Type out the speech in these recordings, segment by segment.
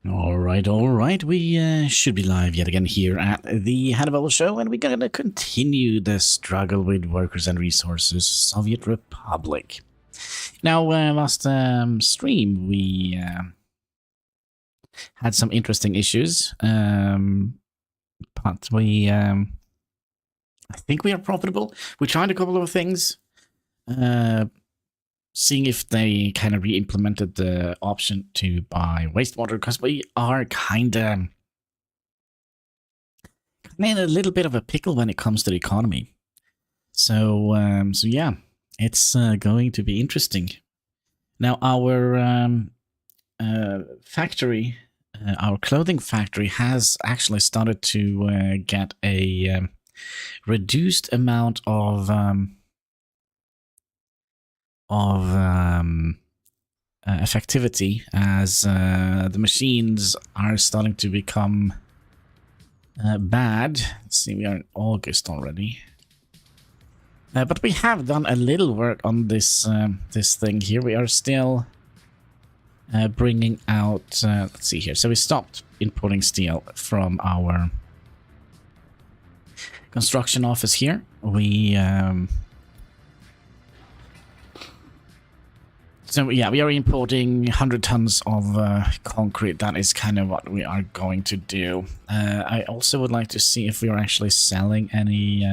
All right. We should be live yet again here at the Hanniballshow, and we're going to continue the struggle with workers and resources, Soviet Republic. Now, last stream, we had some interesting issues, but we, I think we are profitable. We tried a couple of things, seeing if they kind of re-implemented the option to buy wastewater, because we are kind of in a little bit of a pickle when it comes to the economy. So yeah, it's going to be interesting. Now, our factory, our clothing factory, has actually started to get a reduced amount of effectivity as the machines are starting to become bad. Let's see, we are in August already. But we have done a little work on this this thing here. We are still bringing out... let's see here. So we stopped importing steel from our construction office here. We... So yeah, we are importing 100 tons of concrete. That is kind of what we are going to do. I also would like to see if we are actually selling any...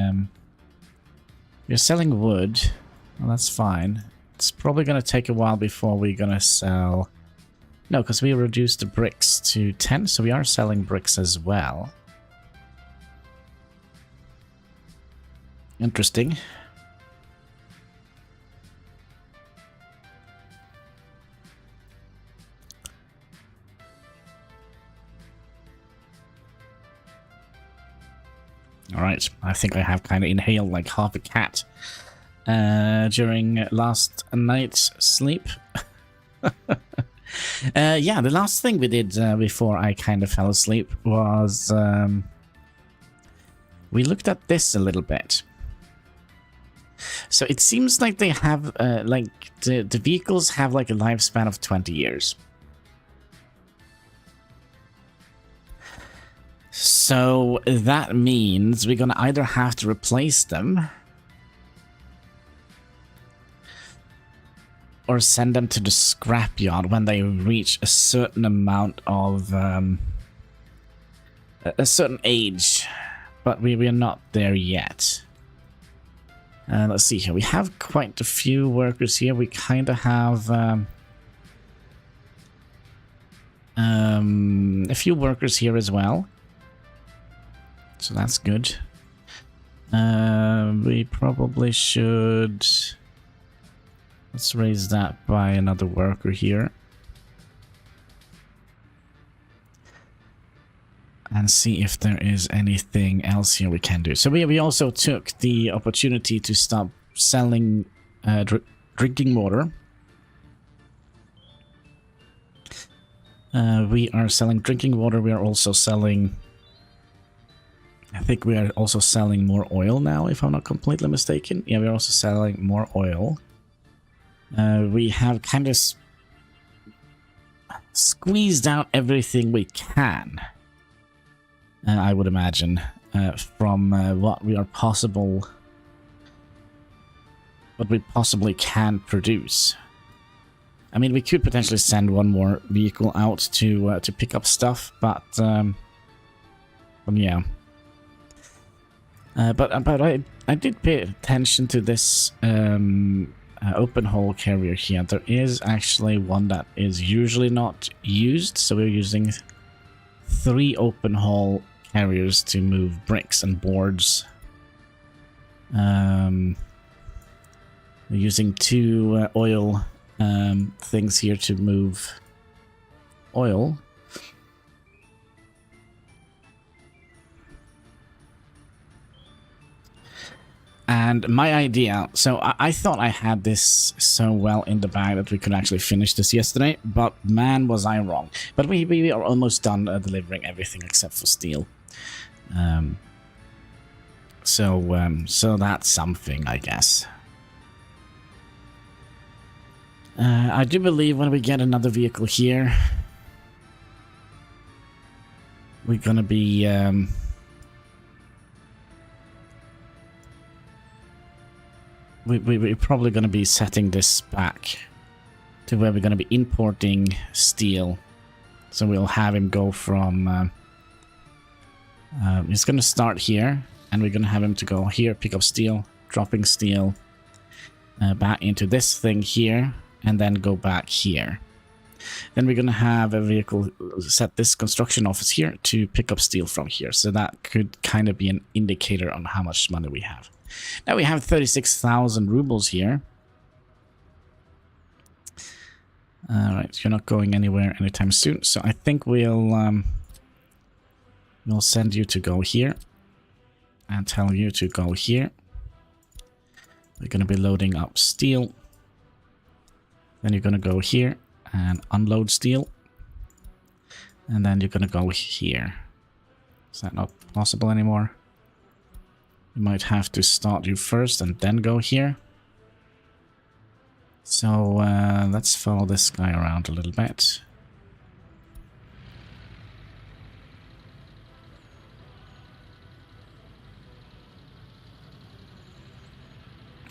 we're selling wood. Well, that's fine. It's probably going to take a while before we're going to sell... No, because we reduced the bricks to 10, so we are selling bricks as well. Interesting. Alright, I think I have kind of inhaled like half a cat during last night's sleep. Yeah, the last thing we did before I kind of fell asleep was we looked at this a little bit. So it seems like they have, like, the vehicles have like a lifespan of 20 years. So that means we're going to either have to replace them or send them to the scrapyard when they reach a certain amount of a certain age. But we are not there yet. Let's see here. We have quite a few workers here. We kind of have a few workers here as well. So that's good. We probably should... Let's raise that by another worker here. And see if there is anything else here we can do. So we also took the opportunity to stop selling drinking water. We are selling drinking water. We are also selling... I think we are also selling more oil now, if I'm not completely mistaken. Yeah, we're also selling more oil. We have kind of squeezed out everything we can, I would imagine, from what we possibly can produce. I mean, we could potentially send one more vehicle out to pick up stuff, but yeah. But I did pay attention to this open hole carrier here. There is actually one that is usually not used, so we're using 3 open hole carriers to move bricks and boards. We're using 2 oil things here to move oil. And my idea, so I thought I had this so well in the bag that we could actually finish this yesterday, but man was I wrong. But we are almost done delivering everything except for steel. So that's something, I guess. I do believe when we get another vehicle here, we're gonna be we're probably gonna be setting this back to where we're gonna be importing steel. So we'll have him go from he's gonna start here, and we're gonna have him to go here, pick up steel, dropping steel back into this thing here, and then go back here. Then we're gonna have a vehicle set this construction office here to pick up steel from here. So that could kind of be an indicator on how much money we have. Now we have 36,000 rubles here. Alright, you're not going anywhere anytime soon, so I think we'll send you to go here and tell you to go here. We're going to be loading up steel. Then you're going to go here and unload steel. And then you're going to go here. Is that not possible anymore? We might have to start you first and then go here. So let's follow this guy around a little bit.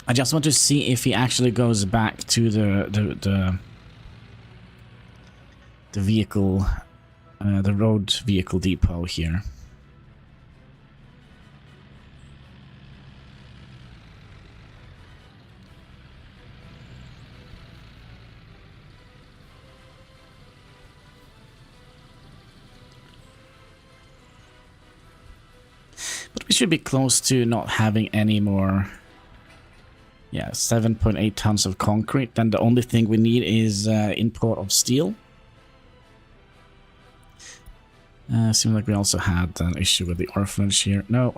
I just want to see if he actually goes back to the vehicle, the road vehicle depot here. But we should be close to not having any more. Yeah, 7.8 tons of concrete. Then the only thing we need is import of steel. Seems like we also had an issue with the orphanage here. No.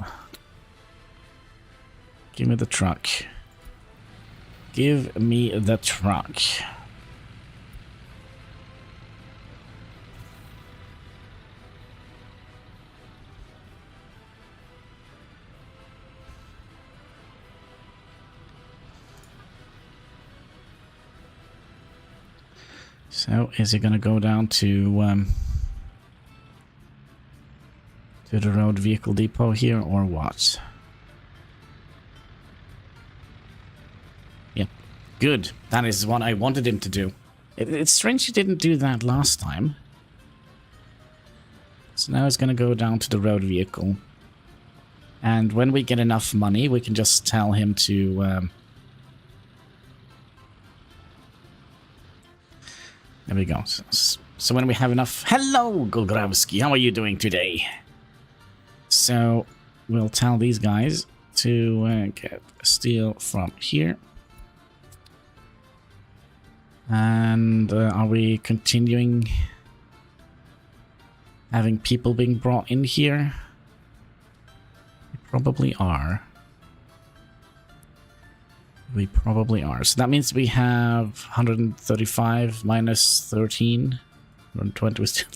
Give me the truck. Give me the truck. So, is he gonna go down to the road vehicle depot here, or what? Yeah, good. That is what I wanted him to do. It's strange he didn't do that last time. So now he's gonna go down to the road vehicle. And when we get enough money, we can just tell him to... There we go. So when we have enough... Hello, Gogravsky. How are you doing today? So we'll tell these guys to get steel from here. And are we continuing having people being brought in here? We probably are. We probably are. So that means we have 135 minus 13. 120 was still...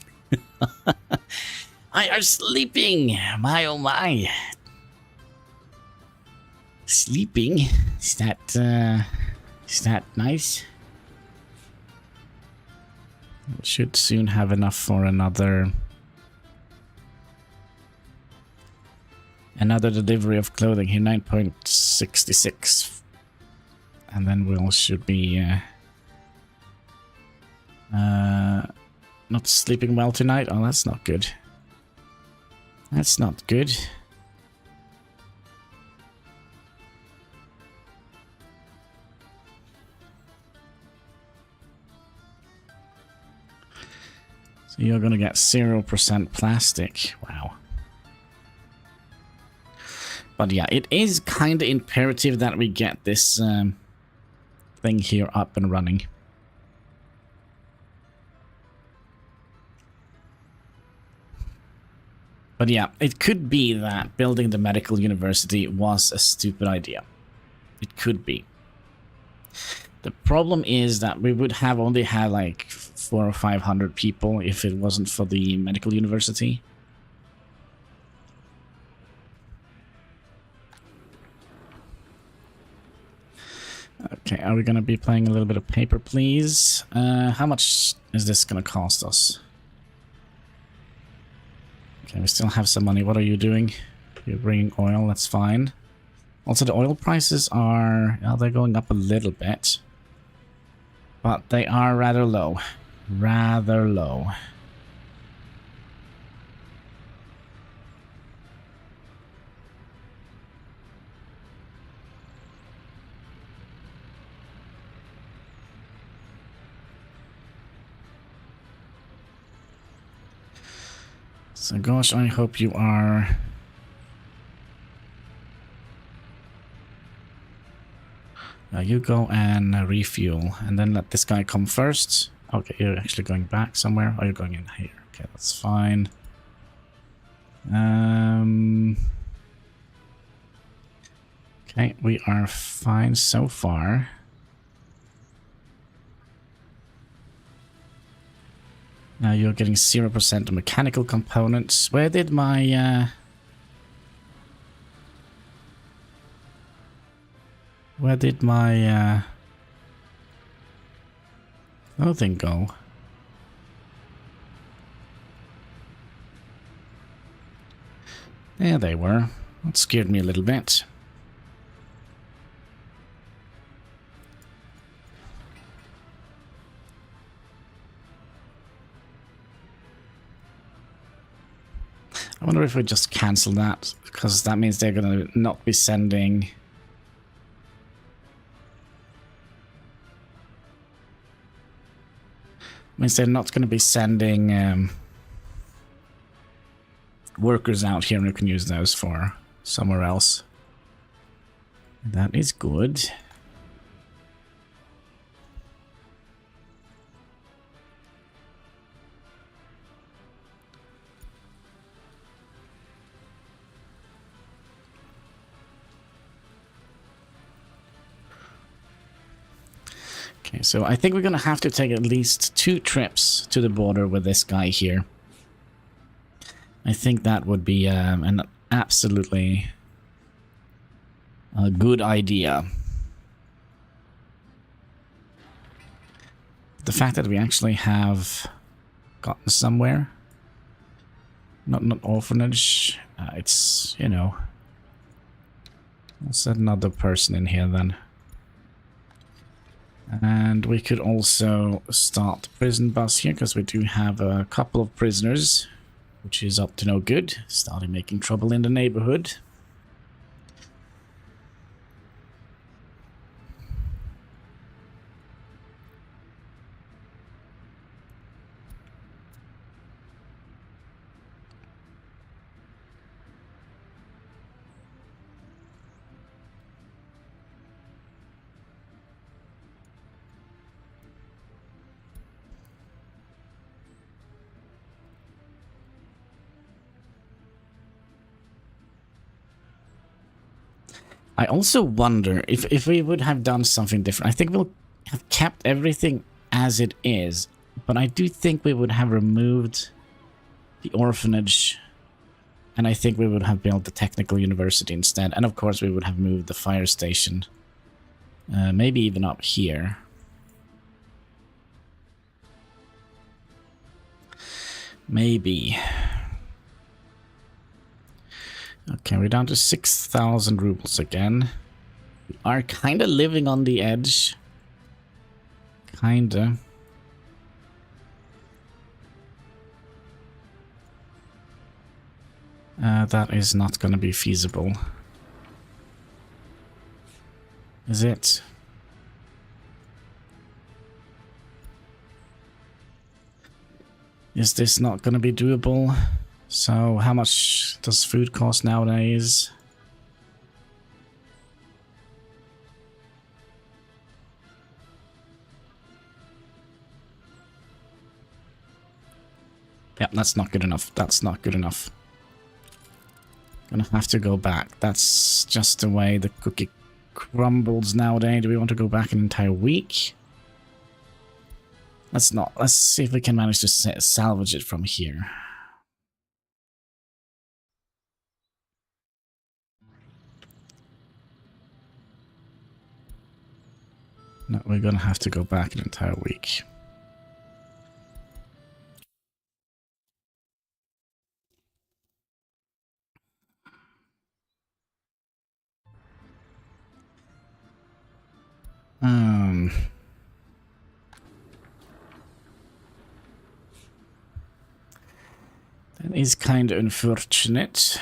I are sleeping! My oh my! Sleeping? Is that nice? We should soon have enough for another delivery of clothing here, 9.66. And then we'll should be not sleeping well tonight. Oh, that's not good. That's not good. So you're gonna get 0% plastic. Wow. But yeah, it is kind of imperative that we get this thing here up and running. But yeah, it could be that building the medical university was a stupid idea. It could be. The problem is that we would have only had like 400 or 500 people if it wasn't for the medical university. Okay, are we going to be playing a little bit of paper, please? How much is this going to cost us? Okay, we still have some money. What are you doing? You're bringing oil, that's fine. Also, the oil prices are... Well, they're going up a little bit. But they are rather low. Rather low. So, gosh, I hope you are... you go and refuel, and then let this guy come first. Okay, you're actually going back somewhere. Oh, you're going in here. Okay, that's fine. Okay, we are fine so far. Now you're getting 0% of mechanical components. Where did my... Where did my clothing go? There they were. That scared me a little bit. I wonder if we just cancel that, because that means they're going to not be sending... Means they're not going to be sending workers out here, and we can use those for somewhere else. That is good. Okay, so I think we're going to have to take at least 2 trips to the border with this guy here. I think that would be an absolutely good idea. The fact that we actually have gotten somewhere. Not orphanage. It's, you know... We'll set another person in here then. And we could also start the prison bus here, because we do have a couple of prisoners, which is up to no good. Starting making trouble in the neighborhood. I also wonder if we would have done something different. I think we'll have kept everything as it is, but I do think we would have removed the orphanage, and I think we would have built the technical university instead, and of course we would have moved the fire station, maybe even up here. Maybe. Okay, we're down to 6,000 rubles again. We are kind of living on the edge. Kinda. That is not going to be feasible. Is it? Is this not going to be doable? So, how much does food cost nowadays? Yeah, that's not good enough. That's not good enough. Gonna have to go back. That's just the way the cookie crumbles nowadays. Do we want to go back an entire week? Let's not. Let's see if we can manage to salvage it from here. No, we're gonna have to go back an entire week. That is kind of unfortunate.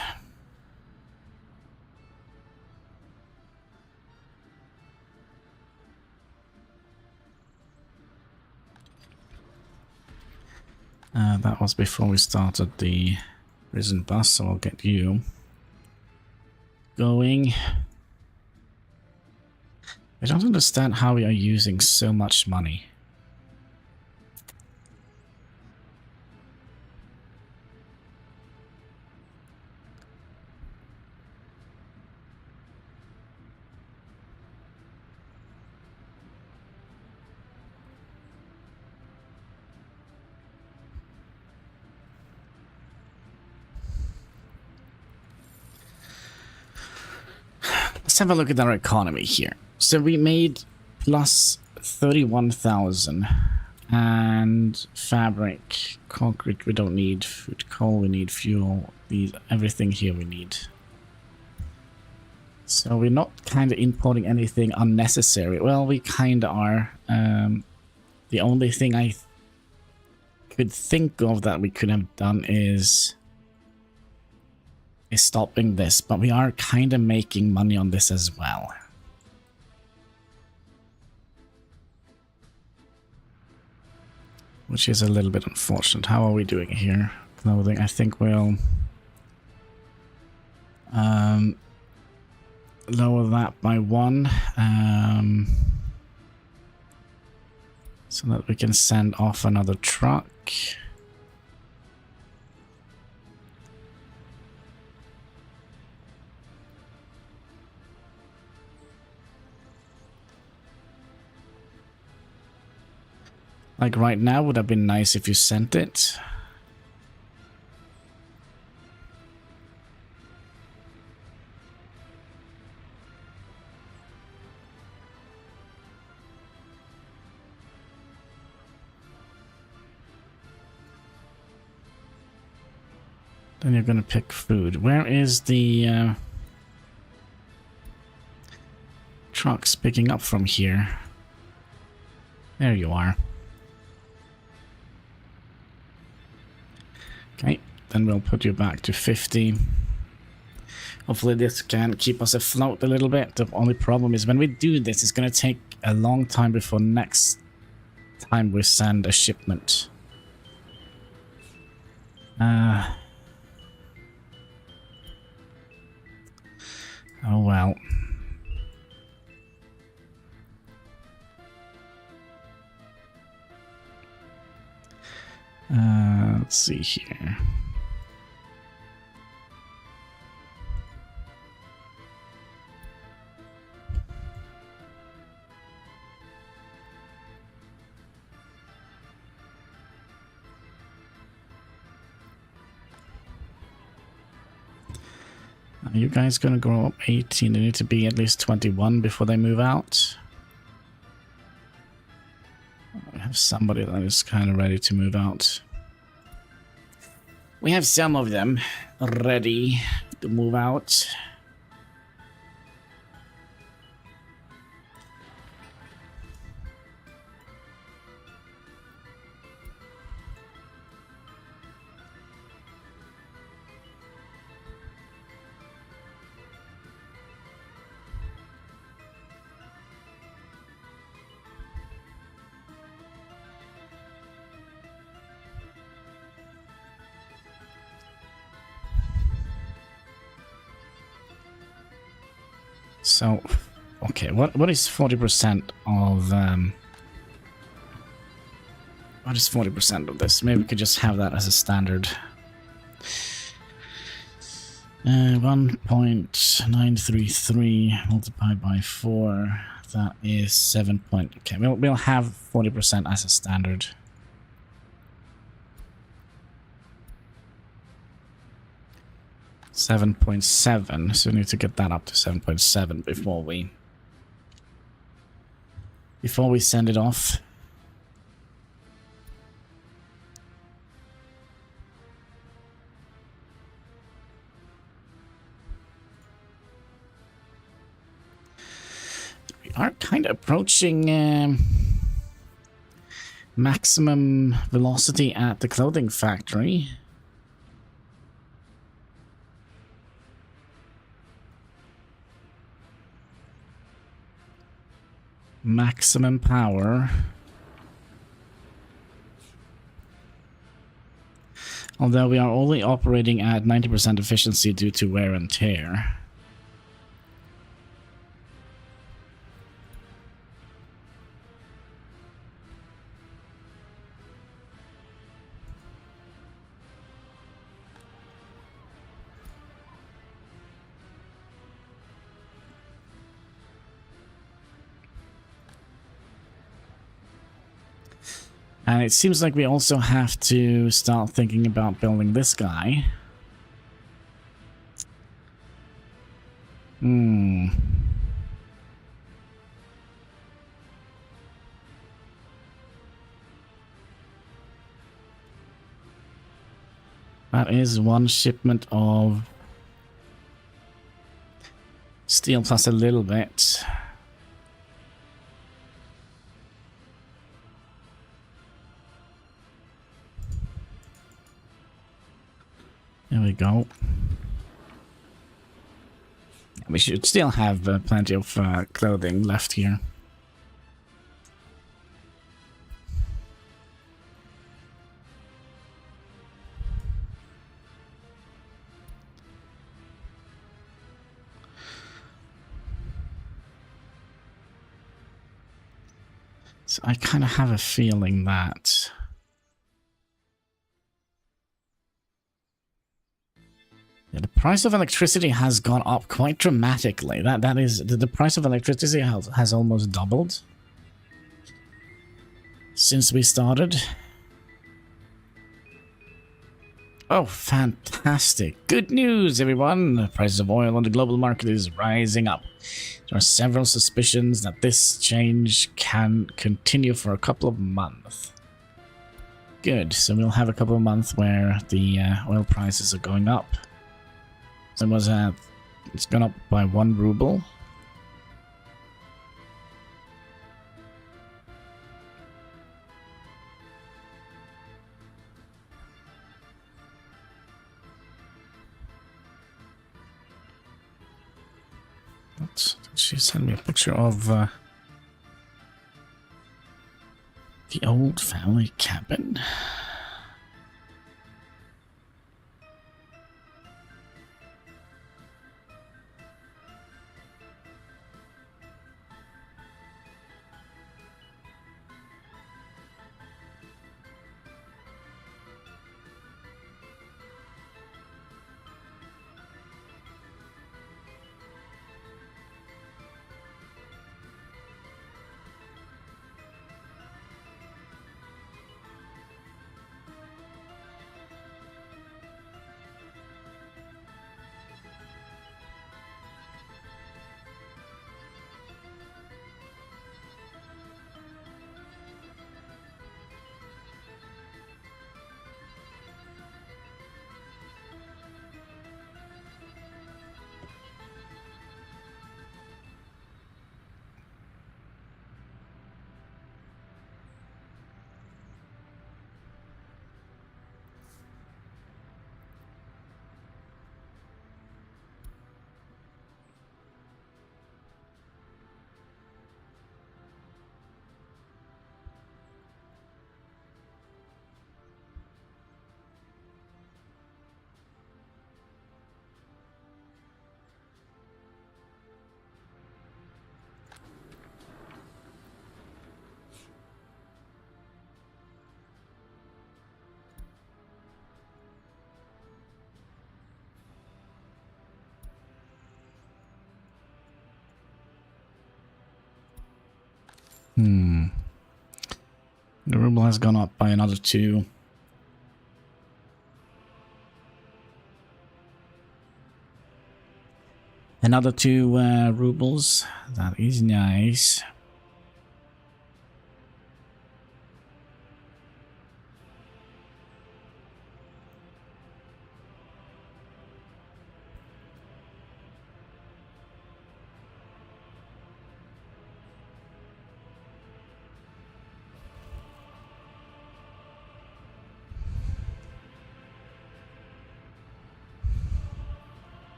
That was before we started the prison bus, so I'll get you going. I don't understand how we are using so much money. Let's have a look at our economy here. So we made plus 31,000, and fabric, concrete we don't need, food, coal we need, fuel, everything here we need. So we're not kind of importing anything unnecessary. Well, we kind of are. The only thing I could think of that we could have done is stopping this, but we are kind of making money on this as well. Which is a little bit unfortunate. How are we doing here? Clothing, I think we'll lower that by 1, so that we can send off another truck. Like right now would have been nice if you sent it. Then you're gonna pick food. Where is the trucks picking up from here? There you are. Okay, then we'll put you back to 50. Hopefully this can keep us afloat a little bit. The only problem is when we do this, it's going to take a long time before next time we send a shipment. Oh well. Let's see here. Are you guys gonna grow up 18? They need to be at least 21 before they move out. We have somebody that is kind of ready to move out. We have some of them ready to move out. So, okay, what is 40% of what is 40% of this? Maybe we could just have that as a standard. 1.933 multiplied by 4. That is 7. Okay, we'll have 40% as a standard. $7.7, so we need to get that up to 7.7 before we send it off. We are kind of approaching maximum velocity at the clothing factory. Maximum power. Although we are only operating at 90% efficiency due to wear and tear. And it seems like we also have to start thinking about building this guy. That is one shipment of steel plus a little bit. There we go. We should still have plenty of clothing left here. So I kind of have a feeling that the price of electricity has gone up quite dramatically. That is, the price of electricity has almost doubled since we started. Oh, fantastic. Good news, everyone. The price of oil on the global market is rising up. There are several suspicions that this change can continue for a couple of months. Good. So we'll have a couple of months where the oil prices are going up. So it's gone up by 1 ruble. She sent me a picture of the old family cabin. The ruble has gone up by another 2. Another 2 rubles. That is nice.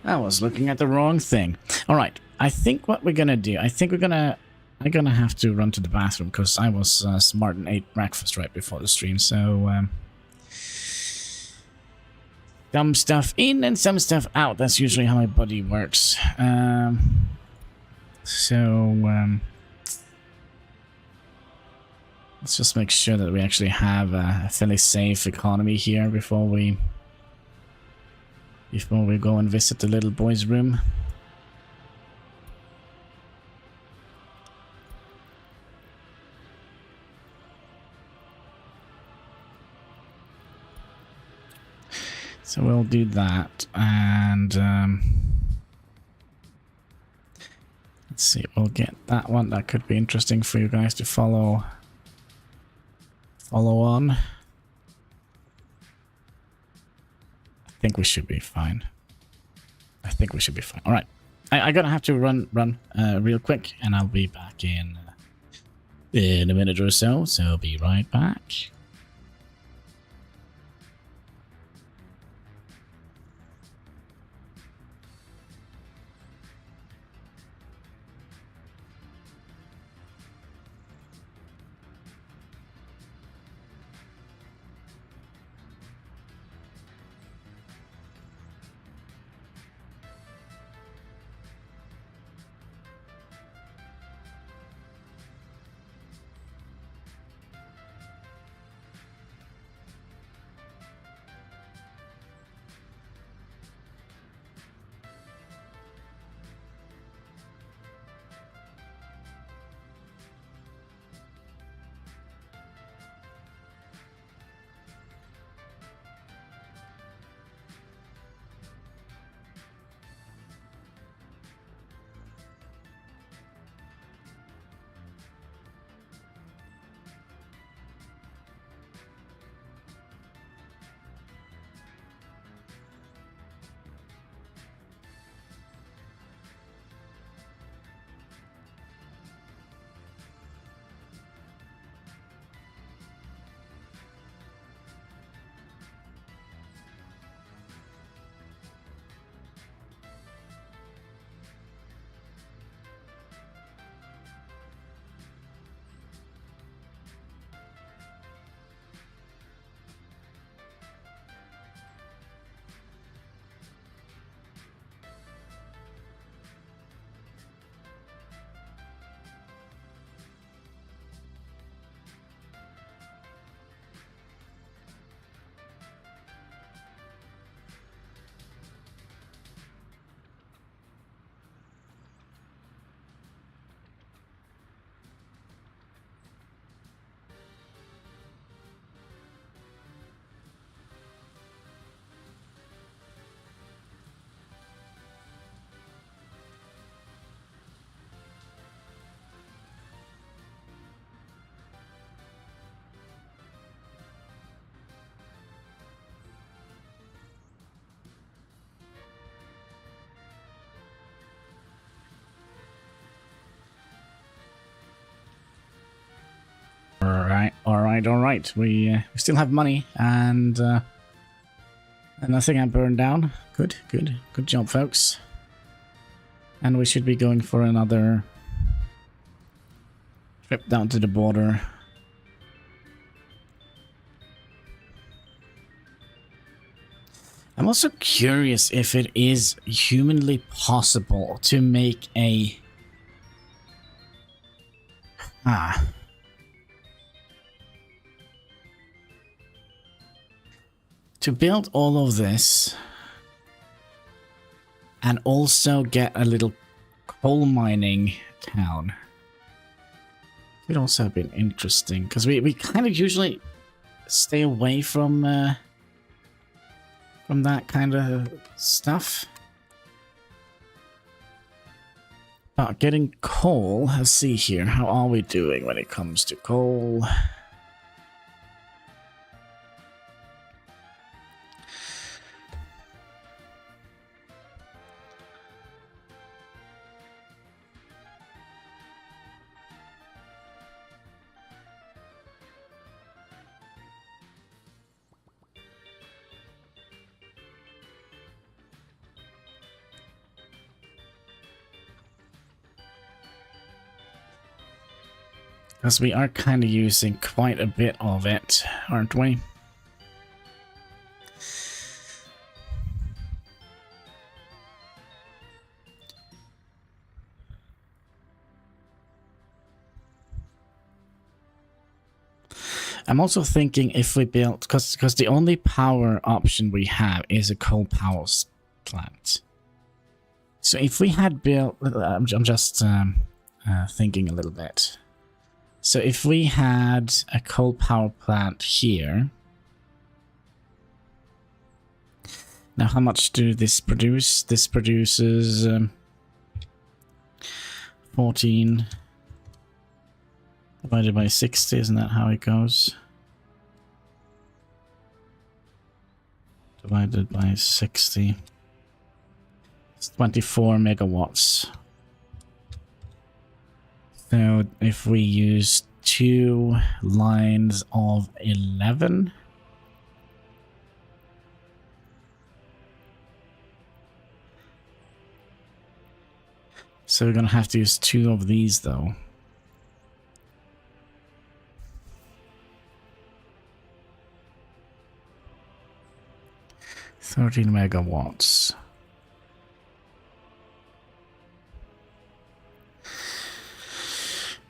I was looking at the wrong thing. All right. I think what we're gonna do, I'm gonna have to run to the bathroom because I was smart and ate breakfast right before the stream. So some stuff in and some stuff out. That's usually how my body works. Let's just make sure that we actually have a fairly safe economy here before we go and visit the little boy's room. So we'll do that, and let's see, we'll get that one. That could be interesting for you guys to follow on. I think we should be fine. All right, I'm gonna have to run real quick, and I'll be back in a minute or so. So I'll be right back. All right. We still have money, and nothing I burned down. Good job, folks. And we should be going for another trip down to the border. I'm also curious if it is humanly possible to make a to build all of this and also get a little coal mining town. It would also have been interesting because we kind of usually stay away from that kind of stuff. But getting coal, let's see here. How are we doing when it comes to coal? Because we are kind of using quite a bit of it, aren't we? I'm also thinking if we built, because the only power option we have is a coal power plant. So if we had built, I'm just thinking a little bit. So if we had a coal power plant here, now how much do this produce? This produces 14 divided by 60, isn't that how it goes? Divided by 60. It's 24 megawatts. So if we use 2 lines of 11, so we're gonna have to use 2 of these though. $13 megawatts.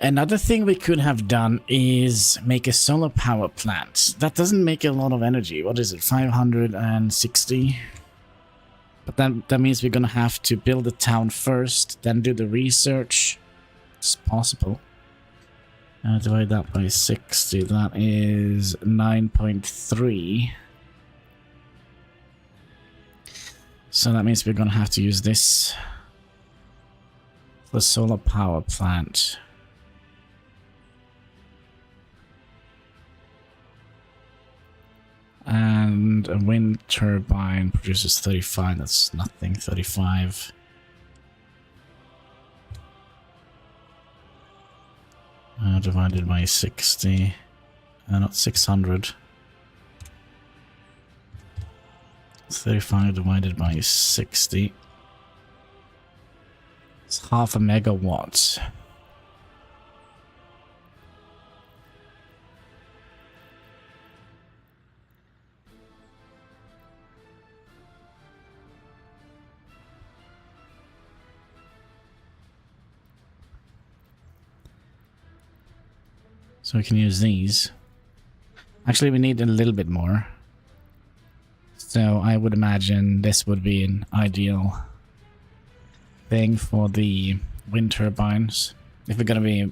Another thing we could have done is make a solar power plant. That doesn't make a lot of energy. What is it? 560? But that means we're gonna have to build a town first, then do the research. It's possible. Divide that by 60. That is 9.3. So that means we're gonna have to use this. The solar power plant. And a wind turbine produces 35. That's nothing. 35. Divided by 60. Not 600. 35 divided by 60. It's half a megawatt. So we can use these. Actually, we need a little bit more. So I would imagine this would be an ideal thing for the wind turbines. If we're going to be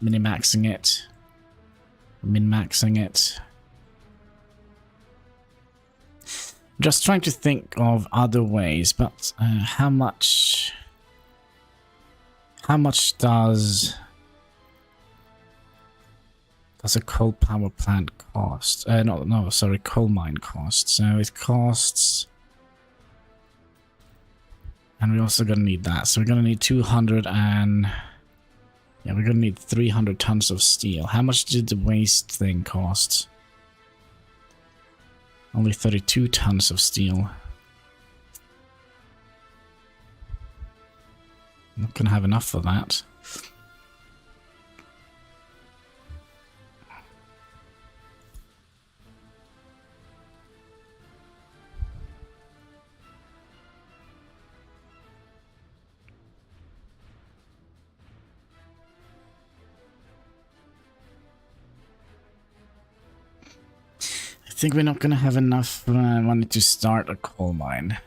min-maxing it. Just trying to think of other ways, but how much does a coal power plant cost? Coal mine cost. So it costs, and we're also gonna need that. So we're gonna need 200 and we're gonna need 300 tons of steel. How much did the waste thing cost? Only 32 tons of steel. I'm not gonna have enough for that. I think we're not gonna have enough money to start a coal mine.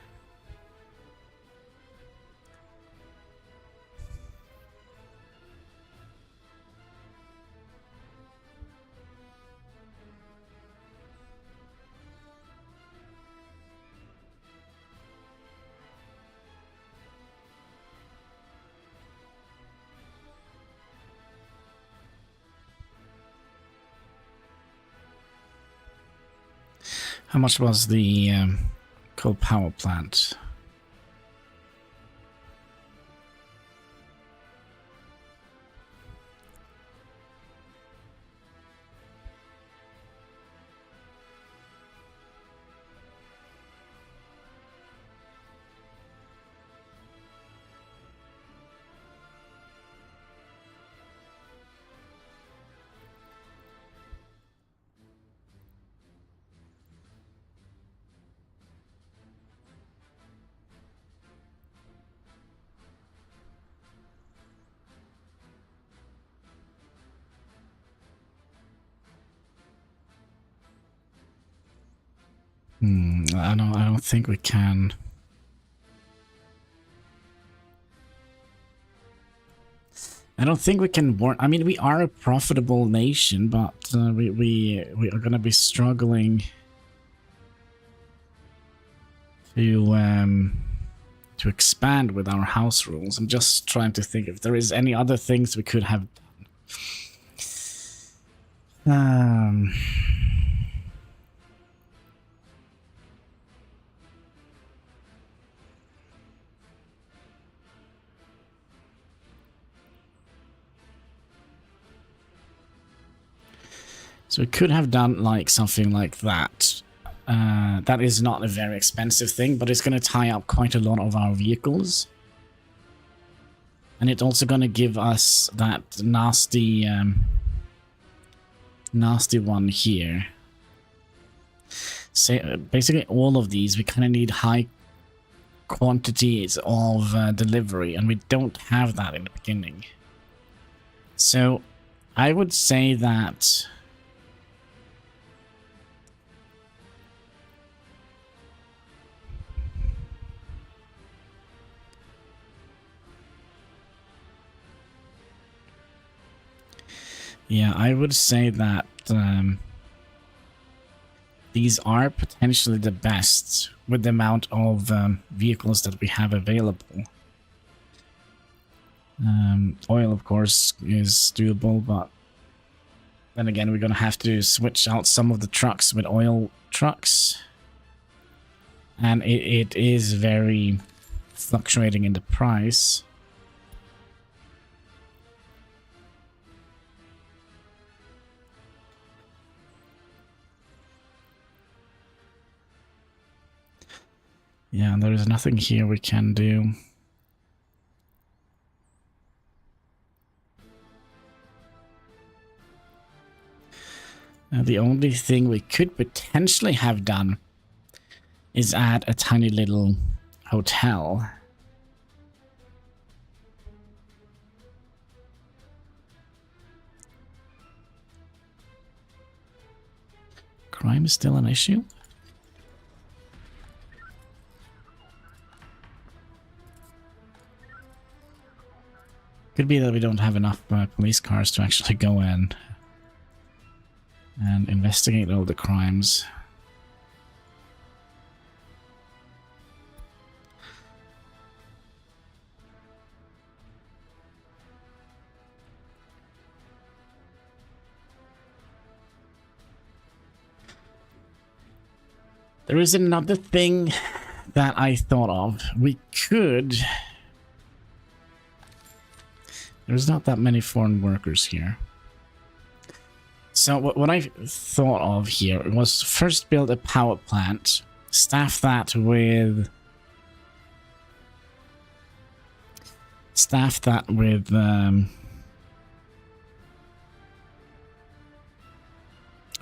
How much was the coal power plant? I don't think we can. I don't think we can warn. I mean, we are a profitable nation, but we are gonna be struggling to expand with our house rules. I'm just trying to think if there is any other things we could have done. So we could have done like something like that. That is not a very expensive thing, but it's going to tie up quite a lot of our vehicles. And it's also going to give us that nasty, nasty one here. So basically all of these, we kind of need high quantities of delivery, and we don't have that in the beginning. So I would say that... Yeah, I would say that these are potentially the best with the amount of vehicles that we have available. Oil, of course, is doable, but then again, we're going to have to switch out some of the trucks with oil trucks. And it is very fluctuating in the price. Yeah, there is nothing here we can do. The only thing we could potentially have done is add a tiny little hotel. Crime is still an issue? Could be that we don't have enough police cars to actually go in and investigate all the crimes. There is another thing that I thought of. We could... There's not that many foreign workers here. So what I thought of here was first build a power plant, staff that with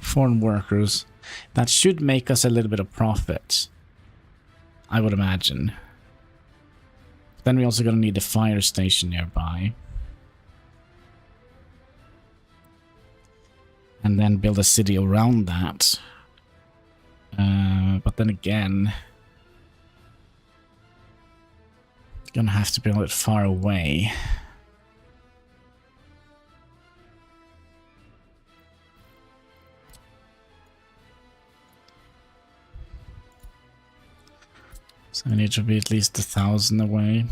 foreign workers. That should make us a little bit of profit, I would imagine. Then we also gonna need a fire station nearby. And then build a city around that. But then again, gonna have to build it far away. So I need to be at least 1,000 away.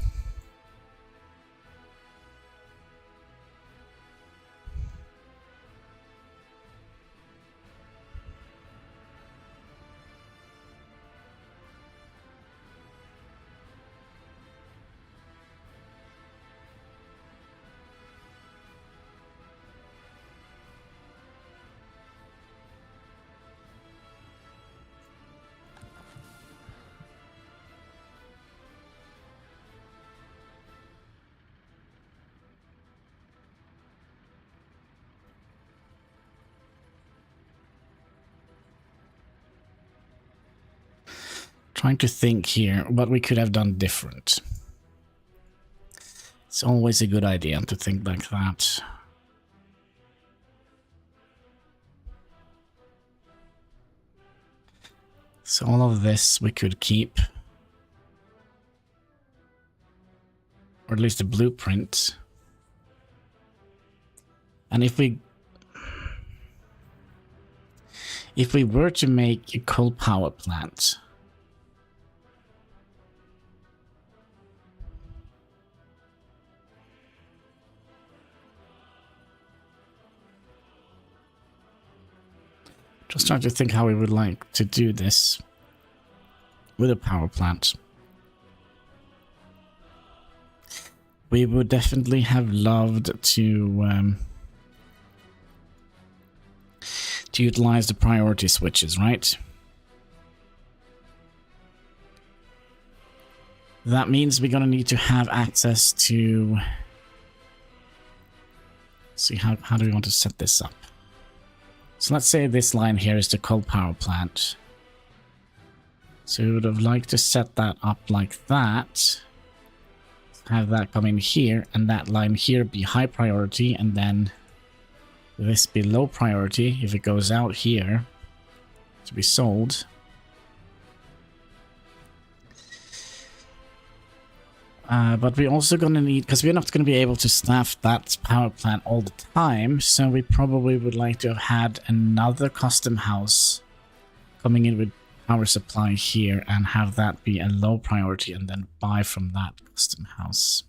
Trying to think here what we could have done different. It's always a good idea to think like that. So all of this we could keep. Or at least a blueprint. And if we were to make a coal power plant, just trying to think how we would like to do this with a power plant. We would definitely have loved to utilize the priority switches, right? That means we're gonna need to have access to... See, how do we want to set this up? So let's say this line here is the coal power plant. So we would have liked to set that up like that. Have that come in here, and that line here be high priority, and then this be low priority if it goes out here to be sold. But we're also going to need, because we're not going to be able to staff that power plant all the time, so we probably would like to have had another custom house coming in with power supply here and have that be a low priority and then buy from that custom house.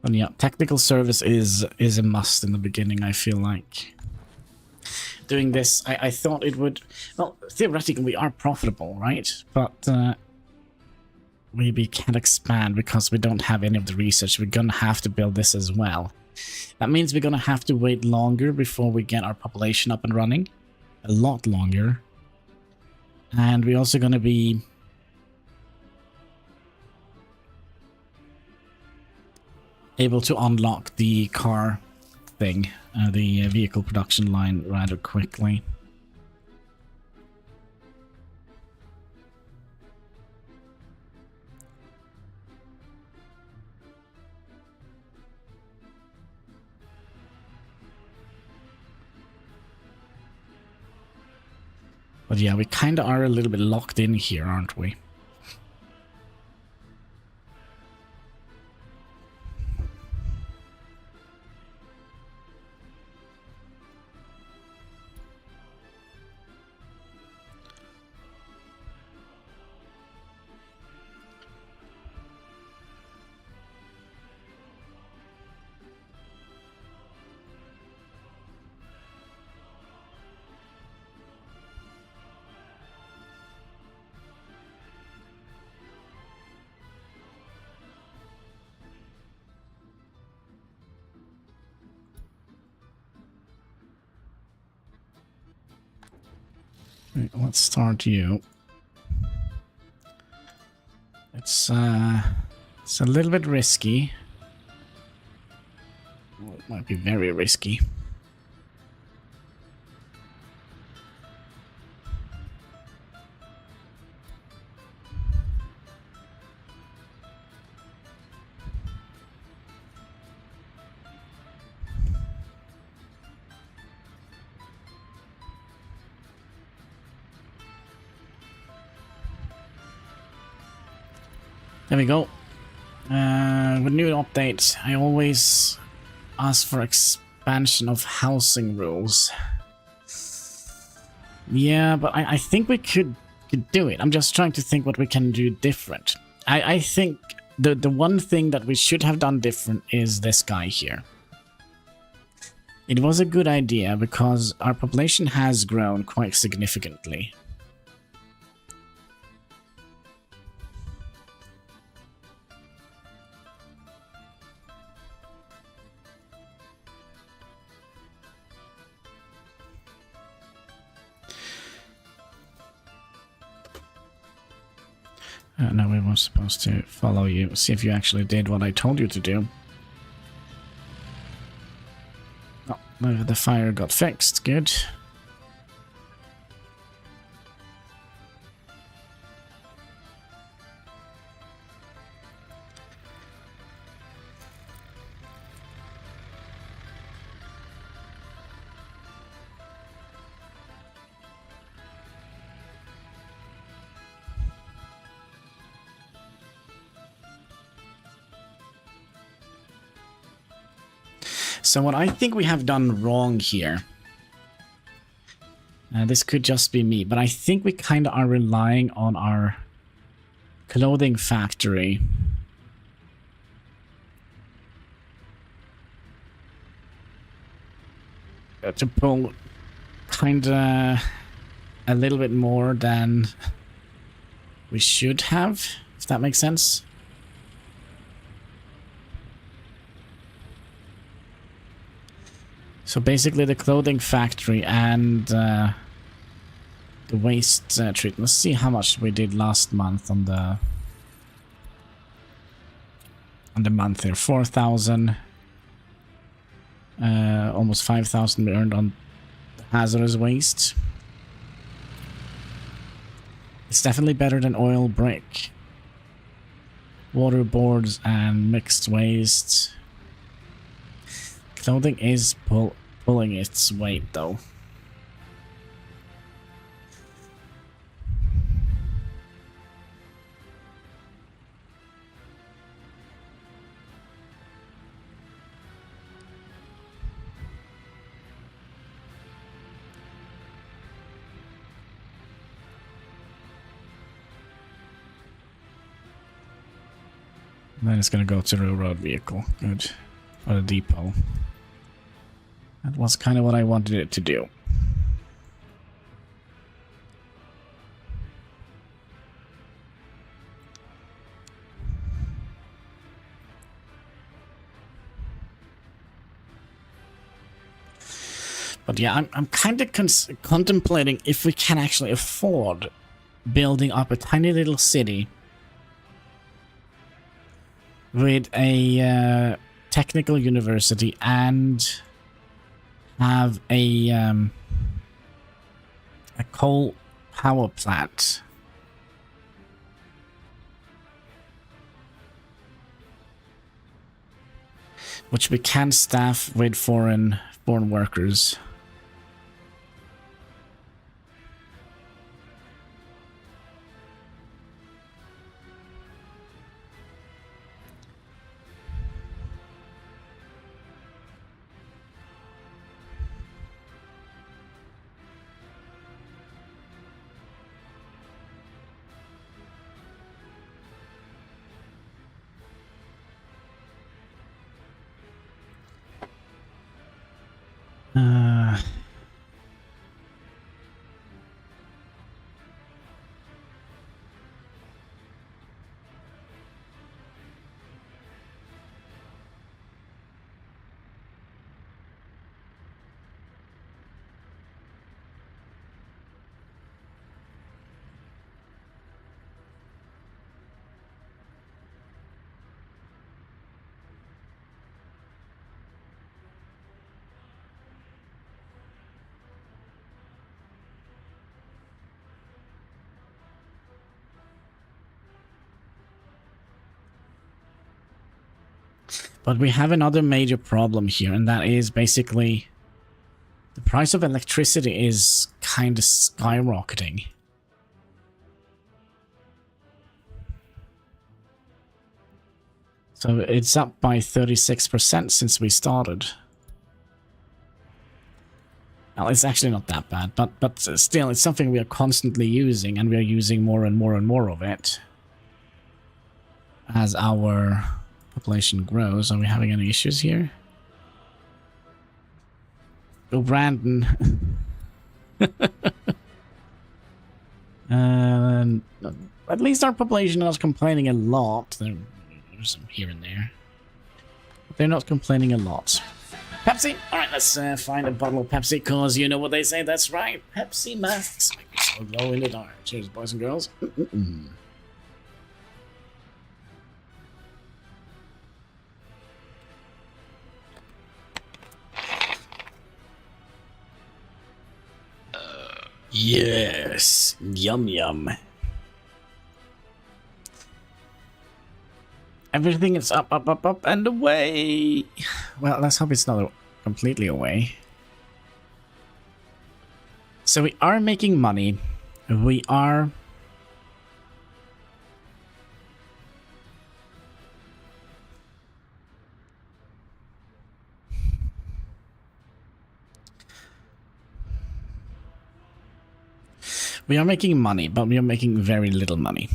And yeah, technical service is a must in the beginning, I feel like. Doing this, I thought it would... Well, theoretically, we are profitable, right? But we can't expand because we don't have any of the research. We're gonna have to build this as well. That means we're gonna have to wait longer before we get our population up and running. A lot longer. And we're also gonna be... able to unlock the car thing, the vehicle production line rather quickly. But yeah, we kind of are a little bit locked in here, aren't we? Right, let's start you. It's a little bit risky. Well, it might be very risky. There we go. With new updates, I always ask for expansion of housing rules. Yeah, but I think we could do it. I'm just trying to think what we can do different. I think the one thing that we should have done different is this guy here. It was a good idea because our population has grown quite significantly. No, we were supposed to follow you. See if you actually did what I told you to do. Oh, the fire got fixed. Good. So what I think we have done wrong here, this could just be me, but I think we kind of are relying on our clothing factory to pull kind of a little bit more than we should have, if that makes sense. So basically the clothing factory and the waste treatment. Let's see how much we did last month on the month here. 4,000. Almost 5,000 we earned on hazardous waste. It's definitely better than oil brick. Water boards and mixed waste. Clothing is pulling its weight, though. And then it's gonna go to the railroad vehicle. Good. Or the depot. That was kind of what I wanted it to do. But yeah, I'm kind of contemplating if we can actually afford building up a tiny little city with a technical university and have a coal power plant. Which we can staff with foreign workers. But we have another major problem here, and that is basically the price of electricity is kind of skyrocketing. So it's up by 36% since we started. Well, it's actually not that bad, but still, it's something we are constantly using, and we are using more and more and more of it as our population grows. Are we having any issues here? Oh, Brandon. At least our population is complaining a lot. There's some here and there. But they're not complaining a lot. Pepsi? Alright, let's find a bottle of Pepsi, cause you know what they say, that's right. Pepsi masks make me so glow in the dark. Cheers, boys and girls. Yes, yum yum. Everything is up, up, up, up, and away. Well, let's hope it's not completely away. So we are making money. We are... We are making money, but we are making very little money.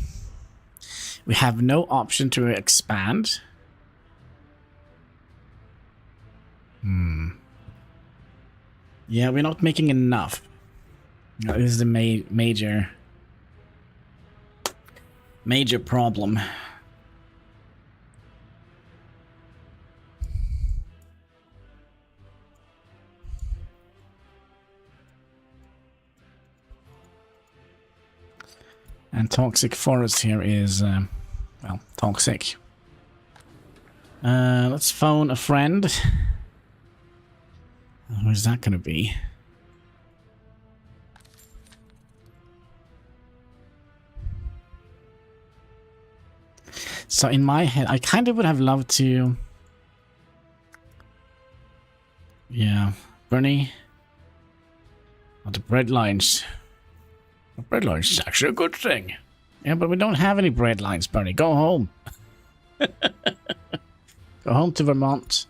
We have no option to expand. Yeah, we're not making enough. This is the major problem. And toxic forest here is, well, toxic. Let's phone a friend. Where's that gonna be? So in my head, I kind of would have loved to... Yeah, Bernie. Oh, the bread lines. The bread lines is actually a good thing. Yeah, but we don't have any bread lines, Bernie. Go home. Go home to Vermont.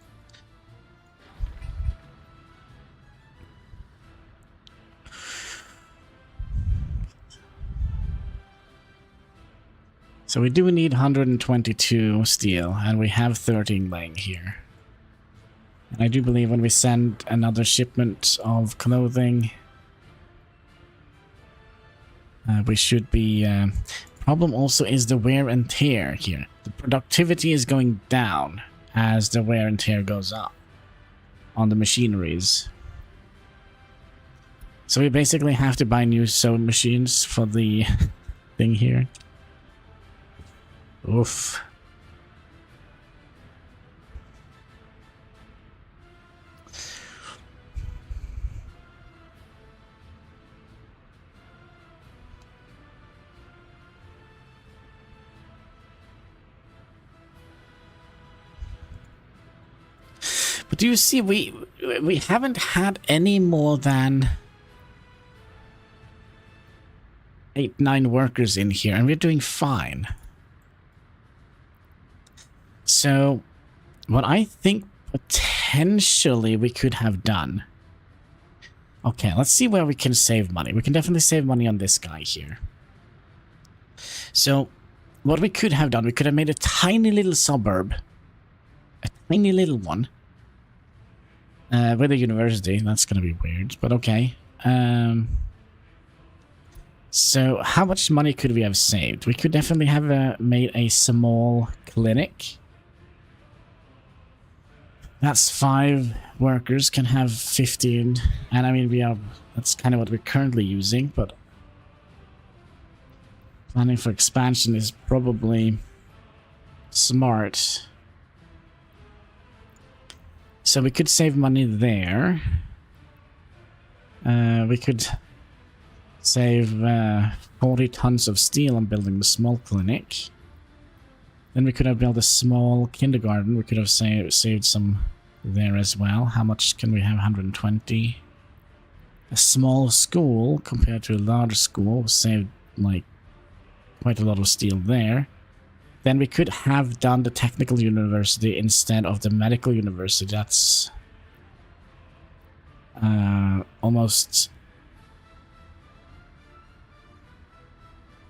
So we do need 122 steel, and we have 13 laying here. And I do believe when we send another shipment of clothing, we should be... problem also is the wear and tear here. The productivity is going down as the wear and tear goes up on the machineries. So we basically have to buy new sewing machines for the thing here. Oof. But do you see, we haven't had any more than 8-9 workers in here, and we're doing fine. So, what I think potentially we could have done... Okay, let's see where we can save money. We can definitely save money on this guy here. So, what we could have done, we could have made a tiny little suburb. A tiny little one. With a university. That's going to be weird, but okay. So, how much money could we have saved? We could definitely have made a small clinic. That's 5 workers, can have 15. And I mean, that's kind of what we're currently using, but planning for expansion is probably smart. So we could save money there. We could save 40 tons of steel on building the small clinic. Then we could have built a small kindergarten. We could have saved some there as well. How much can we have? 120. A small school compared to a large school saved like quite a lot of steel there. Then we could have done the technical university instead of the medical university. That's almost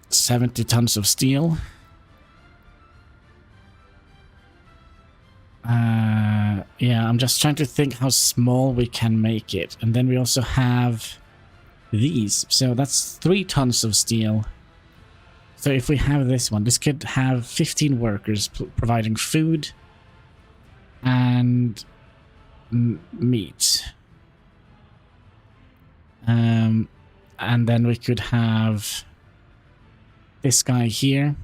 70 tons of steel. Yeah, I'm just trying to think how small we can make it. And then we also have these. So that's 3 tons of steel. So if we have this one, this could have 15 workers providing food and meat. And then we could have this guy here.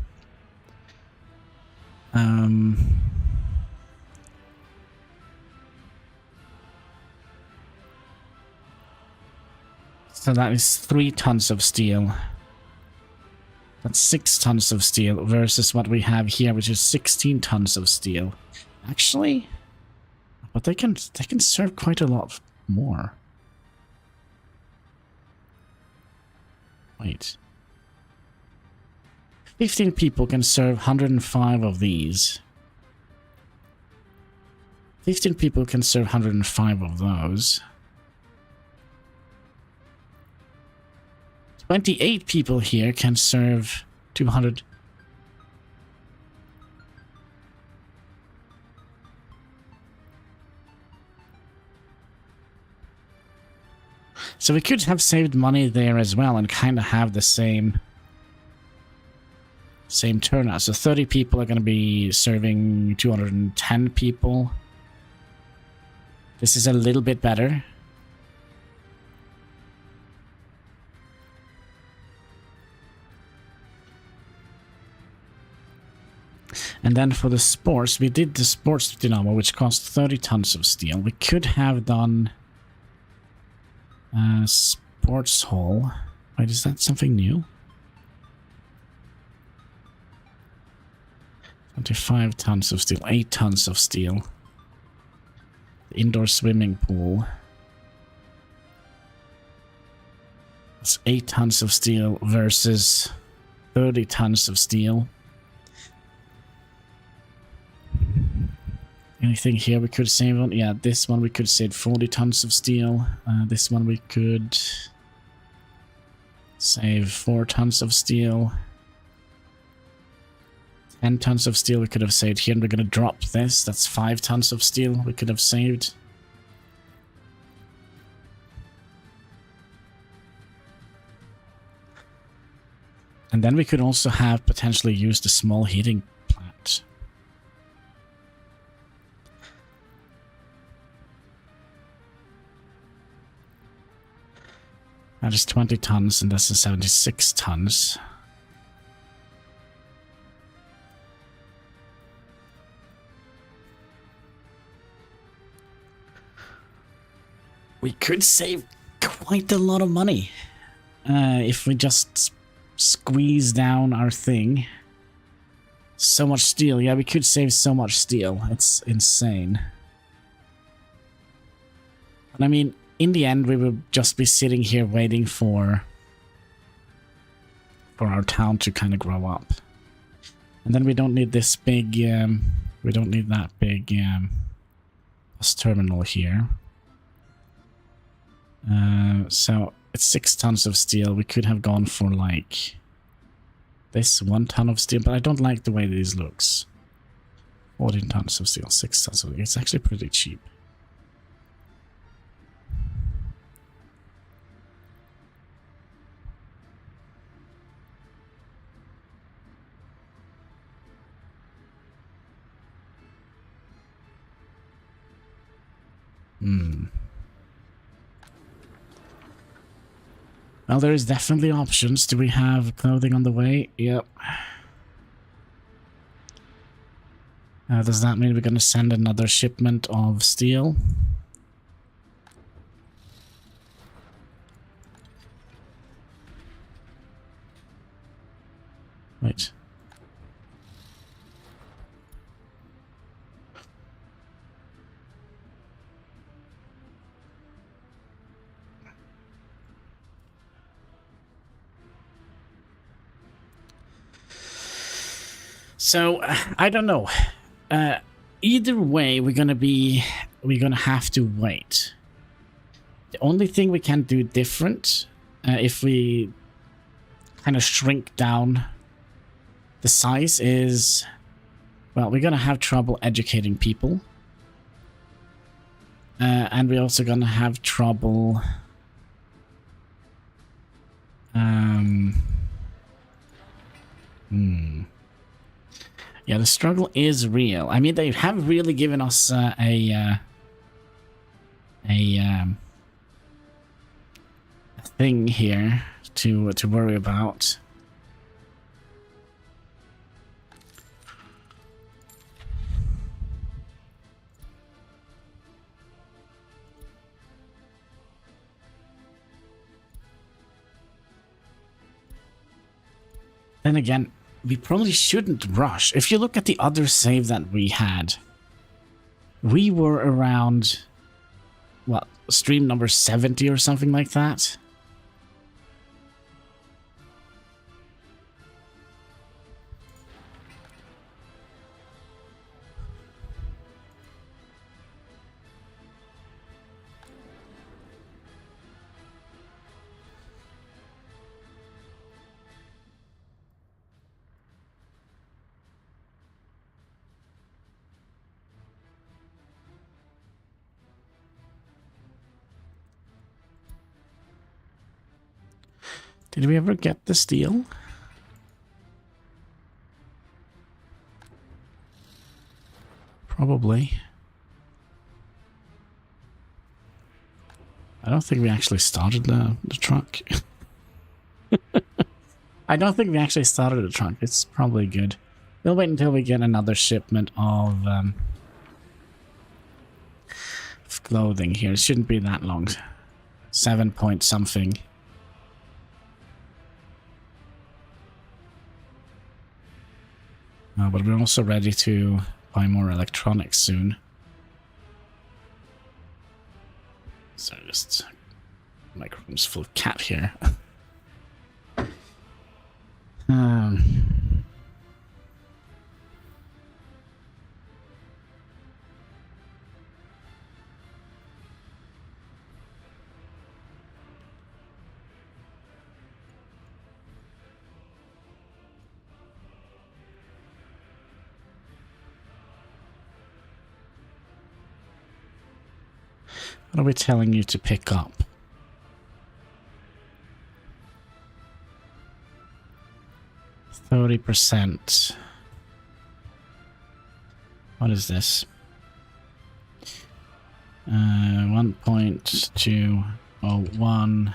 So that is 3 tons of steel. That's 6 tons of steel versus what we have here, which is 16 tons of steel. Actually, but they can serve quite a lot more. Wait. 15 people can serve 105 of these. 15 people can serve 105 of those. 28 people here can serve 200. So we could have saved money there as well and kind of have the same turnout. So 30 people are going to be serving 210 people. This is a little bit better. And then for the sports, we did the sports dynamo, which cost 30 tons of steel. We could have done sports hall. Wait, is that something new? 25 tons of steel, 8 tons of steel. The indoor swimming pool. It's 8 tons of steel versus 30 tons of steel. Anything here we could save on? Yeah, this one we could save 40 tons of steel. This one we could save 4 tons of steel. 10 tons of steel we could have saved here, and we're going to drop this. That's 5 tons of steel we could have saved. And then we could also have potentially used a small heating plant. That is 20 tons, and this is 76 tons. We could save quite a lot of money if we just squeeze down our thing. So much steel. Yeah, we could save so much steel. It's insane. And I mean, in the end, we will just be sitting here waiting for our town to kind of grow up. And then we don't need this big, we don't need that big bus terminal here. So it's 6 tons of steel. We could have gone for like this 1 ton of steel, but I don't like the way this looks. 14 tons of steel, 6 tons of steel. It's actually pretty cheap. Well, there is definitely options. Do we have clothing on the way? Yep. Does that mean we're going to send another shipment of steel? Wait. So, I don't know. Either way, we're gonna have to wait. The only thing we can do different, if we kind of shrink down the size, is, well, we're gonna have trouble educating people. And we're also gonna have trouble yeah, the struggle is real. I mean, they have really given us a thing here to worry about. Then again, we probably shouldn't rush. If you look at the other save that we had, we were around, what, stream number 70 or something like that? Did we ever get the steel? Probably. I don't think we actually started the truck. I don't think we actually started the truck. It's probably good. We'll wait until we get another shipment of clothing here. It shouldn't be that long. 7 point something. But we're also ready to buy more electronics soon. Sorry, just microphone's full of cat here. What are we telling you to pick up? %. What is this? 1.201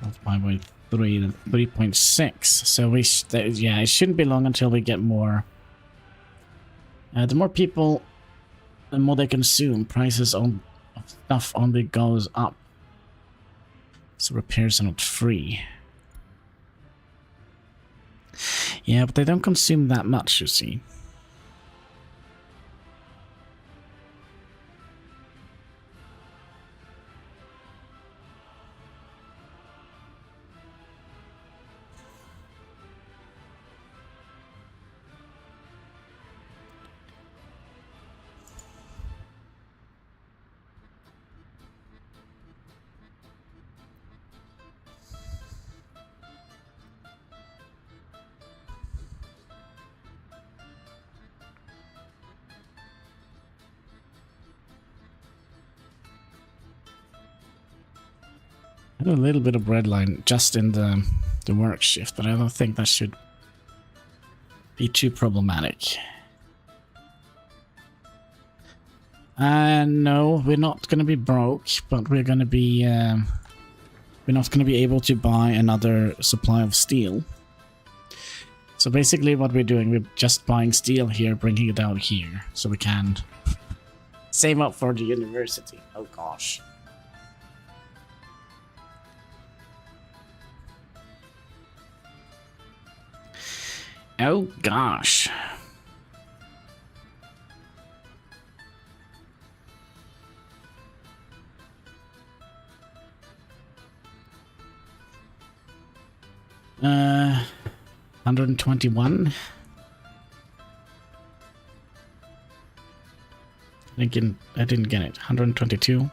multiplied by 3.6. So we yeah, it shouldn't be long until we get more. The more people, the more they consume. Prices on stuff only goes up. So repairs are not free. Yeah, but they don't consume that much, you see. A little bit of breadline just in the work shift, but I don't think that should be too problematic. No, we're not going to be broke, but we're going to be we're not going to be able to buy another supply of steel. So basically what we're doing, we're just buying steel here, bringing it out here, so we can save up for the university. Oh gosh. Oh gosh. Uh, 121. I didn't get it. 122.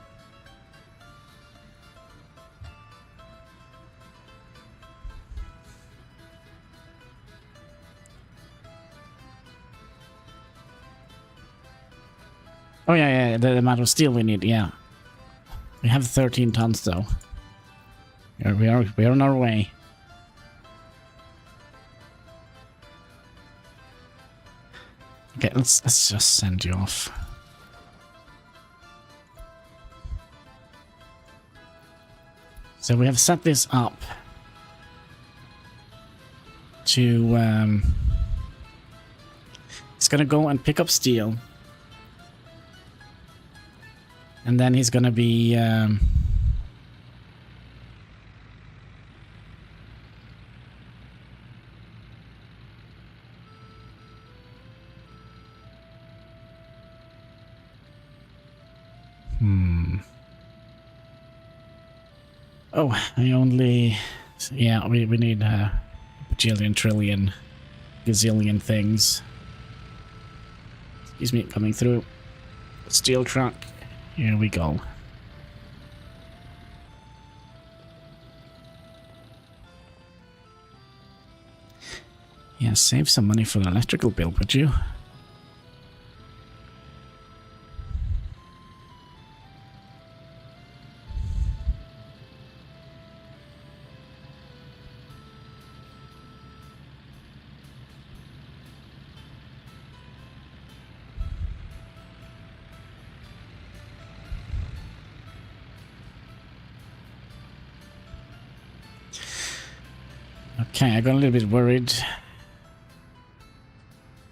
Oh yeah, the amount of steel we need, yeah. We have 13 tons though. We are on our way. Okay, let's just send you off. So we have set this up to it's gonna go and pick up steel. And then he's gonna be Oh, I only... Yeah, we need a bajillion, trillion, gazillion things. Excuse me, coming through. Steel truck. Here we go. Yeah, save some money for the electrical bill, would you? Okay, I got a little bit worried.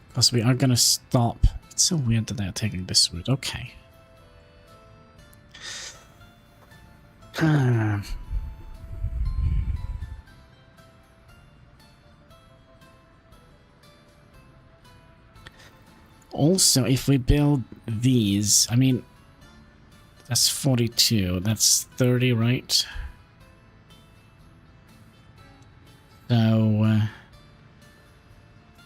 Because we are gonna stop. It's so weird that they're taking this route. Okay. Also, if we build these, I mean, that's 42, that's 30, right? So,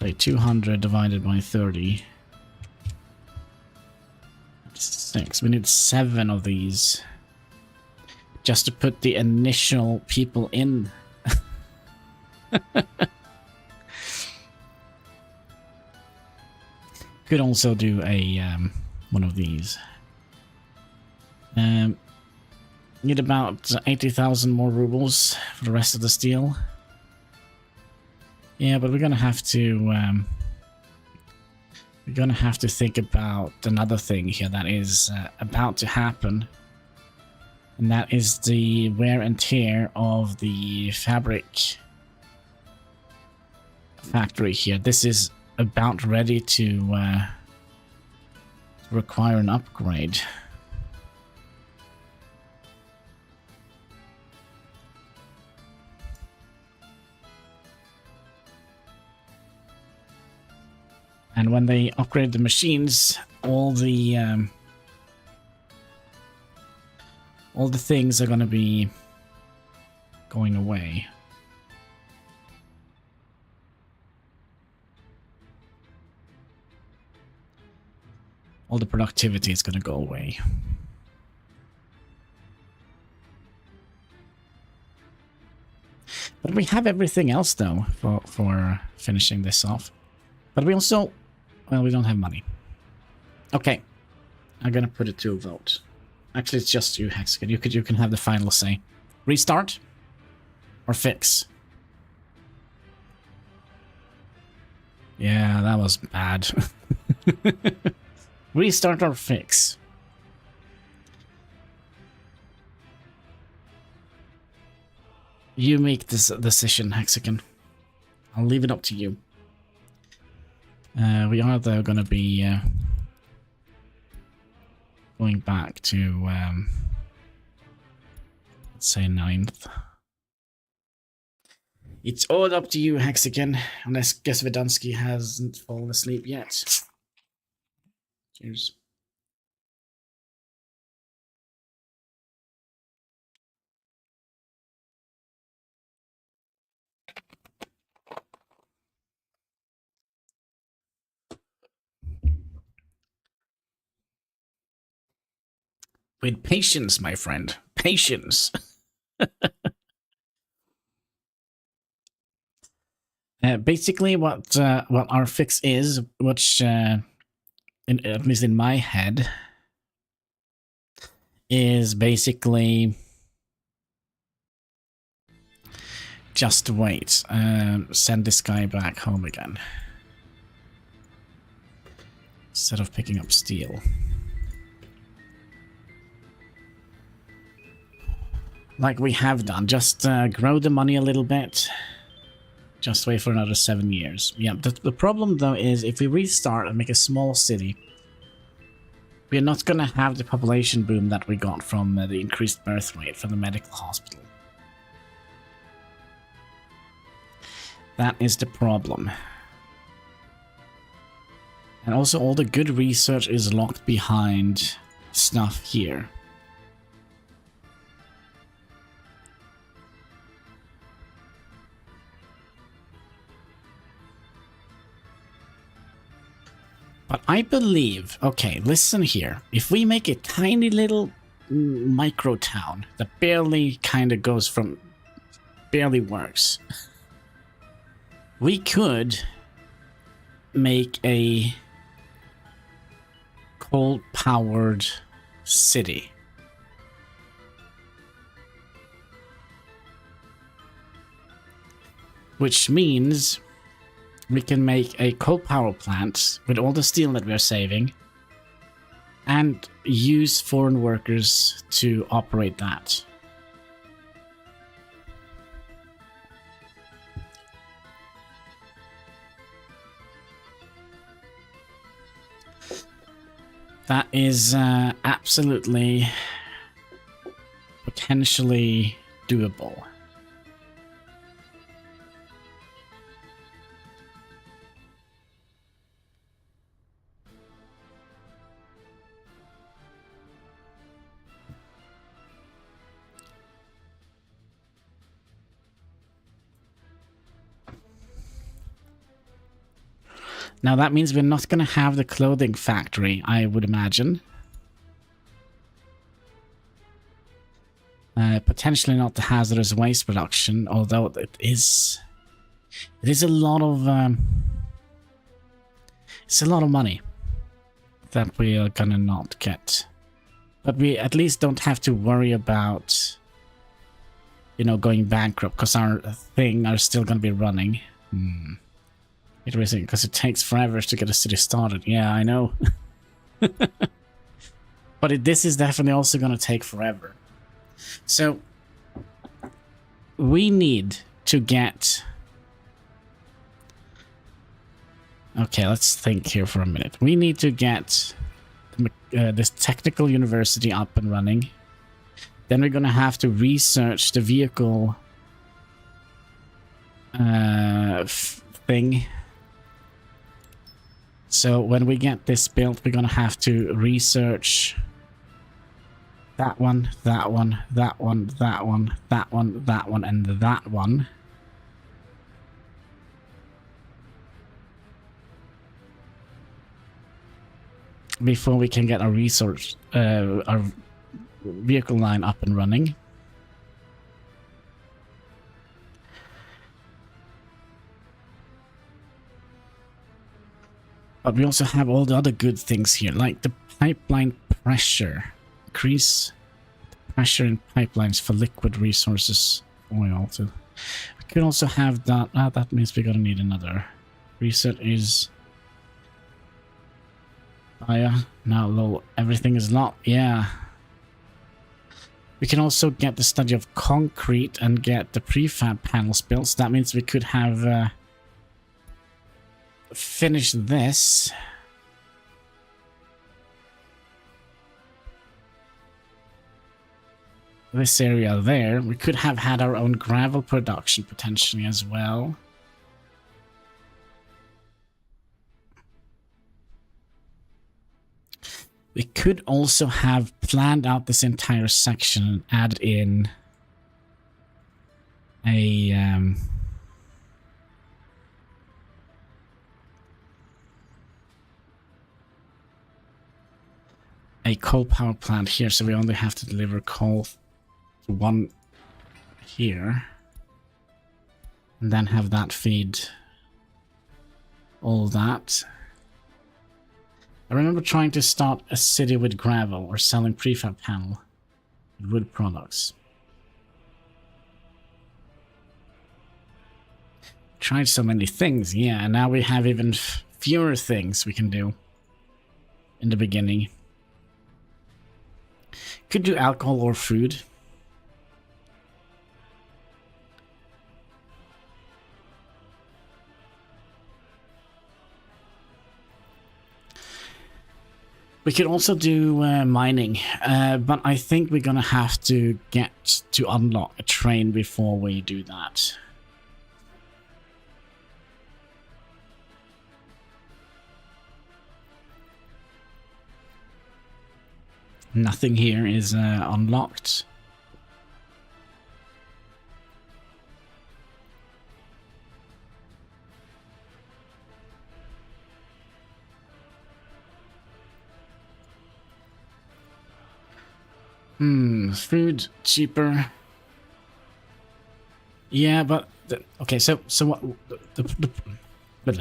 like 200 divided by 30. 6. We need 7 of these. Just to put the initial people in. Could also do a one of these. Need about 80,000 more rubles for the rest of the steel. Yeah, but we're gonna have to think about another thing here that is about to happen, and that is the wear and tear of the fabric factory here. This is about ready to require an upgrade. And when they upgrade the machines, all the things are going to be going away. All the productivity is going to go away. But we have everything else though for finishing this off. But we also, well, we don't have money. Okay, I'm gonna put it to a vote. Actually, it's just you, Hexagon. You can have the final say. Restart or fix? Yeah, that was bad. Restart or fix? You make this decision, Hexagon. I'll leave it up to you. We are though going to be going back to let's say 9th. It's all up to you, Hexagon, unless Gesvedansky hasn't fallen asleep yet. Cheers. With patience, my friend. Patience. Basically, what our fix is, which, at least in my head, is basically just wait. Send this guy back home again. Instead of picking up steel. Like we have done. Just grow the money a little bit. Just wait for another 7 years. Yeah, the problem though is if we restart and make a small city, we're not going to have the population boom that we got from the increased birth rate from the medical hospital. That is the problem. And also all the good research is locked behind stuff here. But I believe, okay, listen here. If we make a tiny little micro town that barely kind of goes from, barely works, we could make a coal-powered city. Which means we can make a coal power plant with all the steel that we're saving and use foreign workers to operate that. That is absolutely potentially doable. Now that means we're not going to have the clothing factory, I would imagine. Potentially not the hazardous waste production, although it is a lot of it's a lot of money that we are gonna not get. But we at least don't have to worry about, you know, going bankrupt, because our thing are still gonna be running. Because it takes forever to get a city started. Yeah, I know. But this is definitely also going to take forever. So, we need to get... Okay, let's think here for a minute. We need to get this technical university up and running. Then we're going to have to research the vehicle thing. So when we get this built, we're going to have to research that one, that one, that one, that one, that one, that one, and that one. Before we can get our resource, our vehicle line up and running. But we also have all the other good things here, like the pipeline pressure. Increase the pressure in pipelines for liquid resources oil. So we could also have that. That means we're gonna need another. Reset is... yeah, now low. Everything is locked. Yeah. We can also get the study of concrete and get the prefab panels built. So that means we could have... finish this. This area there. We could have had our own gravel production potentially as well. We could also have planned out this entire section and added in a coal power plant here, so we only have to deliver coal to one here, and then have that feed all that. I remember trying to start a city with gravel or selling prefab panel with wood products. Tried so many things, yeah, and now we have even fewer things we can do in the beginning. Could do alcohol or food. We could also do mining, but I think we're gonna have to get to unlock a train before we do that. Nothing here is unlocked. Food cheaper. Yeah, but okay. So what? The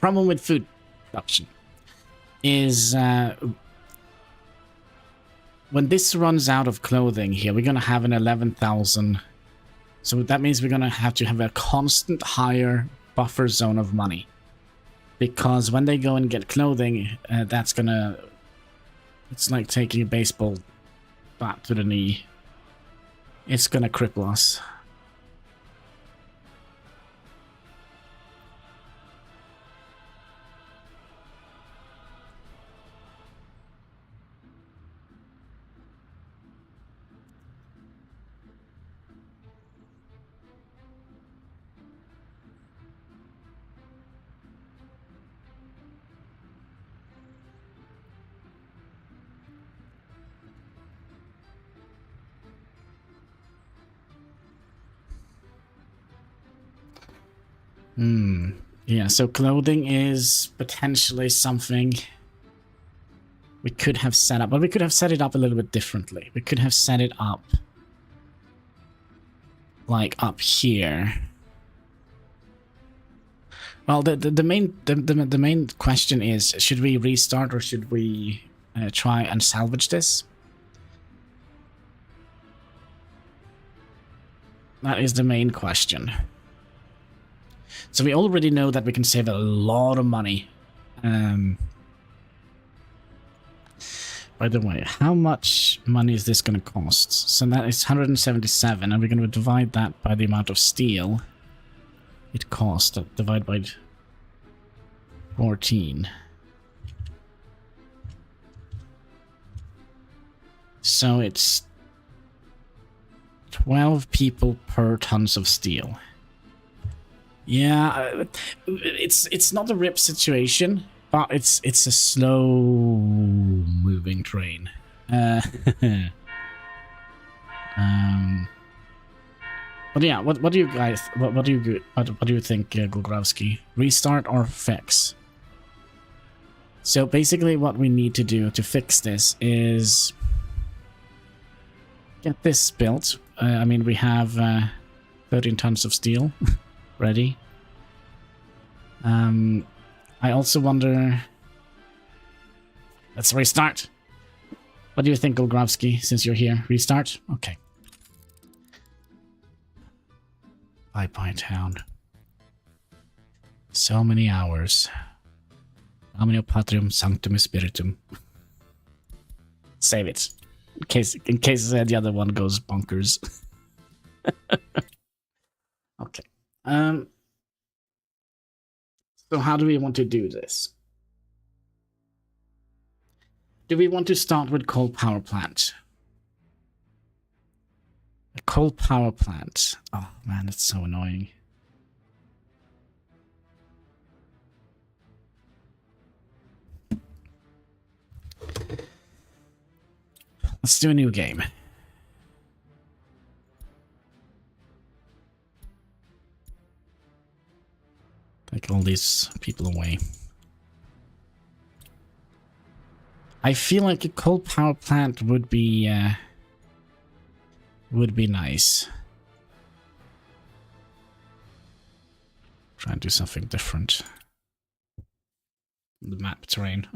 problem with food production is when this runs out of clothing here, we're gonna have an 11,000. So that means we're gonna have to have a constant higher buffer zone of money, because when they go and get clothing, that's gonna. It's like taking a baseball bat to the knee. It's gonna cripple us. Yeah, so clothing is potentially something we could have set up, but we could have set it up a little bit differently. We could have set it up like up here. Well, the main question is, should we restart or should we try and salvage this? That is the main question. So we already know that we can save a lot of money. By the way, how much money is this going to cost? So that is 177, and we're going to divide that by the amount of steel it cost. Divide by 14. So it's 12 people per tons of steel. Yeah, it's not a rip situation, but it's a slow moving train. But yeah, what do you guys what do you think, Gulgravsky? Restart or fix? So basically, what we need to do to fix this is get this built. I mean, we have 13 tons of steel. Ready. I also wonder. Let's restart. What do you think, Golgrovsky, since you're here? Restart? Okay. Bye-bye town. So many hours. Omnio Patrium Sanctum Spiritum. Save it. In case the other one goes bonkers. Okay. So how do we want to do this? Do we want to start with coal power plant? A coal power plant. Oh man, it's so annoying. Let's do a new game. Take all these people away. I feel like a coal power plant would be nice. Try and do something different. The map terrain.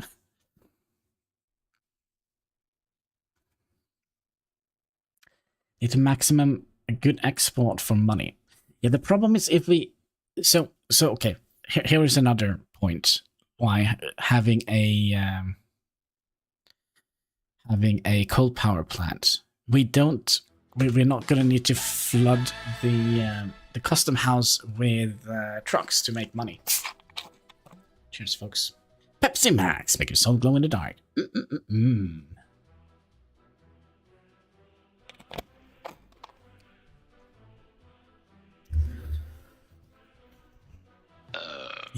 It's a maximum a good export for money. Yeah, the problem is if we so okay. Here is another point why having a coal power plant. We're not going to need to flood the custom house with trucks to make money. Cheers, folks. Pepsi Max, make your soul glow in the dark.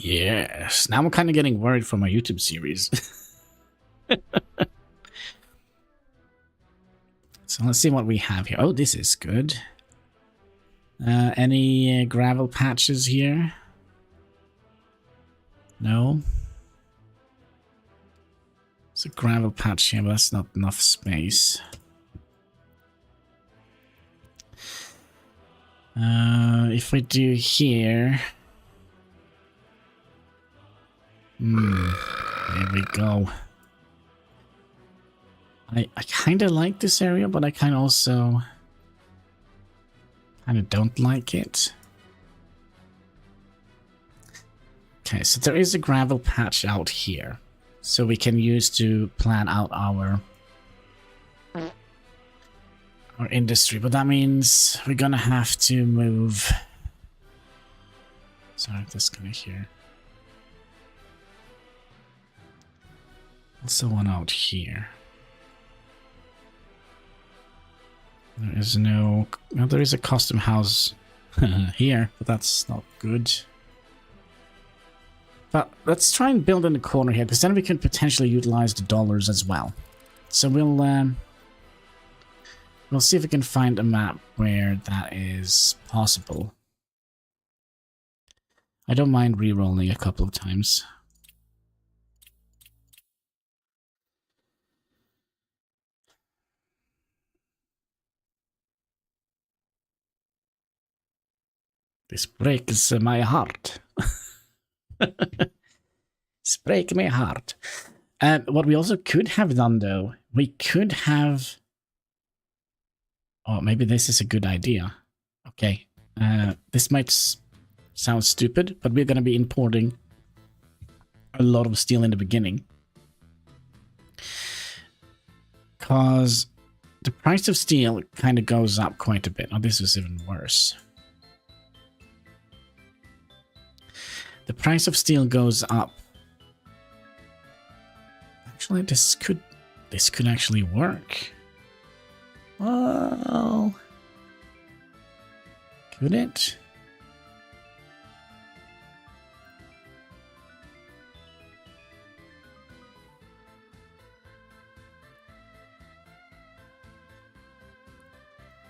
Yes. Now I'm kind of getting worried for my YouTube series. So let's see what we have here. Oh, this is good. Any gravel patches here? No. There's a gravel patch here, but that's not enough space. If we do here... there we go. I kind of like this area, but I kind of also... kind of don't like it. Okay, so there is a gravel patch out here. So we can use to plan out our industry. But that means we're gonna have to move... Sorry, this guy here. Also one out here. There is no... Well, there is a custom house here, but that's not good. But let's try and build in the corner here, because then we can potentially utilize the dollars as well. So we'll see if we can find a map where that is possible. I don't mind re-rolling a couple of times. This breaks my heart. This breaks my heart. What we also could have done, though, we could have... Oh, maybe this is a good idea. Okay. This might sound stupid, but we're going to be importing a lot of steel in the beginning. Because the price of steel kind of goes up quite a bit. Oh, this is even worse. The price of steel goes up. Actually, this could actually work. Well, could it?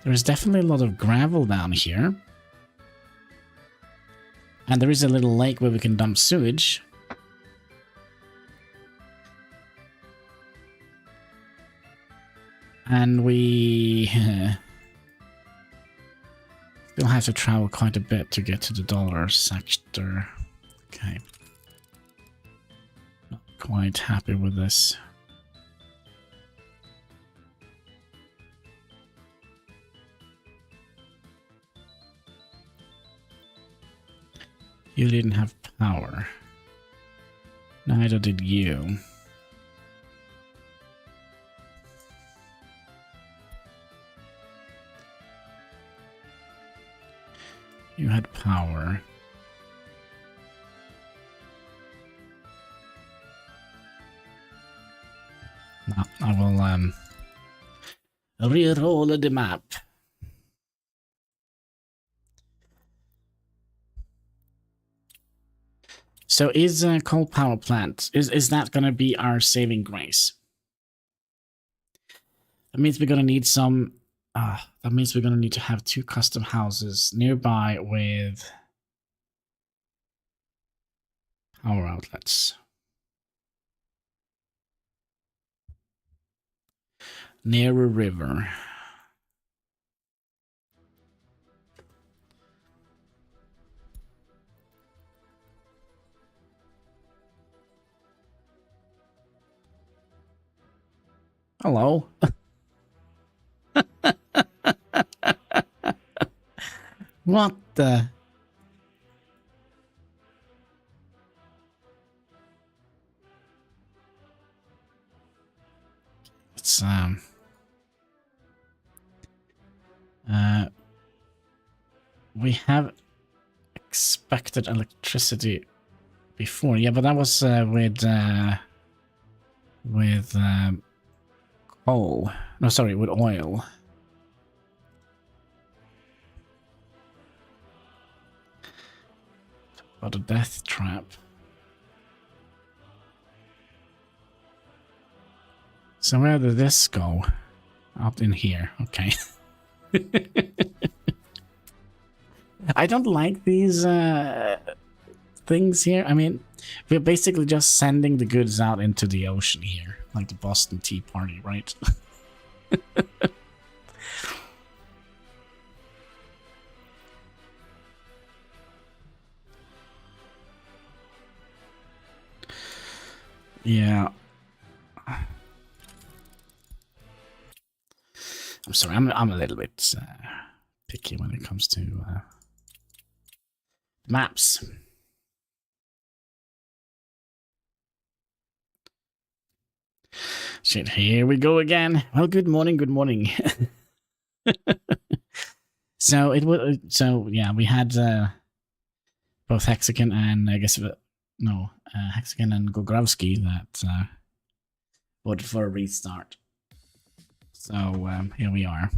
There's definitely a lot of gravel down here. And there is a little lake where we can dump sewage. And we still have to travel quite a bit to get to the dollar sector. Okay. Not quite happy with this. You didn't have power. Neither did you. You had power. No, I will re-roll the map. So is a coal power plant, is that going to be our saving grace? That means we're going to need some... that means we're going to need to have 2 custom houses nearby with power outlets. Near a river. Hello. What the? It's we have expected electricity before, yeah, but that was with coal. No, sorry, with oil. About a death trap. So where did this go? Out in here, okay. I don't like these things here. I mean, we're basically just sending the goods out into the ocean here, like the Boston Tea Party, right? Yeah. I'm sorry, I'm a little bit picky when it comes to maps. Shit, here we go again. Well, good morning, good morning. So it was. So yeah, we had both Hexagon and I guess Hexagon and Gogrovsky that voted for a restart. So here we are.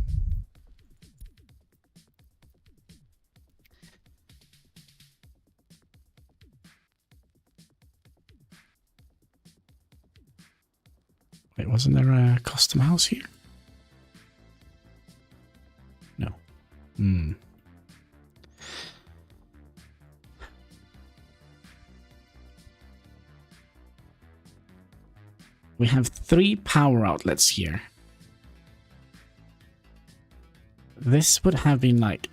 Wait, wasn't there a custom house here? No. Hmm. We have 3 power outlets here. This would have been like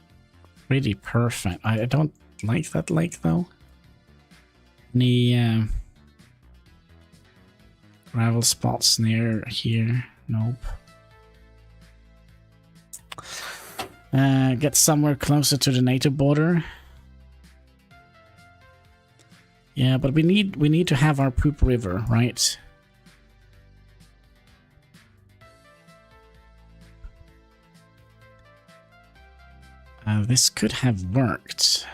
pretty perfect. I don't like that lake though. Any gravel spots near here? Nope. Get somewhere closer to the NATO border. Yeah, but we need to have our poop river, right? This could have worked.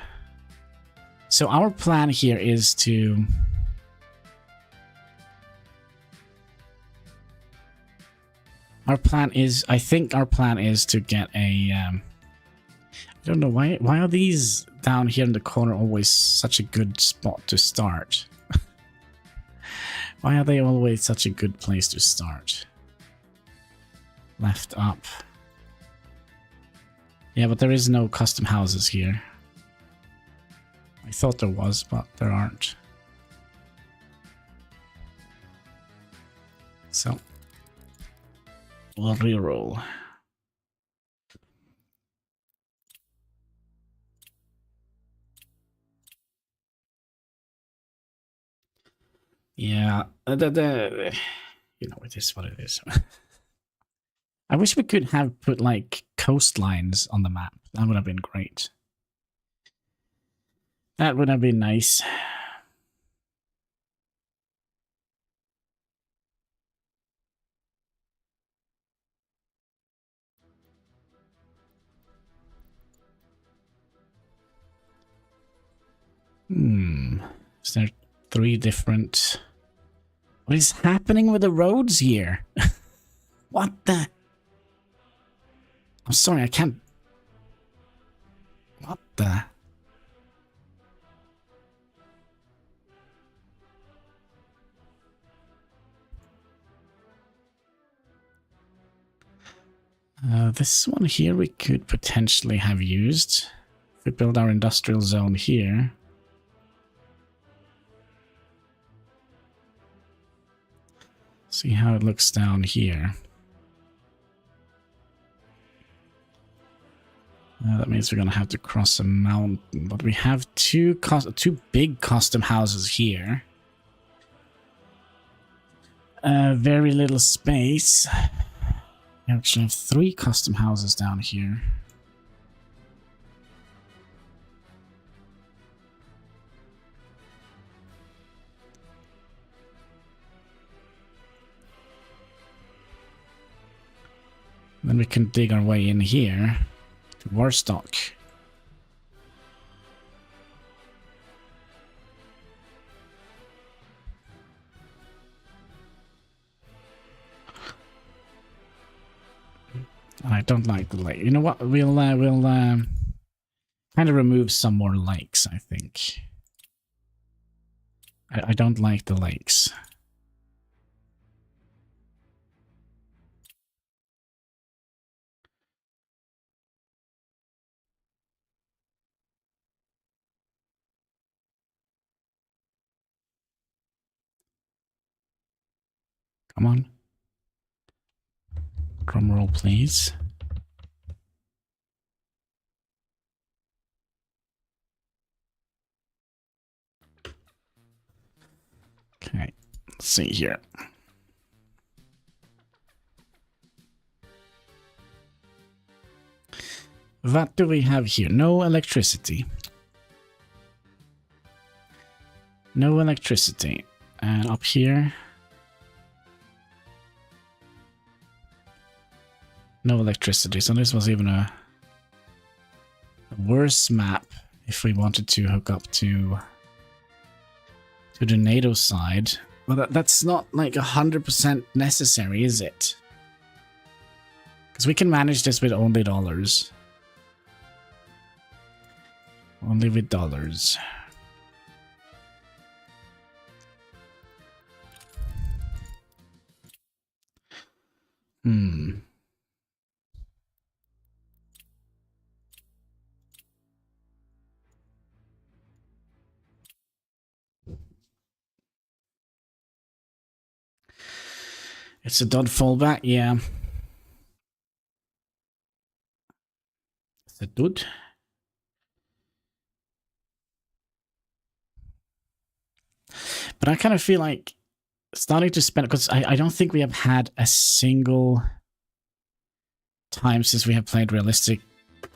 So our plan here is to... I think our plan is to get a... I don't know, why are these down here in the corner always such a good spot to start? Why are they always such a good place to start? Left up. Yeah, but there is no custom houses here. I thought there was, but there aren't. So, we'll reroll. Yeah, you know, it is what it is. I wish we could have put like coastlines on the map. That would have been great. That would have been nice. Is there 3 different... What is happening with the roads here? What the... I'm sorry, I can't... What the... This one here we could potentially have used. If we build our industrial zone here. See how it looks down here. That means we're going to have to cross a mountain. But we have two big custom houses here. Very little space. We actually have 3 custom houses down here. Then we can dig our way in here to Warstock. I don't like the lake. You know what? We'll kind of remove some more lakes, I think. I don't like the lakes. Come on. Drum roll, please. Okay, let's see here. What do we have here? No electricity. No electricity. And up here... no electricity. So this was even a worse map if we wanted to hook up to the NATO side. Well, that's not like 100% necessary, is it? Because we can manage this with only dollars. Only with dollars. It's a dud fallback, yeah. It's a dud. But I kind of feel like starting to spend, because I don't think we have had a single time since we have played realistic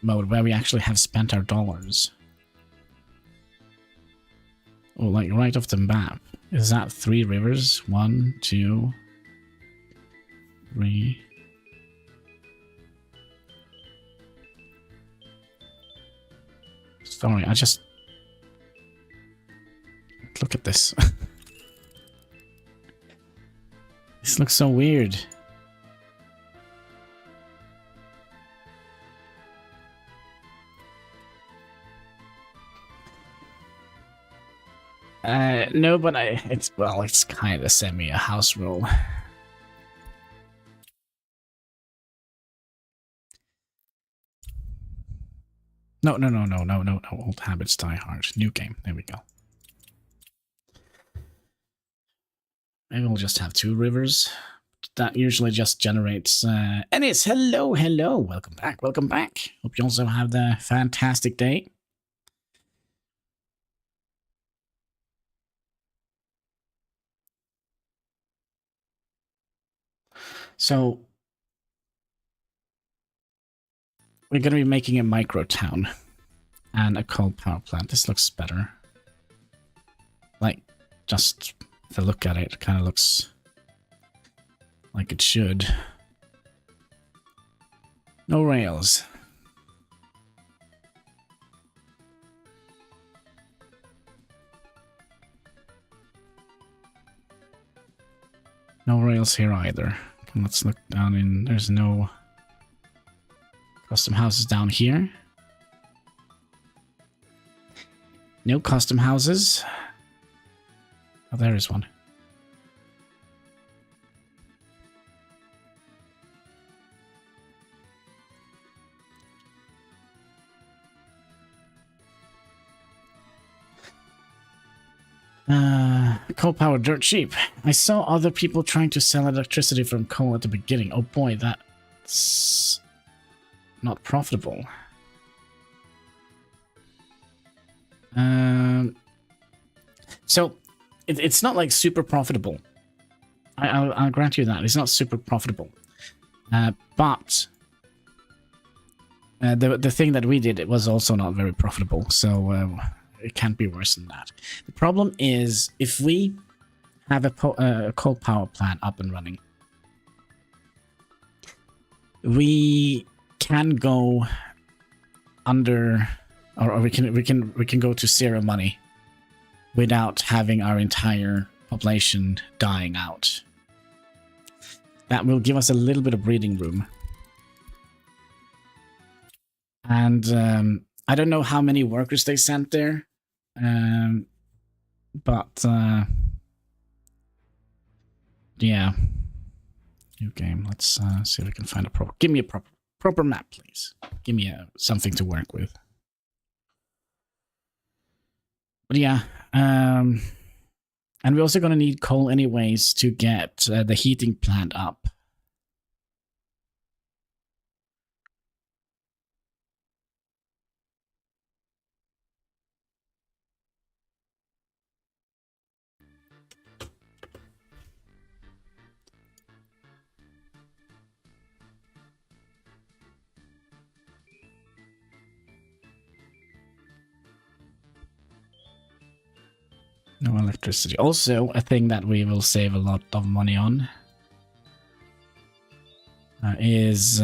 mode where we actually have spent our dollars. Oh, like right off the map. Is that 3 rivers? 1, 2, 3. Sorry, I just... look at this. This looks so weird. No, but it's kind of semi a house rule. No. Old habits die hard. New game. There we go. Maybe we'll just have 2 rivers. That usually just generates... and it's hello. Welcome back. Hope you also have the fantastic day. So, we're going to be making a micro town and a coal power plant. This looks better. Like, just to look at it, it kind of looks like it should. No rails. No rails here either. Let's look down in... there's no custom houses down here. No custom houses. Oh, there is one. Coal power dirt cheap. I saw other people trying to sell electricity from coal at the beginning. Oh boy, that's not profitable. So it's not like super profitable. I'll grant you that it's not super profitable. But the thing that we did, it was also not very profitable. So it can't be worse than that. The problem is if we have a coal power plant up and running, we can go under, or we can go to 0 money without having our entire population dying out. That will give us a little bit of breathing room. And I don't know how many workers they sent there, but yeah. New game. Let's see if we can find a proper... give me a proper map, please. Give me something to work with. But yeah, And we're also going to need coal anyways to get the heating plant up. No electricity. Also, a thing that we will save a lot of money on is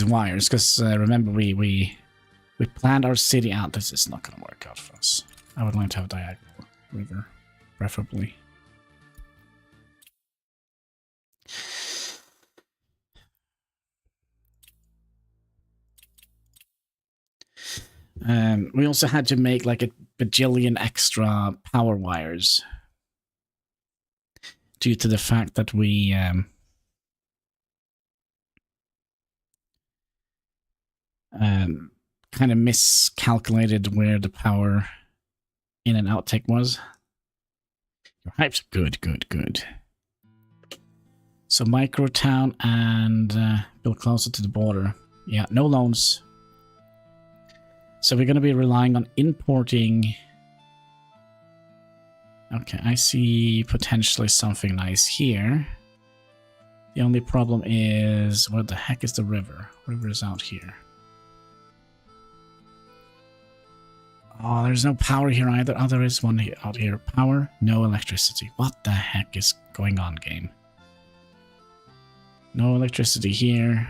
wires. Because remember, we planned our city out. This is not going to work out for us. I would like to have a diagonal river, preferably. We also had to make like a bajillion extra power wires due to the fact that we kind of miscalculated where the power in and outtake was. Your hype's good, good, good. So micro town and build closer to the border. Yeah, no loans. So we're going to be relying on importing. Okay, I see potentially something nice here. The only problem is, what the heck is the river? River is out here. Oh, there's no power here either. Oh, there is one out here. Power, no electricity. What the heck is going on, game? No electricity here.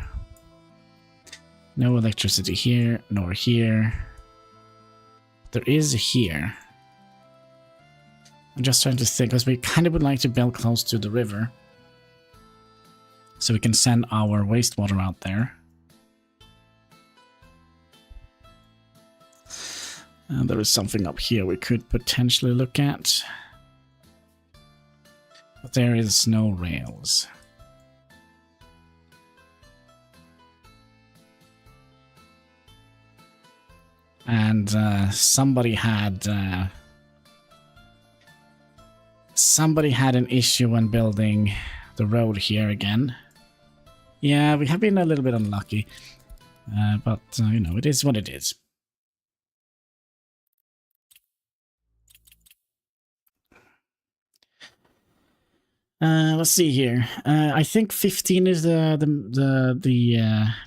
No electricity here, nor here. There is here. I'm just trying to think, because we kind of would like to build close to the river. So we can send our wastewater out there. And there is something up here we could potentially look at. But there is no rails. And somebody had an issue when building the road here again. Yeah, we have been a little bit unlucky, but you know, it is what it is. Let's see here. I think 15 is the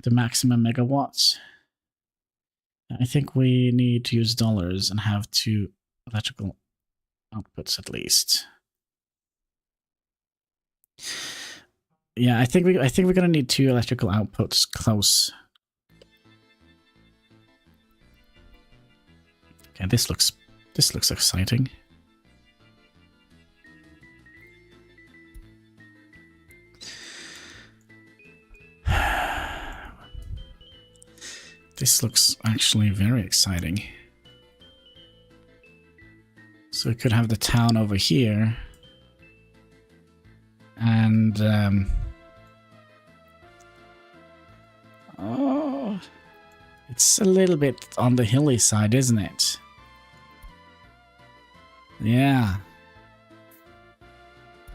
maximum megawatts. I think we need to use dollars and have 2 electrical outputs at least. Yeah, I think we're gonna need 2 electrical outputs close. Okay, this looks exciting. This looks actually very exciting. So we could have the town over here. And oh, it's a little bit on the hilly side, isn't it? Yeah.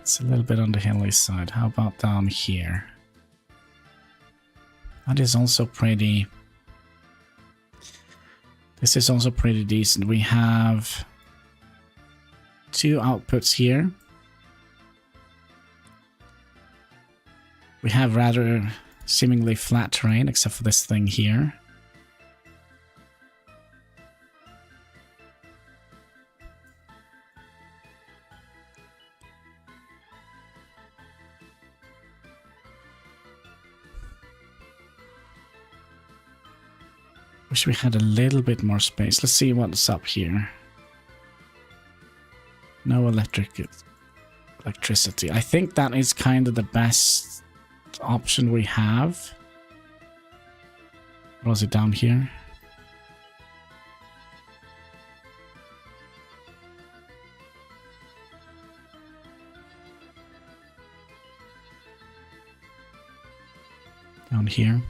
It's a little bit on the hilly side. How about down here? That is also pretty... This is also pretty decent. We have 2 outputs here. We have rather seemingly flat terrain, except for this thing here. Wish we had a little bit more space. Let's see what's up here. No electricity. I think that is kind of the best option we have. What was it down here? Down here.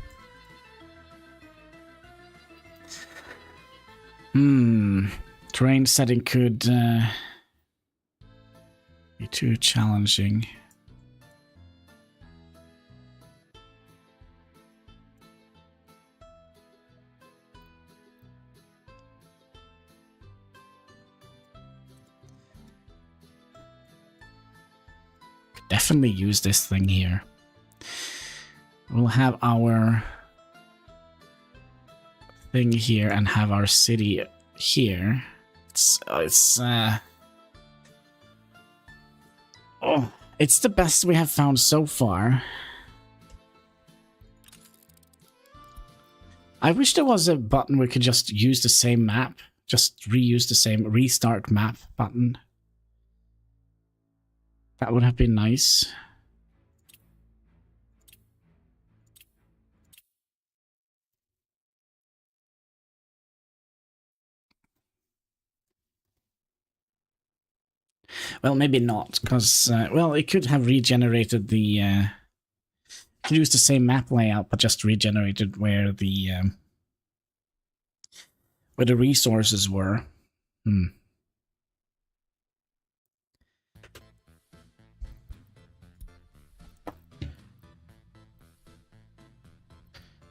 Terrain setting could too challenging. Definitely use this thing here. We'll have our thing here and have our city here. It's the best we have found so far. I wish there was a button where we could just use the same map, just reuse the same restart map button. That would have been nice. Well, maybe not, because, well, it could have regenerated the, could use the same map layout, but just regenerated where the resources were.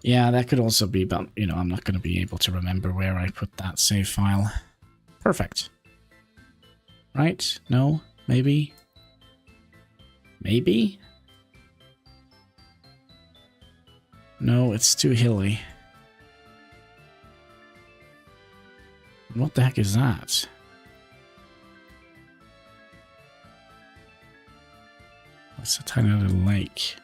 Yeah, that could also be, but, you know, I'm not going to be able to remember where I put that save file. Perfect. Right? No? Maybe? Maybe? No, it's too hilly. What the heck is that? It's a tiny little lake.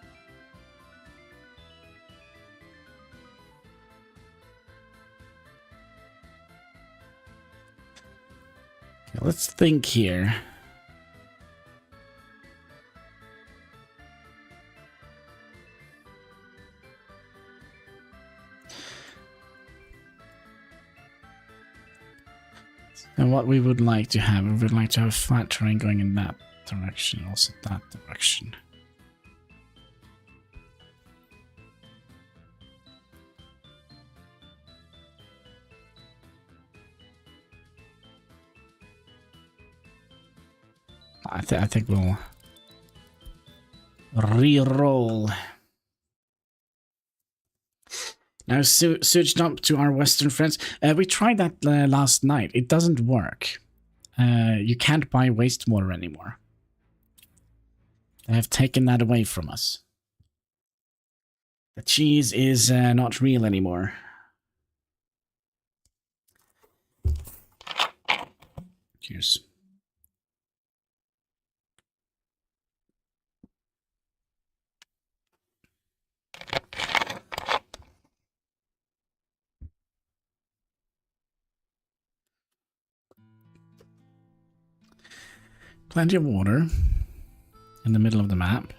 Okay, let's think here. And what we would like to have, we would like to have flat terrain going in that direction, also that direction. I think we'll re-roll. Now, switch dump to our Western friends. We tried that last night. It doesn't work. You can't buy wastewater anymore. They have taken that away from us. The cheese is not real anymore. Cheers. Plenty of water in the middle of the map.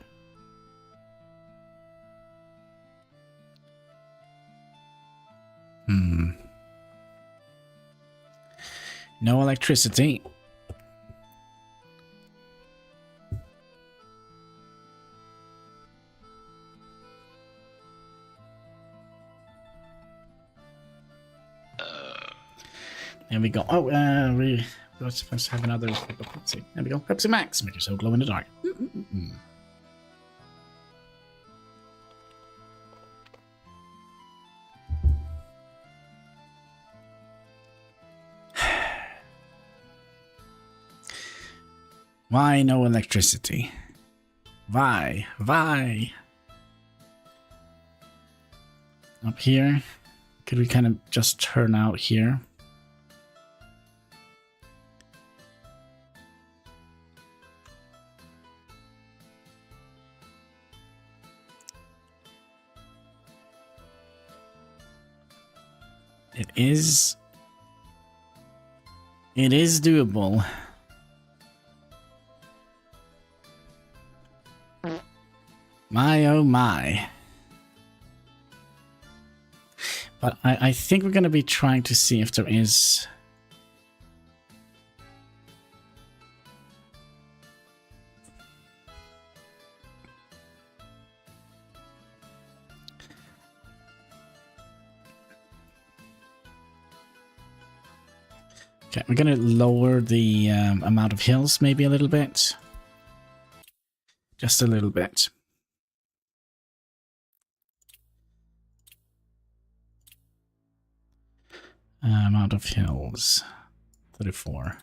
No electricity. There we go. Oh, we were supposed to have another type of Pepsi. There we go. Pepsi Max. Make yourself glow in the dark. Why no electricity? Why? Why? Up here? Could we kind of just turn out here? It is doable. My oh my. But I think we're going to be trying to see if there is... Okay, we're going to lower the amount of hills maybe a little bit. Just a little bit. Amount of hills. 34.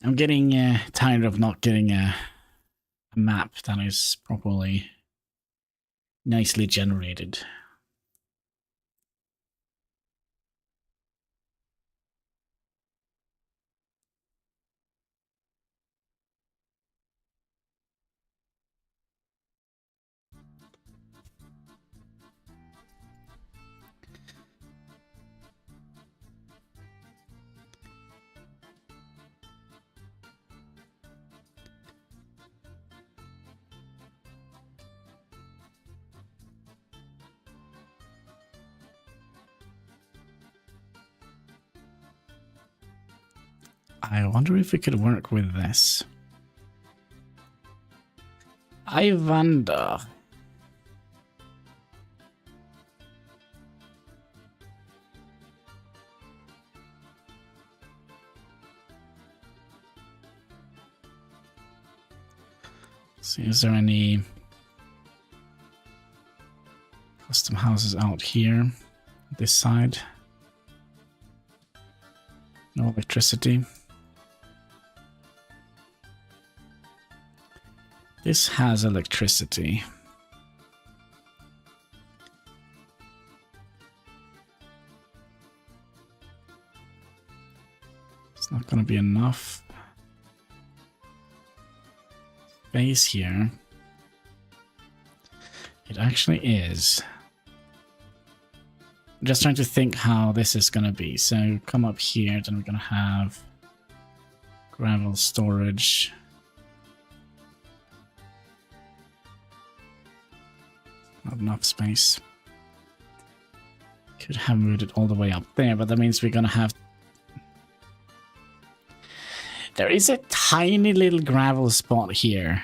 I'm getting tired of not getting a map that is properly nicely generated. I wonder if we could work with this. I wonder. See, is there any custom houses out here? This side? No electricity. This has electricity. It's not going to be enough space here. It actually is. I'm just trying to think how this is going to be. So come up here, then we're going to have gravel storage. Not enough space. Could have moved it all the way up there, but that means we're gonna have... There is a tiny little gravel spot here.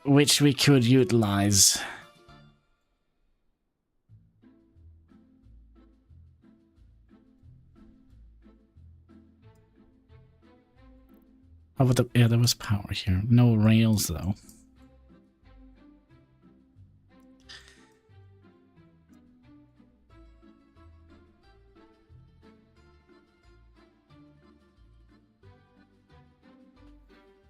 Which we could utilize. Oh, but yeah, there was power here. No rails, though.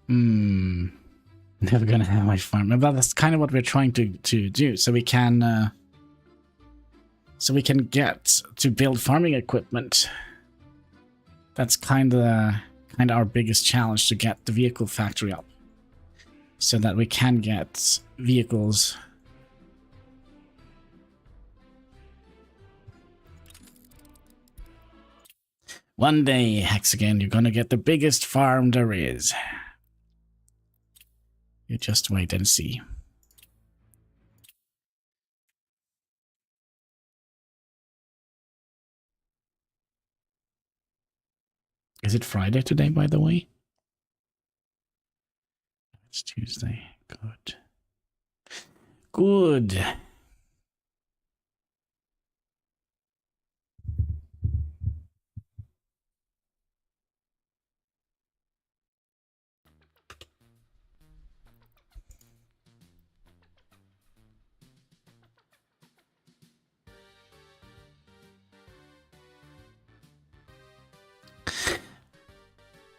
Never gonna have my farm. But that's kind of what we're trying to do. So we can get to build farming equipment. That's kind of our biggest challenge, to get the vehicle factory up so that we can get vehicles. One day, Hexagon, you're gonna get the biggest farm there is. You just wait and see. Is it Friday today, by the way? It's Tuesday. Good. Good.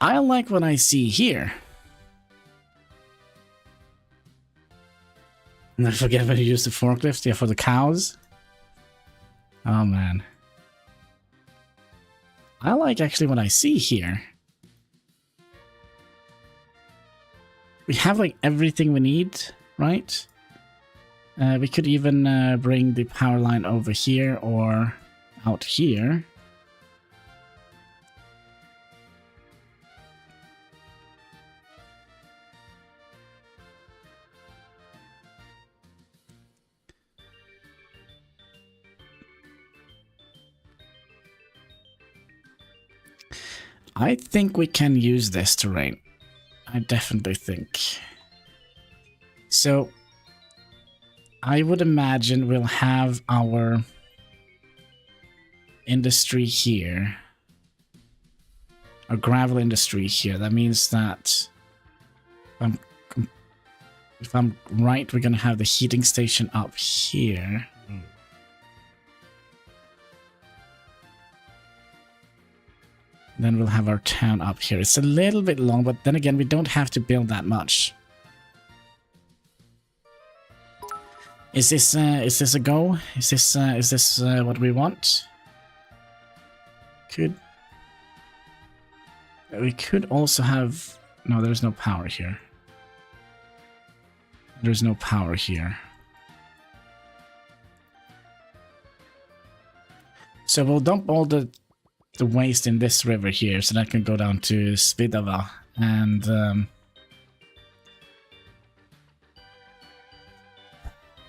I like what I see here. And I forget when you use the forklift, yeah, for the cows. Oh man. I like actually what I see here. We have like everything we need, right? We could even bring the power line over here or out here. I think we can use this terrain. I definitely think. So, I would imagine we'll have our industry here. Our gravel industry here. That means that if I'm right, we're gonna have the heating station up here. Then we'll have our town up here. It's a little bit long, but then again, we don't have to build that much. Is this a go? Is this what we want? We could also have... No, there's no power here. There's no power here. So we'll dump all the waste in this river here, so that can go down to Svidava, and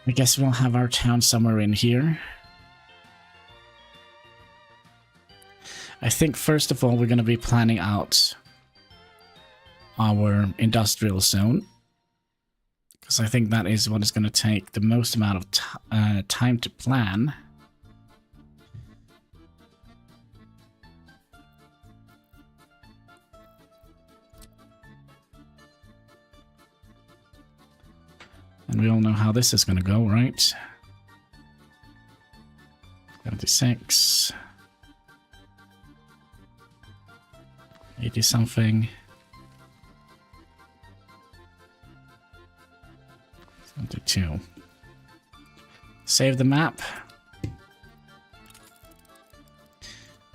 I guess we'll have our town somewhere in here. I think first of all we're going to be planning out our industrial zone, because I think that is what is going to take the most amount of time to plan. And we all know how this is going to go, right? 76. 80 something. 72. Save the map.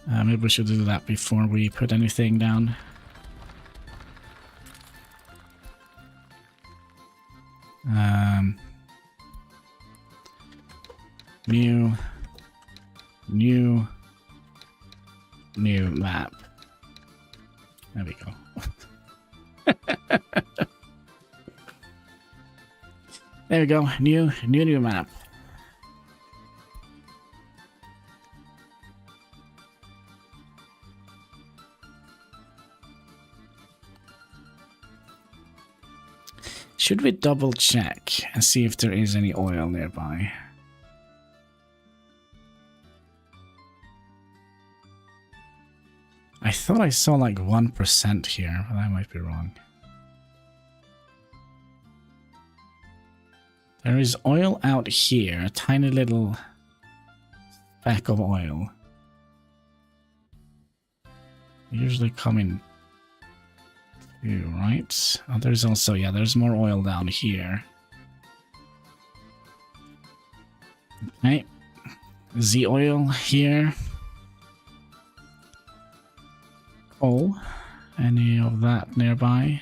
Maybe we should do that before we put anything down. New map. There we go. There we go. New map. Should we double check and see if there is any oil nearby? I thought I saw like 1% here, but I might be wrong. There is oil out here, a tiny little speck of oil. Usually come in two, right? Oh, there's also, yeah, there's more oil down here. Okay. The oil here. Coal. Any of that nearby?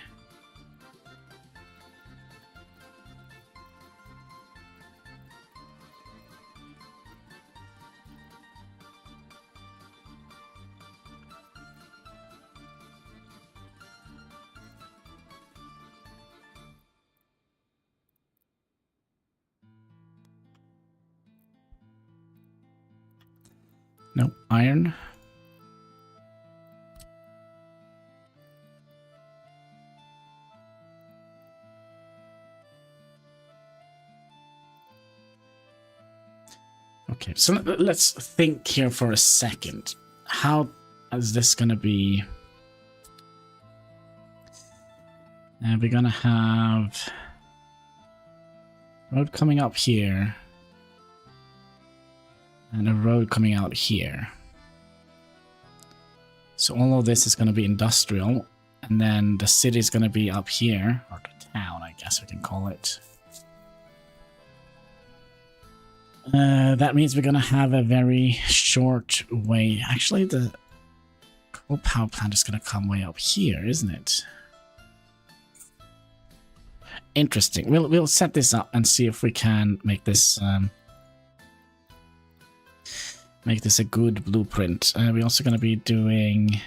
Nope. Iron. Okay, so let's think here for a second. How is this gonna be? We're gonna have road coming up here and a road coming out here. So all of this is gonna be industrial, and then the city is gonna be up here, or the town, I guess we can call it. That means we're gonna have a very short way. Actually, the coal power plant is gonna come way up here, isn't it? Interesting. We'll set this up and see if we can make this a good blueprint. We're also gonna be doing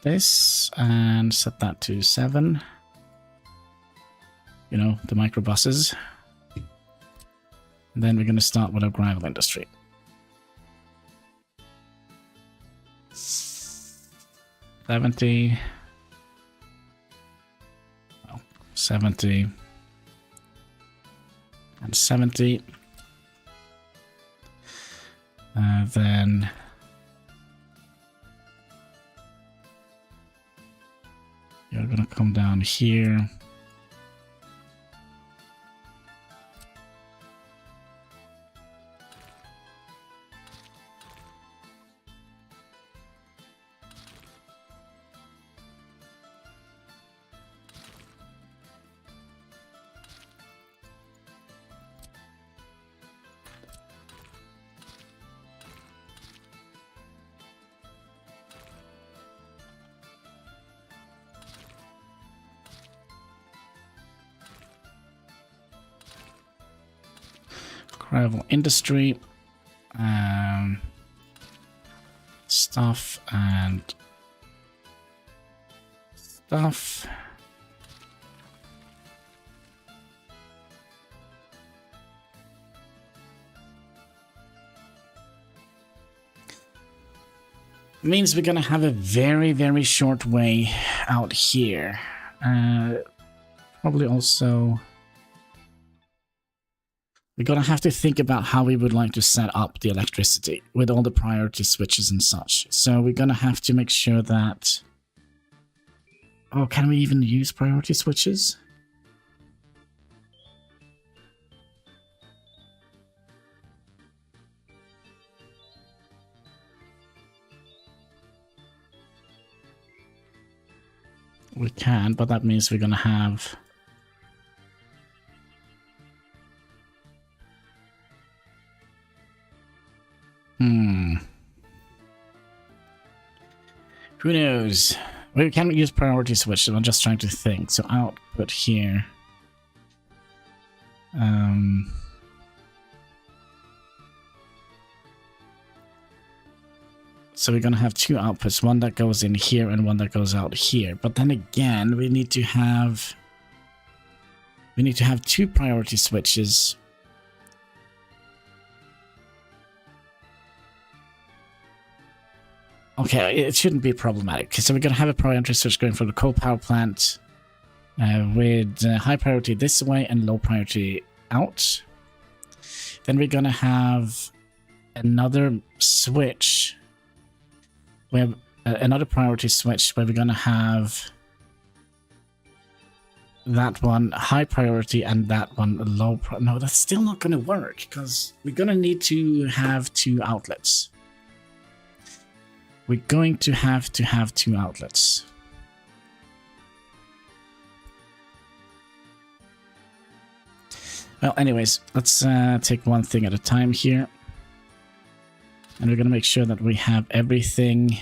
this and set that to 7. You know, the microbuses. And then we're going to start with our gravel industry. 70. Well, 70 and 70. Then you're gonna come down here. Gravel industry, stuff and stuff. Means we're gonna have a very, very short way out here. Probably also we're gonna have to think about how we would like to set up the electricity with all the priority switches and such. So we're gonna have to make sure that... Oh, can we even use priority switches? We can, but that means we're gonna have... Who knows? We can use priority switches. I'm just trying to think. So output here. So we're gonna have two outputs, one that goes in here and one that goes out here. But then again, we need to have two priority switches. Okay, it shouldn't be problematic. So we're going to have a priority switch going from the coal power plant with high priority this way and low priority out. Then we're going to have another switch. We have another priority switch where we're going to have that one high priority and that one low priority. No, that's still not going to work because we're going to need to have two outlets. We're going to have two outlets. Well, anyways, let's take one thing at a time here. And we're going to make sure that we have everything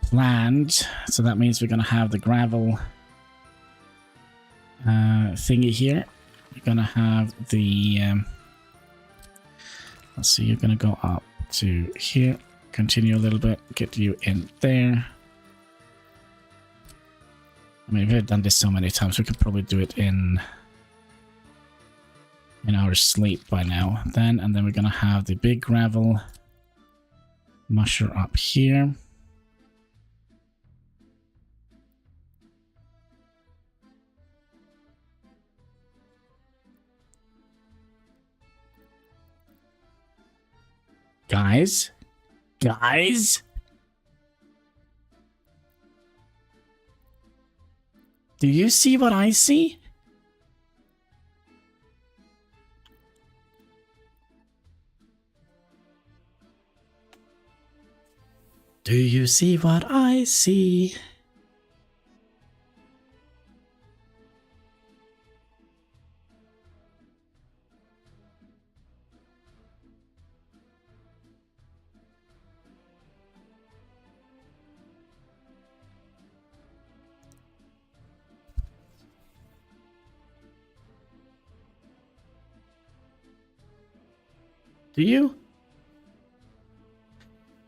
planned. So that means we're going to have the gravel thingy here. We're going to have the... let's see, you're going to go up to here. Continue a little bit, get you in there. I mean, we've done this so many times, we could probably do it in our sleep by now. And then we're gonna have the big gravel musher up here. Guys? Do you see what I see? Do you see what I see? Do you?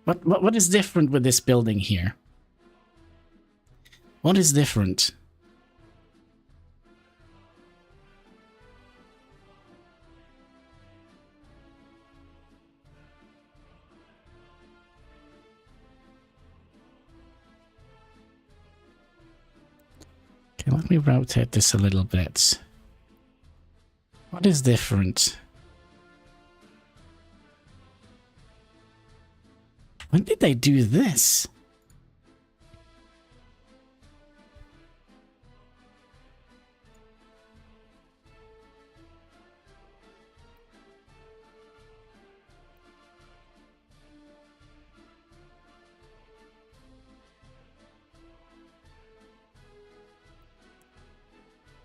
What is different with this building here? What is different? Okay, Let me rotate this a little bit. What is different? When did they do this?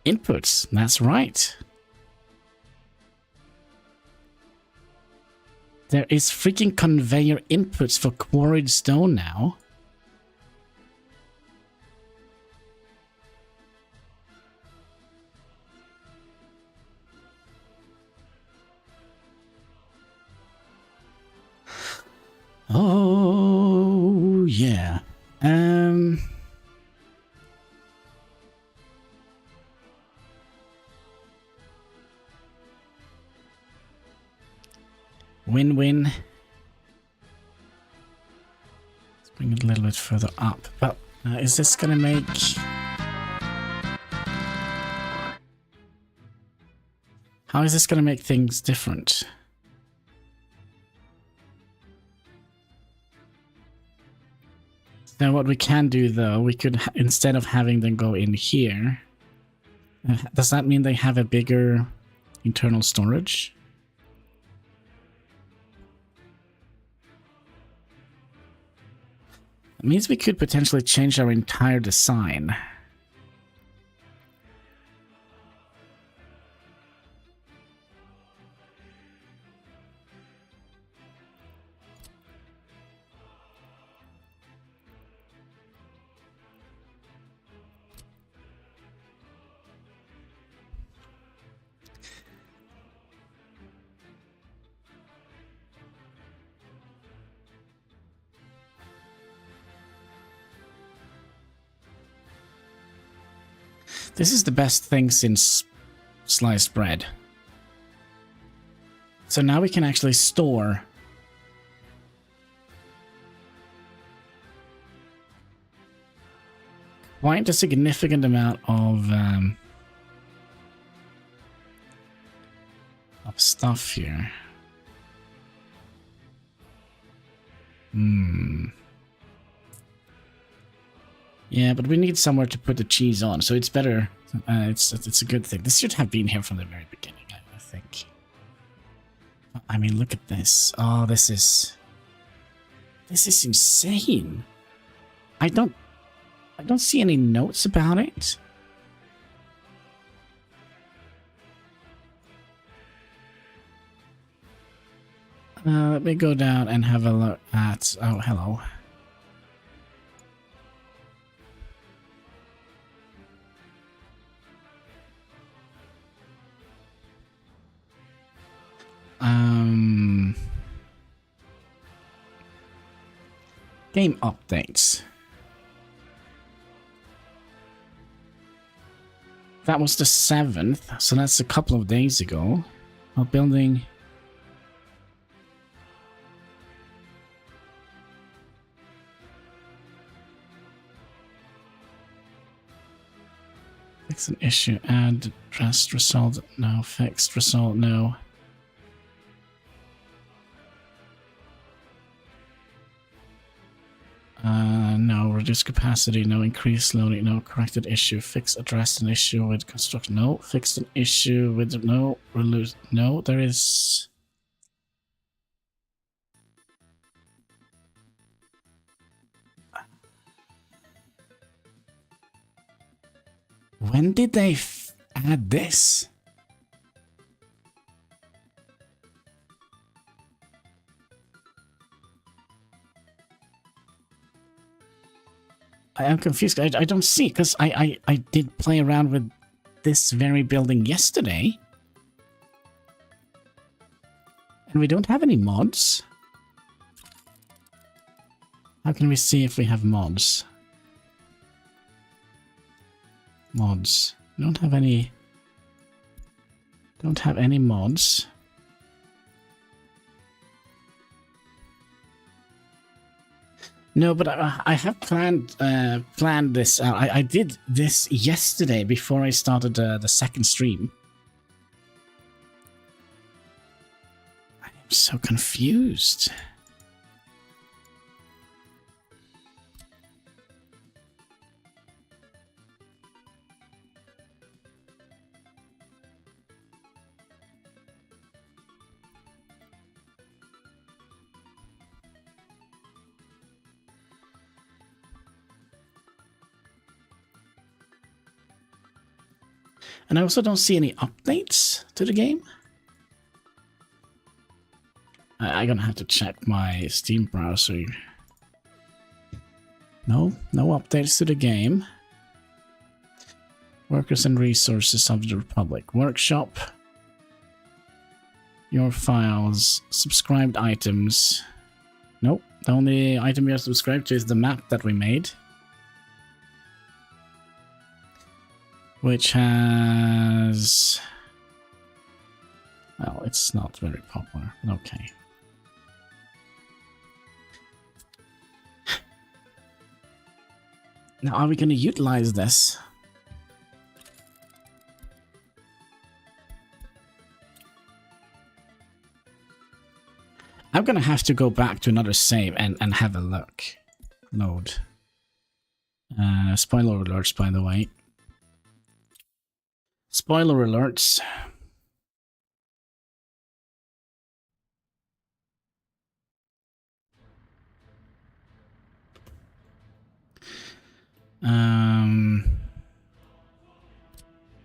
Inputs, that's right. There is freaking conveyor inputs for quarried stone now. Oh, yeah. Win-win. Let's bring it a little bit further up. Well, is this gonna make... How is this gonna make things different? Now what we can do though, we could, instead of having them go in here, does that mean they have a bigger internal storage? It means we could potentially change our entire design. This is the best thing since sliced bread. So now we can actually store quite a significant amount of stuff here. Yeah, but we need somewhere to put the cheese on, so it's better. It's a good thing. This should have been here from the very beginning, I think. I mean, look at this. Oh, this is insane. I don't see any notes about it. Let me go down and have a look at... Oh, hello. Game updates. That was the 7th, so that's a couple of days ago. While building... Fix an issue, add addressed result, no. Fixed result, no. No. Reduce capacity, no. Increase loading, no. Corrected issue, fix addressed an issue with construction, no. Fixed an issue with, no. Release, no. There is... When did they add this? I am confused. I don't see, because I did play around with this very building yesterday. And we don't have any mods. How can we see if we have mods? Mods. We don't have any... Don't have any mods. No, but I have planned this. I did this yesterday before I started the second stream. I'm so confused. And I also don't see any updates to the game. I'm gonna have to check my Steam browser. No updates to the game. Workers and resources of the Republic. Workshop. Your files. Subscribed items. Nope. The only item we are subscribed to is the map that we made. Which has... Well, it's not very popular. Okay. Now, are we going to utilize this? I'm going to have to go back to another save and have a look. Load. Spoiler alerts, by the way. Spoiler alerts.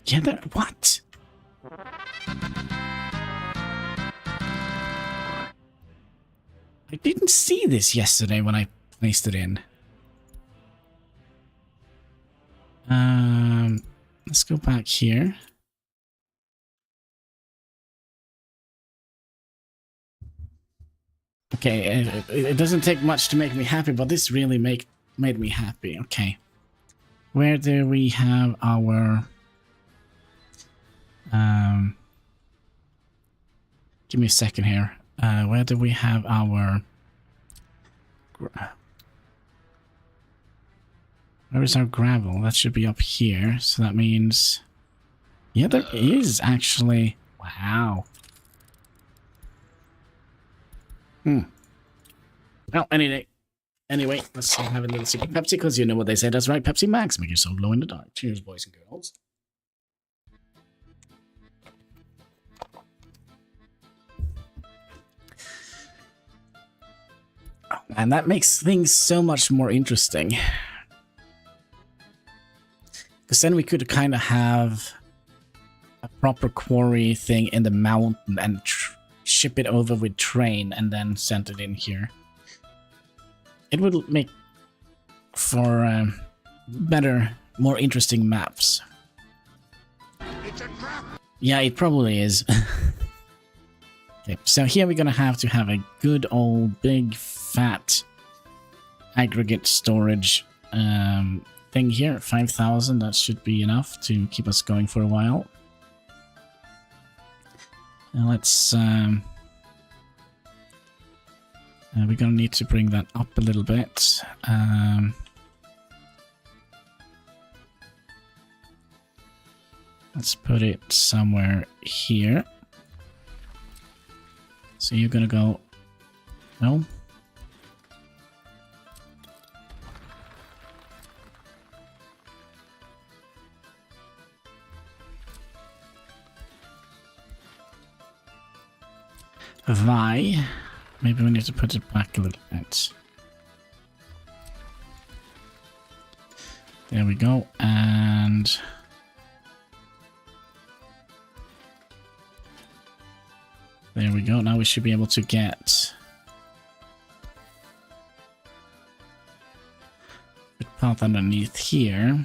Yeah, what? I didn't see this yesterday when I placed it in. Let's go back here. Okay, it doesn't take much to make me happy, but this really made me happy. Okay. Where do we have our... give me a second here. Where do we have our... Where is our gravel? That should be up here. So that means... Yeah, there is actually... Wow. Well, anyway, let's have a little sip of Pepsi, because you know what they say. That's right, Pepsi Max. Make yourself glow in the dark. Cheers, boys and girls. And that makes things so much more interesting. Because then we could kind of have a proper quarry thing in the mountain and ship it over with train and then send it in here. It would make for better, more interesting maps. It's a trap. Yeah, it probably is. Okay, so here we're gonna have to have a good old big fat aggregate storage thing here. 5,000, that should be enough to keep us going for a while. Now let's we're gonna need to bring that up a little bit. Let's put it somewhere here. So you're gonna go... No? Why? Maybe we need to put it back a little bit. There we go, and... There we go, now we should be able to get... a path underneath here.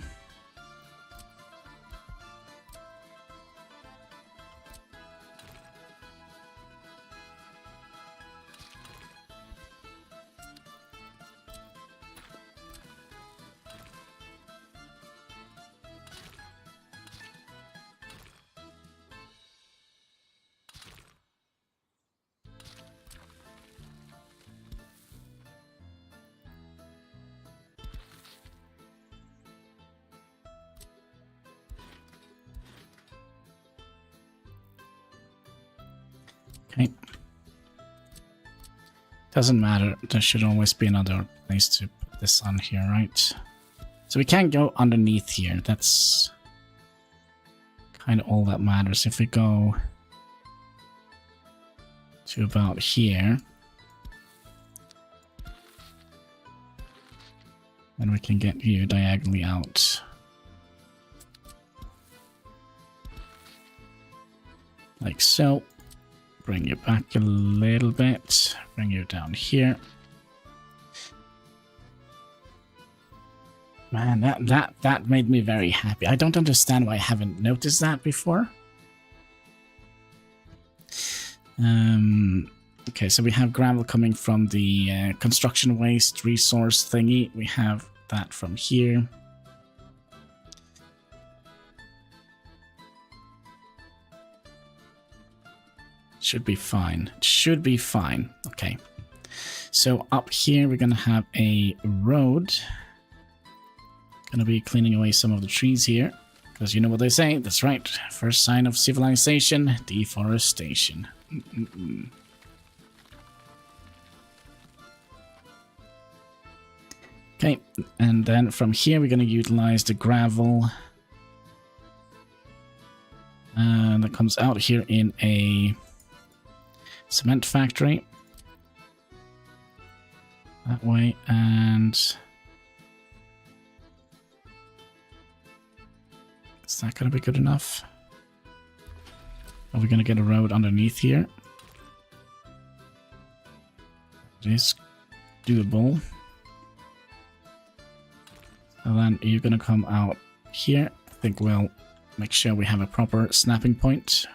Okay. Doesn't matter. There should always be another place to put this on here, right? So we can't go underneath here. That's kind of all that matters. If we go to about here, then we can get you diagonally out. Like so. Bring you back a little bit. Bring you down here. Man, that made me very happy. I don't understand why I haven't noticed that before. Okay, so we have gravel coming from the construction waste resource thingy. We have that from here. Should be fine. Should be fine. Okay. So up here we're gonna have a road. Gonna be cleaning away some of the trees here. Because you know what they say. That's right. First sign of civilization, deforestation. Okay, and then from here we're gonna utilize the gravel. And that comes out here in a cement factory. That way, and is that going to be good enough? Are we going to get a road underneath here? It is doable. And then you're going to come out here. I think we'll make sure we have a proper snapping point.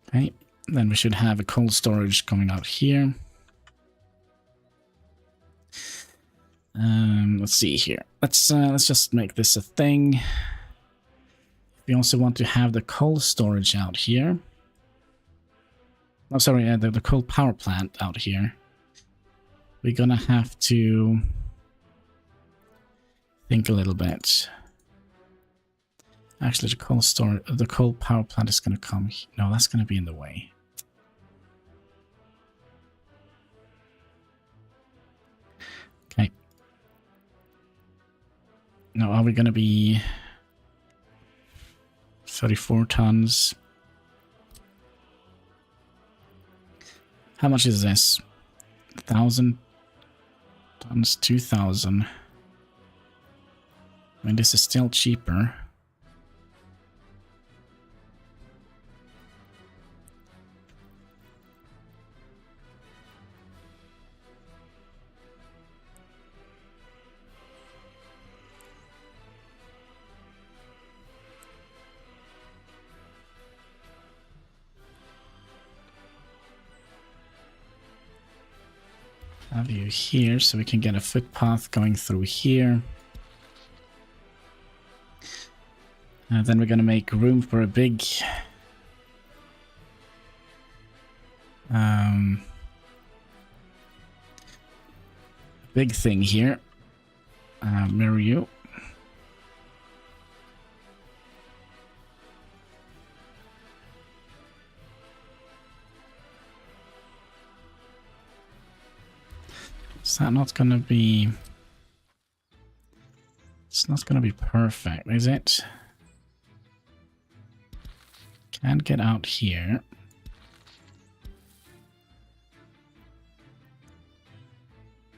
Okay, then we should have a cold storage coming out here. Let's see here. Let's just make this a thing. We also want to have the coal storage out here. Oh, sorry, the coal power plant out here. We're gonna have to think a little bit. Actually, the coal power plant is gonna come. No, that's gonna be in the way. Okay. Now, are we gonna be 34 tons? How much is this? 1,000 tons, 2,000. I mean, this is still cheaper. Have you here so we can get a footpath going through here. Then we're going to make room for a big thing here. Mirror you. Is that not going to be... It's not going to be perfect, is it? Can't get out here.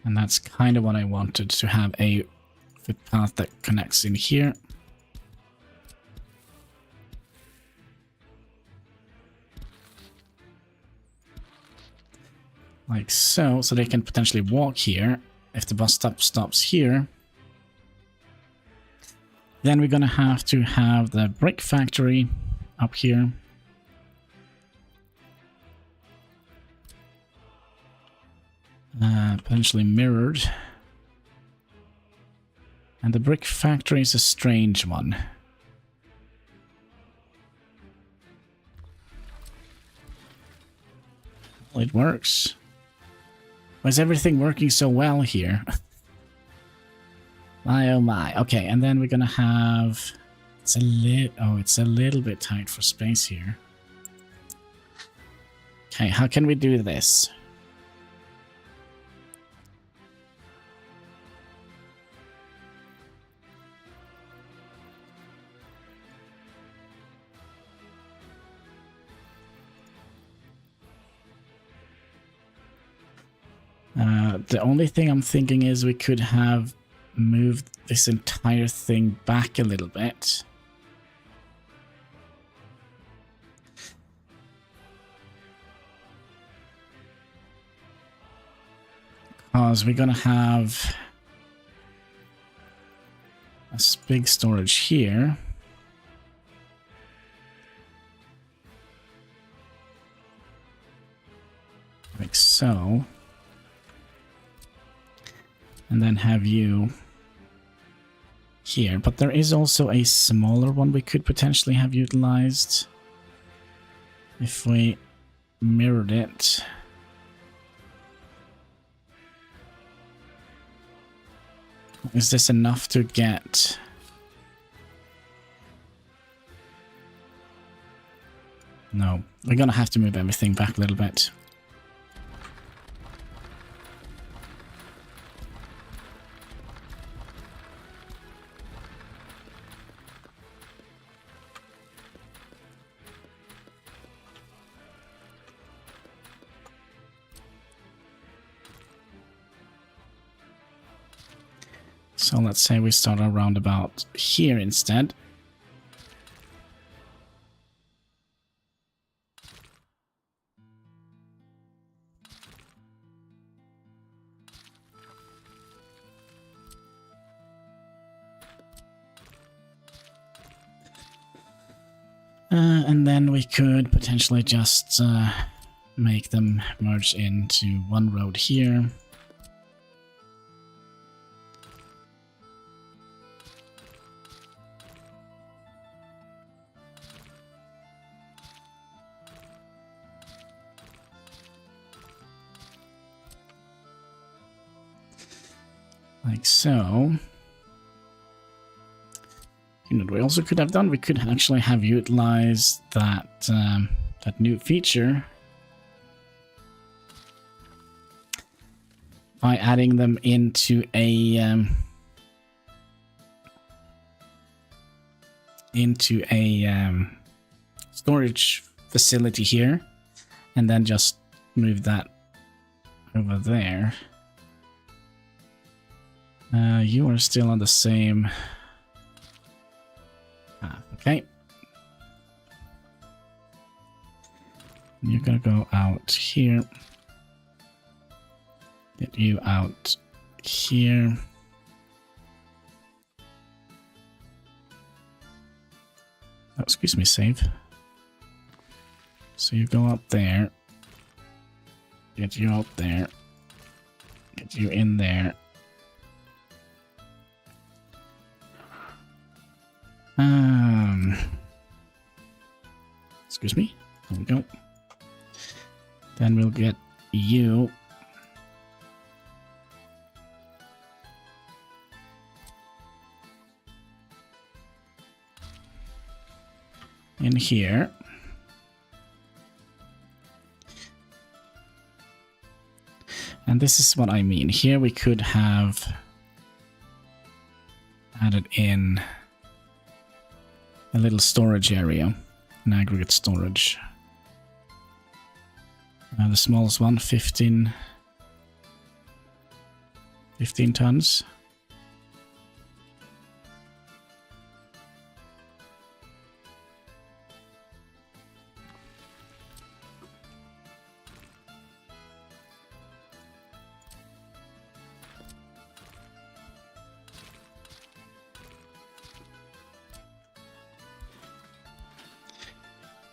And that's kind of what I wanted, to have a footpath that connects in here. Like so, so they can potentially walk here. If the bus stop stops here, then we're gonna have to have the brick factory up here. Potentially mirrored. And the brick factory is a strange one. Well, it works. Why is everything working so well here? My oh my. Okay, and then we're gonna have... It's a little bit tight for space here. Okay, how can we do this? The only thing I'm thinking is we could have moved this entire thing back a little bit. Because we're gonna have a big storage here. Like so. And then have you here. But there is also a smaller one we could potentially have utilized if we mirrored it. Is this enough to get... No, we're gonna have to move everything back a little bit. So let's say we start around about here instead. And then we could potentially just make them merge into one road here. Like so. You know what we also could have done? We could actually have utilized that that new feature by adding them into a storage facility here, and then just move that over there. You are still on the same path, okay. You're gonna go out here. Get you out here. Oh, excuse me, save. So you go up there. Get you out there. Get you in there. Excuse me. There we go. Then we'll get you in here. And this is what I mean. Here we could have added in a little storage area, an aggregate storage. The smallest one, 15 tons.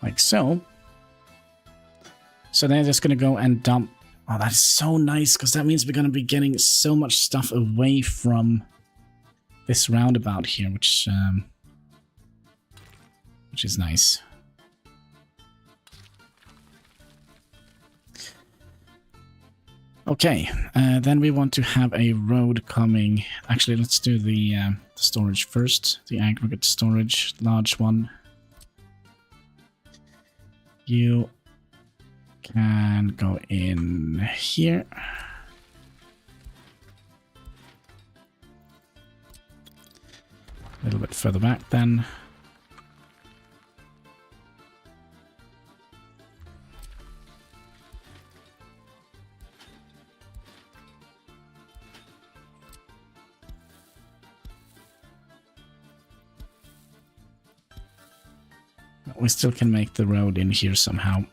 Like so. So they're just going to go and dump. Oh, that's so nice, because that means we're going to be getting so much stuff away from this roundabout here, which is nice. Okay, then we want to have a road coming. Actually, let's do the storage first. The aggregate storage, large one. You can go in here. A little bit further back then. We still can make the road in here somehow.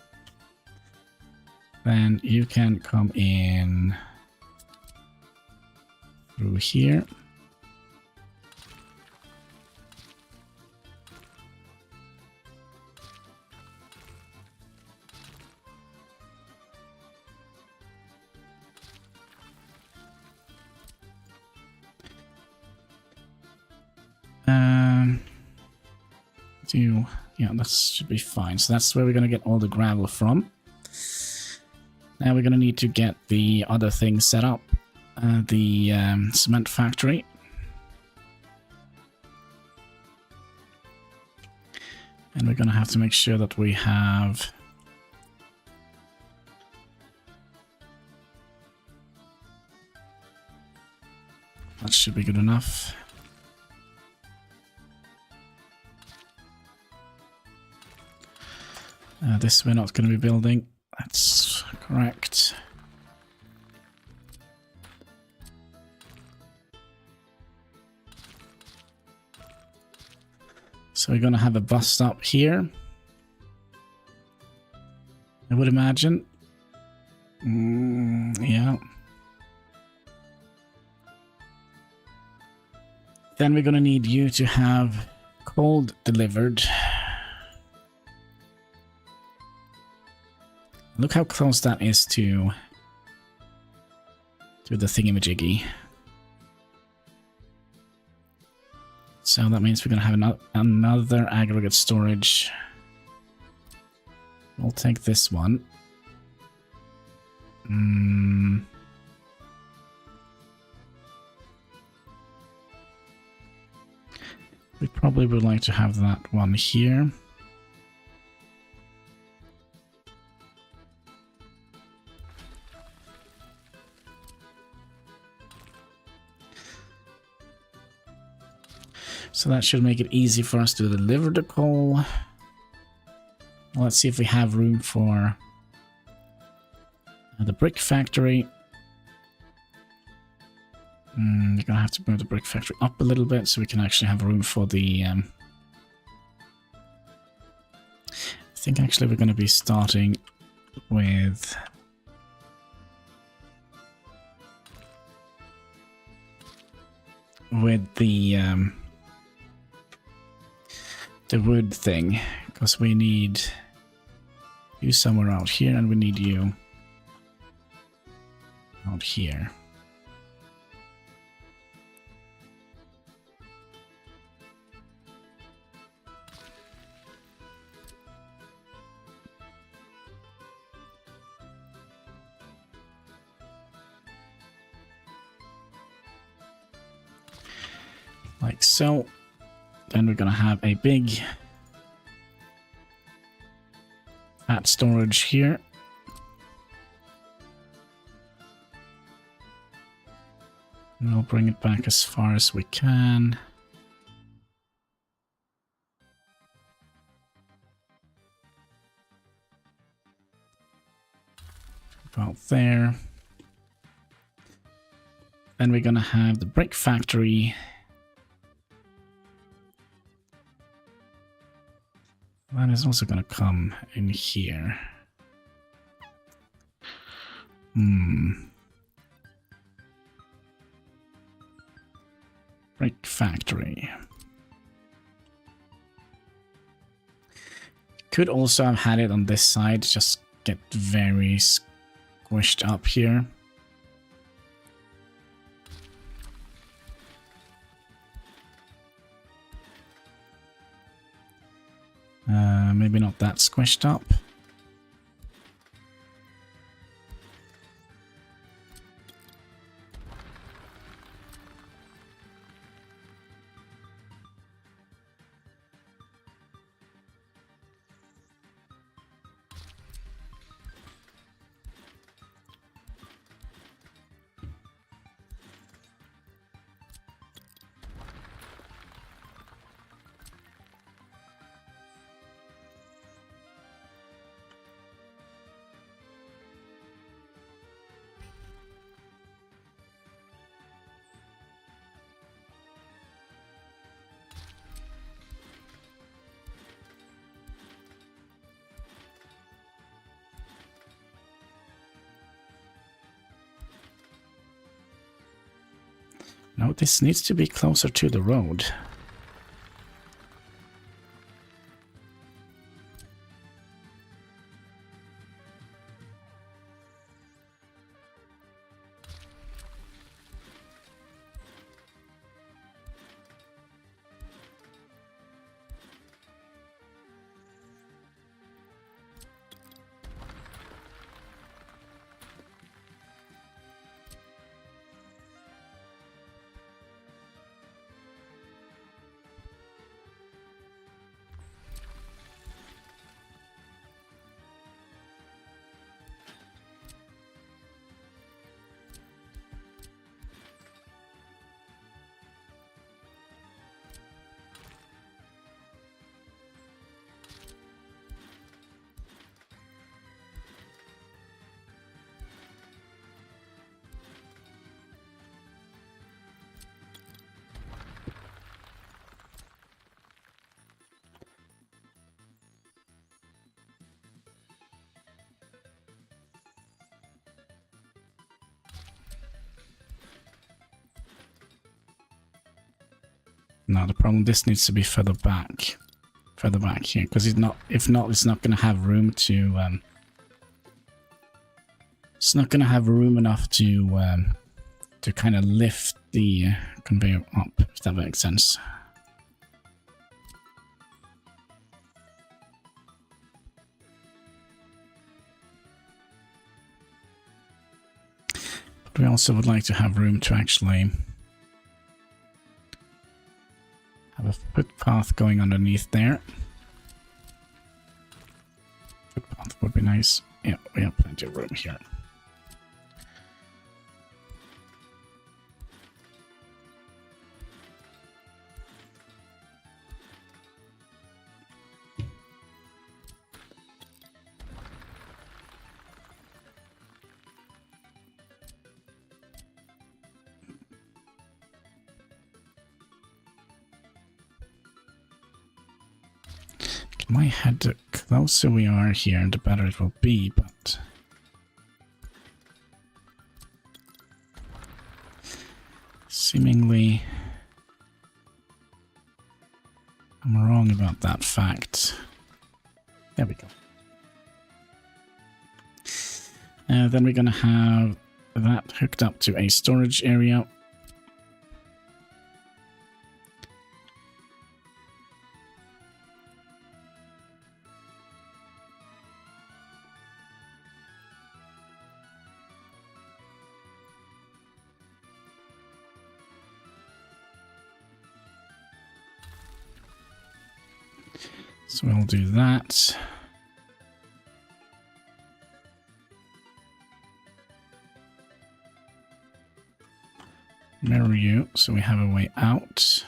Then you can come in through here. Yeah, that should be fine. So that's where we're going to get all the gravel from. Now we're going to need to get the other thing set up. The cement factory. And we're going to have to make sure that we have... That should be good enough. This we're not going to be building. That's correct. So we're going to have a bus stop here. I would imagine. Yeah. Then we're going to need you to have coal delivered. Look how close that is to the thingamajiggy. So that means we're going to have another aggregate storage. We'll take this one. We probably would like to have that one here. So that should make it easy for us to deliver the coal. Well, let's see if we have room for the brick factory. You're gonna have to move the brick factory up a little bit so we can actually have room for the... I think actually we're gonna be starting with... the wood thing, because we need you somewhere out here and we need you out here. Like so. Then we're going to have a big fat storage here. And we'll bring it back as far as we can. About there. Then we're going to have the brick factory. That is also going to come in here. Brick factory. Could also have had it on this side, just get very squished up here. Maybe not that squished up. No, this needs to be closer to the road. No, the problem, this needs to be further back here, because if not, it's not going to have room to, it's not going to have room enough to kind of lift the conveyor up, if that makes sense. But we also would like to have room to actually have a footpath going underneath there. Footpath would be nice. Yeah, we have plenty of room here. My head, the closer we are here, the better it will be, but seemingly I'm wrong about that fact. There we go. Then we're gonna have that hooked up to a storage area. So we'll do that. Mirror you, so we have a way out.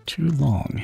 Too long.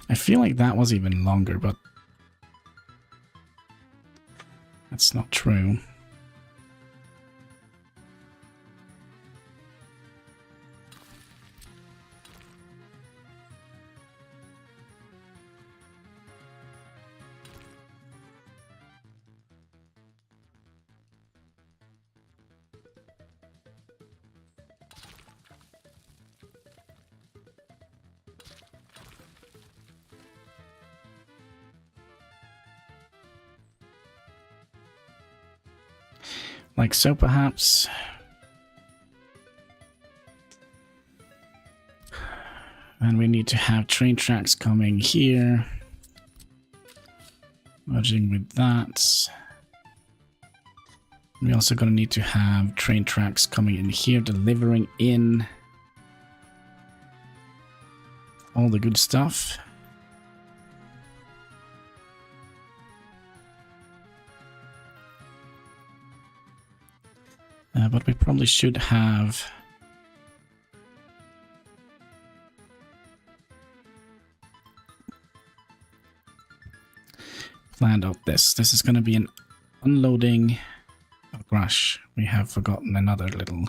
I feel like that was even longer, but that's not true. Like so, perhaps. And we need to have train tracks coming here. Merging with that. We're also going to need to have train tracks coming in here, delivering in all the good stuff. But we probably should have planned out this. This is going to be an unloading. Oh gosh, we have forgotten another little.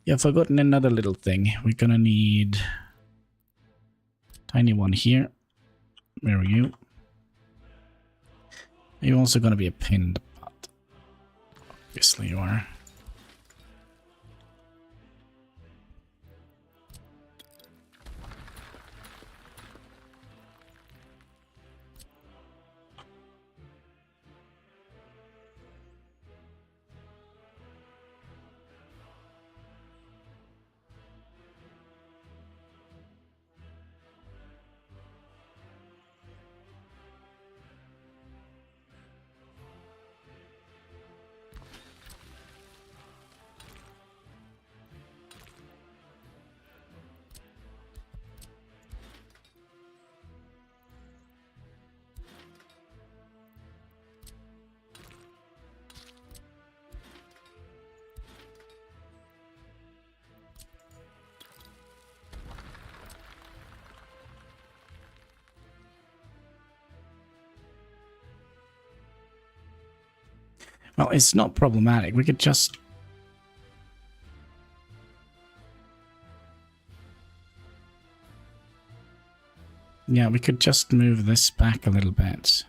Yeah, forgotten another little thing. We're gonna need tiny one here. Where are you? You're also gonna be a pinned, but obviously you are. Well, it's not problematic. We could just... Yeah, we could just move this back a little bit.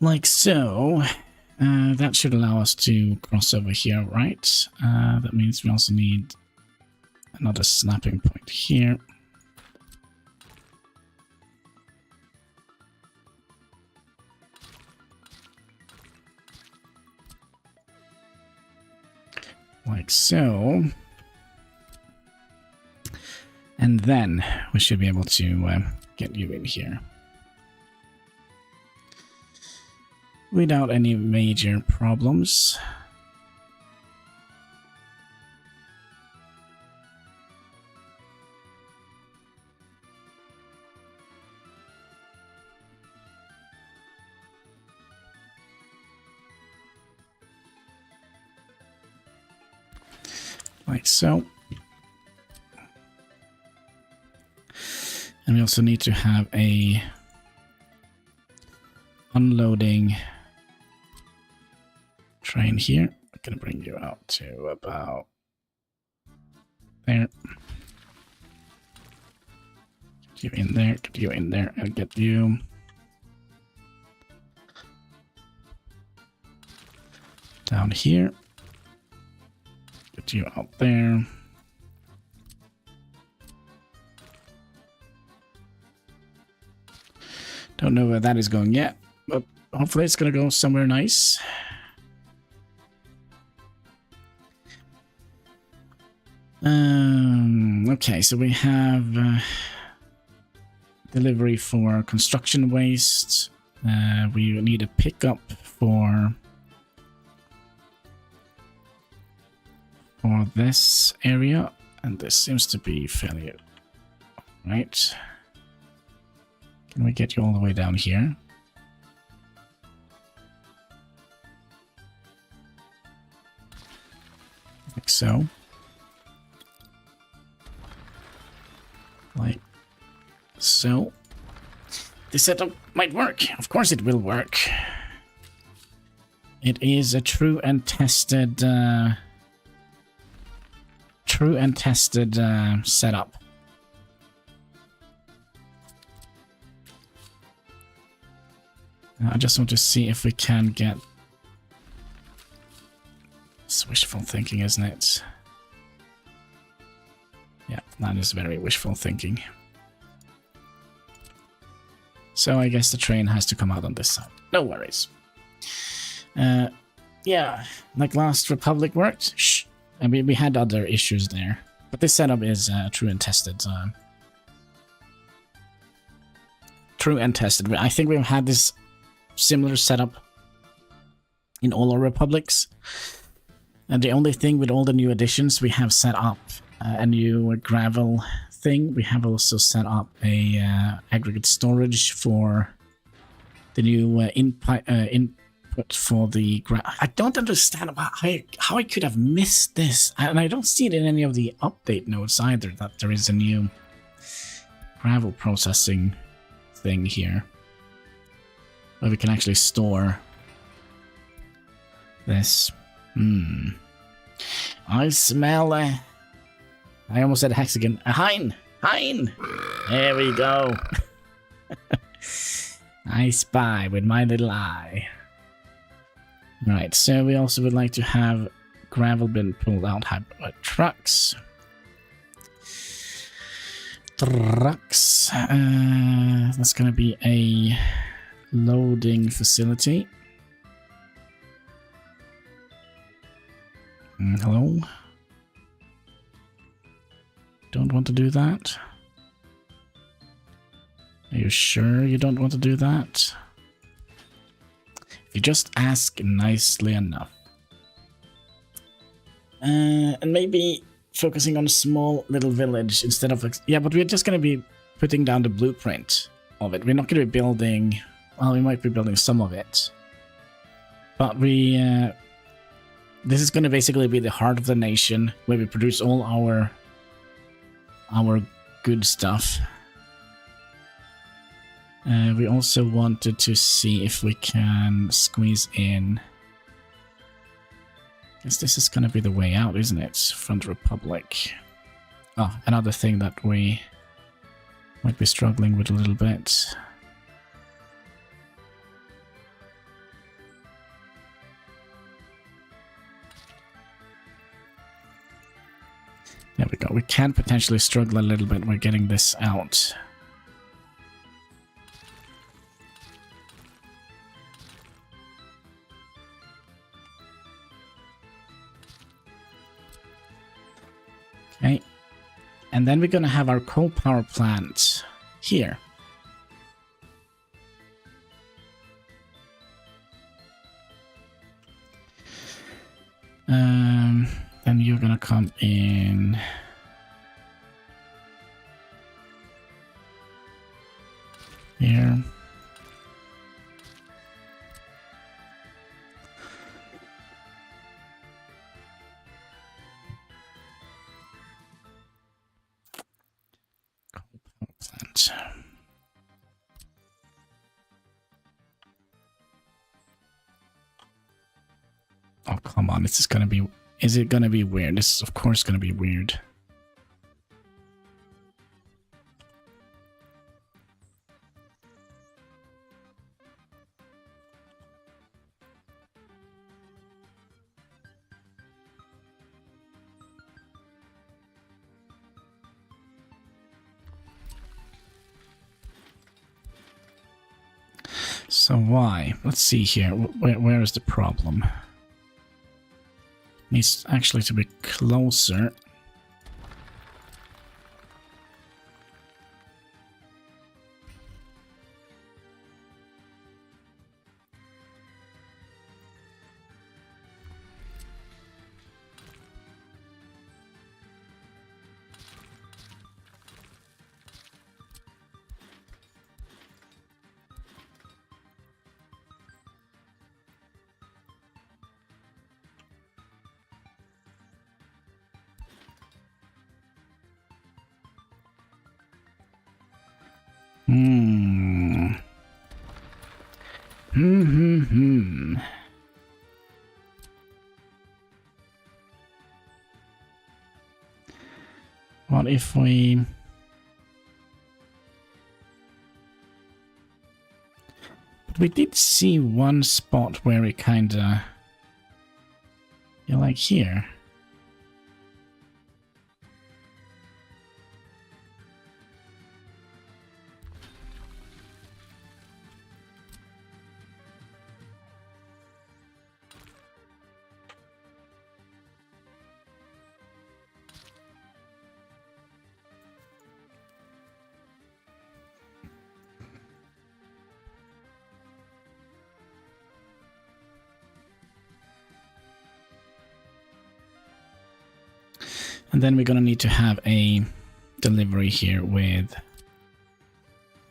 Like so. That should allow us to cross over here, right? That means we also need another snapping point here. Like so. And then we should be able to get you in here without any major problems. like so. And we also need to have a unloading train here. I'm gonna bring you out to about there. Get you in there, get you in there, and get you down here. Get you out there. Don't know where that is going yet, but hopefully it's gonna go somewhere nice. Okay, so we have delivery for construction waste. We need a pickup for this area, and this seems to be fairly right. Can we get you all the way down here? Like so. Like so. This setup might work. Of course it will work. It is a true and tested setup. I just want to see if we can get... It's wishful thinking, isn't it? Yeah, that is very wishful thinking. So I guess the train has to come out on this side. No worries. Yeah, like last Republic worked. Shh. I mean, we had other issues there. But this setup is true and tested. True and tested. I think we've had this similar setup in all our Republics. And the only thing with all the new additions, we have set up a new gravel thing. We have also set up a aggregate storage for the new input for the I don't understand how I could have missed this, and I don't see it in any of the update notes either, that there is a new gravel processing thing here where we can actually store this. I smell I almost said hexagon. A hein! There we go. I spy with my little eye. Right, so we also would like to have gravel bin pulled out by trucks. That's gonna be a loading facility. Hello? Don't want to do that? Are you sure you don't want to do that? You just ask nicely enough. And maybe focusing on a small little village instead of... Yeah, but we're just going to be putting down the blueprint of it. We're not going to be building... Well, we might be building some of it. But we... this is going to basically be the heart of the nation, where we produce all our good stuff. We also wanted to see if we can squeeze in... I guess this is going to be the way out, isn't it? From the Republic. Oh, another thing that we might be struggling with a little bit. There we go. We can potentially struggle a little bit with getting this out. Okay. And then we're going to have our coal power plant here. Then you're going to come in here. that. Oh, come on. This is gonna be... Is it gonna be weird? This is, of course, gonna be weird. So why? Let's see here. Where is the problem? Needs actually to be closer. What if we... But we did see one spot where it kinda... You're like here. And then we're gonna need to have a delivery here with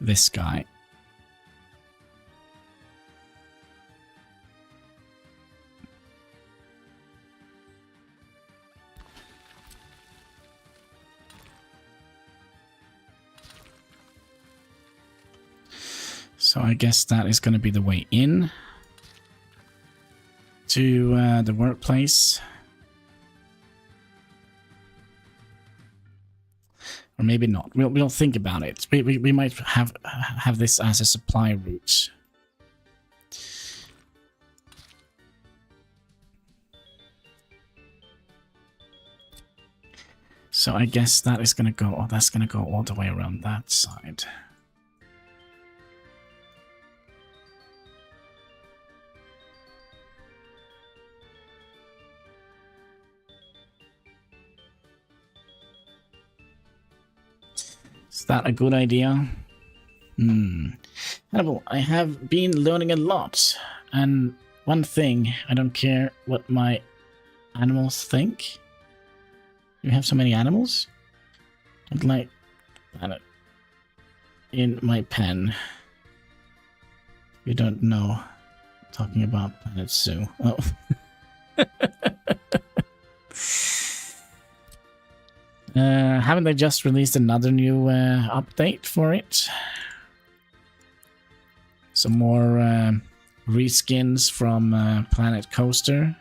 this guy. So I guess that is gonna be the way in to the workplace. Or maybe not. We'll think about it. We might have this as a supply route. So I guess that is gonna go. Oh, that's gonna go all the way around that side. Is that a good idea? Hannibal, I have been learning a lot. And one thing, I don't care what my animals think. You have so many animals? Don't like planet in my pen. You don't know. Talking about Planet Zoo. Oh. Haven't they just released another new update for it? Some more reskins from Planet Coaster.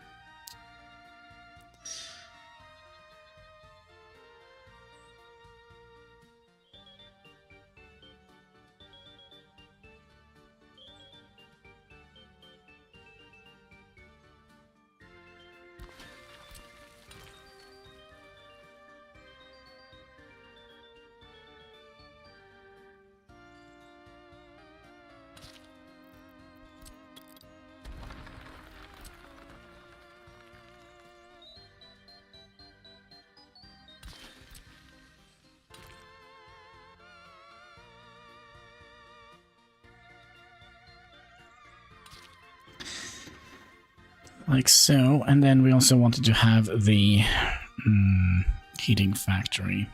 Like so, and then we also wanted to have the heating factory.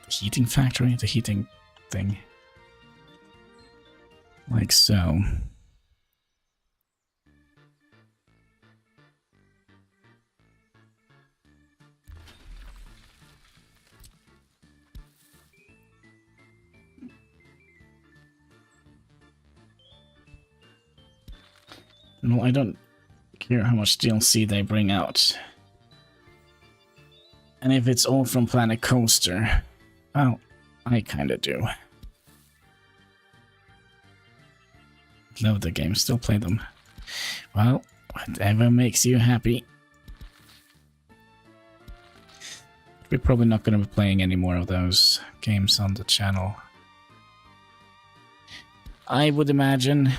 Heating factory? The heating thing. Like so. Well, I don't care how much DLC they bring out. And if it's all from Planet Coaster, well, I kinda do. Love the game, still play them. Well, whatever makes you happy. We're probably not going to be playing any more of those games on the channel, I would imagine.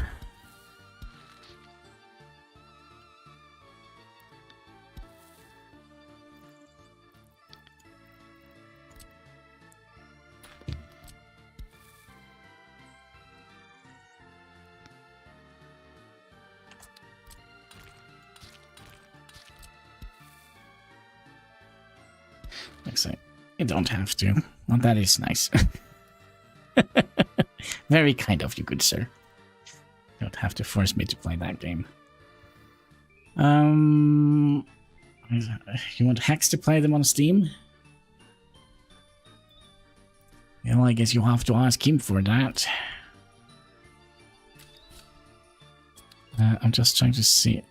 Like, you don't have to. Well, that is nice. Very kind of you, good sir. You don't have to force me to play that game. You want Hex to play them on Steam? Well, I guess you'll have to ask him for that. I'm just trying to see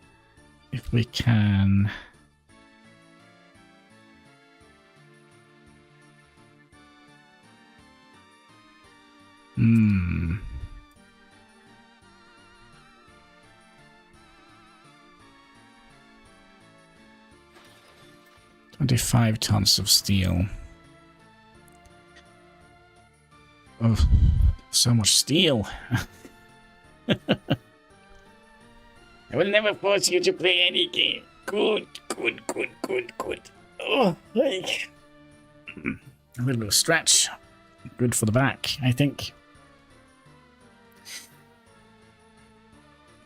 if we can... Hmm. $25 tons of steel. Oh, so much steel. I will never force you to play any game. Good. Oh, like a little bit of stretch. Good for the back, I think.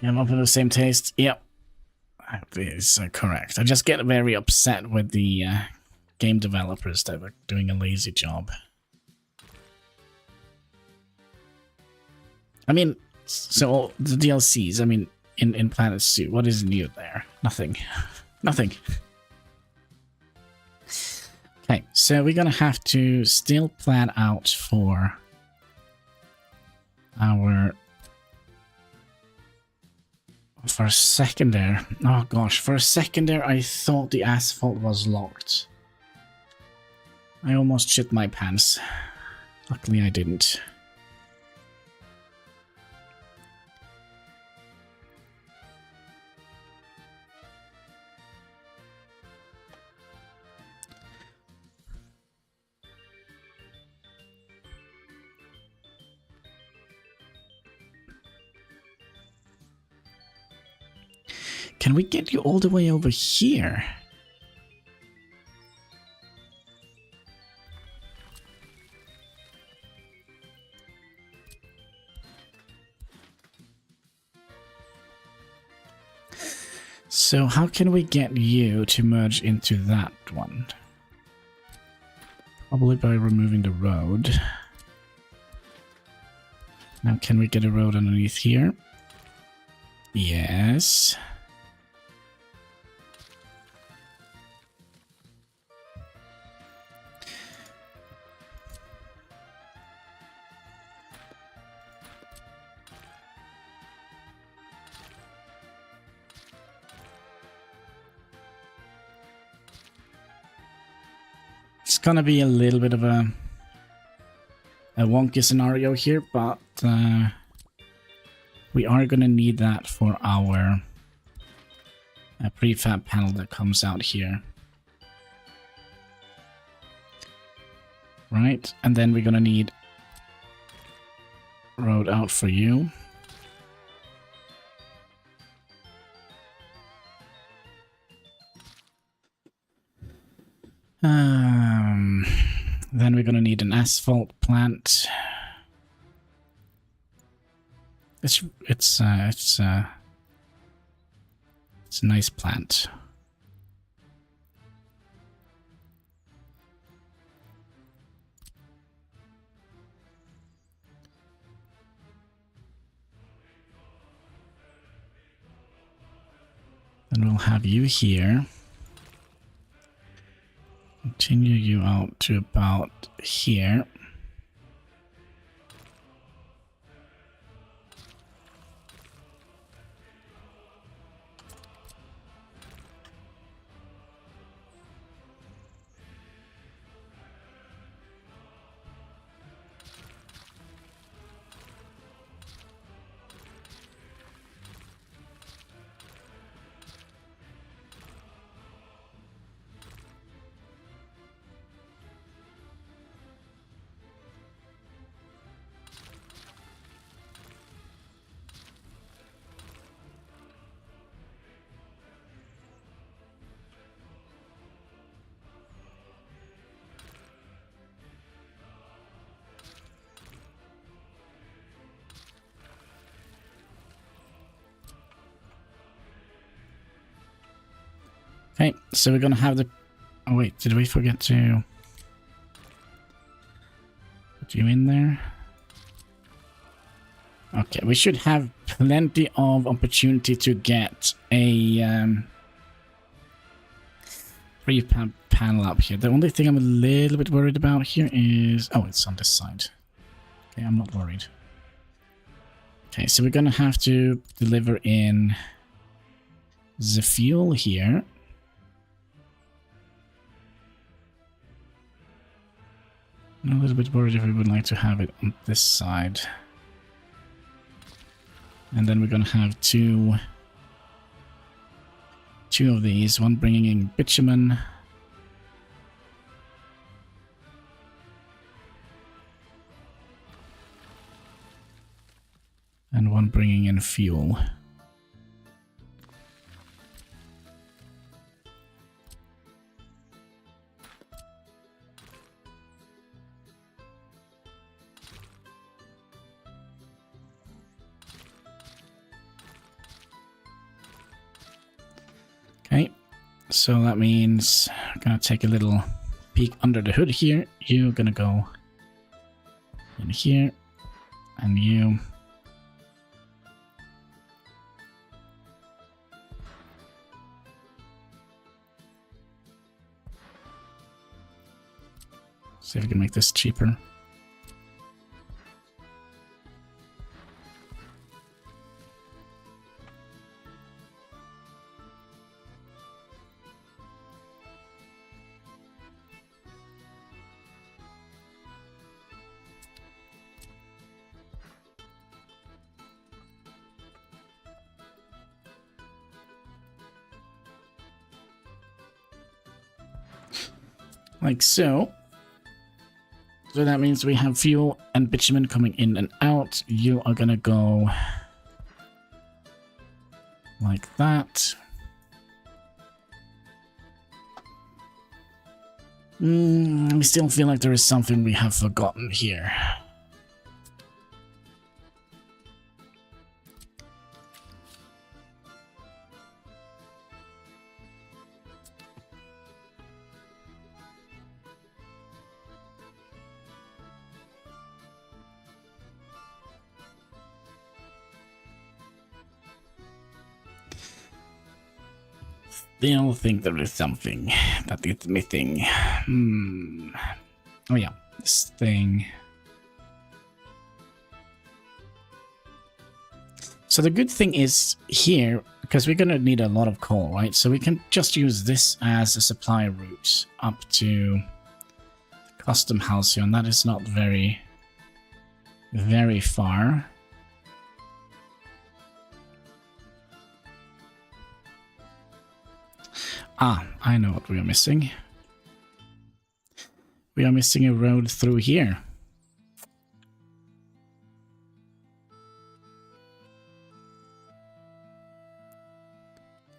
I'm up with the same taste. Yep. That is correct. I just get very upset with the game developers that are doing a lazy job. I mean, so the DLCs, I mean, in Planet Zoo, what is new there? Nothing. Nothing. Okay, so we're gonna have to still plan out for our... For a second there, oh gosh, for a second there I thought the asphalt was locked. I almost shit my pants. Luckily I didn't. Can we get you all the way over here? So how can we get you to merge into that one? Probably by removing the road. Now can we get a road underneath here? Yes. It's gonna be a little bit of a wonky scenario here, but we are gonna need that for our prefab panel that comes out here. Right, and then we're gonna need road out for you. Then we're gonna need an asphalt plant. It's a nice plant. Then we'll have you here. Continue you out to about here. Okay, so we're gonna have the... Oh wait, did we forget to put you in there? Okay, we should have plenty of opportunity to get a free panel up here. The only thing I'm a little bit worried about here is... Oh, it's on this side. Okay, I'm not worried. Okay, so we're gonna have to deliver in the fuel here. I'm a little bit worried if we would like to have it on this side. And then we're gonna have two of these, one bringing in bitumen. And one bringing in fuel. Okay, so that means I'm gonna take a little peek under the hood here. You're gonna go in here, and you. See if we can make this cheaper. Like so. So that means we have fuel and bitumen coming in and out. You are gonna go like that. We still feel like there is something we have forgotten here. Still think there is something that is missing. Oh yeah, this thing. So the good thing is here, because we're gonna need a lot of coal, right? So we can just use this as a supply route up to the custom house here, and that is not very far. Ah, I know what we are missing. We are missing a road through here.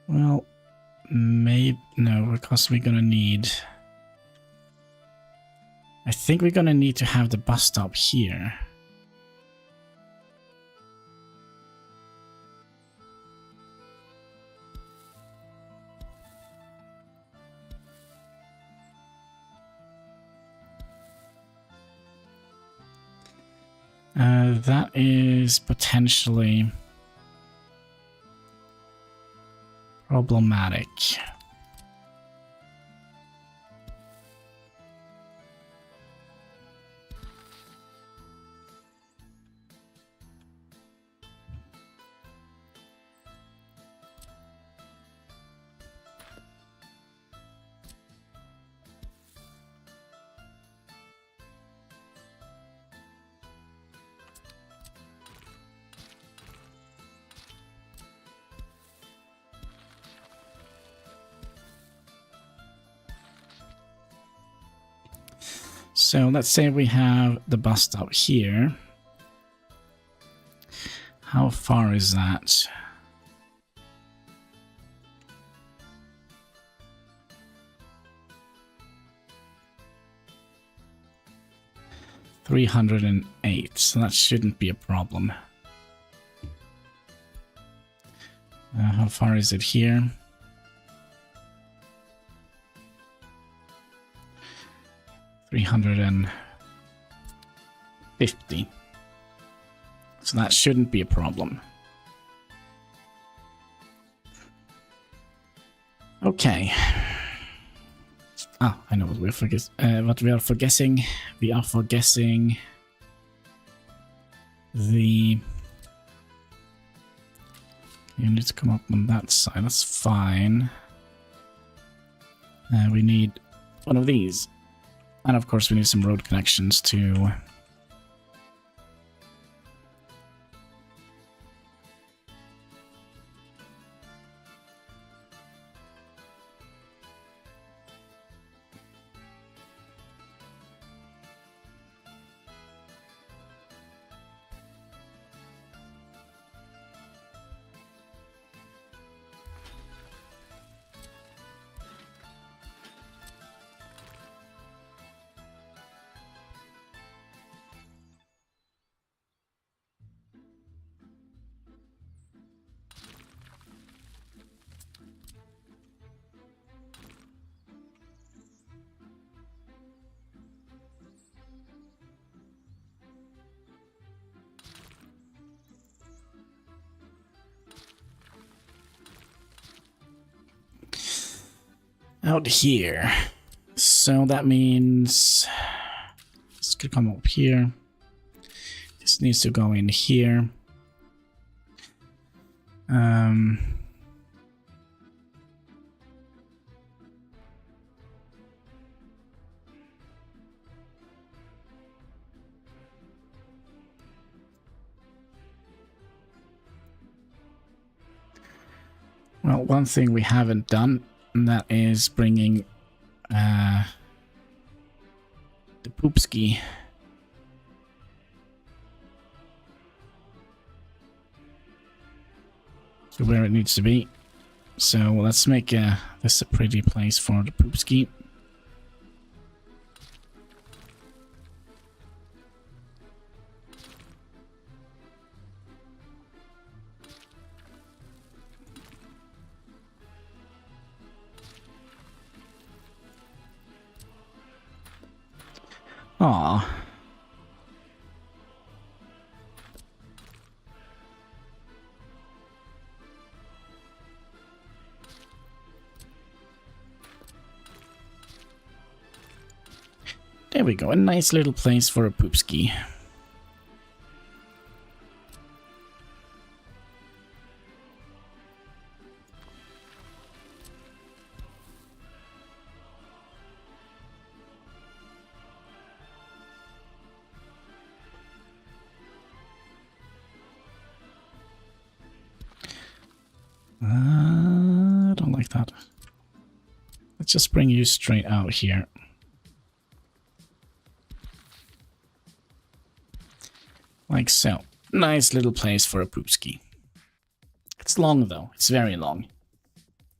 Well, maybe... No, because we're gonna need... I think we're gonna need to have the bus stop here. That is potentially problematic. So let's say we have the bus stop here. How far is that? $308, so that shouldn't be a problem. How far is it here? 350. So that shouldn't be a problem. Okay. Ah, I know what what we are forgetting. We are forgetting the... You need to come up on that side. That's fine. We need one of these. And of course we need some road connections too. Out here. So that means this could come up here. This needs to go in here. Well, one thing we haven't done, and that is bringing the poopski to where it needs to be. So let's make this a pretty place for the poopski. Aww. There we go, a nice little place for a poopski. I don't like that. Let's just bring you straight out here. Like so. Nice little place for a poopski. It's long though. It's very long.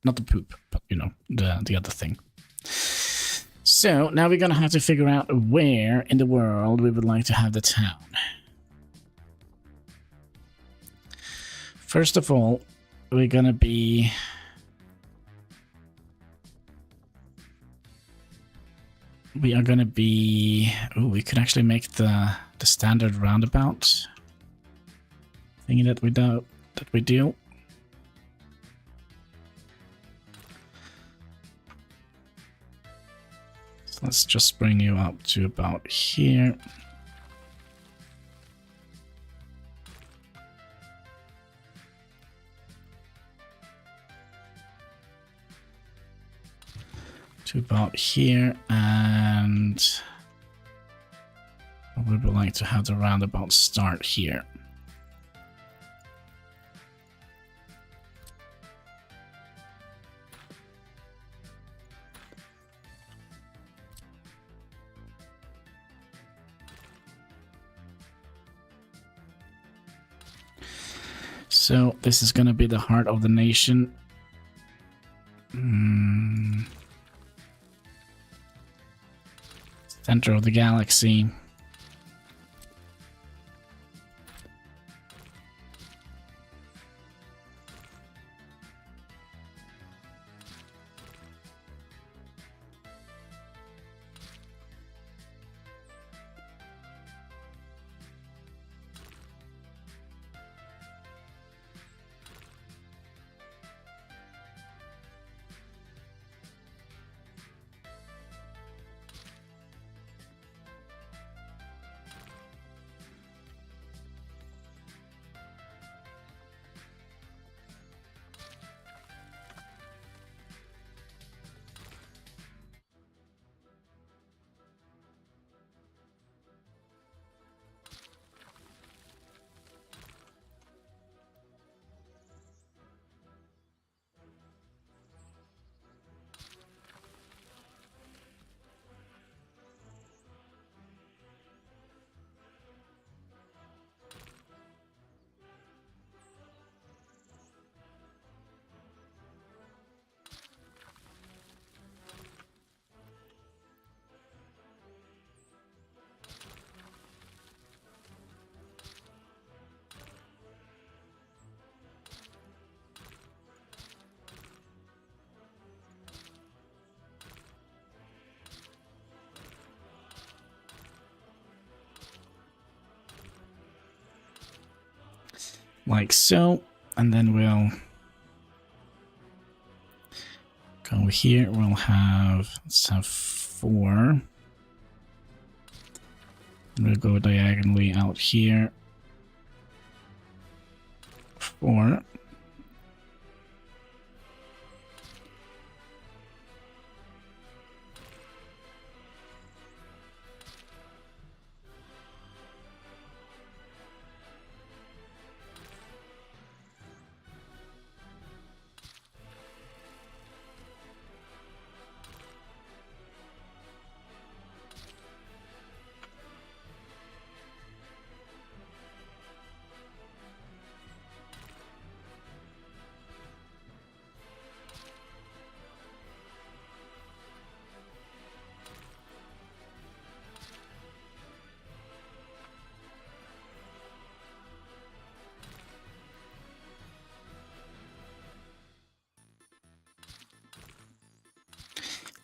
Not the poop, but you know, the other thing. So now we're gonna have to figure out where in the world we would like to have the town. First of all, we're gonna be... We are gonna be... Oh, we could actually make the standard roundabout thingy that we do. So let's just bring you up to about here. To about here, and we would like to have the roundabout start here. So this is going to be the heart of the nation. Center of the galaxy. Like so, and then we'll go here. We'll have, let's have 4. We'll go diagonally out here. 4.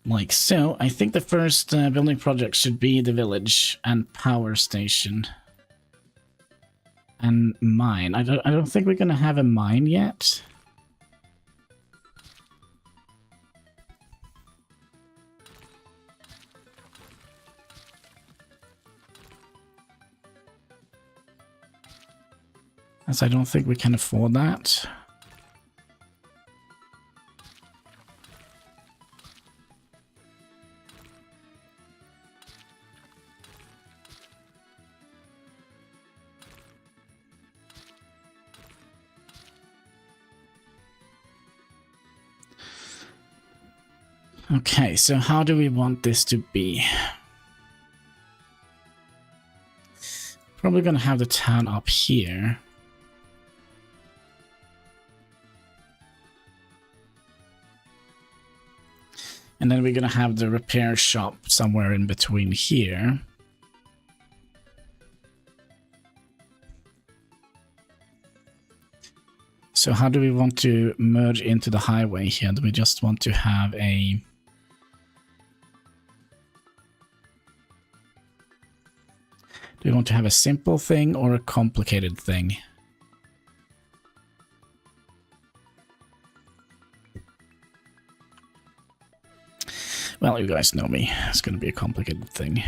Like so. I think the first building project should be the village and power station. And mine. I don't think we're gonna have a mine yet. As I don't think we can afford that. Okay, so how do we want this to be? Probably gonna have the town up here. And then we're gonna have the repair shop somewhere in between here. So how do we want to merge into the highway here? Do we just want to have a... Do we want to have a simple thing or a complicated thing? Well, you guys know me. It's going to be a complicated thing.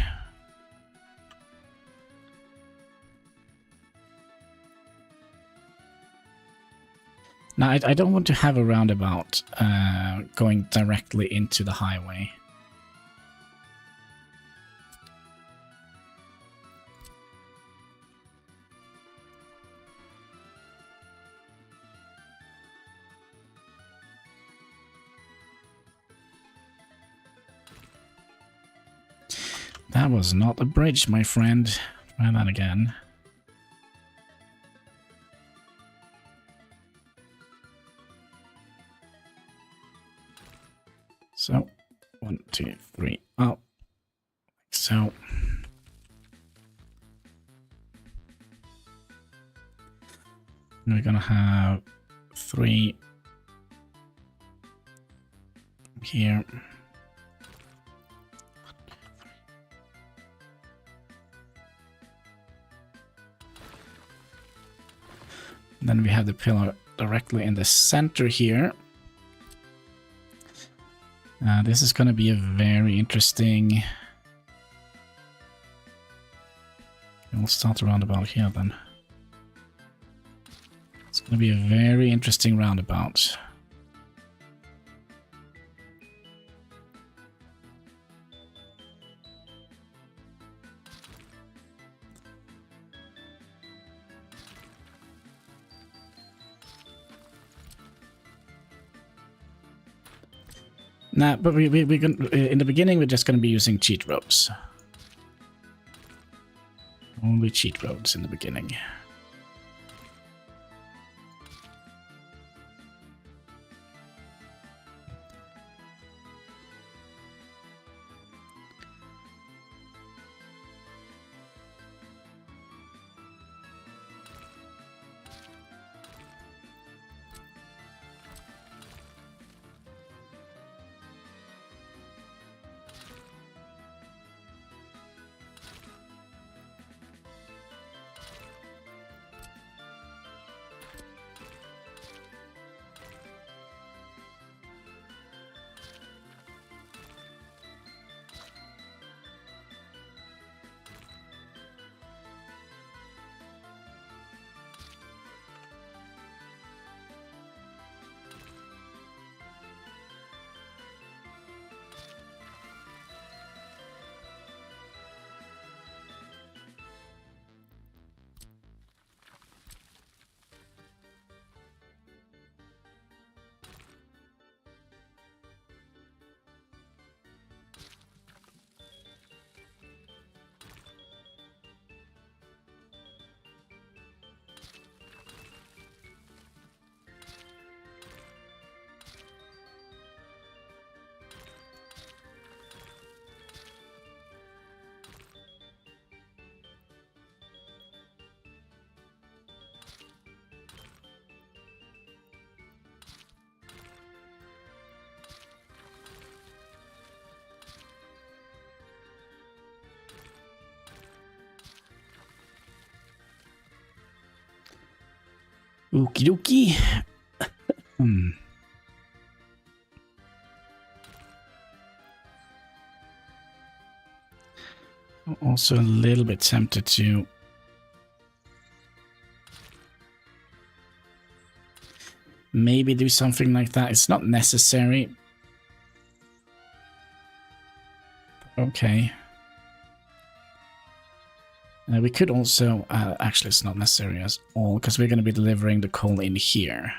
Now, I don't want to have a roundabout going directly into the highway. That was not a bridge, my friend. Try that again. So, 1, 2, 3, up. Like so. And we're gonna have 3 here. Then we have the pillar directly in the center here. This is going to be a very interesting... We'll start the roundabout here then. It's going to be a very interesting roundabout. Nah, but we're gonna, in the beginning we're just going to be using cheat roads. Only cheat roads in the beginning. Okie dokie. I'm also a little bit tempted to maybe do something like that. It's not necessary. Okay. We could also... actually, it's not necessary at all, because we're going to be delivering the coal in here.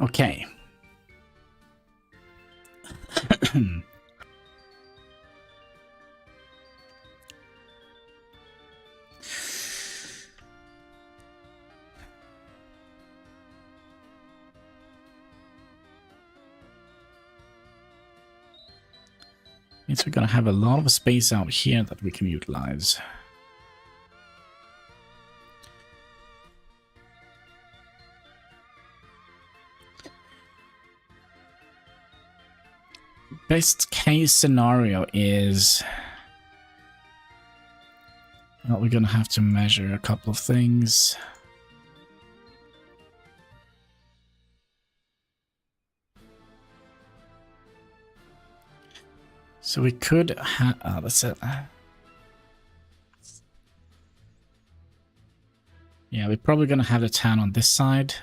Okay. Means we're going to have a lot of space out here that we can utilize. Best case scenario is... well, we're going to have to measure a couple of things. So we could have... oh, that's it. Yeah, we're probably going to have the town on this side.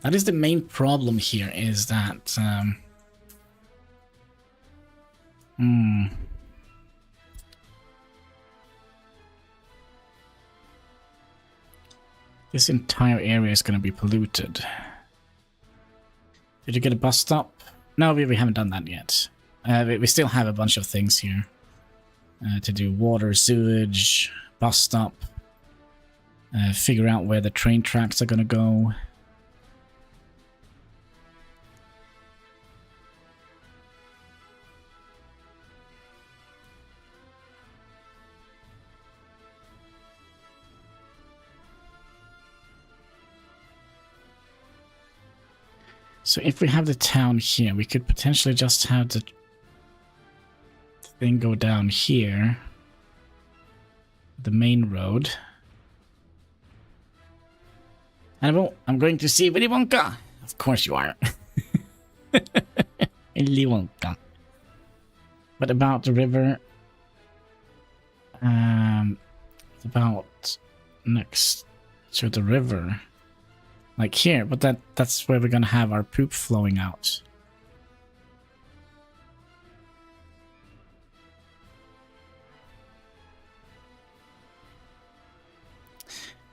That is the main problem here, is that... this entire area is going to be polluted. Did you get a bus stop? No, we haven't done that yet. We still have a bunch of things here to do. Water, sewage, bus stop. Figure out where the train tracks are going to go. So if we have the town here, we could potentially just have the thing go down here. The main road. Hannibal, I'm going to see Willy Wonka. Of course you are. Willy Wonka. What about the river? It's about next to the river. Like here, but that's where we're gonna have our poop flowing out.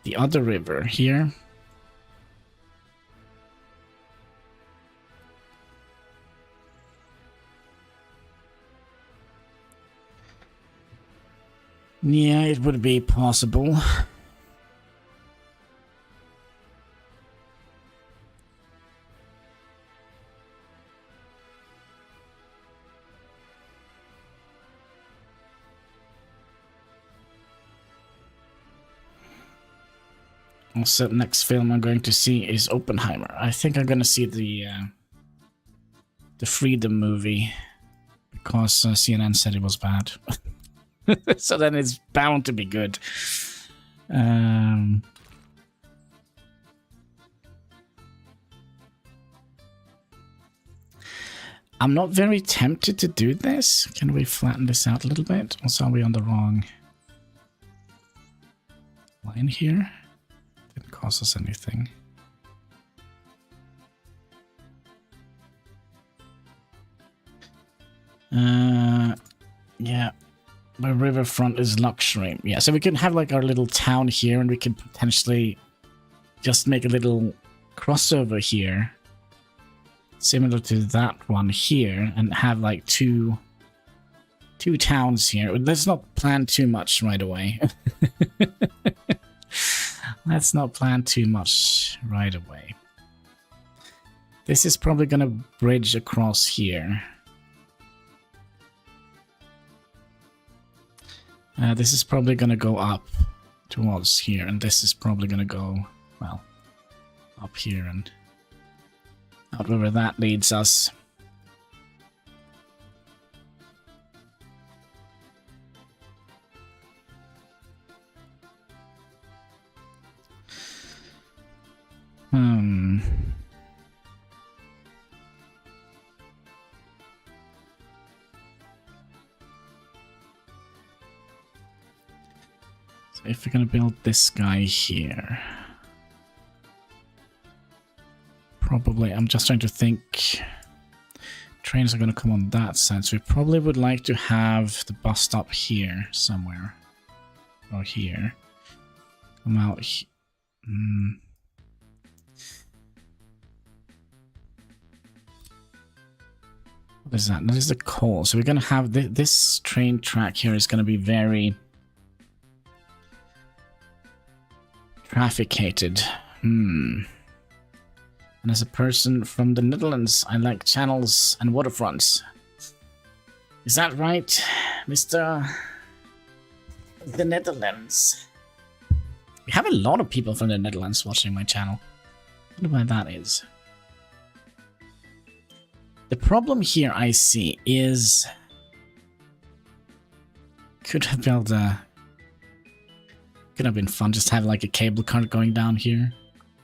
The other river here. Yeah, it would be possible. Also, next film I'm going to see is Oppenheimer. I think I'm going to see the Freedom movie because CNN said it was bad. So then it's bound to be good. I'm not very tempted to do this. Can we flatten this out a little bit? Also, are we on the wrong line here? Didn't cost us anything. Yeah. The riverfront is luxury. Yeah, so we can have like our little town here and we can potentially just make a little crossover here. Similar to that one here and have like two towns here. Let's not plan too much right away. Let's not plan too much right away. This is probably gonna bridge across here. This is probably gonna go up towards here, and this is probably gonna go, well, up here and out wherever that leads us. So if we're gonna build this guy here, probably, I'm just trying to think, trains are gonna come on that side, so we probably would like to have the bus stop here somewhere, or here, come out here. What is that? That is the coal. So we're going to have this train track here is going to be very trafficated. And as a person from the Netherlands, I like channels and waterfronts. Is that right, Mr. the Netherlands? We have a lot of people from the Netherlands watching my channel. I wonder why that is. The problem here I see is could have built a could have been fun just have like a cable car going down here.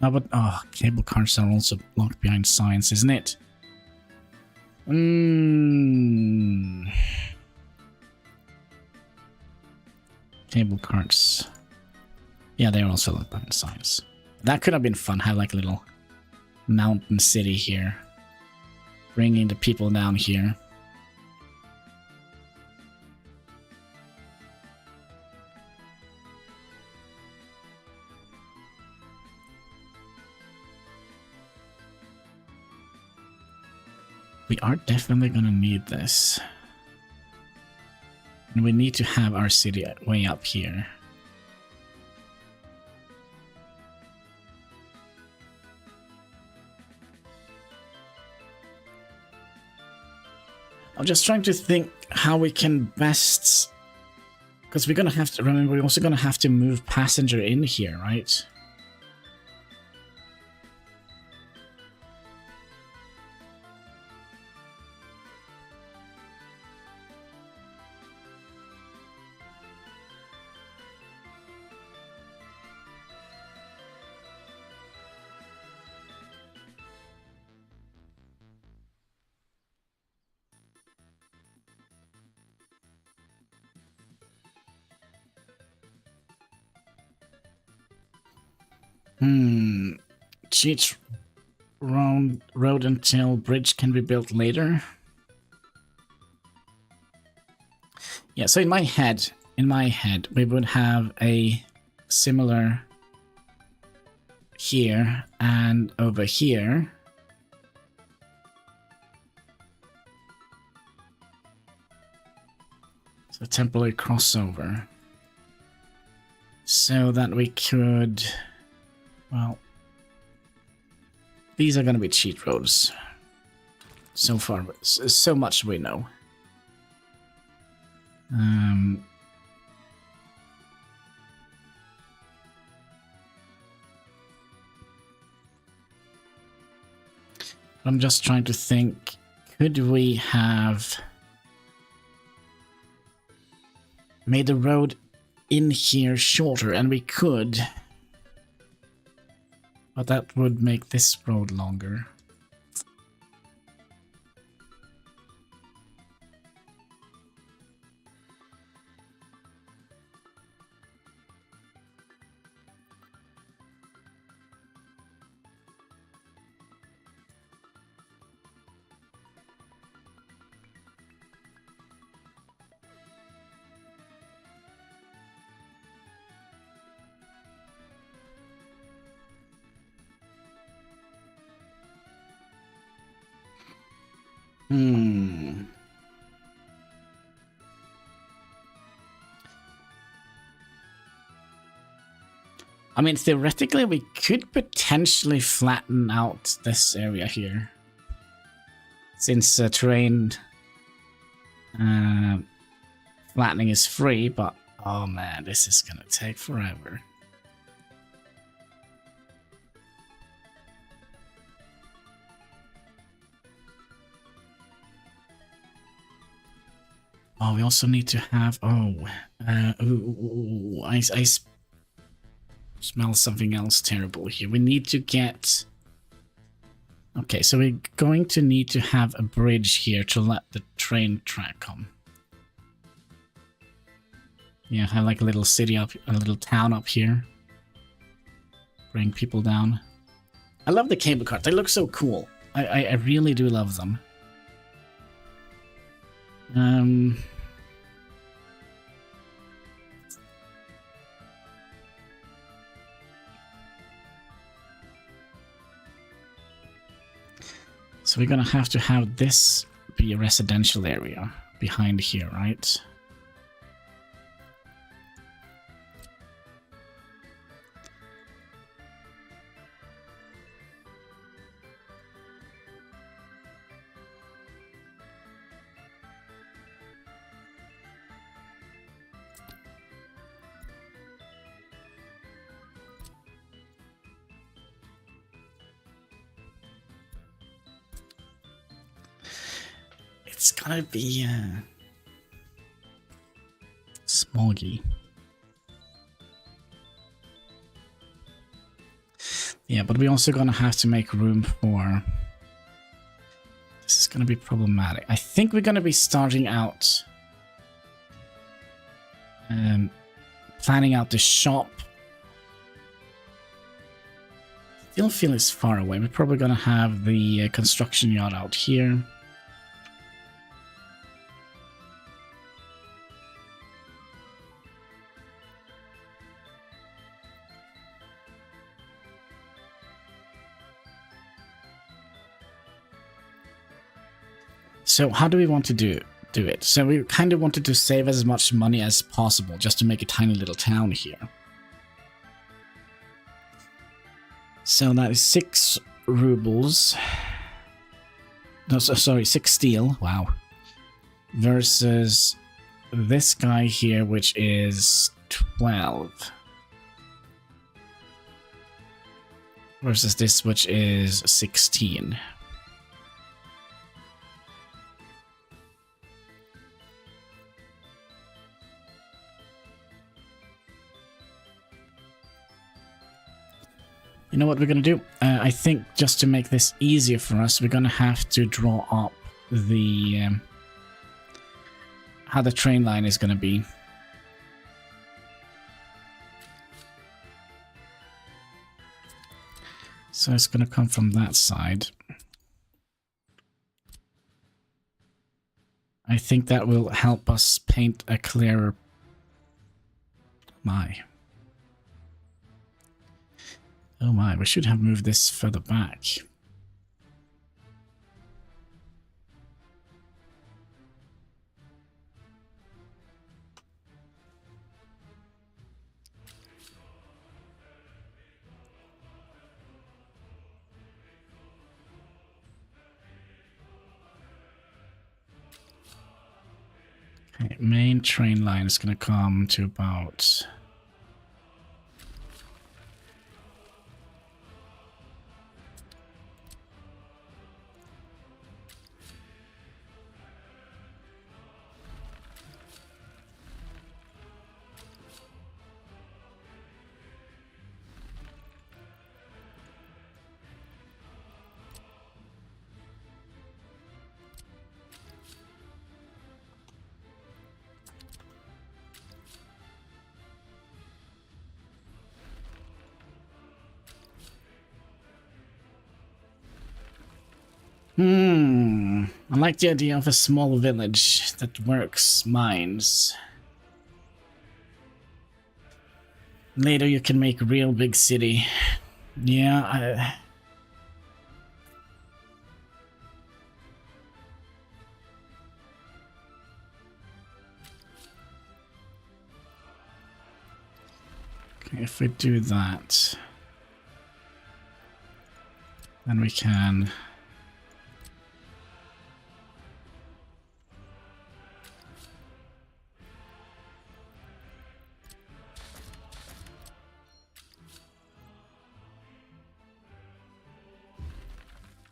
No, but cable cars are also locked behind signs, isn't it? Cable cars. Yeah, they're also locked behind signs. That could have been fun, have like a little mountain city here. Bringing the people down here. We are definitely gonna need this. And we need to have our city way up here. I'm just trying to think how we can best, because we're gonna have to remember we're also gonna have to move passenger in here, right? Cheat road until bridge can be built later. Yeah, so in my head, we would have a similar here and over here. So temporary crossover. So that we could, well, these are going to be cheat roads. So far, so much we know. I'm just trying to think, could we have made the road in here shorter? And we could. But that would make this road longer. I mean, theoretically, we could potentially flatten out this area here. Since terrain flattening is free, but Oh man, this is gonna take forever. Oh, we also need to have... Oh, I smell something else terrible here. We need to get... Okay, so we're going to need to have a bridge here to let the train track come. Yeah, have like a little city up, a little town up here. Bring people down. I love the cable cars. They look so cool. I really do love them. So we're gonna have to have this be a residential area behind here, right? It's gonna be smoggy. Yeah, but we're also gonna have to make room for... This is gonna be problematic. I think we're gonna be starting out planning out the shop. Still feel it's far away. We're probably gonna have the construction yard out here. So how do we want to do it? So we kind of wanted to save as much money as possible just to make a tiny little town here. So that is 6 rubles. No, sorry, 6 steel. Wow. Versus this guy here, which is 12. Versus this, which is 16. You know what we're going to do? I think just to make this easier for us, we're going to have to draw up the... how the train line is going to be. So it's going to come from that side. I think that will help us paint a clearer... Oh my, we should have moved this further back. Okay, main train line is going to come to about... I like the idea of a small village that works mines. Later you can make a real big city. Yeah, okay, if we do that, then we can...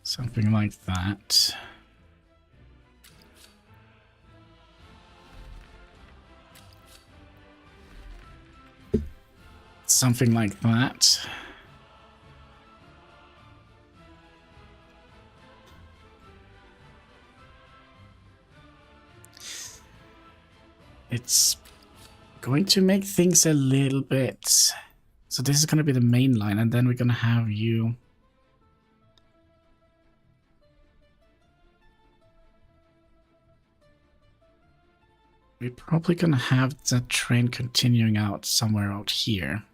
Something like that. Something like that. It's going to make things a little bit... So this is going to be the main line, and then we're going to have you... We're probably going to have that train continuing out somewhere out here.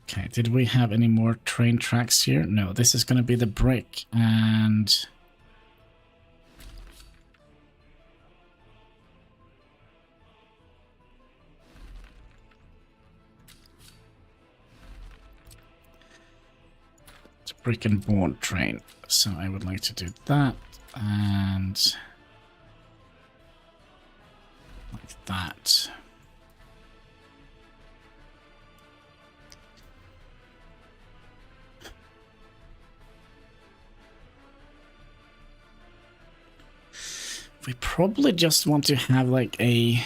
Okay, did we have any more train tracks here? No, this is going to be the brick, and... It's a brick and board train, so I would like to do that, and... like that. We probably just want to have like a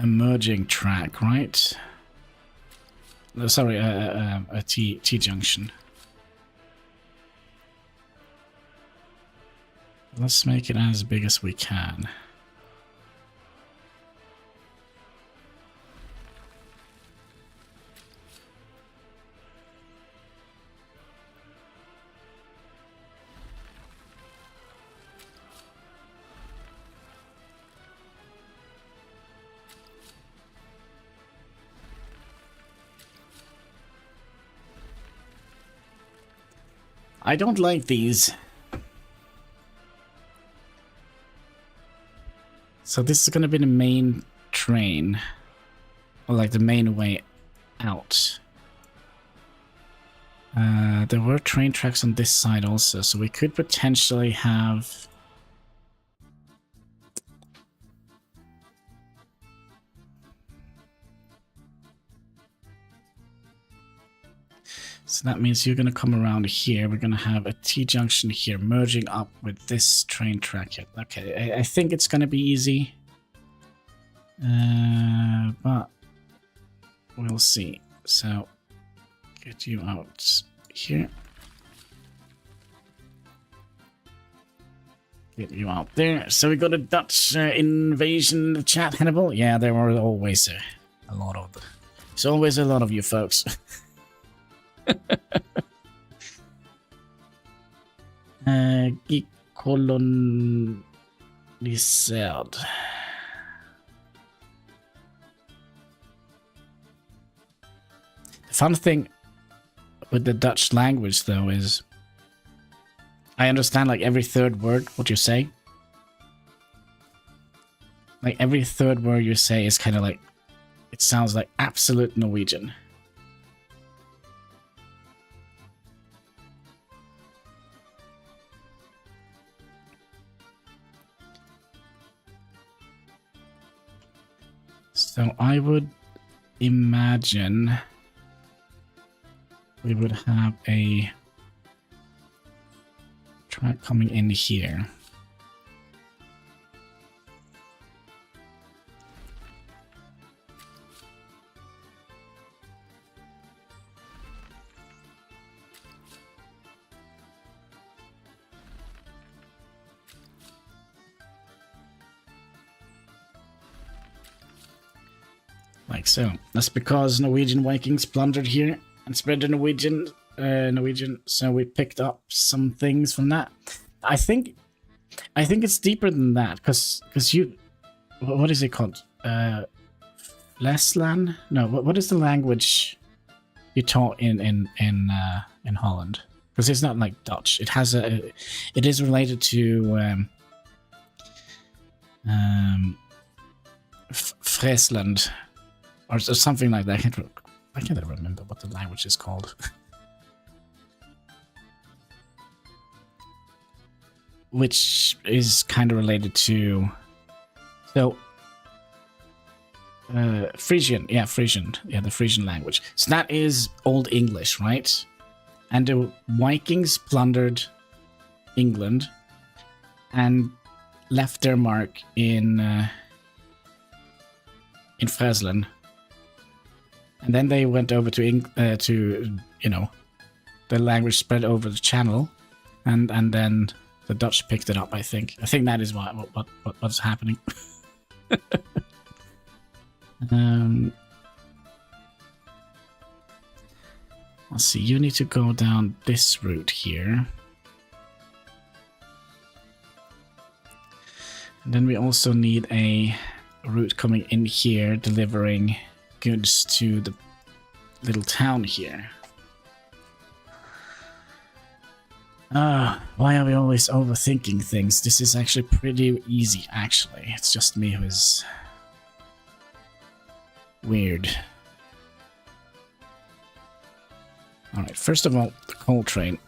merging track, right? No, sorry, a T-junction. Let's make it as big as we can. I don't like these. So this is going to be the main train. Or like the main way out. There were train tracks on this side also, so we could potentially have... So that means you're going to come around here. We're going to have a T-junction here, merging up with this train track here. Okay, I think it's going to be easy. But we'll see. So, get you out here. Get you out there. So we got a Dutch invasion in the chat, Hannibal. Yeah, there were always a lot of them. There's always a lot of you folks. Coloniserad. The fun thing with the Dutch language, though, is I understand like every third word what you say. Like every third word you say is kind of like, it sounds like absolute Norwegian. So I would imagine we would have a track coming in here. Like so. That's because Norwegian Vikings plundered here and spread the Norwegian, so we picked up some things from that. I think it's deeper than that, because you, what is it called? Leslan? No, what is the language you taught in Holland? Because it's not like Dutch. It has it is related to Friesland, or something like that. I can't remember what the language is called. Which is kind of related to... So... Frisian, yeah, Frisian. Yeah, the Frisian language. So that is Old English, right? And the Vikings plundered England and left their mark in Friesland. And then they went over to you know, the language spread over the channel, and then the Dutch picked it up. I think that is what's happening. Let's see. You need to go down this route here, and then we also need a route coming in here, delivering goods to the little town here. Why are we always overthinking things? This is actually pretty easy, actually. It's just me who is weird. Alright, first of all, the coal train.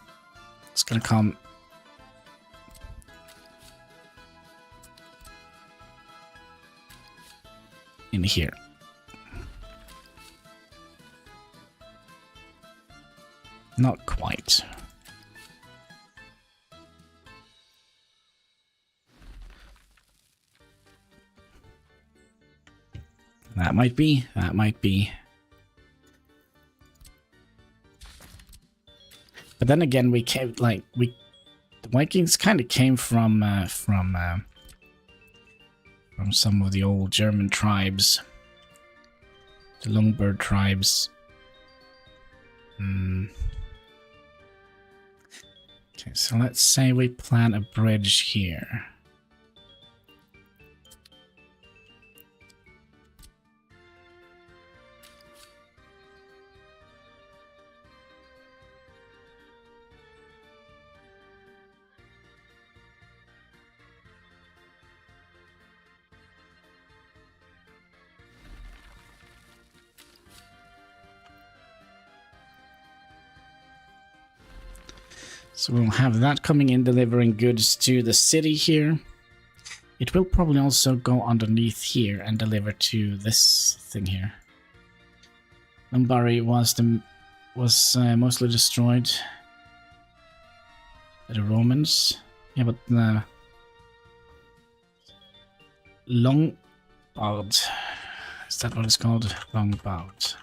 It's gonna come in here. Not quite. That might be. That might be. But then again, we came the Vikings kind of came from some of the old German tribes, the Longbird tribes. Okay, so let's say we plan a bridge here. So we'll have that coming in, delivering goods to the city here. It will probably also go underneath here and deliver to this thing here. Lombari was mostly destroyed by the Romans. Yeah, but Lombard, is that what it's called? Lombard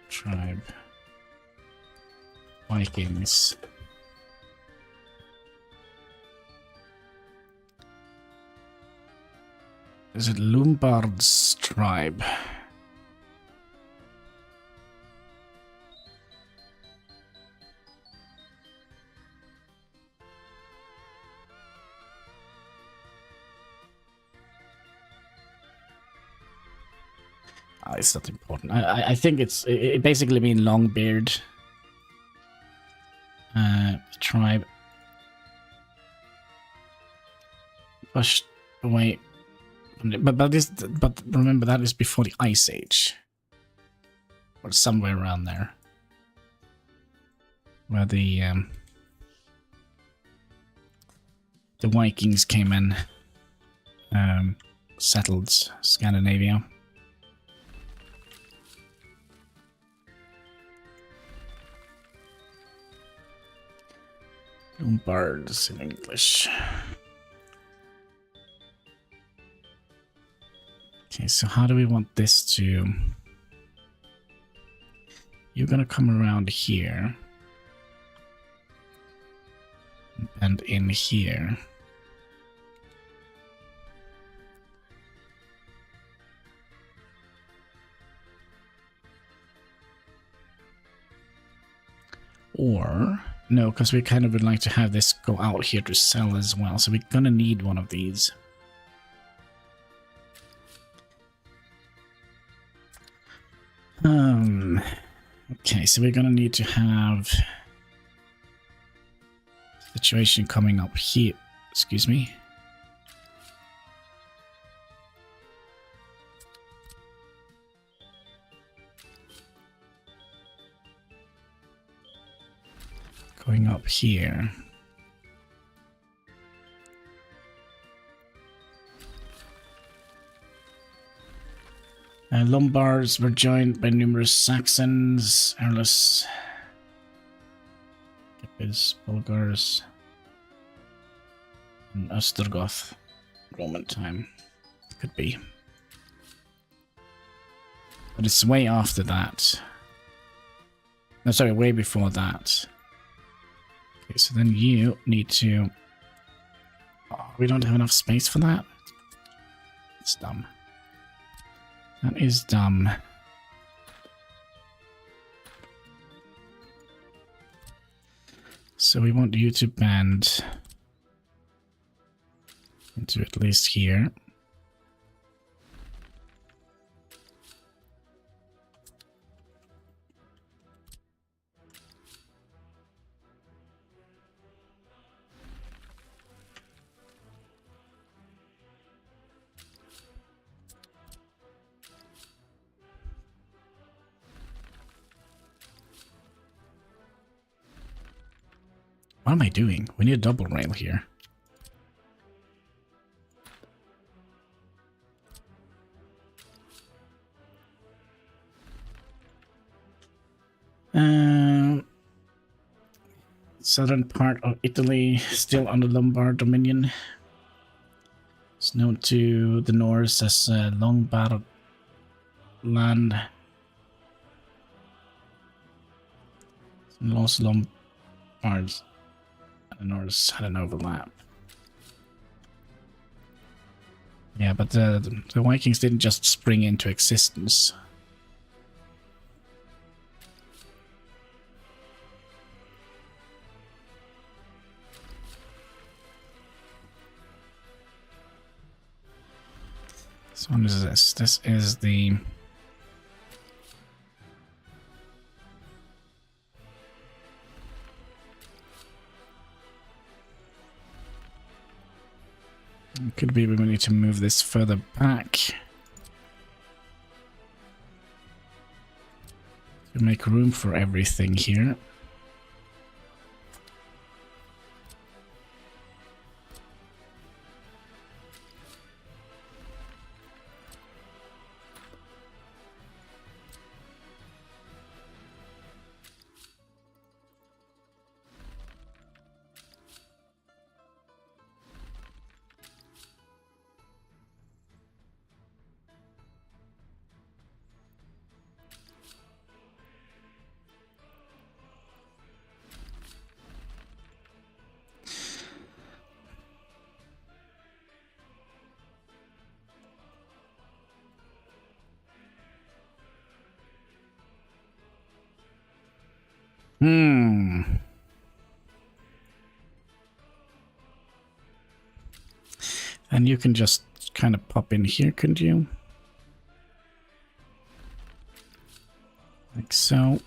tribe. Vikings. Is it Lombard's tribe? It's not important. I think it basically means Longbeard. Tribe pushed away, but remember that is before the Ice Age, or somewhere around there, where the Vikings came in, settled Scandinavia. Lombards in English. Okay, so how do we want this to... You're gonna come around here. And in here. Or... No, because we kind of would like to have this go out here to sell as well. So we're gonna need one of these. Okay, so we're gonna need to have situation coming up here. Excuse me. Going up here. Lombards were joined by numerous Saxons, Erlis, Gepids, Bulgars, and Ostrogoth. Roman time. Could be. But it's way after that. No, sorry, way before that. Okay, so then you need to... Oh, we don't have enough space for that? It's dumb. That is dumb. So we want you to bend into at least here. What am I doing? We need a double rail here. Southern part of Italy, still under Lombard dominion. It's known to the Norse as Lombard land. Lost Lombards and the Norse had an overlap. Yeah, but the Vikings didn't just spring into existence. So what is this? This is the... Could be we need to move this further back. To make room for everything here. And you can just kind of pop in here, couldn't you? Like so.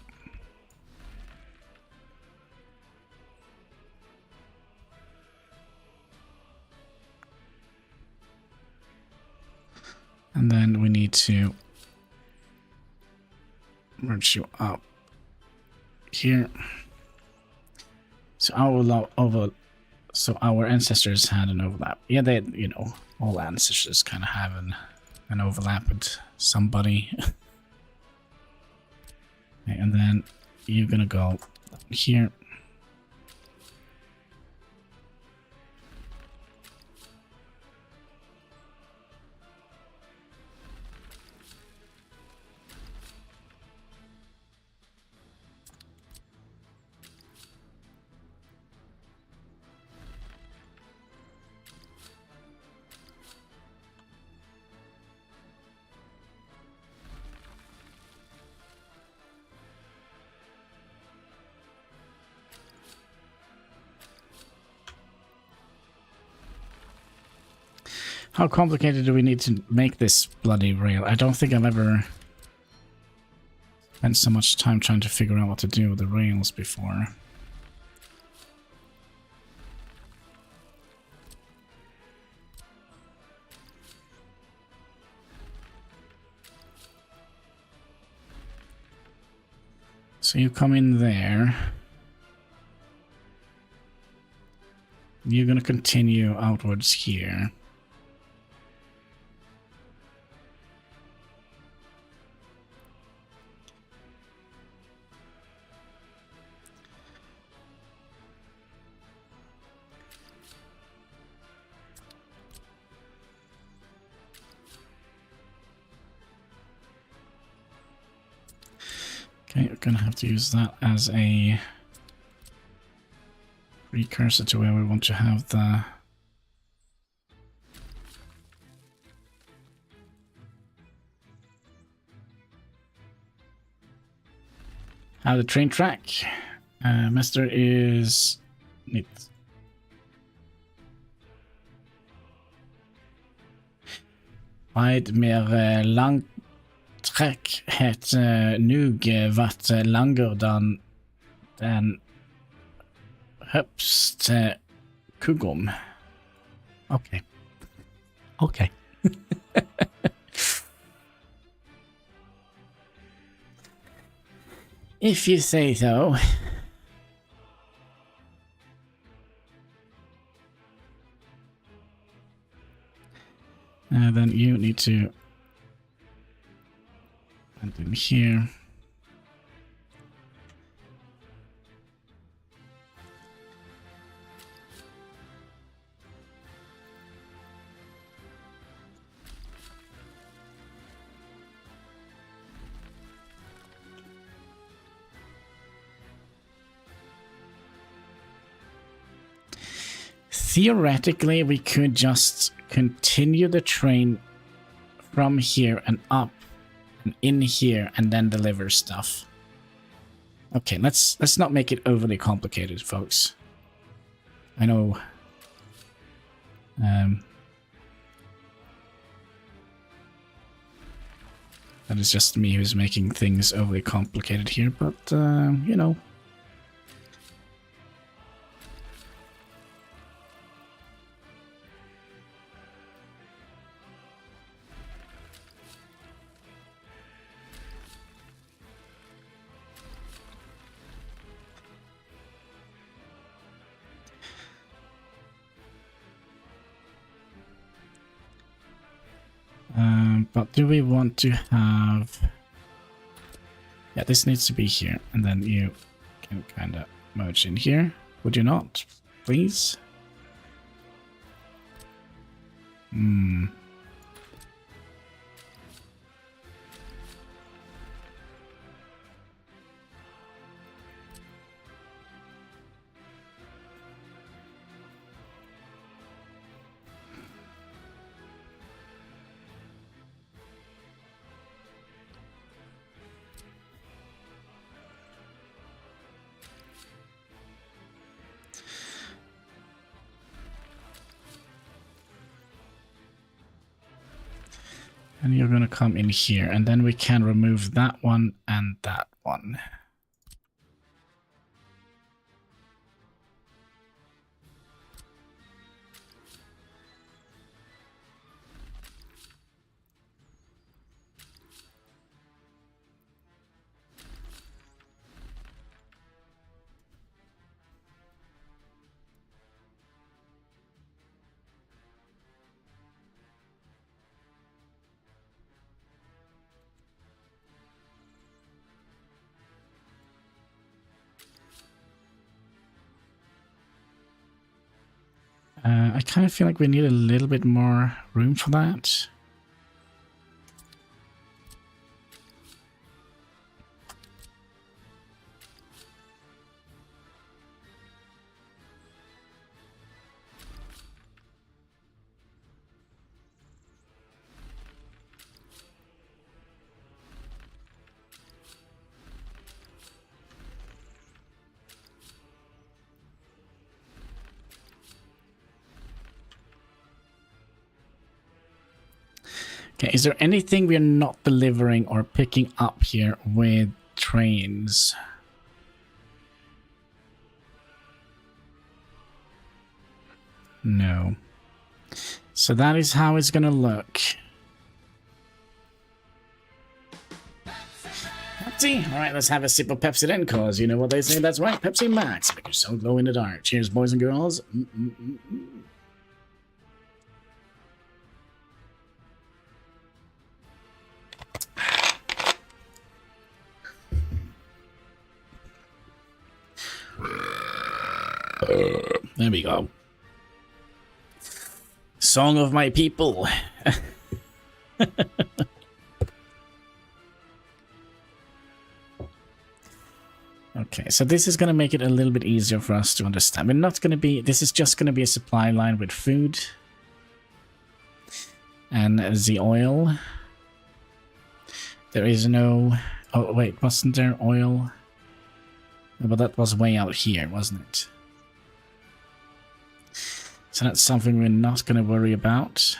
And then we need to merge you up here. So our ancestors had an overlap. Yeah, they, you know, all ancestors kind of have an overlap with somebody. Okay, and then you're gonna go here. How complicated do we need to make this bloody rail? I don't think I've ever spent so much time trying to figure out what to do with the rails before. So you come in there. You're gonna continue outwards here. Okay, we're gonna have to use that as a precursor to where we want to have the train track. Master is neat. Beid mer lang trekk het nog vært langer den høpst kugom. Okay. Okay. If you say so. Then you need to put in here. Theoretically, we could just continue the train from here and up and in here and then deliver stuff. Okay, let's not make it overly complicated, folks. I know that is just me who's making things overly complicated here, but you know. But do we want to have... Yeah, this needs to be here, and then you can kind of merge in here. Would you not, please? And you're going to come in here, and then we can remove that one and that one. I kind of feel like we need a little bit more room for that. Okay, is there anything we're not delivering or picking up here with trains? No. So that is how it's gonna look. thirsty? Alright, let's have a sip of Pepsi then, cause you know what they say, that's right, Pepsi Max. Make your soul glow in the dark. Cheers, boys and girls. There we go. Song of my people. Okay, so this is going to make it a little bit easier for us to understand. We're not going to be... This is just going to be a supply line with food. And the oil. There is no... Oh, wait, wasn't there oil? But that was way out here, wasn't it? So that's something we're not going to worry about.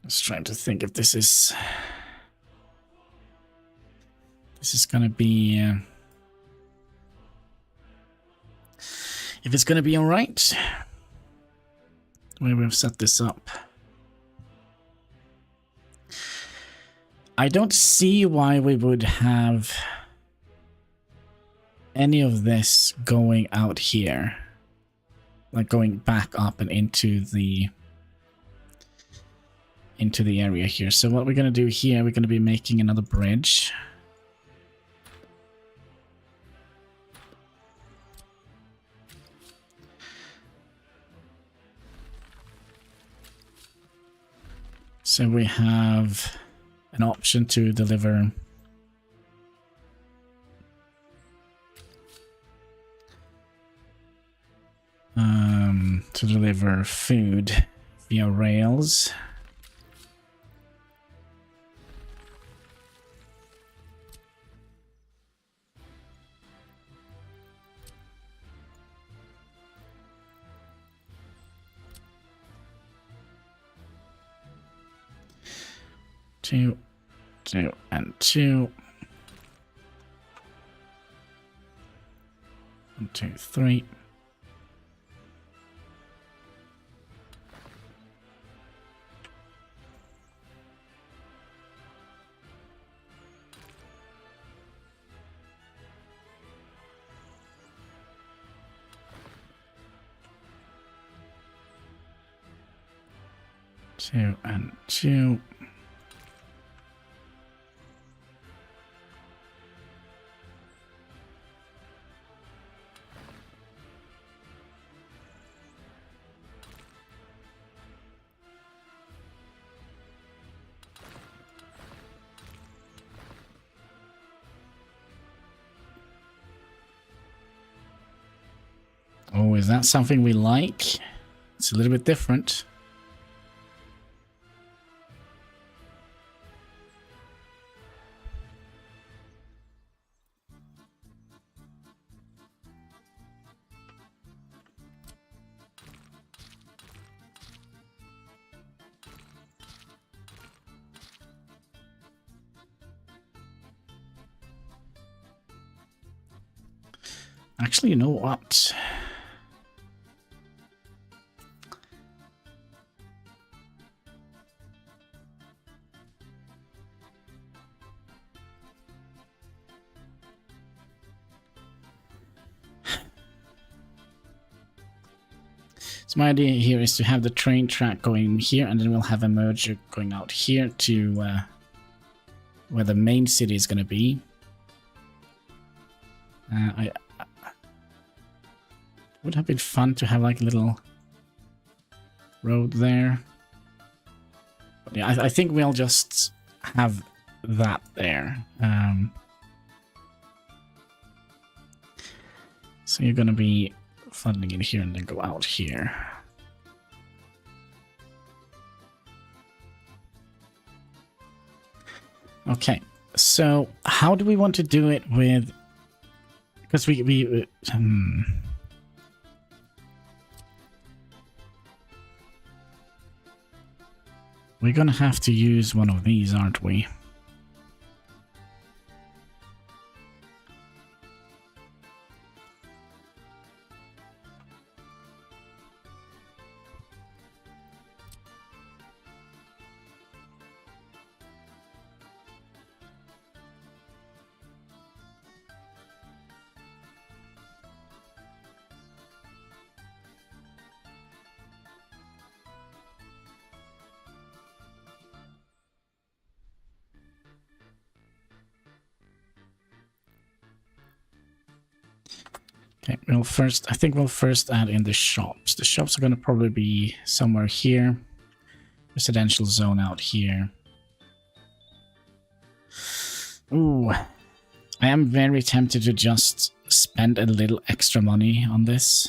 Just trying to think if this is going to be if it's going to be all right. Where we've set this up. I don't see why we would have any of this going out here, like going back up and into the area here. So what we're going to do here, we're going to be making another bridge. So we have an option to deliver food via rails. Two, and two. 1, 2, 3. Two and two. Oh, is that something we like? It's a little bit different. Actually, you know what? So my idea here is to have the train track going here, and then we'll have a merger going out here to where the main city is going to be. Would have been fun to have like a little road there. But yeah, I think we'll just have that there. So you're going to be flooding in here and then go out here. Okay, so how do we want to do it with... Because we're going to have to use one of these, aren't we? Okay, I think we'll first add in the shops. The shops are going to probably be somewhere here. Residential zone out here. Ooh, I am very tempted to just spend a little extra money on this.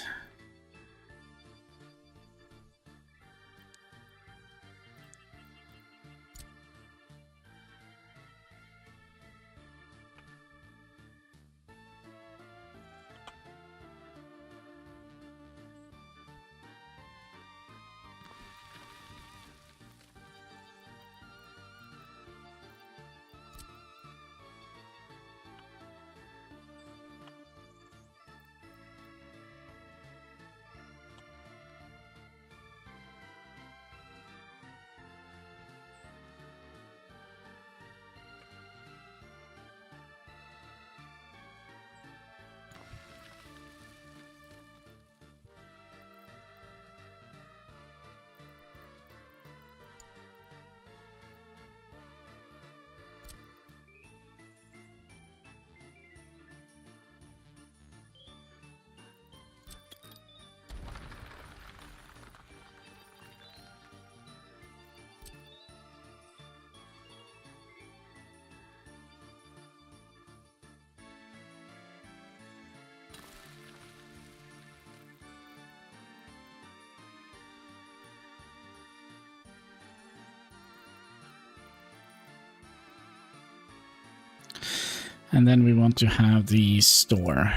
And then we want to have the store.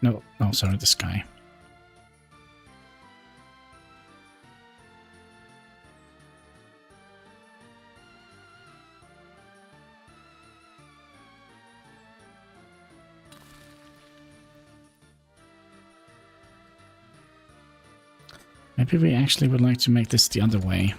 No, sorry, the sky. Maybe we actually would like to make this the other way.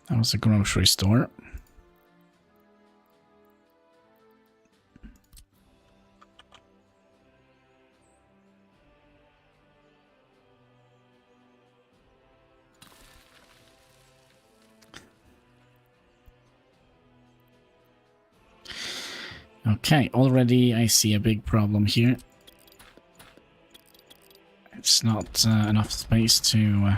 That was a grocery store. Okay, already I see a big problem here. It's not enough space to...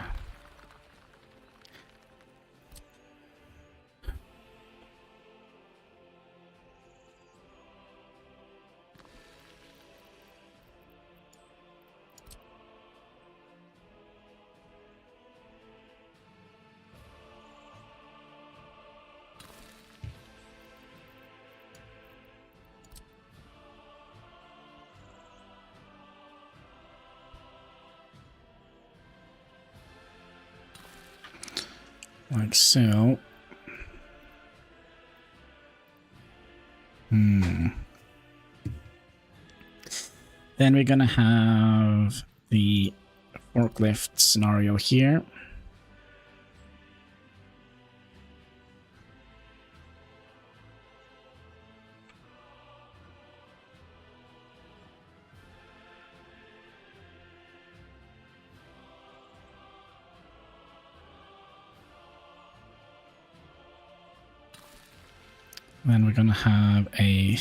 like so. Then we're gonna have the forklift scenario here. Then we're gonna have a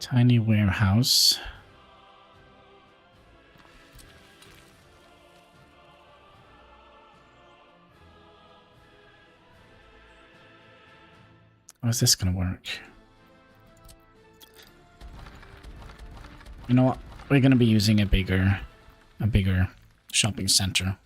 tiny warehouse. How is this gonna work? You know what? We're gonna be using a bigger shopping center.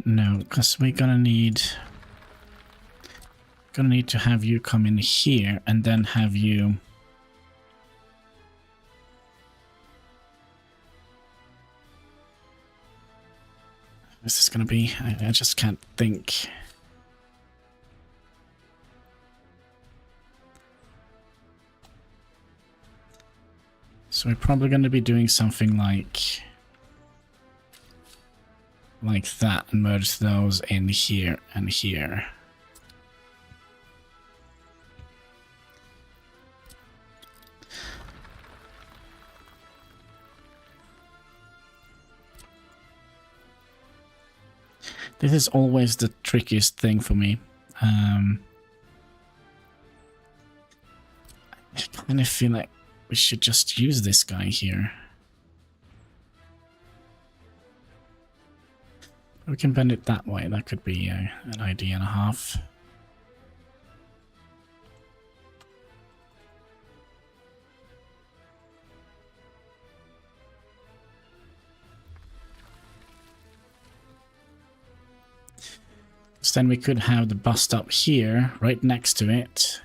No, because we're gonna need to have you come in here and then have you. What's this gonna be? I just can't think. So we're probably going to be doing something like that and merge those in here and here. This is always the trickiest thing for me. I kind of feel like we should just use this guy here. We can bend it that way. That could be an idea and a half. So then we could have the bus stop here, right next to it.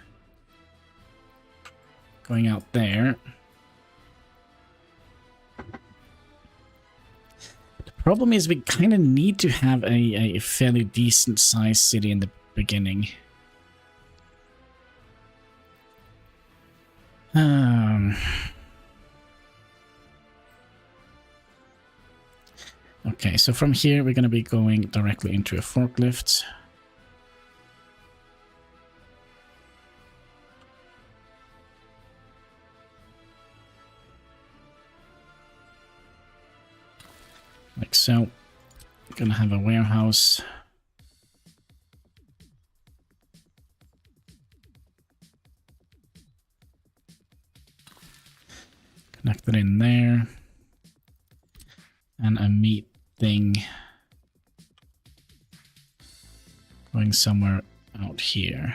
Going out there. The problem is we kind of need to have a fairly decent sized city in the beginning. Okay, so from here we're going to be going directly into a forklift. Like so. We're gonna have a warehouse. Connect it in there. And a meat thing going somewhere out here.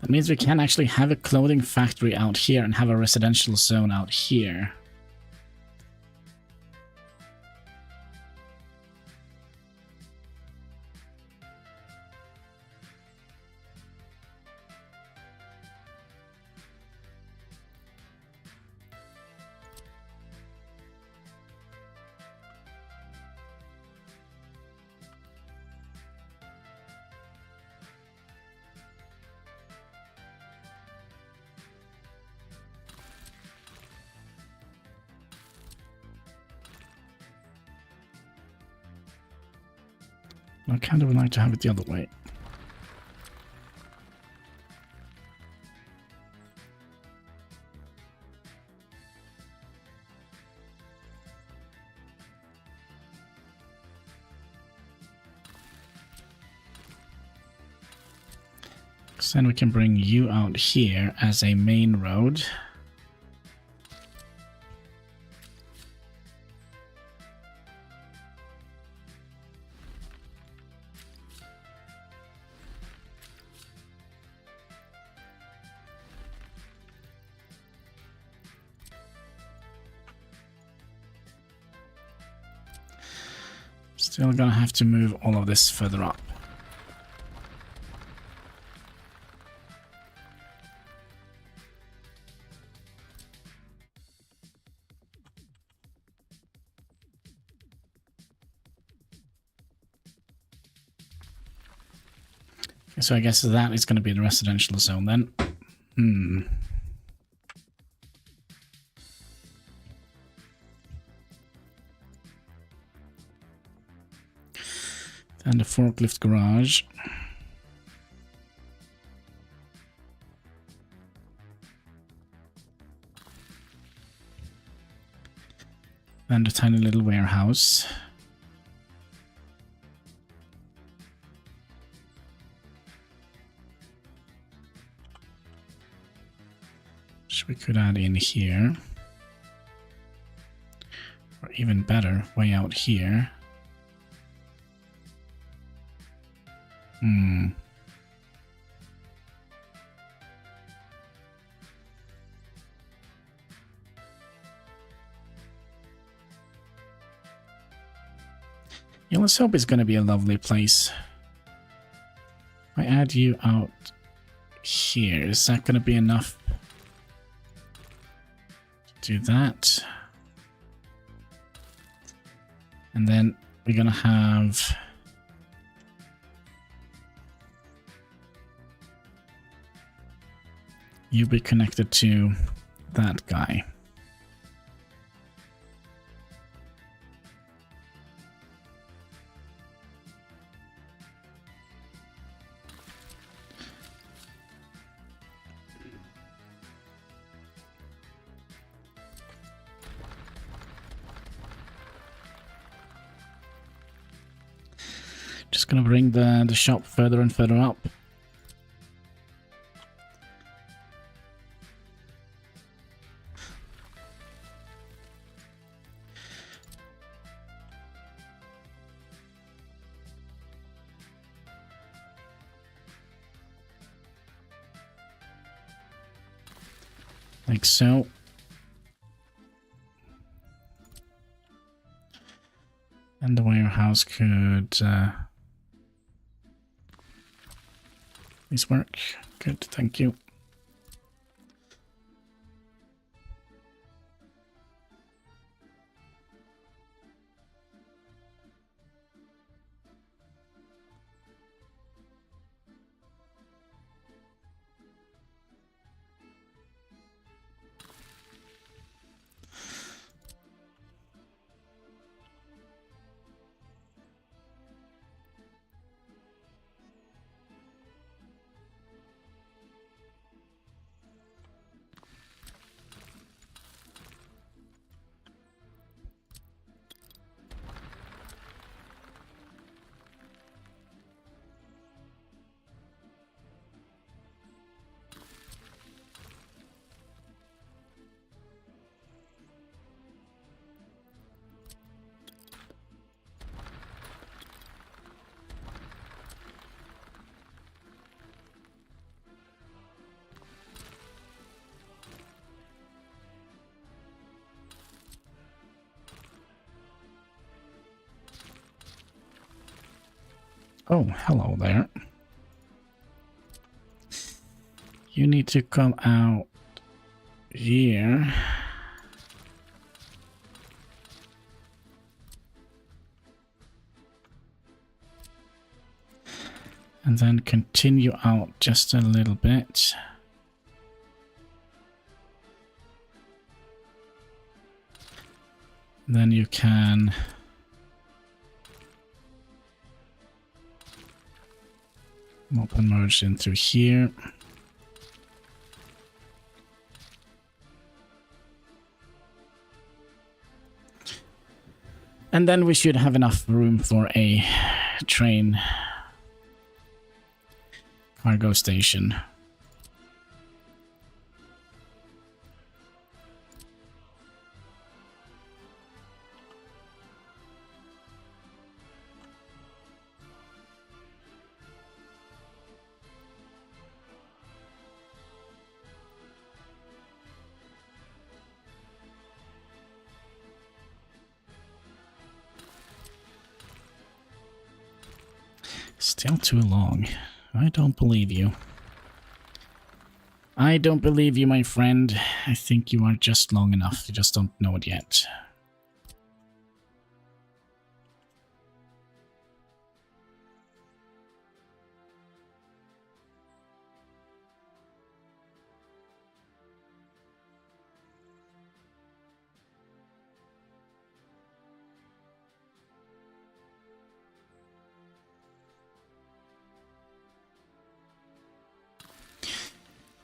That means we can actually have a clothing factory out here and have a residential zone out here. I kind of would like to have it the other way. So then we can bring you out here as a main road. Still gonna have to move all of this further up. Okay, so I guess that is going to be the residential zone then. And the forklift garage. And a tiny little warehouse. we could add in here. Or even better, way out here. Yeah, let's hope it's going to be a lovely place. I add you out here. Is that going to be enough to do that? And then we're going to have you be connected to that guy. Just gonna bring the shop further and further up. Like so. And the warehouse could please work. Good, thank you. Oh, hello there. You need to come out here. And then continue out just a little bit. Then you can open merge in through here. And then we should have enough room for a train cargo station. Still too long. I don't believe you. I don't believe you, my friend. I think you are just long enough. You just don't know it yet.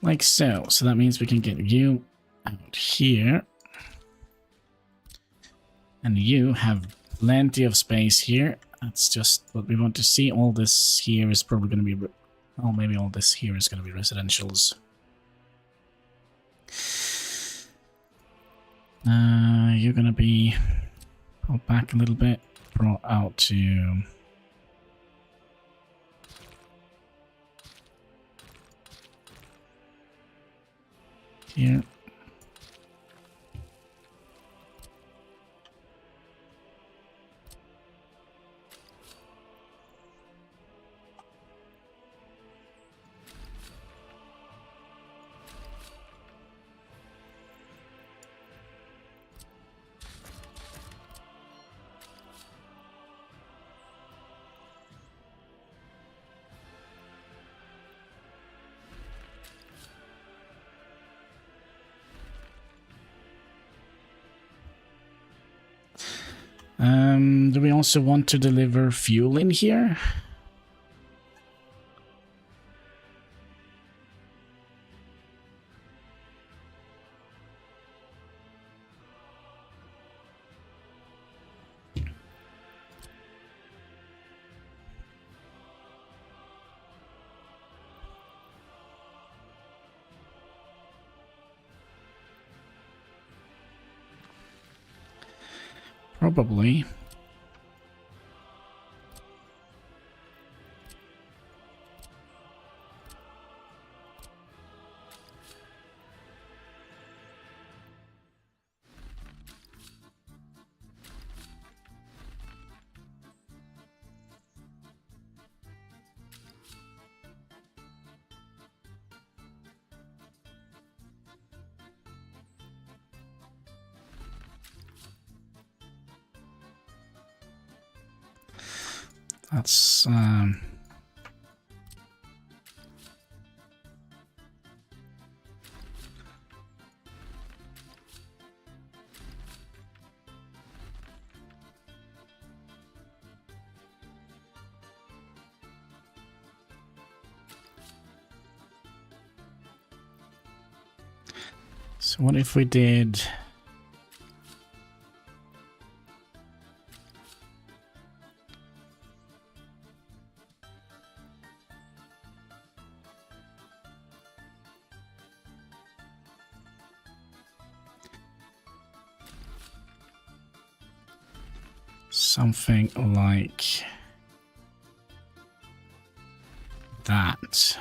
Like so. So that means we can get you out here. And you have plenty of space here. That's just what we want to see. All this here is probably going to be... Oh, maybe all this here is going to be residentials. You're gonna be pulled back a little bit, brought out to here. Do we also want to deliver fuel in here? Probably. That's so what if we did something like that?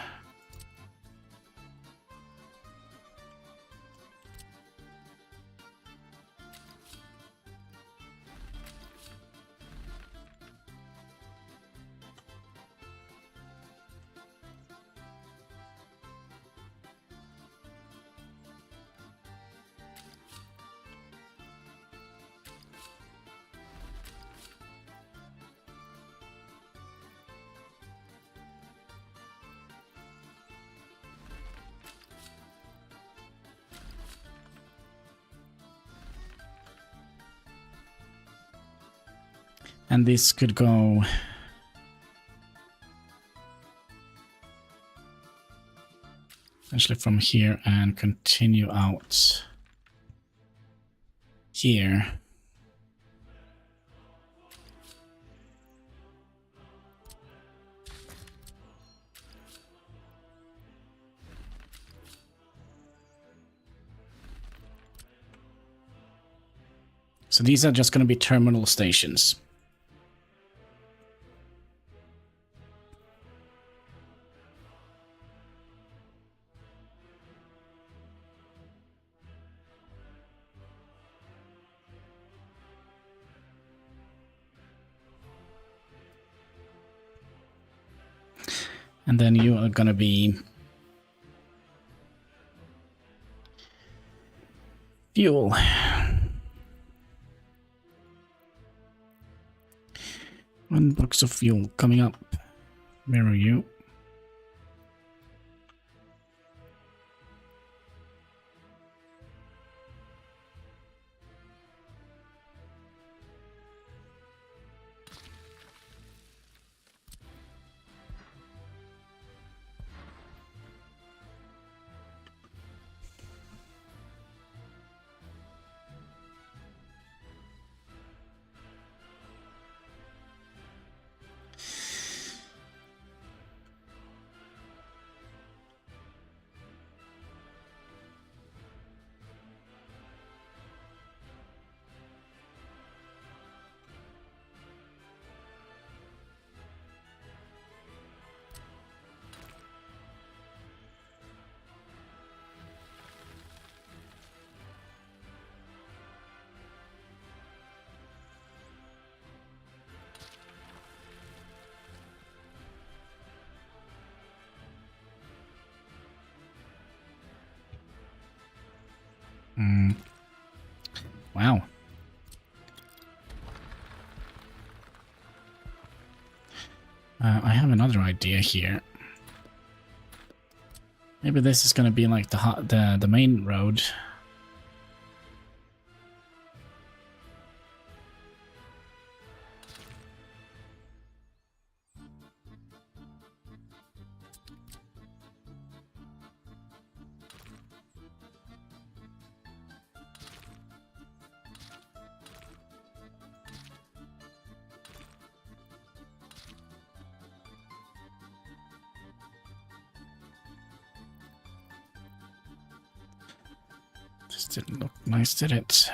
And this could go essentially from here and continue out here. So these are just going to be terminal stations. And then you are going to be fuel. One box of fuel coming up. Where are you? Wow. I have another idea here. Maybe this is gonna be like the main road. This didn't look nice, did it?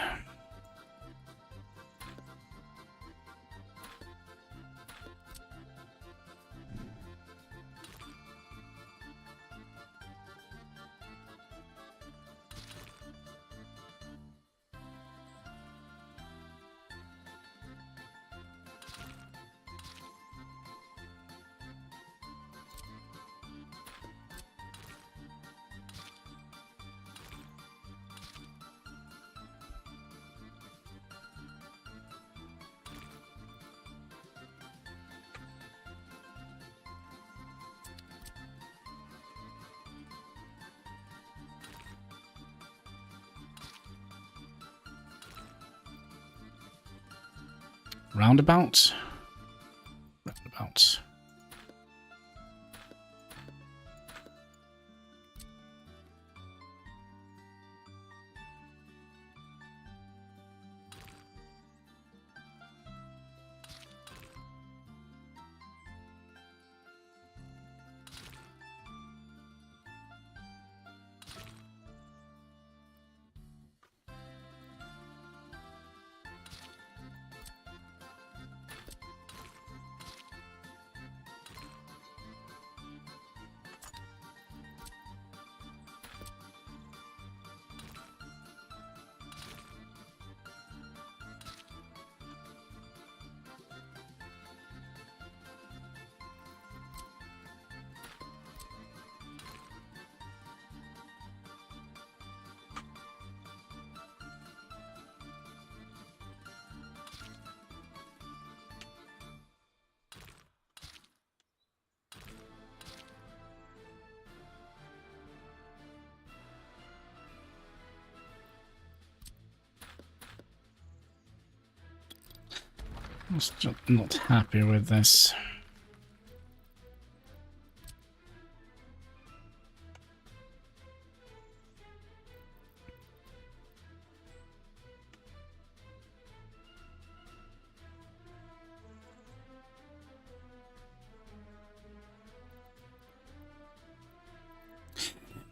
Roundabout? Roundabout. I'm just not happy with this.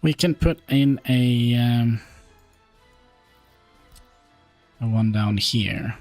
We can put in a one down here.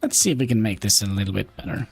Let's see if we can make this a little bit better.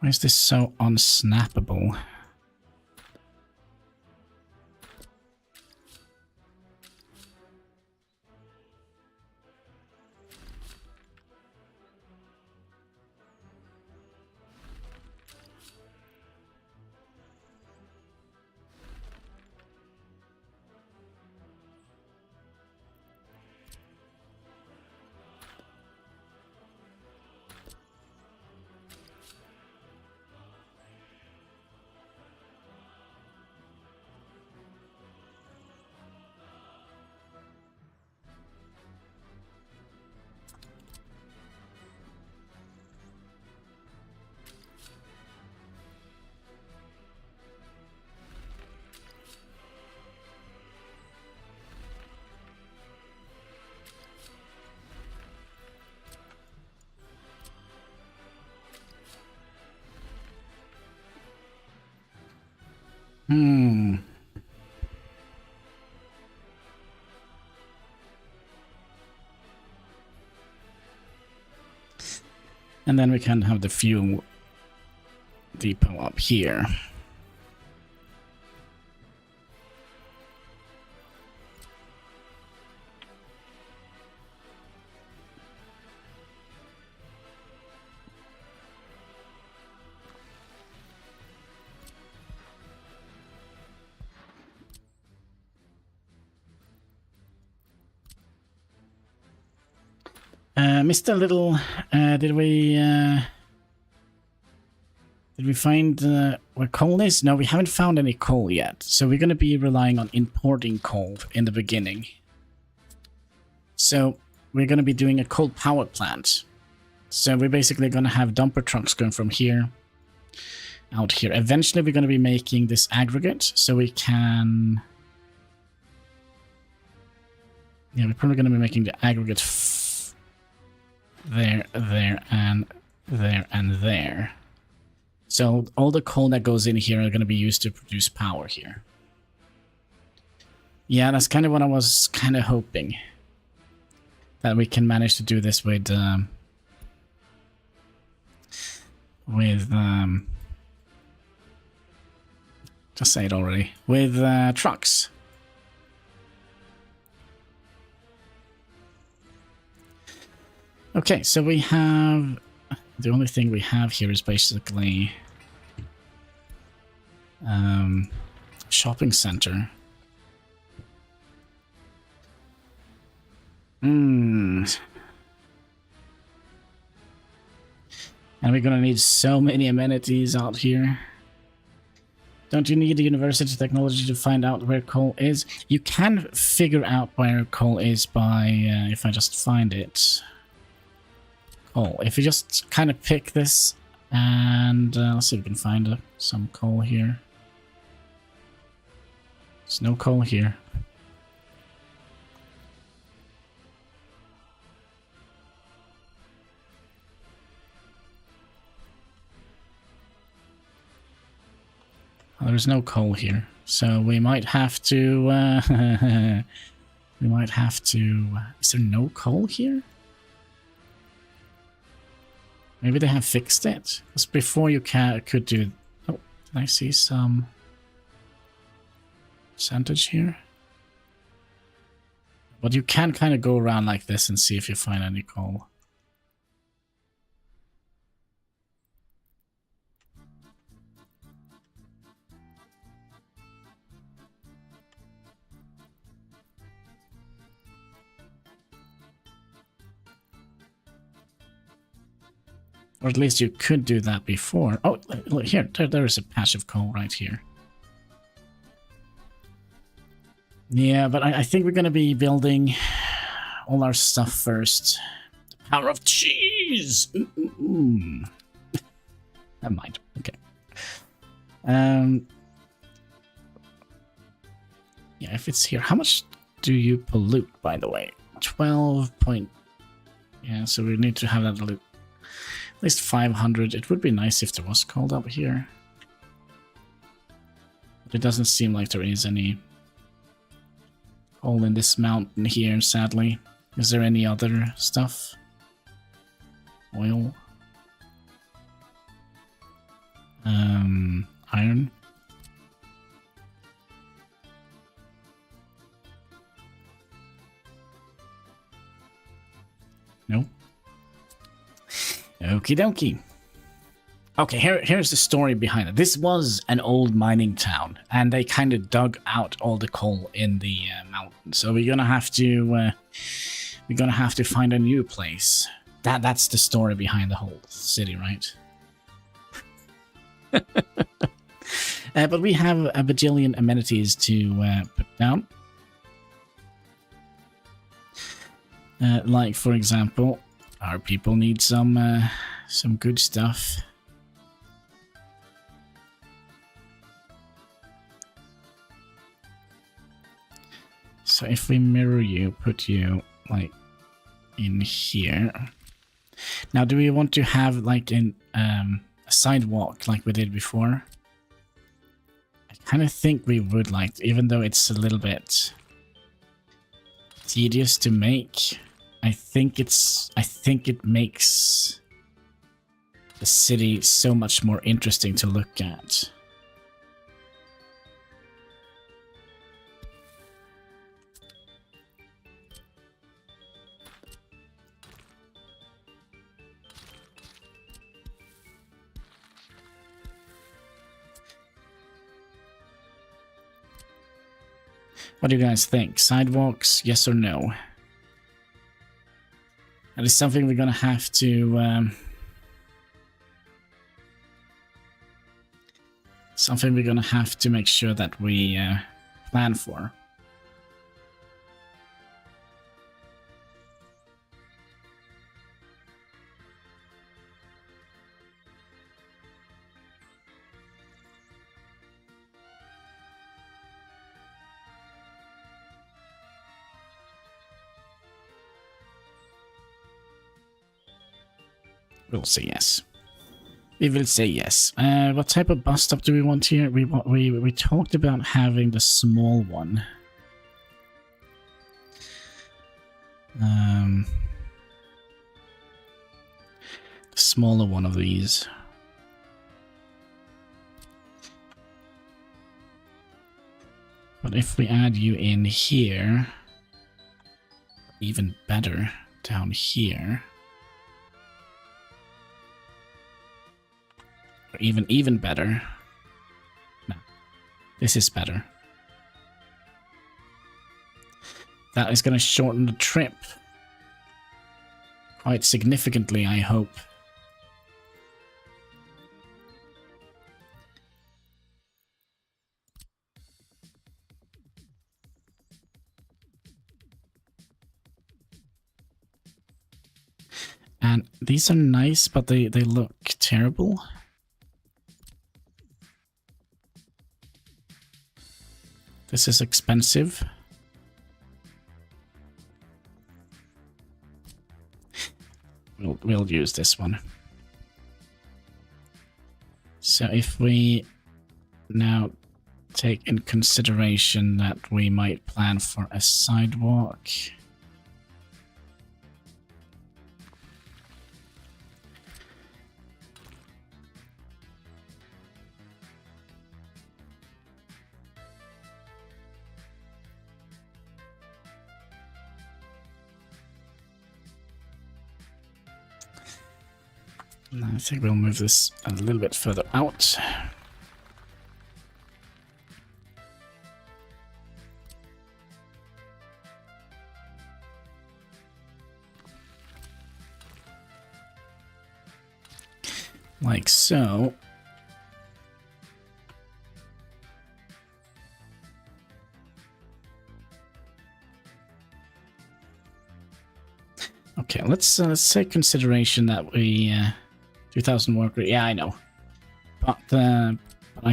Why is this so unsnappable? And then we can have the fuel depot up here. Mr. Little, did we find where coal is? No, we haven't found any coal yet. So we're going to be relying on importing coal in the beginning. So we're going to be doing a coal power plant. So we're basically going to have dumper trucks going from here out here. Eventually we're going to be making this aggregate so we can... Yeah, we're probably going to be making the aggregate there, and there, and there. So all the coal that goes in here are going to be used to produce power here. Yeah, that's kind of what I was kind of hoping. That we can manage to do this with just say it already, with trucks. Okay, so we have... The only thing we have here is basically... shopping center. And we're gonna need so many amenities out here. Don't you need a university technology to find out where coal is? You can figure out where coal is by... if I just find it... Oh, if you just kind of pick this and let's see if we can find some coal here. There's no coal here. Well, there's no coal here, so we might have to. We might have to. Is there no coal here? Maybe they have fixed it. Because before you could do... Oh, can I see some percentage here? But you can kind of go around like this and see if you find any coal. Or at least you could do that before. Oh, look here, there is a patch of coal right here. Yeah, but I think we're going to be building all our stuff first. The power of cheese! Never mind, okay. Yeah, if it's here, how much do you pollute, by the way? 12 point... Yeah, so we need to have that loop. At least 500. It would be nice if there was coal up here. But it doesn't seem like there is any coal in this mountain here, sadly. Is there any other stuff? Oil? Iron. No. Okie dokie. Okay, here's the story behind it. This was an old mining town, and they kind of dug out all the coal in the mountain. So we're gonna have to find a new place. That's the story behind the whole city, right? But we have a bajillion amenities to put down. Like, for example, our people need some good stuff. So if we mirror you, put you like in here. Now, do we want to have like a sidewalk like we did before? I kind of think we would like, even though it's a little bit tedious to make. I think it makes the city so much more interesting to look at. What do you guys think? Sidewalks, yes or no? That is something we're gonna have to make sure that we plan for. We'll say yes. We will say yes. What type of bus stop do we want here? We talked about having the small one. The smaller one of these. But if we add you in here, even better, down here. Or even better. No, this is better. That is going to shorten the trip quite significantly, I hope. And these are nice, but they look terrible. This is expensive. We'll use this one. So if we now take in consideration that we might plan for a sidewalk. I think we'll move this a little bit further out. Like so. Okay, let's take consideration that we 2,000 worker. Yeah, I know, but I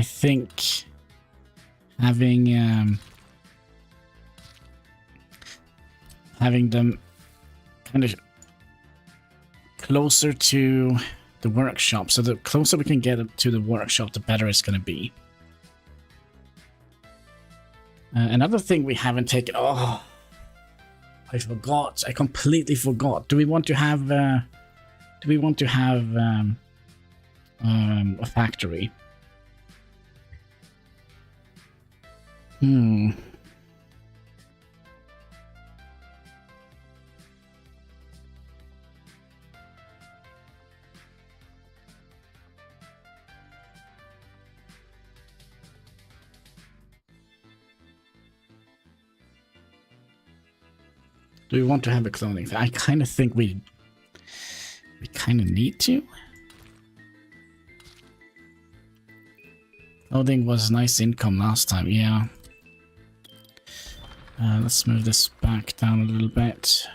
think having them kind of closer to the workshop. So the closer we can get to the workshop, the better it's going to be. Another thing we haven't taken. Oh, I forgot. I completely forgot. Do we want to have a factory. Hmm. Do we want to have a clothing thing? I kind of think we kind of need to. Clothing was nice income last time, yeah. Let's move this back down a little bit.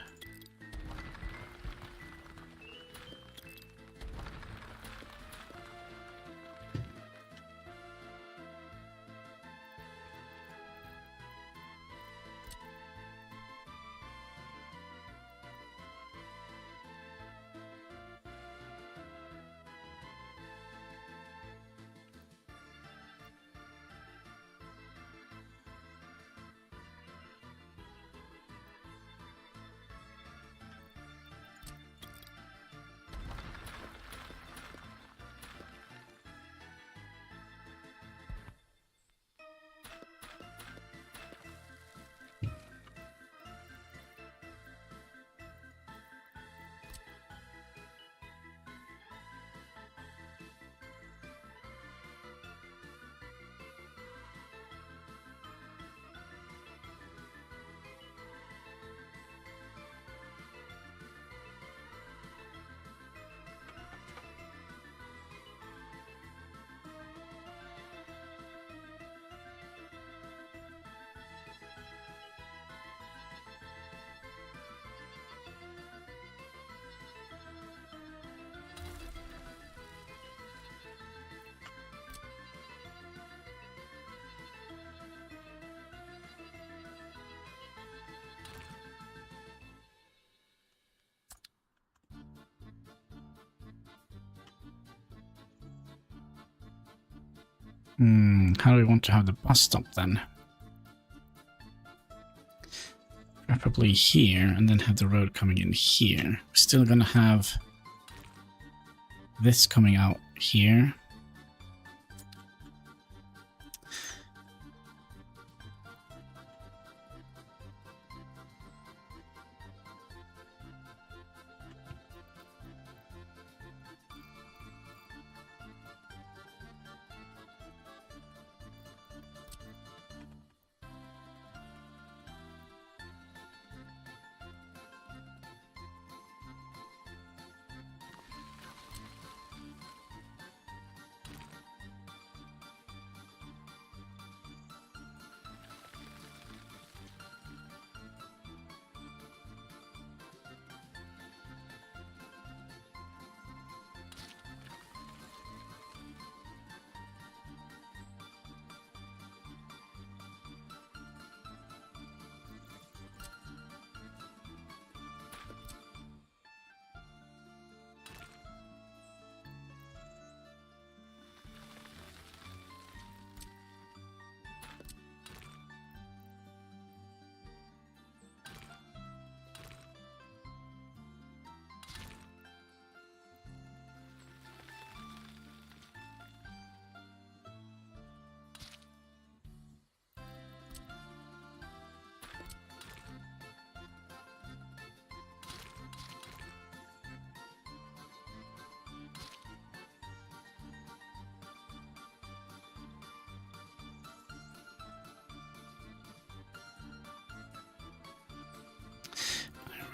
How do we want to have the bus stop then? Probably here, and then have the road coming in here. We're still gonna have this coming out here.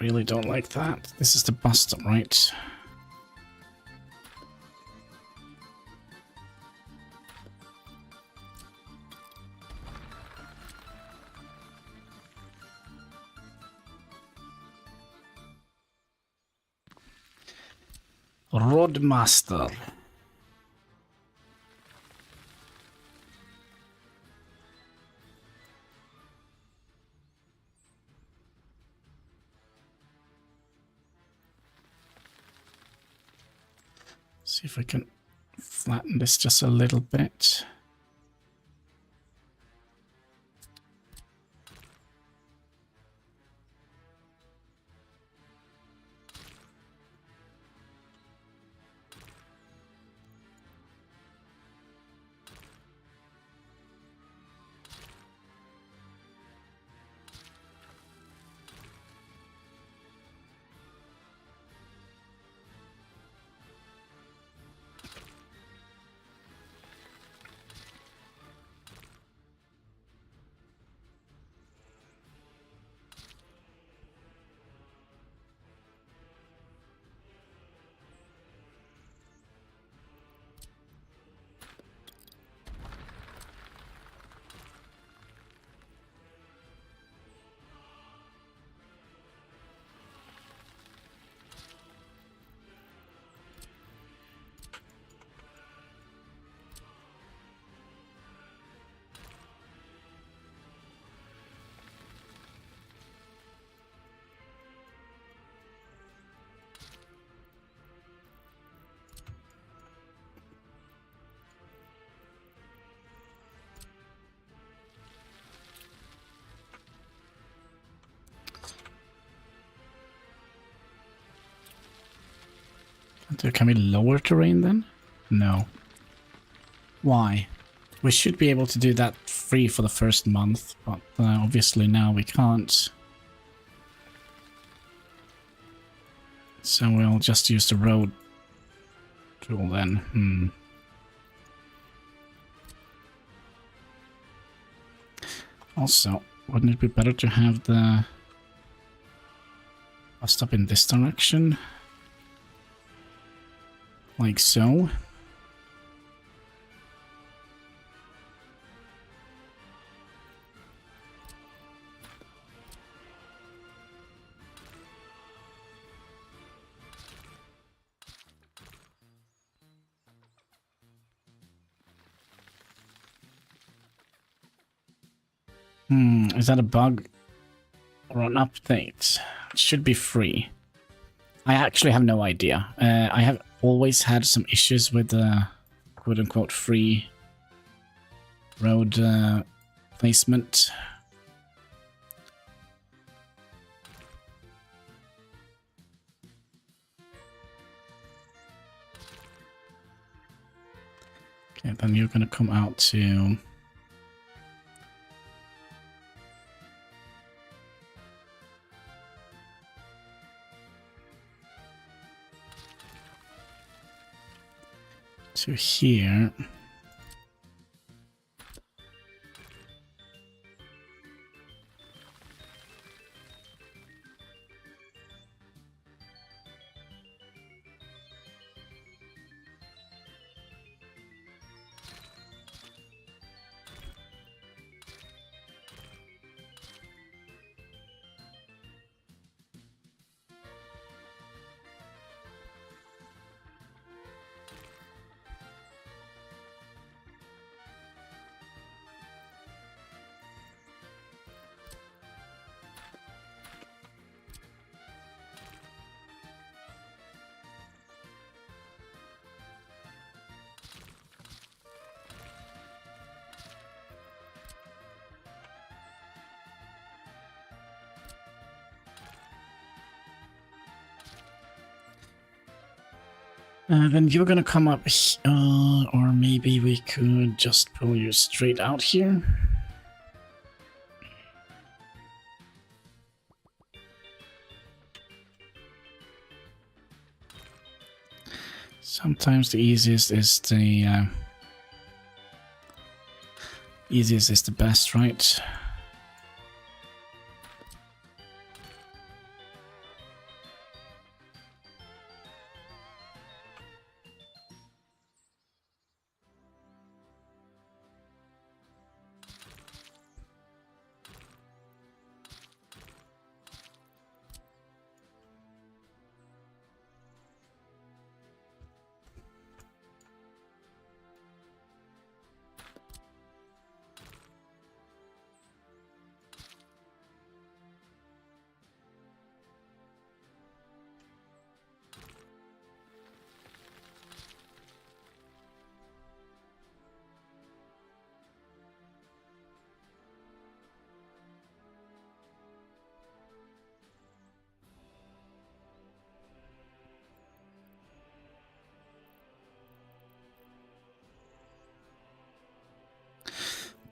Really don't like that. This is the bus stop, right? Roadmaster. See if we can flatten this just a little bit. Can we lower terrain then? No. Why? We should be able to do that free for the first month, but obviously now we can't. So we'll just use the road tool then. Also, wouldn't it be better to have the bus stop in this direction? Like so. Is that a bug or an update? It should be free. I actually have no idea. I have always had some issues with the quote-unquote free road placement. Okay, then you're gonna come out to... to here. Then you're gonna come up or maybe we could just pull you straight out here. Sometimes the easiest is the best, right?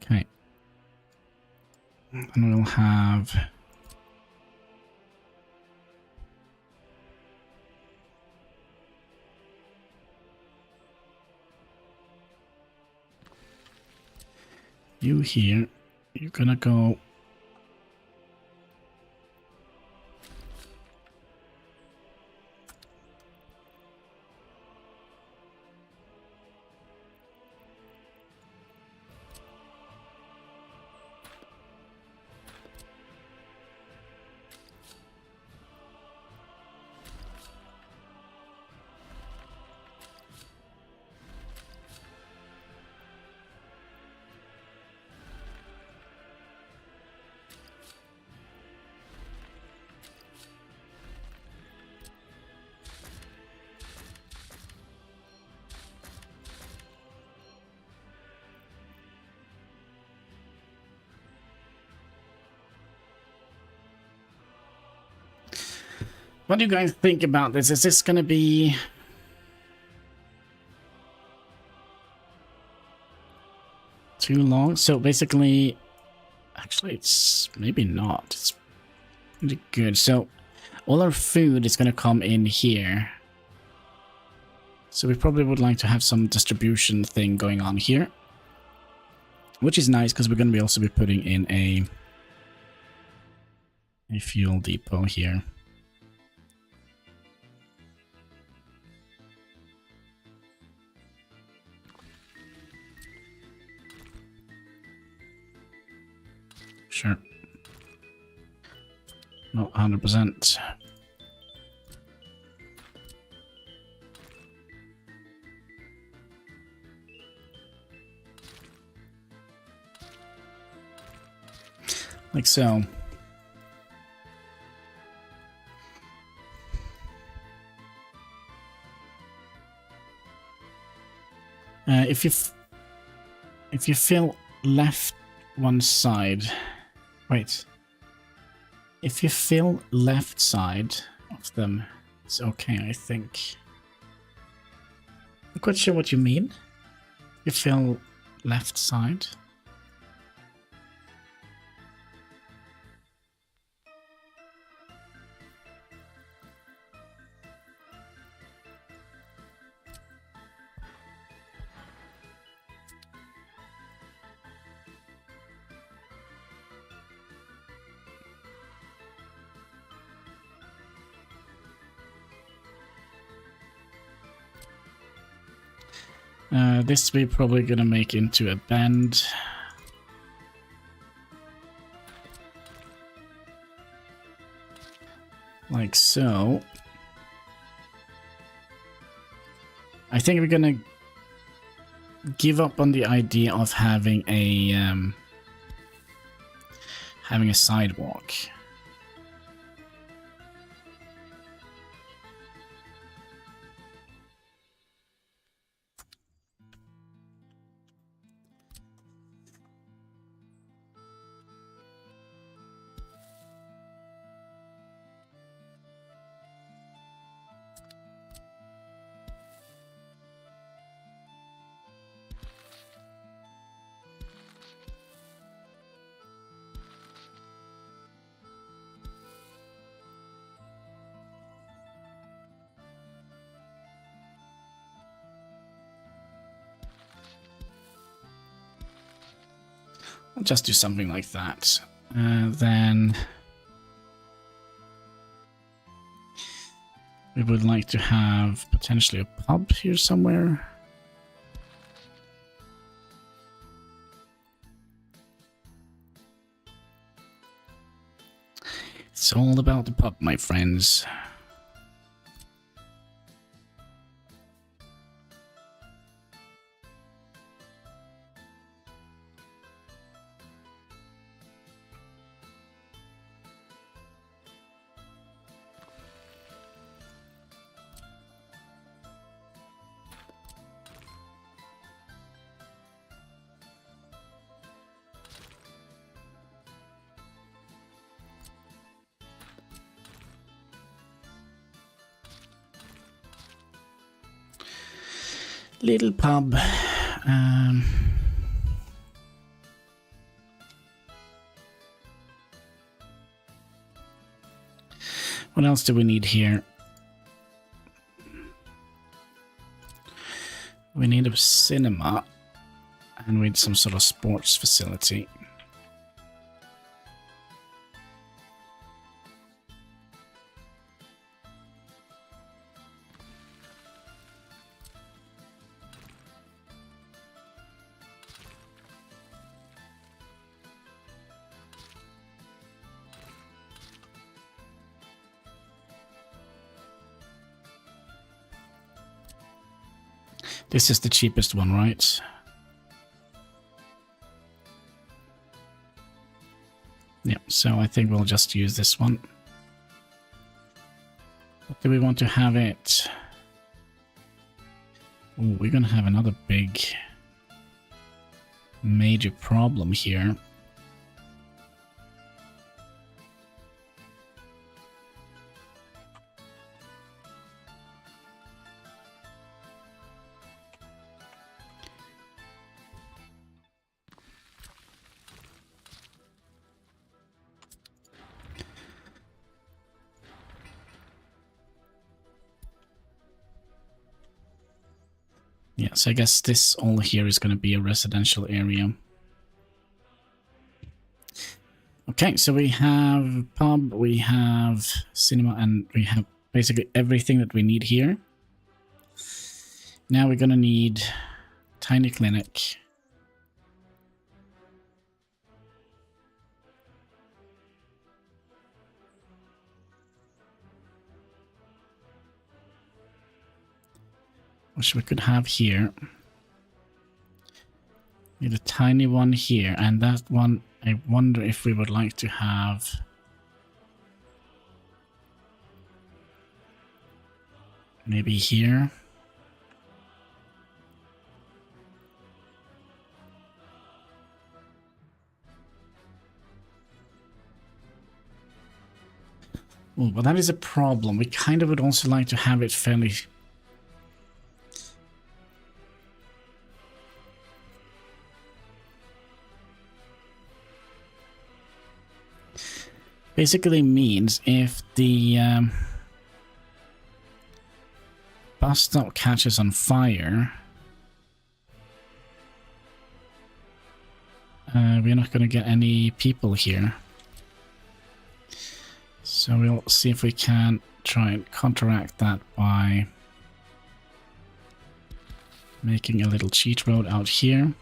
Okay. And we'll have... you here. You're gonna go... What do you guys think about this? Is this gonna be too long. So basically, actually, it's maybe not. It's pretty good. So all our food is going to come in here. So we probably would like to have some distribution thing going on here, which is nice because we're going to be also be putting in a fuel depot here. Sure. Not 100%. Like so. If you fill left one side, wait. If you fill left side of them, it's okay, I think. I'm quite sure what you mean. You fill left side. This we're probably gonna make into a bend. Like so. I think we're gonna give up on the idea of having a sidewalk. I'll just do something like that. Then we would like to have potentially a pub here somewhere. It's all about the pub, my friends. Little pub. What else do we need here? We need a cinema and we need some sort of sports facility. This is the cheapest one, right? Yeah, so I think we'll just use this one. But do we want to have it? Oh, we're gonna have another big major problem here. Yeah, so I guess this all here is going to be a residential area. Okay, so we have pub, we have cinema, and we have basically everything that we need here. Now we're going to need tiny clinic. Which we could have here. Need a tiny one here, and that one, I wonder if we would like to have maybe here. Oh, but that is a problem. We kind of would also like to have it fairly... Basically means if the bus stop catches on fire, we're not going to get any people here. So we'll see if we can try and counteract that by making a little cheat road out here.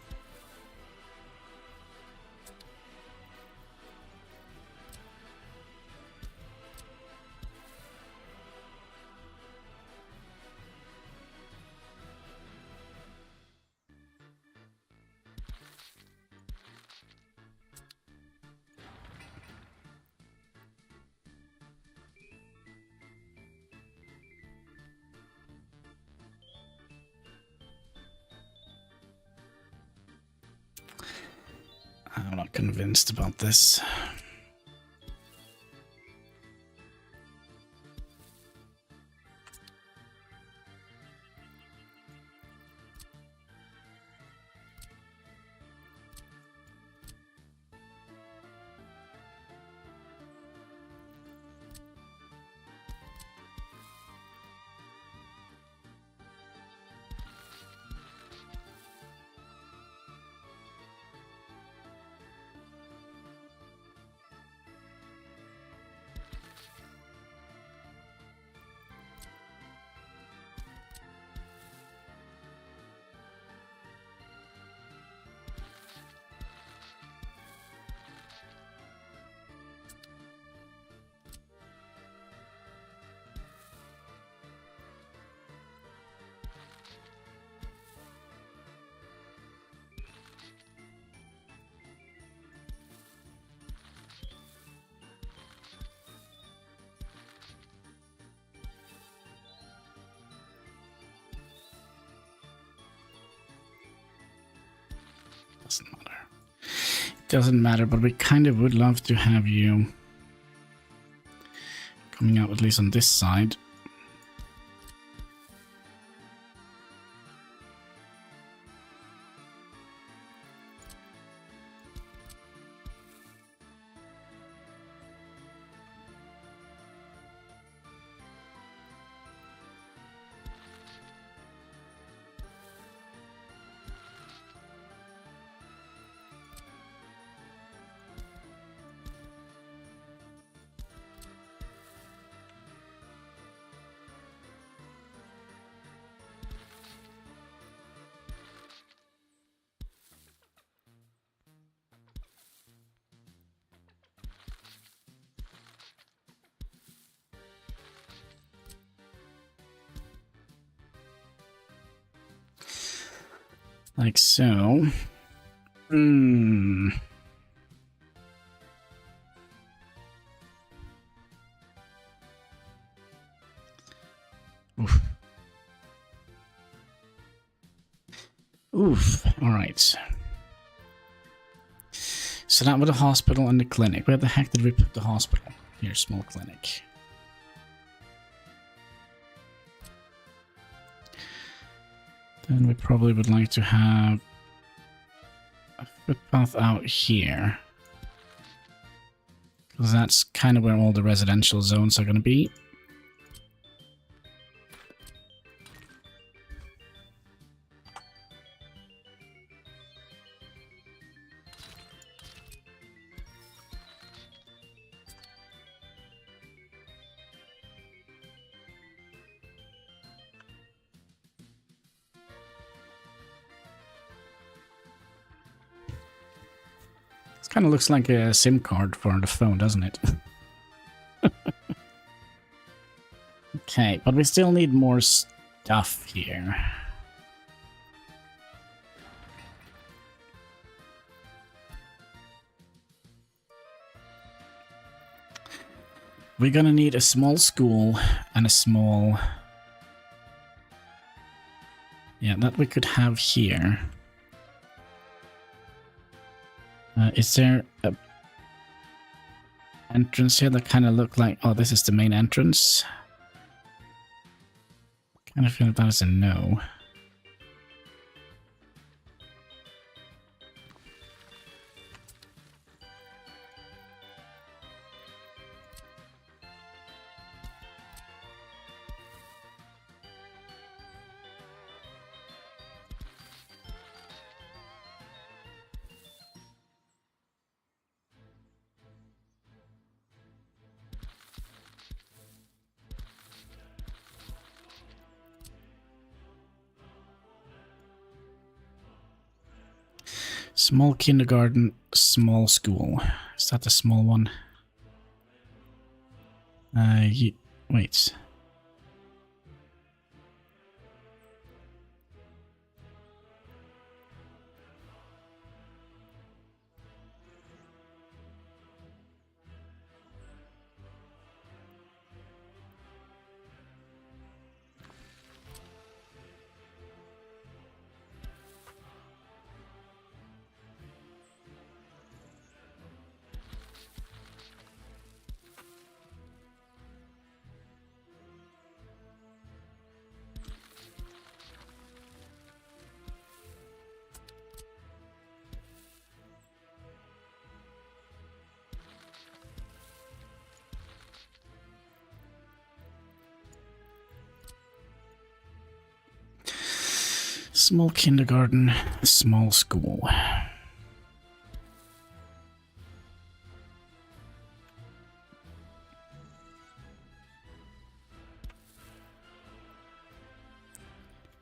I'm not convinced about this. Doesn't matter. It doesn't matter, but we kind of would love to have you coming out at least on this side. Like so. Oof. Oof. All right. So that was the hospital and the clinic. Where the heck did we put the hospital? Here, small clinic. Then we probably would like to have a footpath out here. Because that's kind of where all the residential zones are going to be. Kind of looks like a SIM card for the phone, doesn't it? Okay, but we still need more stuff here. We're gonna need a small school and a small... Yeah, that we could have here. Is there a entrance here that kind of look like... Oh, this is the main entrance. Kind of feel that is a no. Small kindergarten, small school. Is that the small one? Wait. Small kindergarten, small school.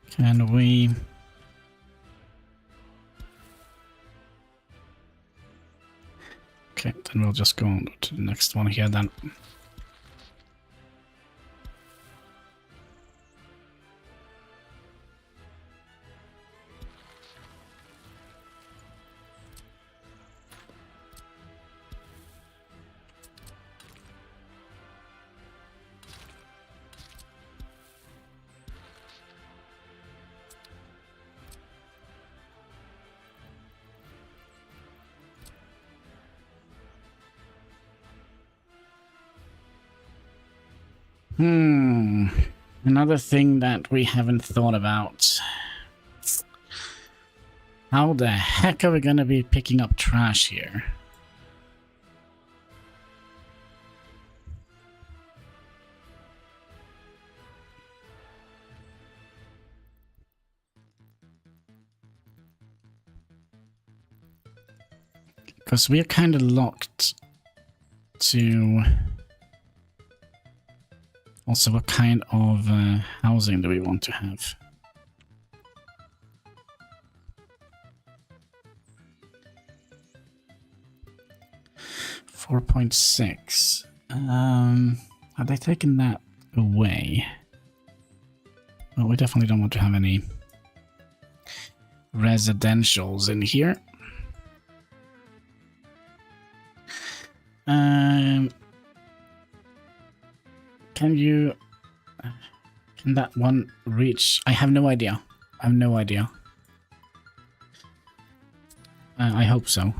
Can we... Okay, then we'll just go on to the next one here then. Another thing that we haven't thought about. How the heck are we gonna be picking up trash here? Because we're kind of locked to... Also, what kind of housing do we want to have? $4.6. Have they taken that away? Well, we definitely don't want to have any residentials in here. Can that one reach? I have no idea. I have no idea. I hope so.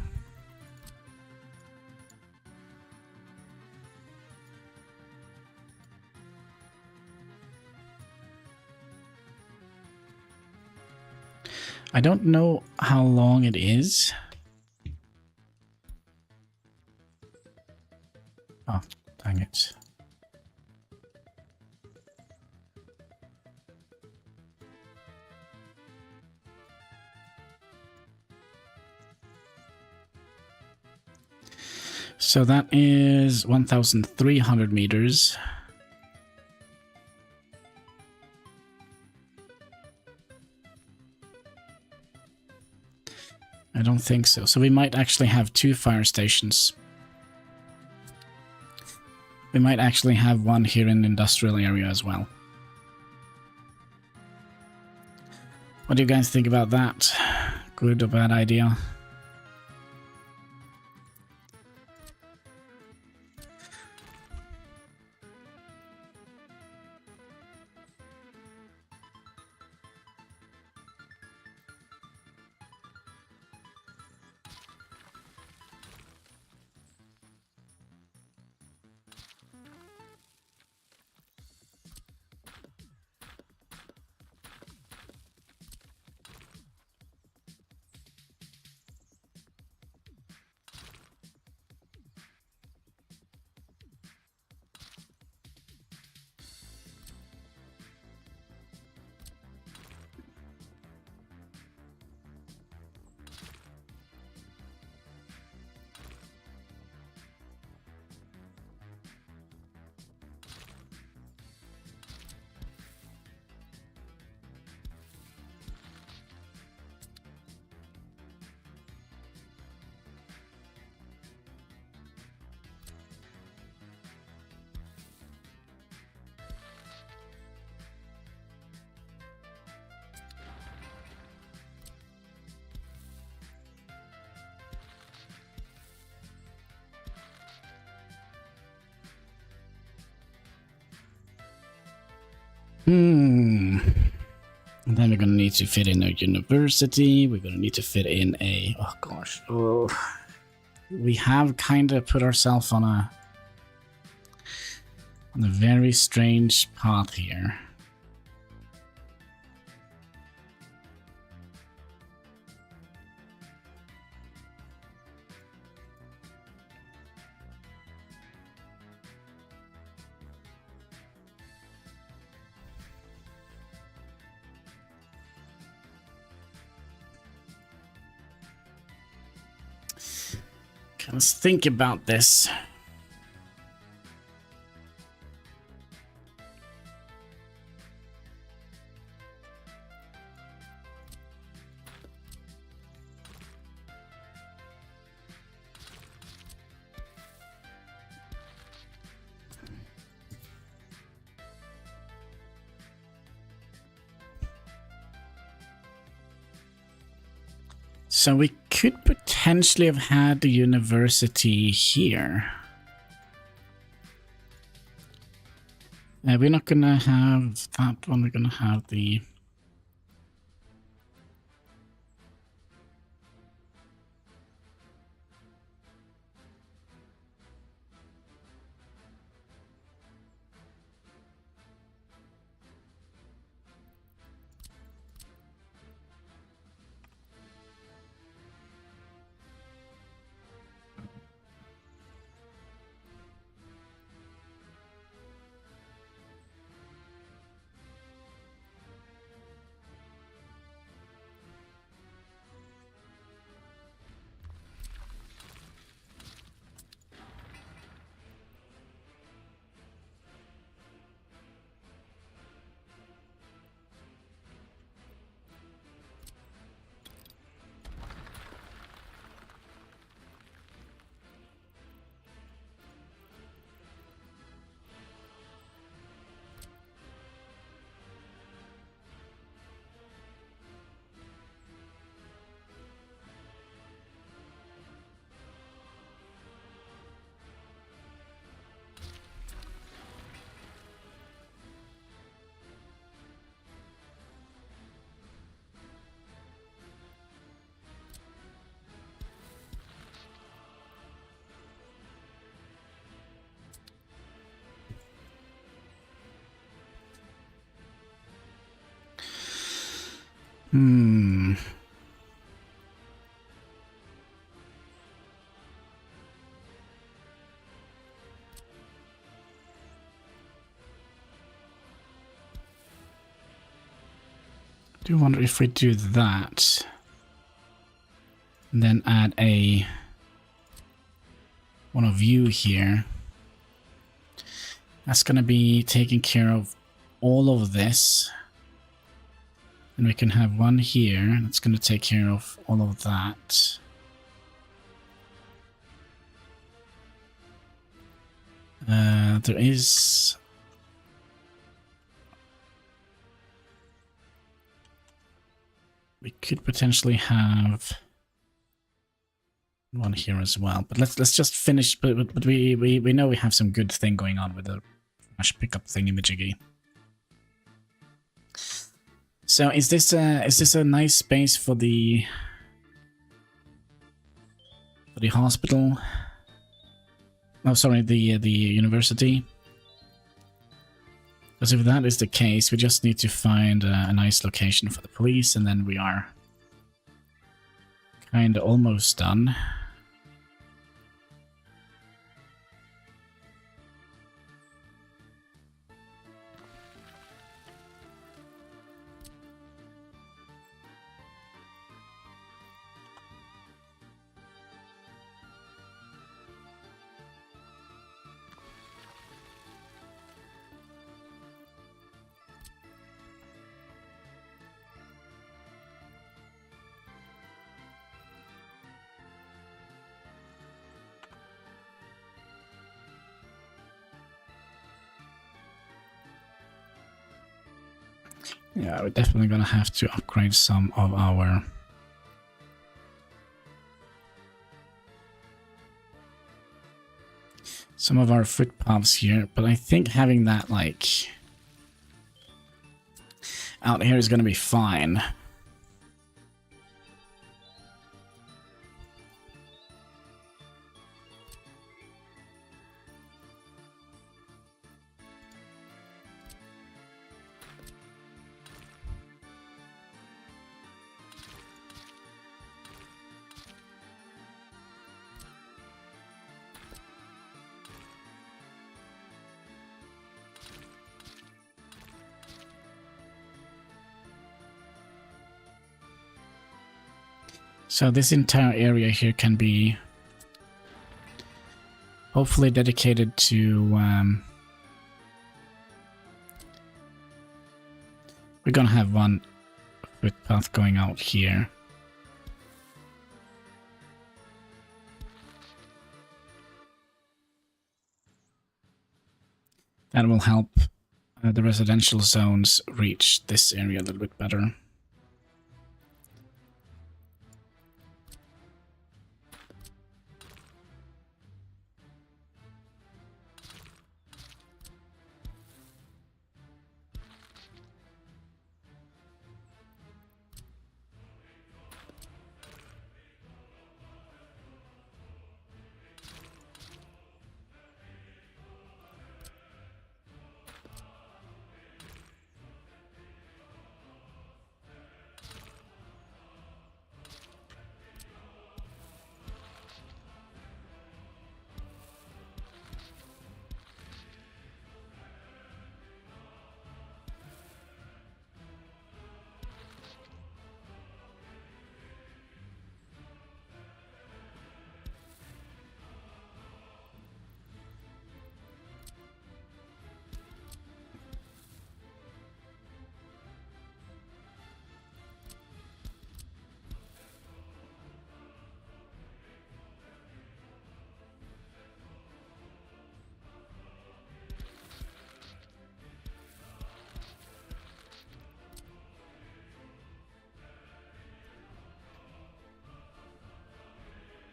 I don't know how long it is. Oh, dang it. So that is 1,300 meters. I don't think so. So we might actually have 2 fire stations. We might actually have one here in the industrial area as well. What do you guys think about that? Good or bad idea? And then we're gonna need to fit in a university. We're gonna need to fit in a... Oh gosh. Oh. We have kind of put ourselves on a very strange path here. Let's think about this. So we could potentially have had the university here. We're not gonna have that one, we're gonna have the... I do wonder if we do that, and then add one of you here. That's going to be taking care of all of this. And we can have one here that's going to take care of all of that. There is... We could potentially have one here as well, but let's just finish. But we know we have some good thing going on with the flash pickup thingy-majiggy. So is this a nice space for the hospital? Oh, sorry, the university. Because if that is the case, we just need to find a nice location for the police, and then we are kind of almost done. Yeah, we're definitely gonna have to upgrade some of our footpaths here, but I think having that like out here is gonna be fine. So this entire area here can be hopefully dedicated to we're gonna have one footpath going out here. That will help the residential zones reach this area a little bit better.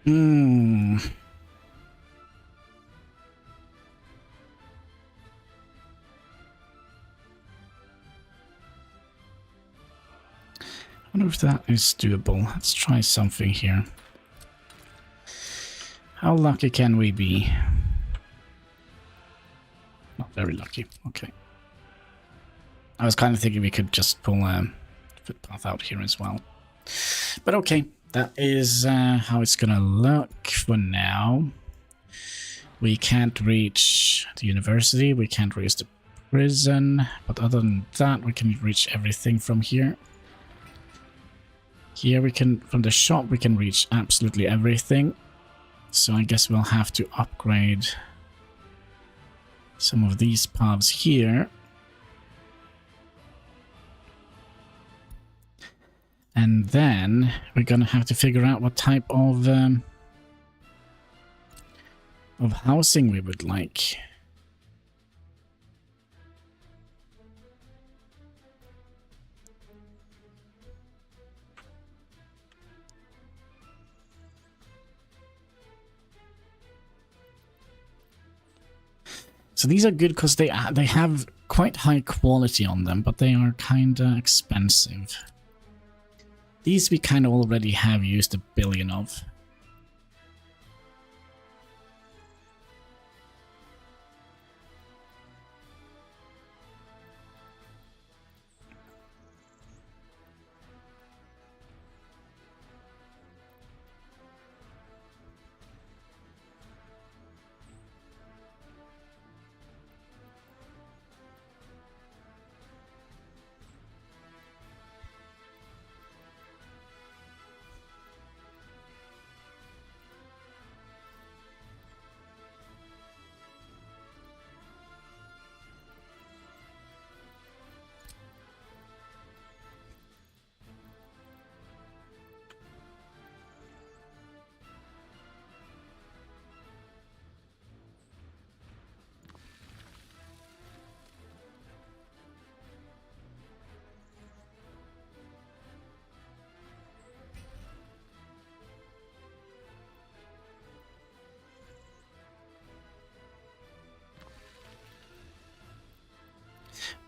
I wonder if that is doable. Let's try something here. How lucky can we be? Not very lucky. Okay. I was kind of thinking we could just pull a footpath out here as well. But okay, that is how it's gonna look for now. We can't reach the university, we can't reach the prison, but other than that, we can reach everything from here. Here we can, from the shop, we can reach absolutely everything. So I guess we'll have to upgrade some of these paths here. And then we're gonna have to figure out what type of housing we would like. So these are good because they have quite high quality on them, but they are kinda expensive. These we kind of already have used 1 billion of.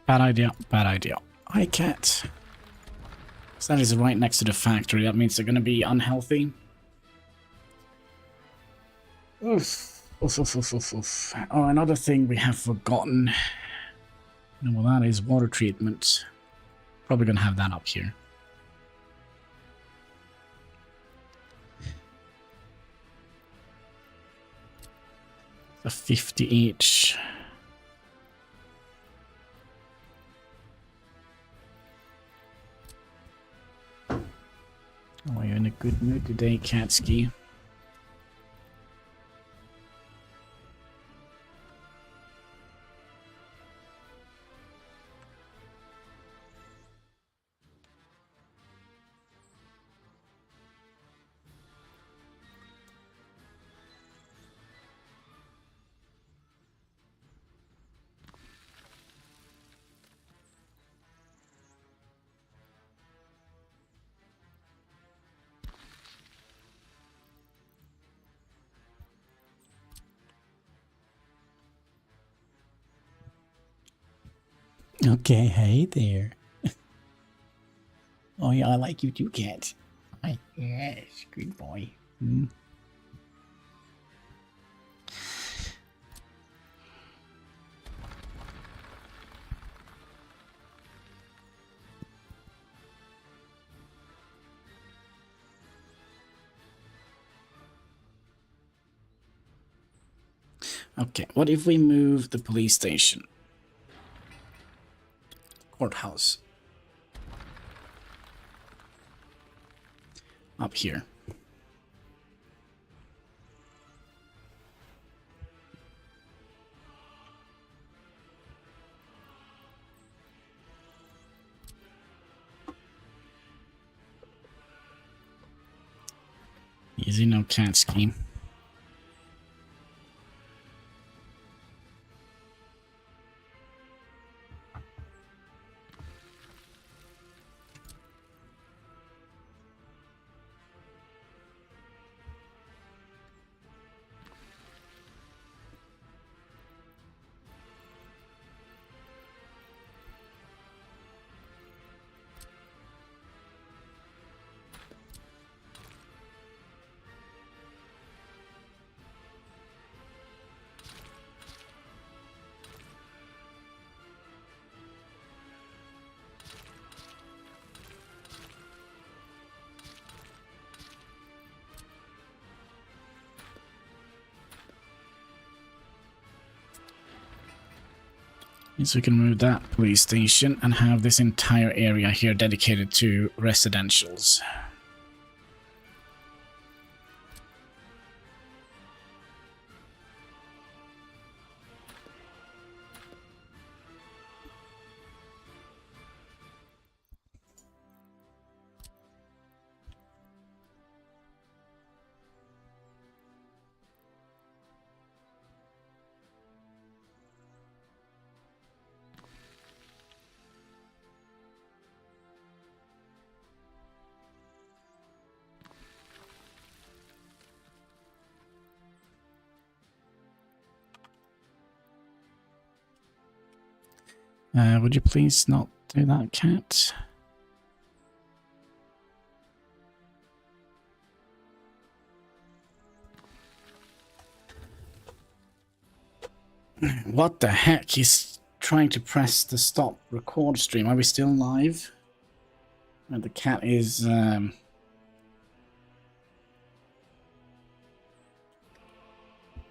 Bad idea, bad idea. I can't. So that is right next to the factory. That means they're going to be unhealthy. Oof. Oof, oof, oof, oof, oof. Oh, another thing we have forgotten. Well, that is water treatment. Probably going to have that up here. So 50 each. Oh, you're in a good mood today, Katsky. Okay, hey there. Oh yeah, I like you too, Cat. Yes, good boy. Okay, what if we move the police station? Courthouse. Up here. Easy, no cat scheme. So we can move that police station and have this entire area here dedicated to residentials. Would you please not do that, cat? What the heck? He's trying to press the stop record stream. Are we still live? And the cat is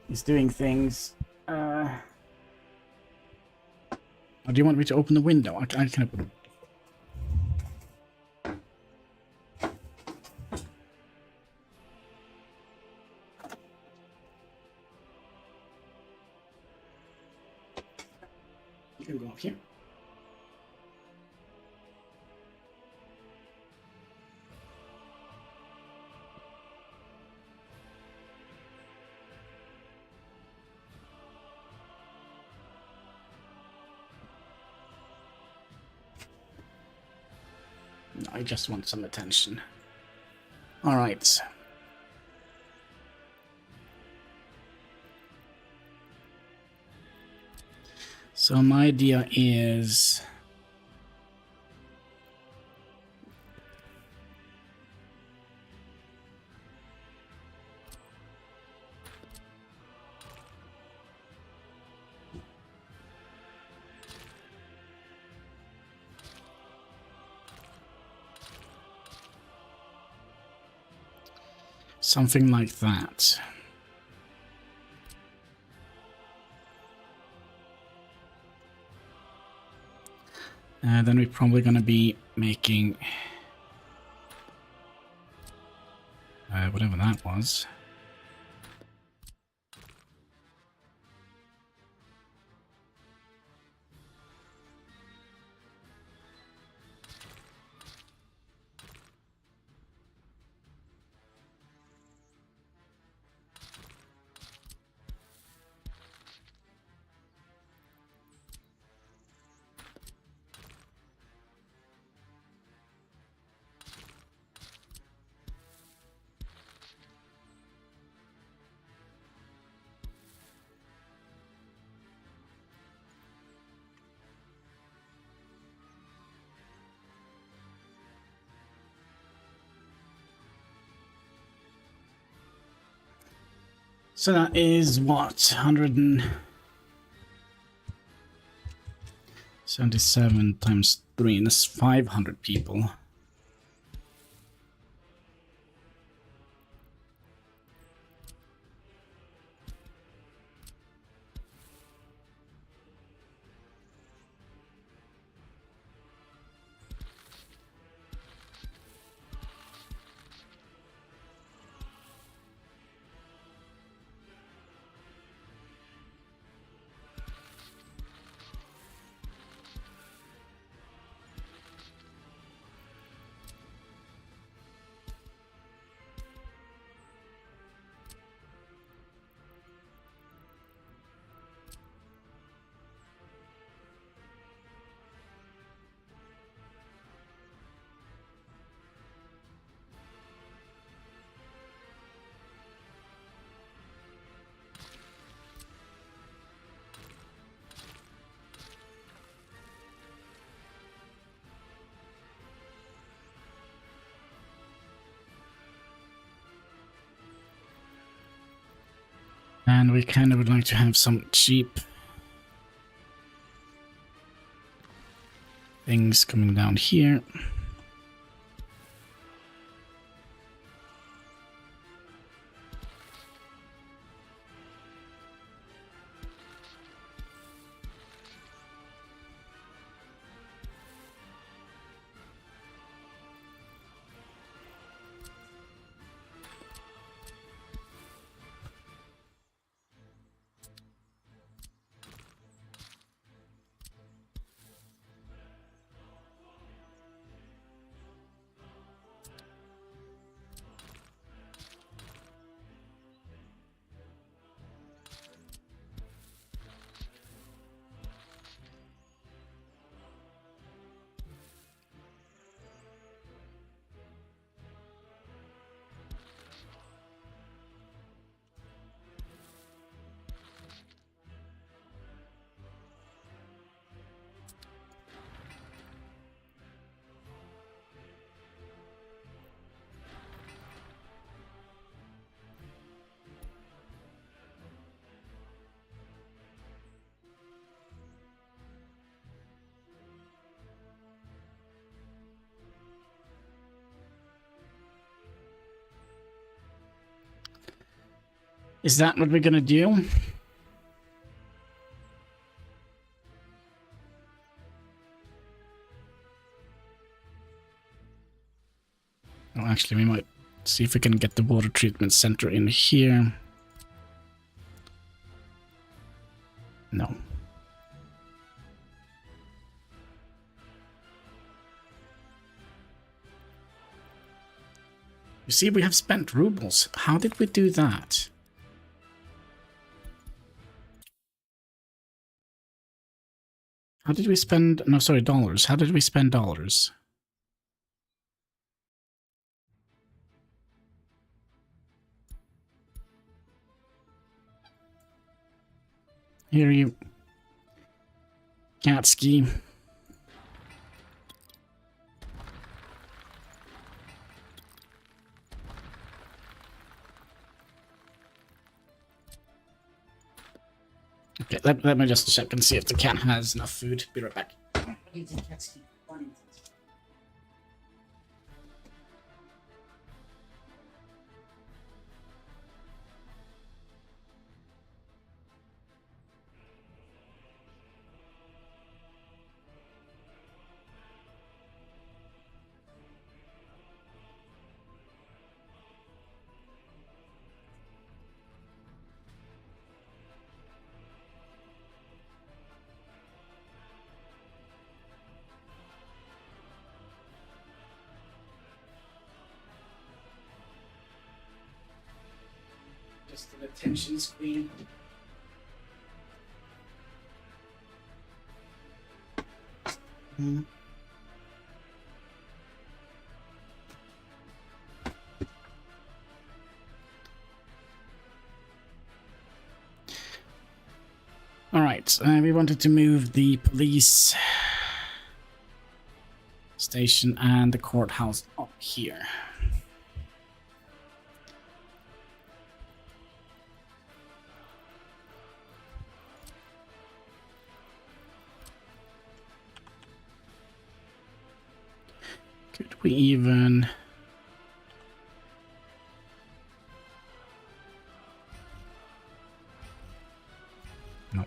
he's doing things. Or do you want me to open the window? I can open it. You can go up here. I just want some attention. All right. So my idea is something like that. Then we're probably going to be making whatever that was. So that is what, 177 times 3, and that's 500 people. And we kind of would like to have some cheap things coming down here. Is that what we're gonna do? Well, actually, we might see if we can get the water treatment center in here. No. You see, we have spent rubles. How did we do that? How did we spend... No, sorry, dollars. How did we spend dollars? Here you... Catski. Okay, let me just check and see if the cat has enough food. Be right back. Just an attention screen. All right, we wanted to move the police station and the courthouse up here. Could we even... No.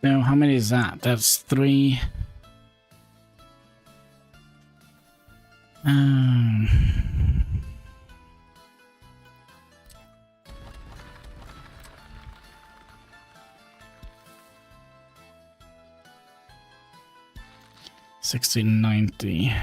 So how many is that? That's 3. $16.90.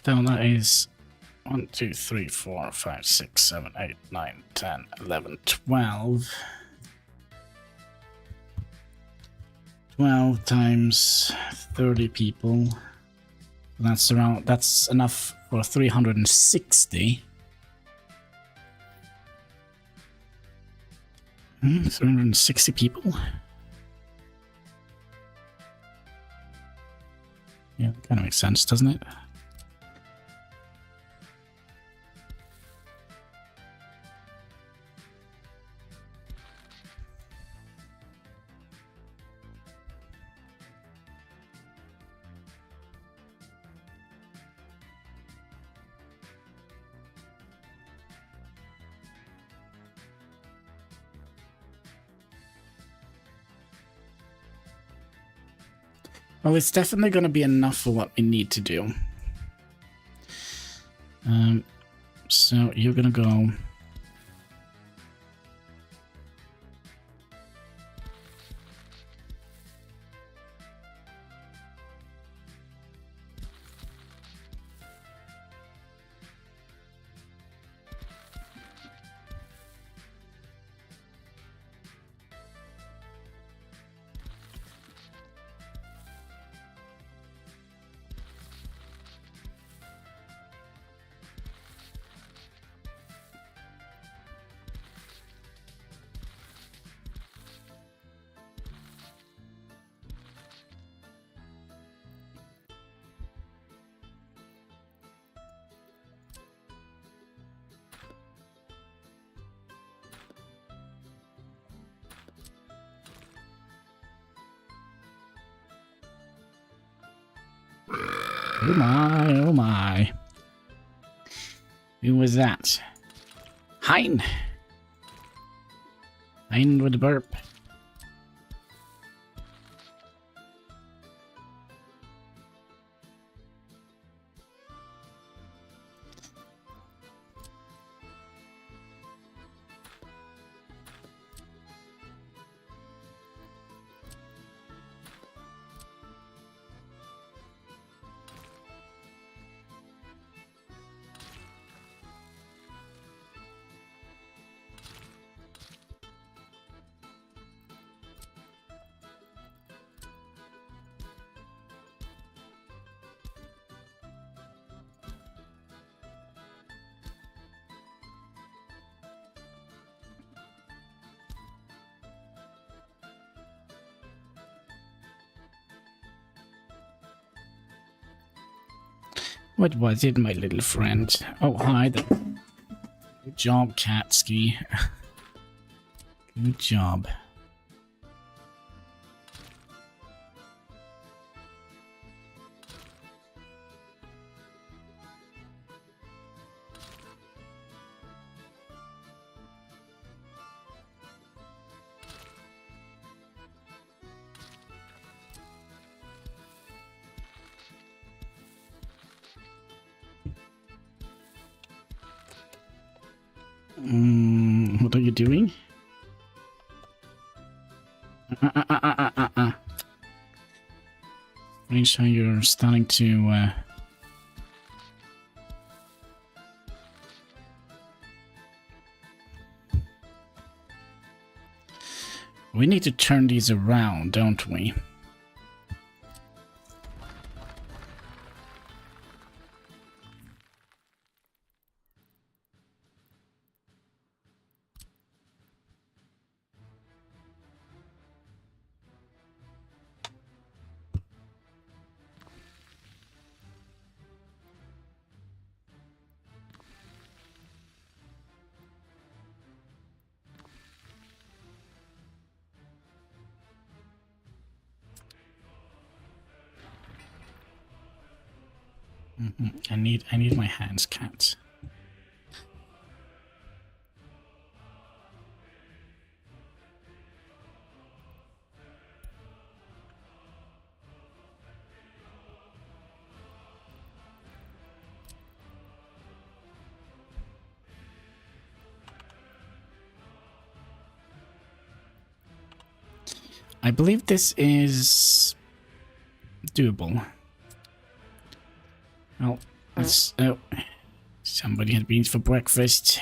So that is 1, 2, 3, 4, 5, 6, 7, 8, 9, 10, 11, 12. 12 times 30 people. That's enough for 360. 360 people? Yeah, kind of makes sense, doesn't it? Well, it's definitely going to be enough for what we need to do. So you're going to go... Oh my, oh my. Who was that? Hein! Hein with the burp. What was it, my little friend? Oh, hi there. Good job, Katsky. Good job. What are you doing? Strange how you're starting to we need to turn these around, don't we? I need my hands, cats. I believe this is doable. Well, Let's... Oh. Somebody had beans for breakfast.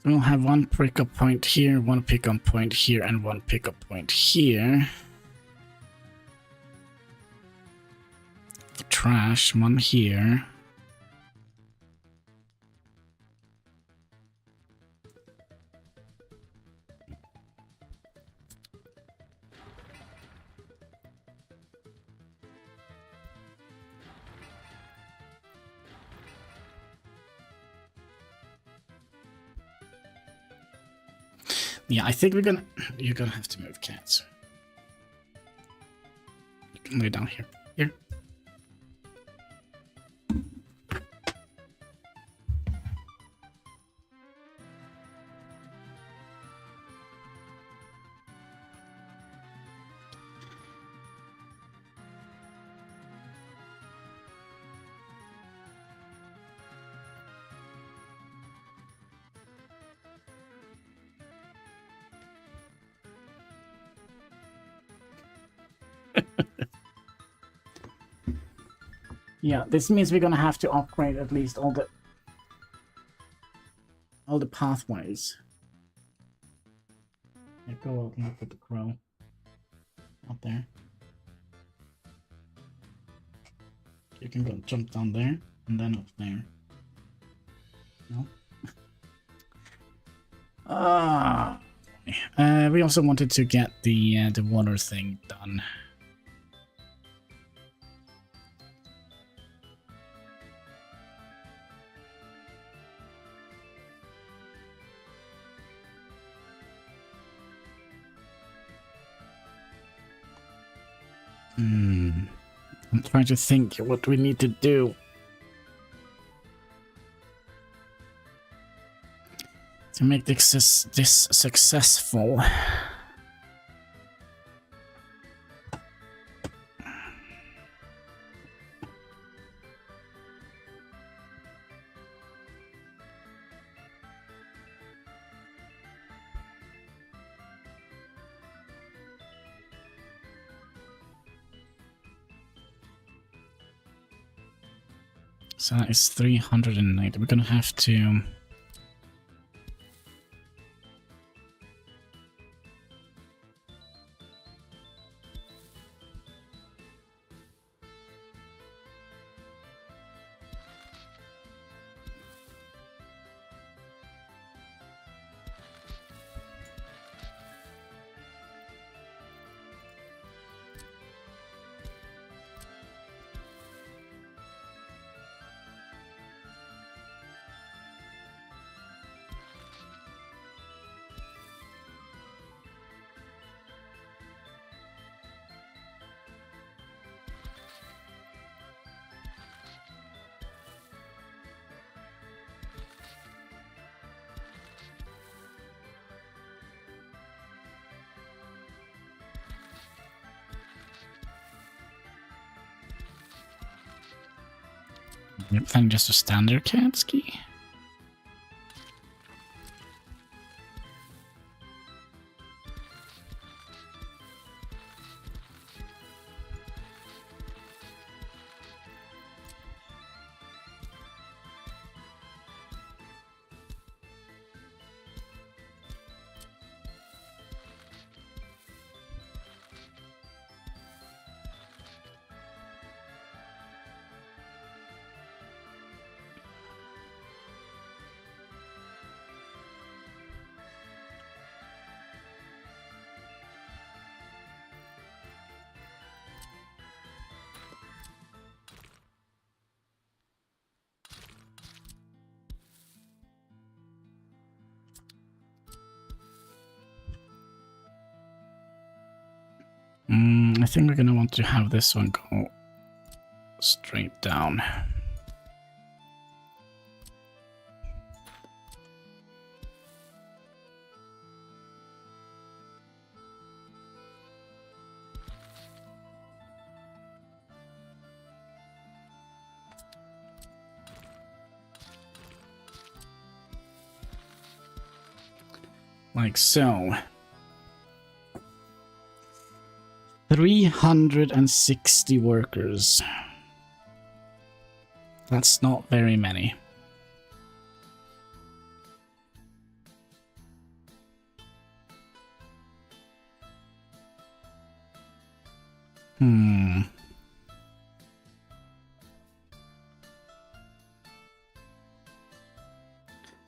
We'll have one pickup point here, one pickup point here, and one pickup point here. For trash, one here. Yeah, I think you're gonna have to move cats. You can lay down here. Here. Yeah, this means we're gonna have to upgrade at least all the pathways. Yeah, go out and look at the crow. Out there. You can go jump down there and then up there. No? We also wanted to get the water thing done. I'm trying to think what we need to do. To make this successful. So that is 390. We're gonna have to... You're planning just a standard cat ski? I think we're gonna want to have this one go straight down. Like so. 360 workers. That's not very many.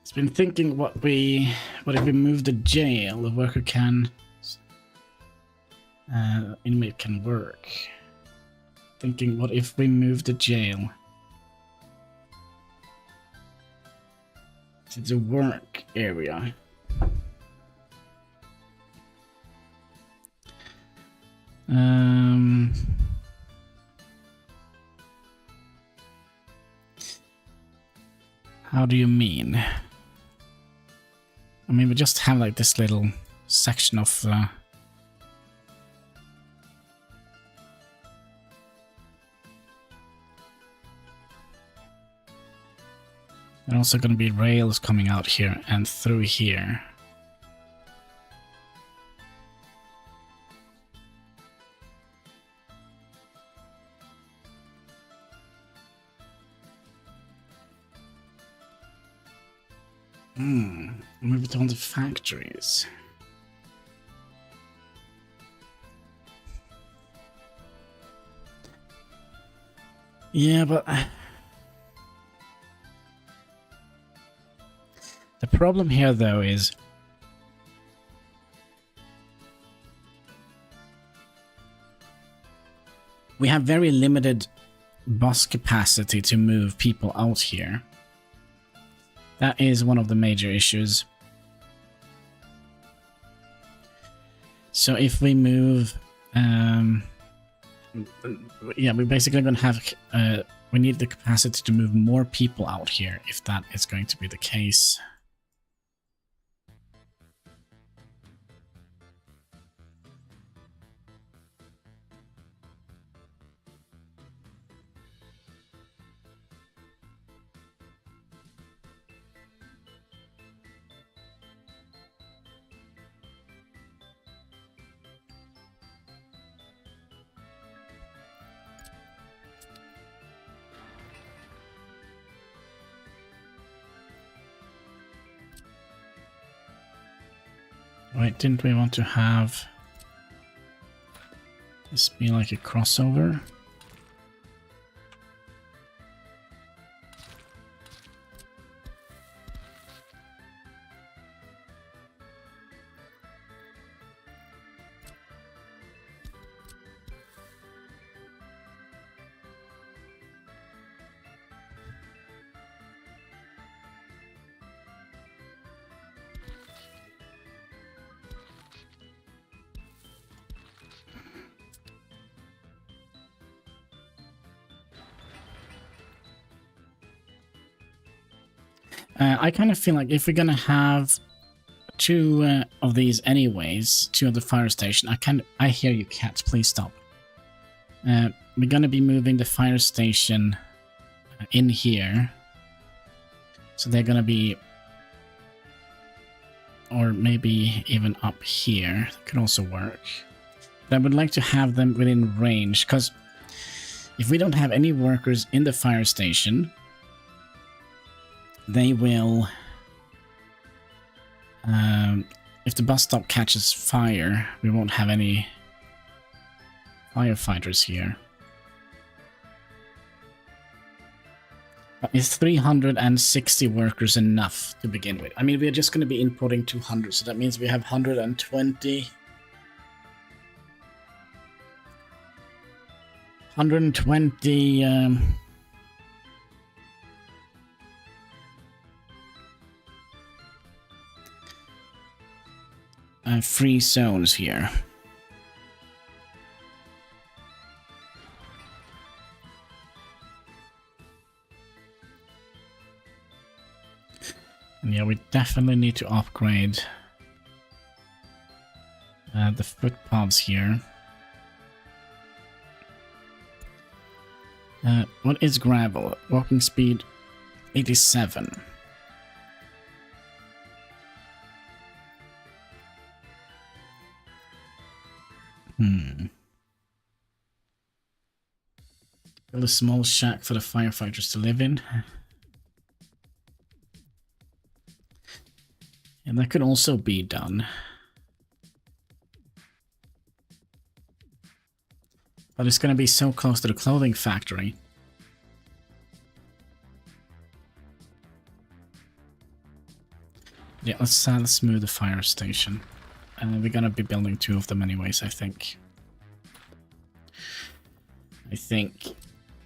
It's been thinking what if we move the jail, the worker can inmate can work. Thinking what if we move the jail to the work area. How do you mean? I mean, we just have like this little section of there are also going to be rails coming out here and through here. Move it on the factories. Yeah, but the problem here, though, is we have very limited bus capacity to move people out here. That is one of the major issues. So if we move, yeah, we're basically going to have, we need the capacity to move more people out here, if that is going to be the case. Wait, didn't we want to have this be like a crossover? I kind of feel like if we're gonna have two of these anyways, two of the fire station, I hear you, cats, please stop. We're gonna be moving the fire station in here. So they're gonna be, or maybe even up here. That could also work. But I would like to have them within range, because if we don't have any workers in the fire station, they will... if the bus stop catches fire, we won't have any firefighters here. But is 360 workers enough to begin with? I mean, we're just going to be inputting 200, so that means we have 120... 120... free zones here. And yeah, we definitely need to upgrade the footpaths here. What is gravel? Walking speed 87. Build a small shack for the firefighters to live in. And that could also be done. But it's going to be so close to the clothing factory. Yeah, let's move the fire station. We're going to be building 2 of them anyways, I think.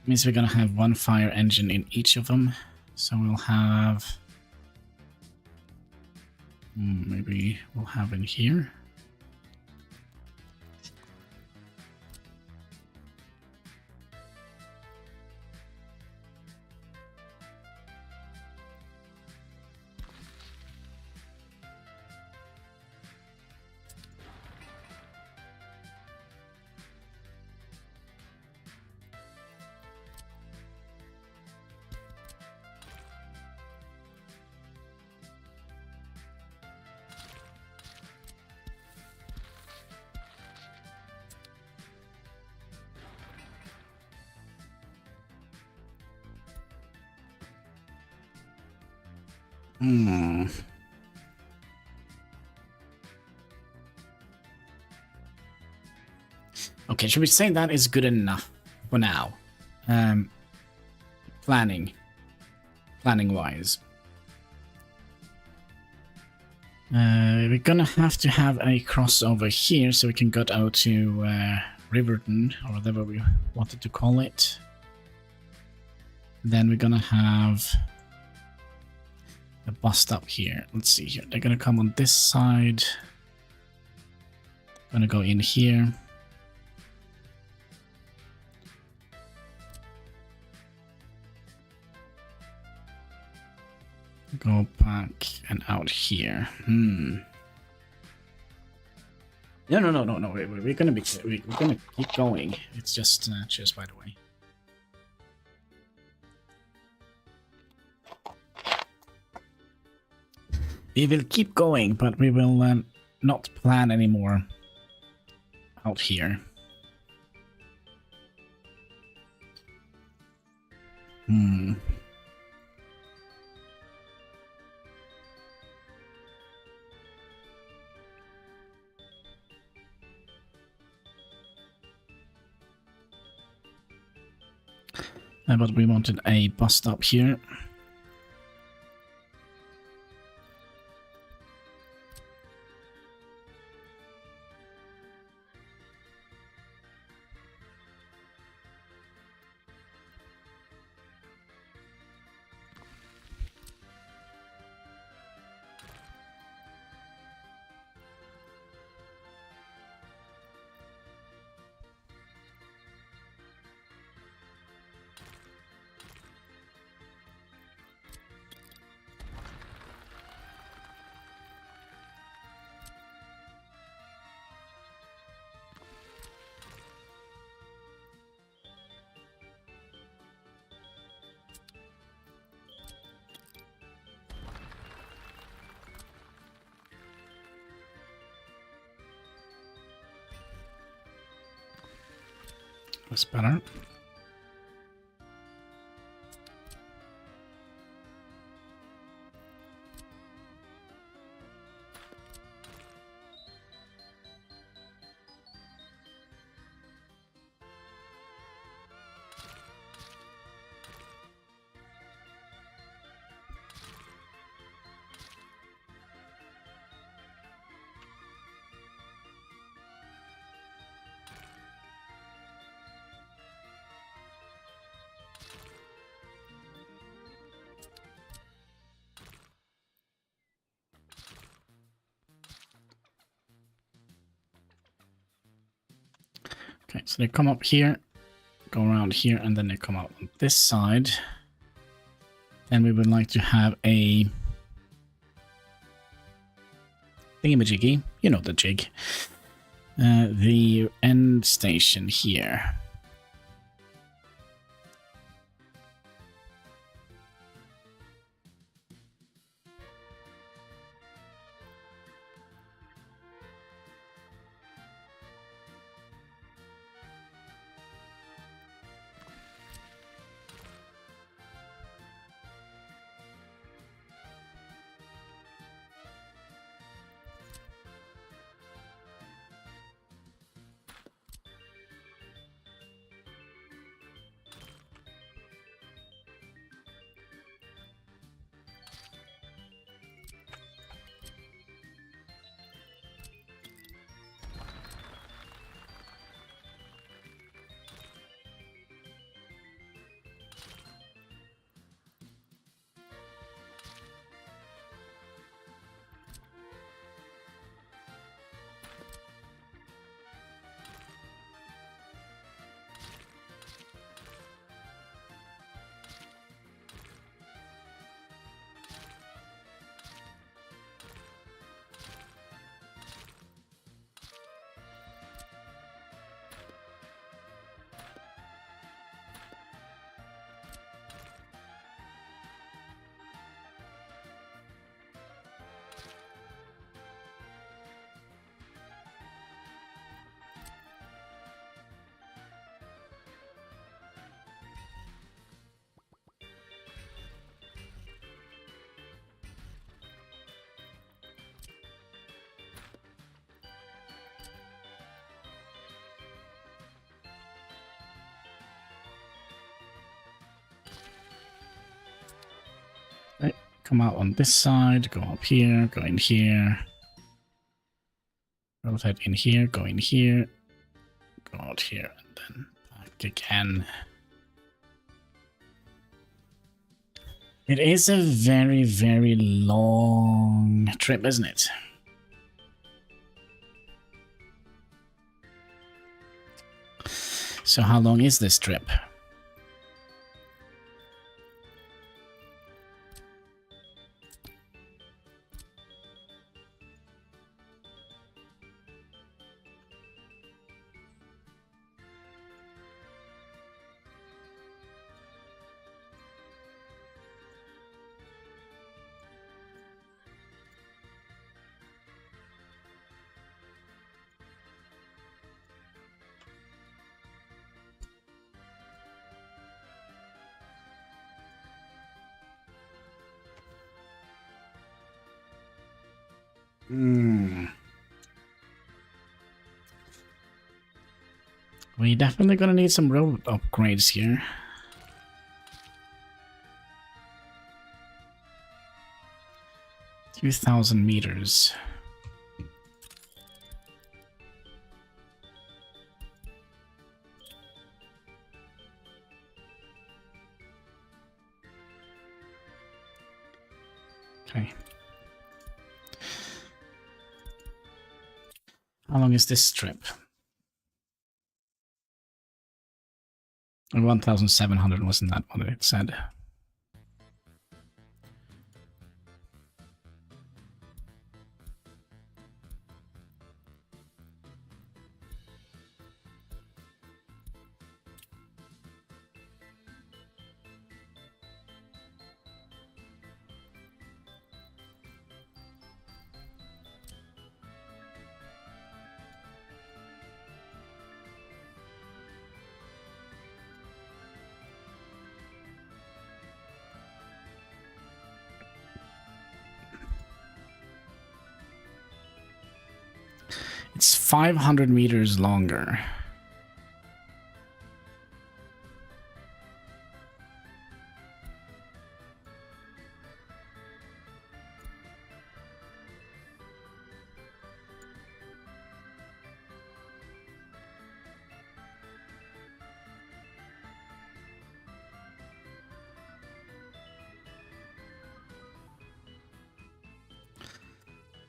Means we're going to have 1 fire engine in each of them. So we'll have... maybe we'll have in here. Okay, should we say that is good enough for now? Planning-wise. We're gonna have to have a crossover here so we can go out to Riverton, or whatever we wanted to call it. Then we're gonna have a bus stop here. Let's see here. They're gonna come on this side. Gonna go in here. Go back and out here. No. We're gonna keep going. It's just cheers, by the way. We will keep going, but we will not plan anymore out here. But we wanted a bus stop here. That's better. Okay, so they come up here, go around here, and then they come out on this side. And we would like to have a thingamajiggy, you know the jig. The end station here. Right, come out on this side, go up here, go in here. Rotate in here, go in here, go out here, and then back again. It is a very, very long trip, isn't it? So how long is this trip? We definitely gonna need some road upgrades here. $2,000 meters. Okay. How long is this trip? 1,700, wasn't that what it said? 500 meters longer.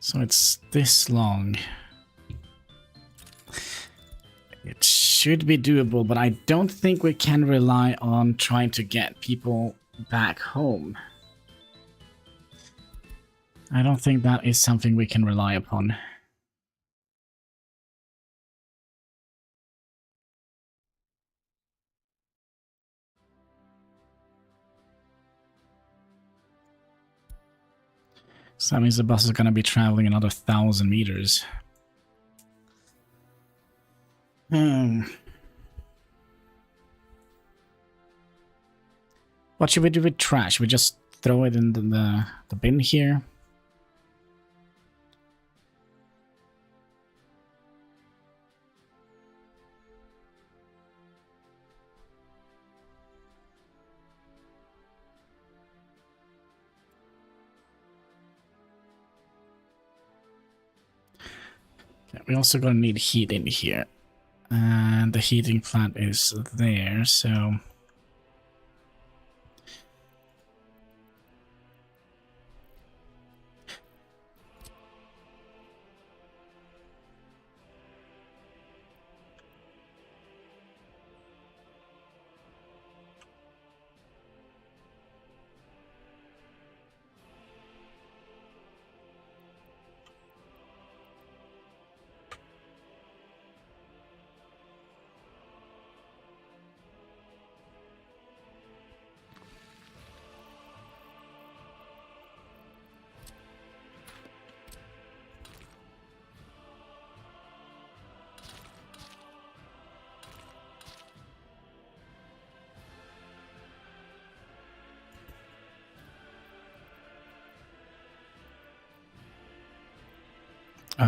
So it's this long. It should be doable, but I don't think we can rely on trying to get people back home. I don't think that is something we can rely upon. So that means the bus is going to be traveling another 1,000 meters. What should we do with trash? We just throw it in the bin here? We're also going to need heat in here. And the heating plant is there, so...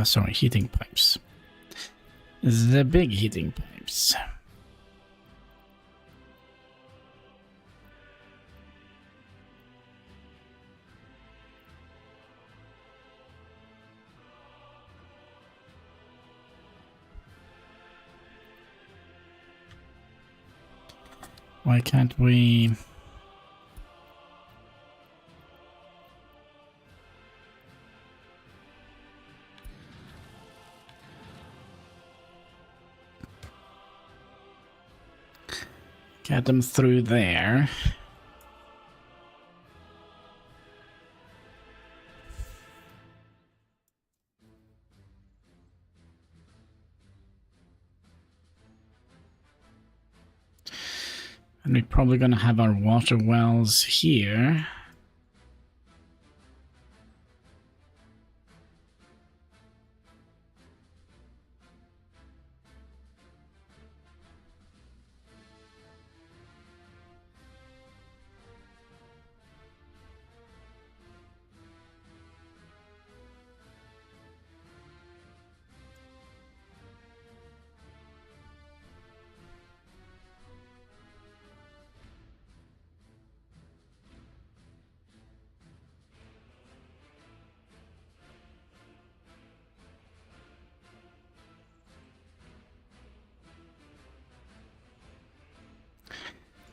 sorry, heating pipes. The big heating pipes. Why can't we... get them through there? And we're probably going to have our water wells here.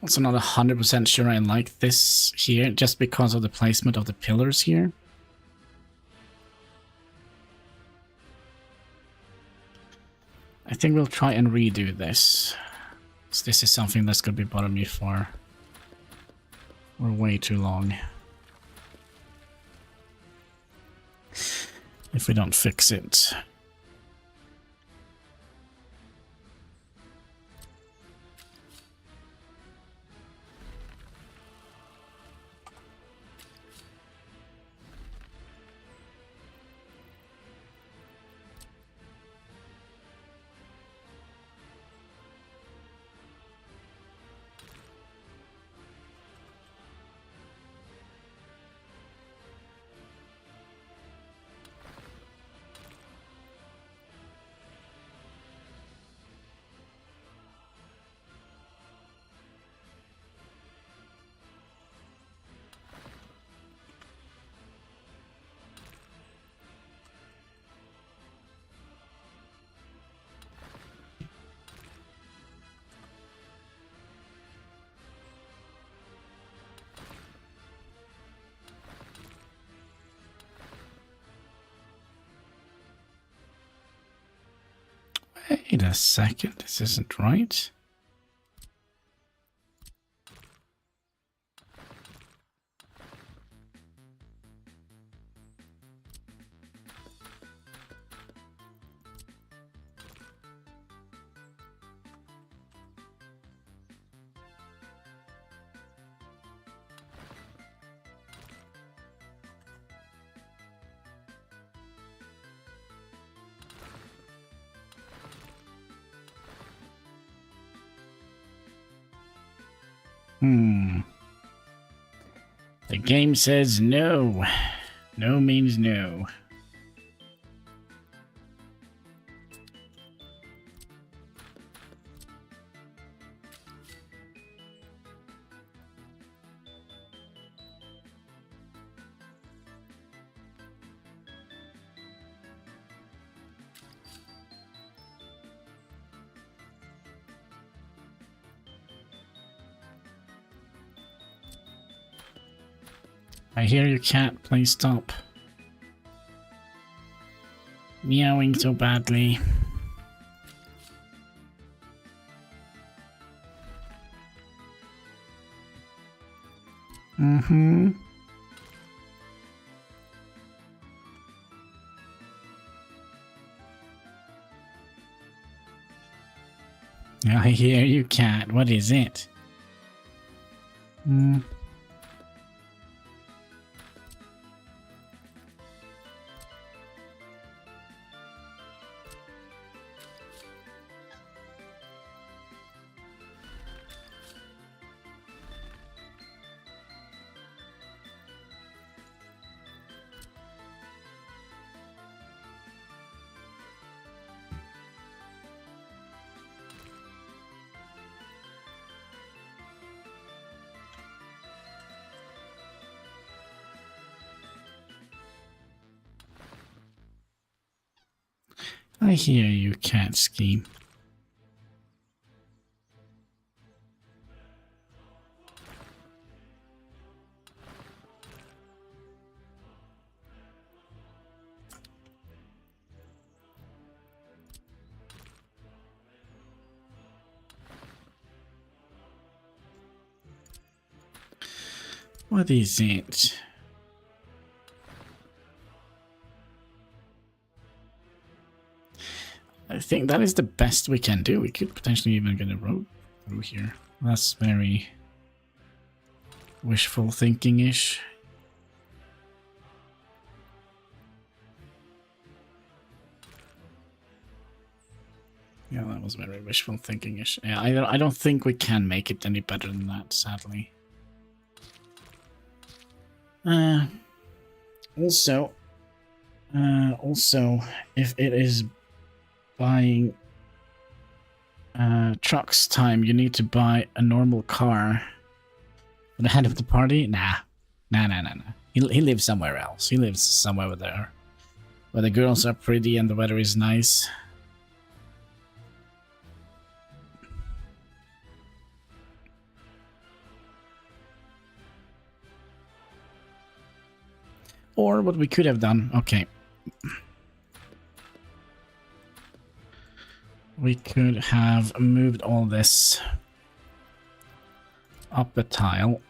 Also not 100% sure I like this here, just because of the placement of the pillars here. I think we'll try and redo this. So this is something that's going to be bothering me for way too long. If we don't fix it. Wait a second, this isn't right. The game says no. No means no. I hear you, cat. Please stop meowing so badly. I hear you, cat. What is it? I hear you, cat scheme. What is it? I think that is the best we can do. We could potentially even get a road through here. That's very wishful thinking-ish. Yeah, that was very wishful thinking-ish. Yeah, I don't think we can make it any better than that, sadly. Also, if it is buying trucks time, you need to buy a normal car for the head of the party. Nah. He lives somewhere else. He lives somewhere where the girls are pretty and the weather is nice. Or what we could have done, okay. We could have moved all this up a tile.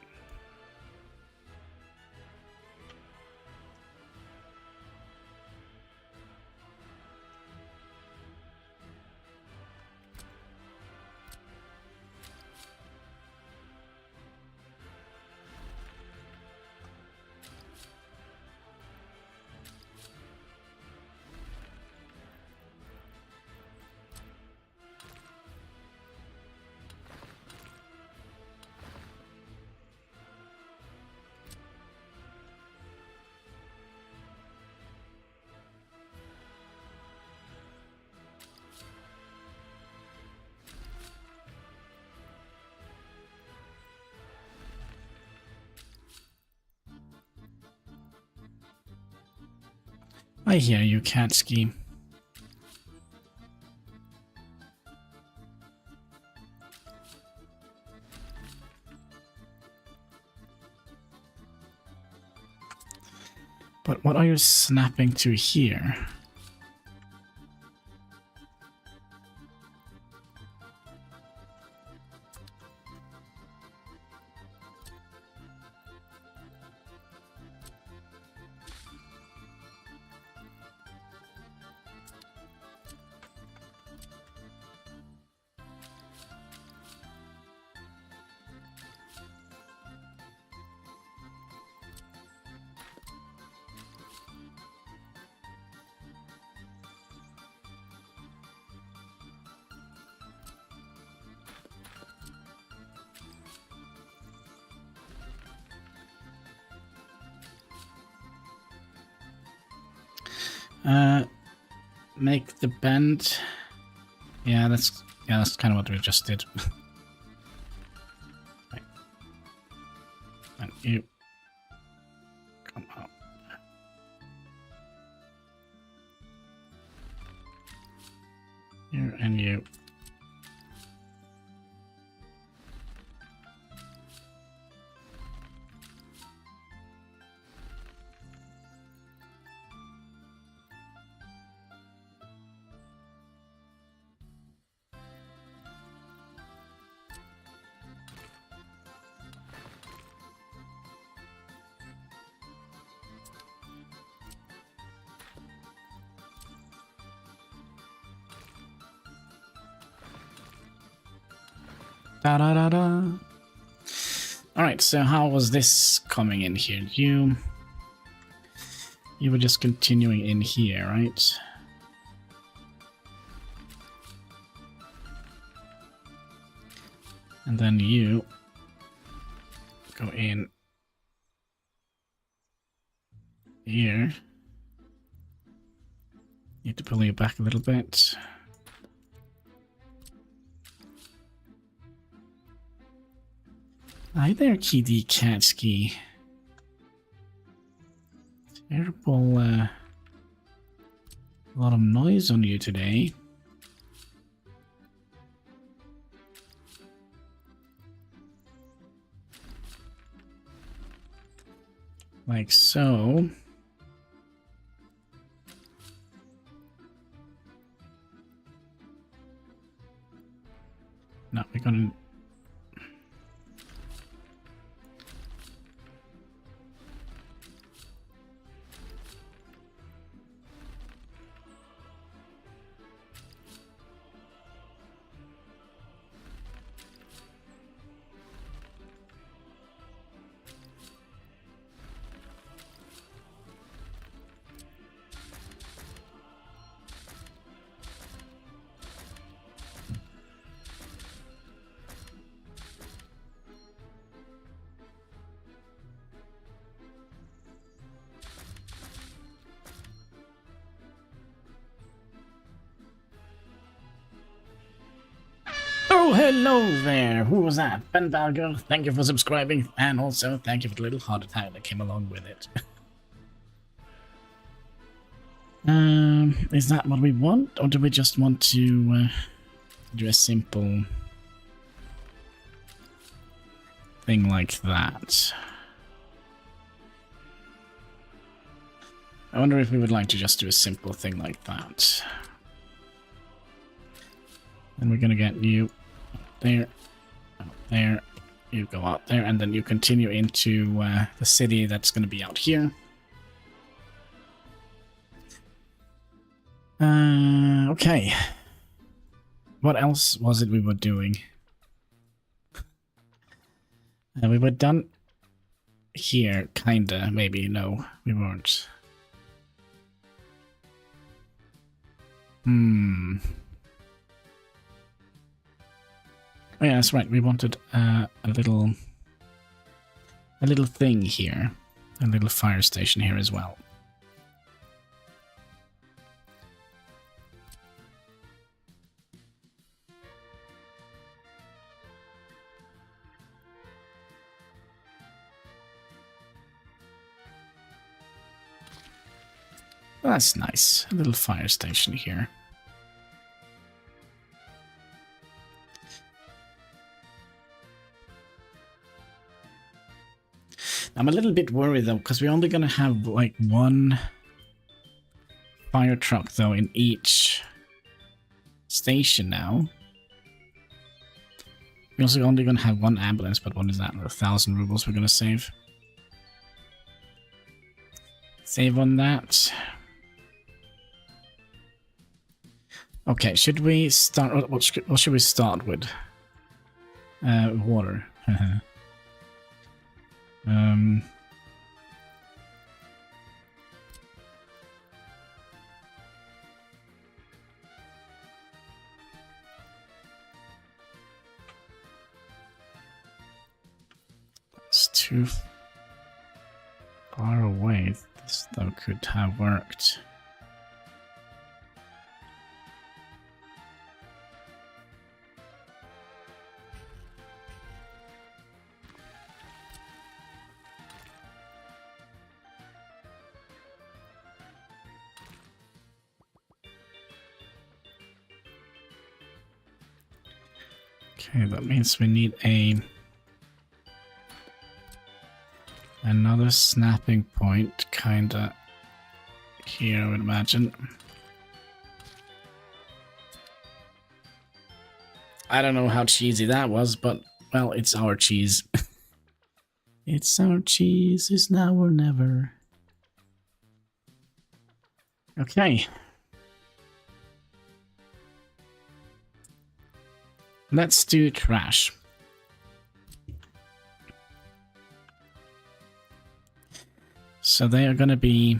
I hear you, cat scheme. But what are you snapping to here? Make the bend. Yeah, that's kind of what we just did. Right. And you come up. Here and you. Da da da da. Alright, so how was this coming in here? You were just continuing in here, right? And then you go in here. Need to pull you back a little bit. Hi there, Kitty Katsky. Terrible, a lot of noise on you today. Like so. No, we're gonna... Oh, hello there! Who was that? Ben Balgo, thank you for subscribing, and also thank you for the little heart attack that came along with it. Is that what we want, or do we just want to do a simple thing like that? I wonder if we would like to just do a simple thing like that. And we're gonna get you there, there, you go out there, and then you continue into the city that's going to be out here. Okay. What else was it we were doing? We were done here, kinda, maybe. No, we weren't. Oh yeah, that's right. We wanted a little thing here, a little fire station here as well. Well, that's nice. A little fire station here. I'm a little bit worried though, because we're only gonna have like one fire truck though in each station now. We're also only gonna have one ambulance, but what is that? 1,000 rubles we're gonna save. Save on that. Okay, should we start? What should we start with? Water. It's too far away. This though could have worked. Okay, that means we need another snapping point, kinda here, I would imagine. I don't know how cheesy that was, but well, it's our cheese. It's our cheese, it's now or never. Okay. Let's do trash. So they are gonna be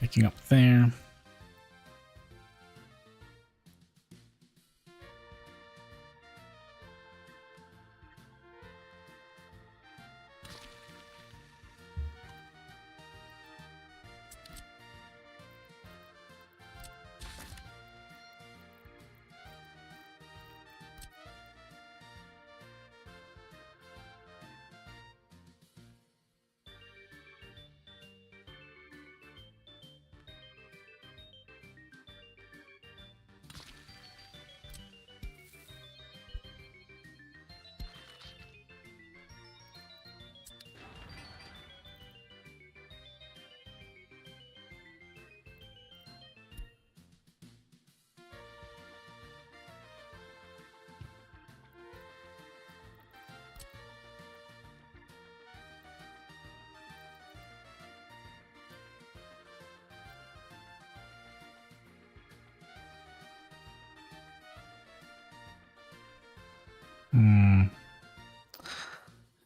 picking up there.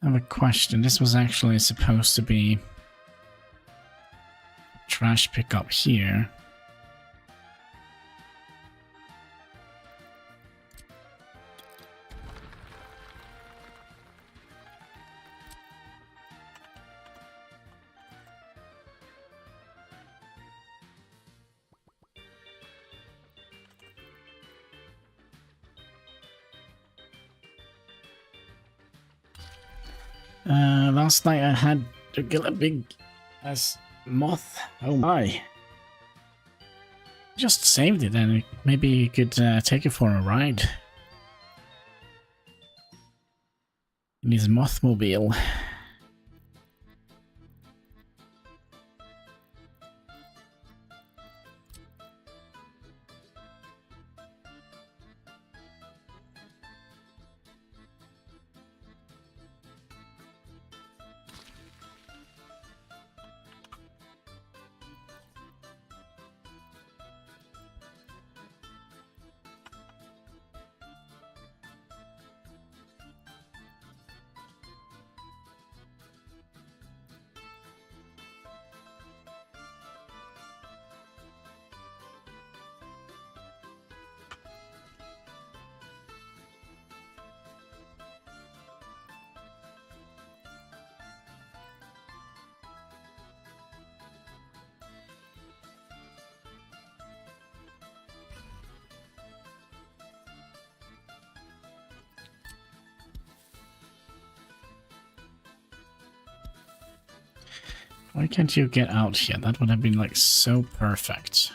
I have a question. This was actually supposed to be trash pickup here. Last night I had to kill a big ass moth. Oh my. Just saved it and maybe you could take it for a ride. In his mothmobile. Why can't you get out here? That would have been like so perfect.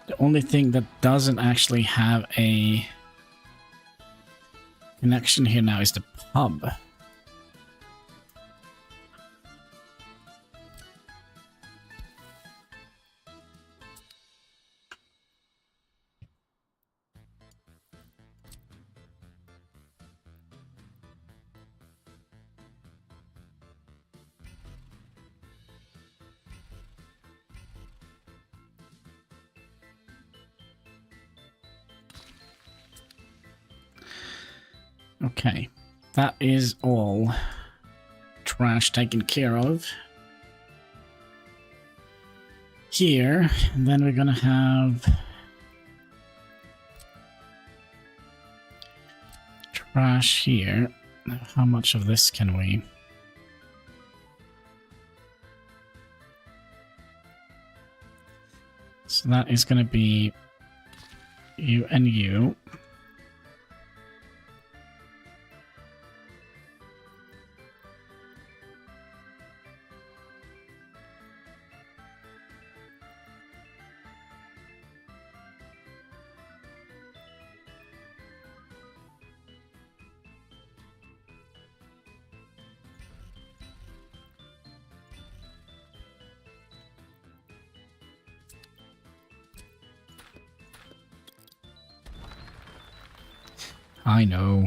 The only thing that doesn't actually have a connection here now is the pub. Okay. That is all trash taken care of. Here, and then we're gonna have trash here. How much of this can we? So that is gonna be you and you. I know.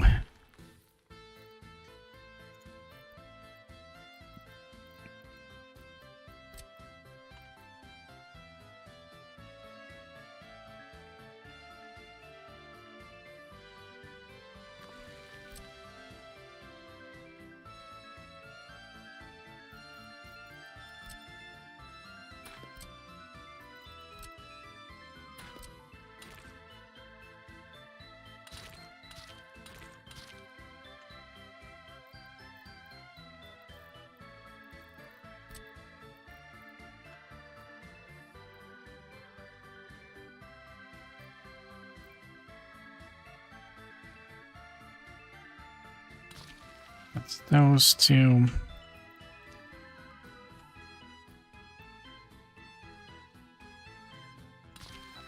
That's those two.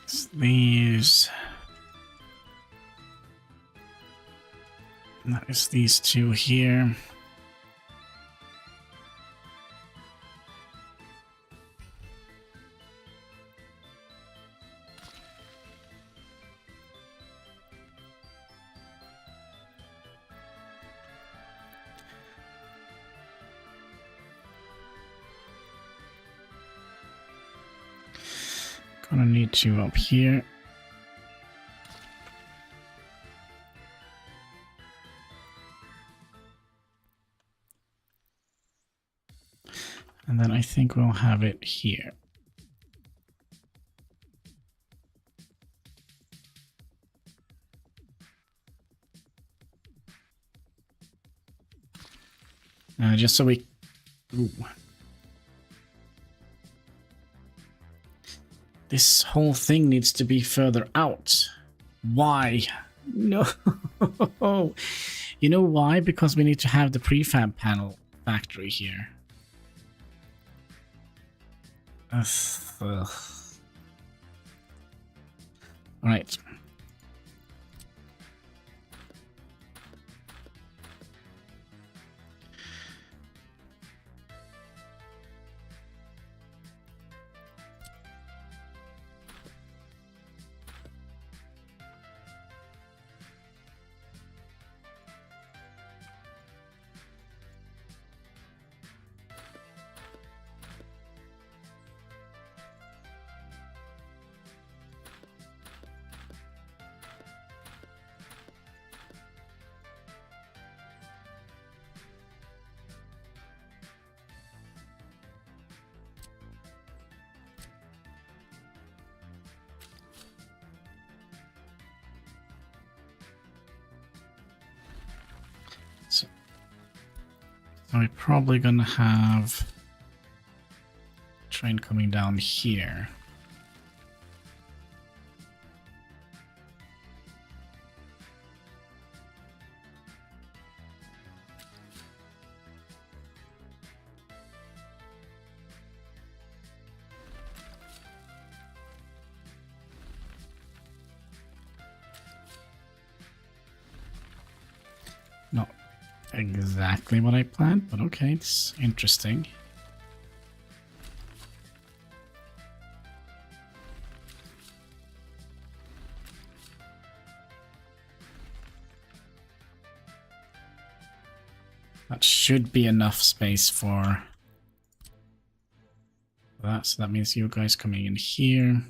It's these. And that is these two here. Gonna need you up here. And then I think we'll have it here. Just so we... Ooh. This whole thing needs to be further out. Why? No. You know why? Because we need to have the prefab panel factory here. Ugh. All right. So we're probably gonna have a train coming down here. Not exactly what I planned, but okay, it's interesting. That should be enough space for that, so that means you guys coming in here.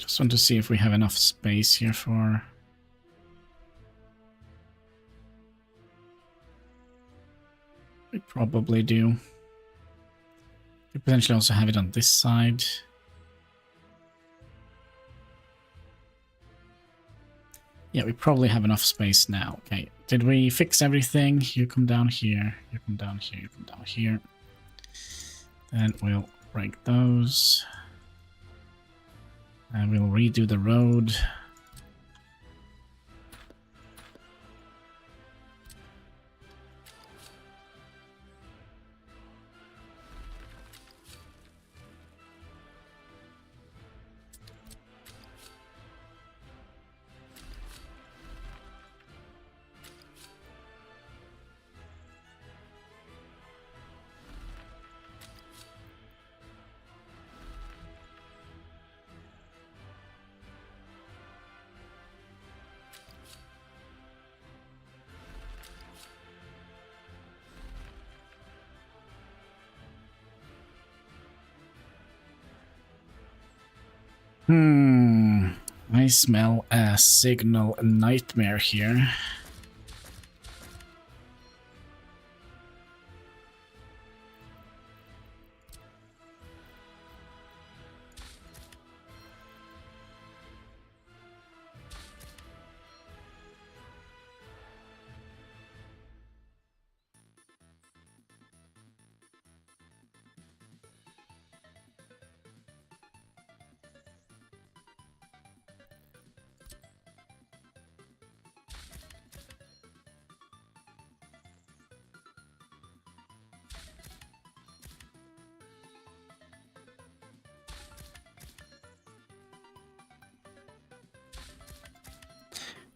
Just want to see if we have enough space here for... We probably do. We potentially also have it on this side. Yeah, we probably have enough space now. Okay, did we fix everything? You come down here, you come down here, you come down here. Then we'll break those. And we'll redo the road. I smell a signal nightmare here.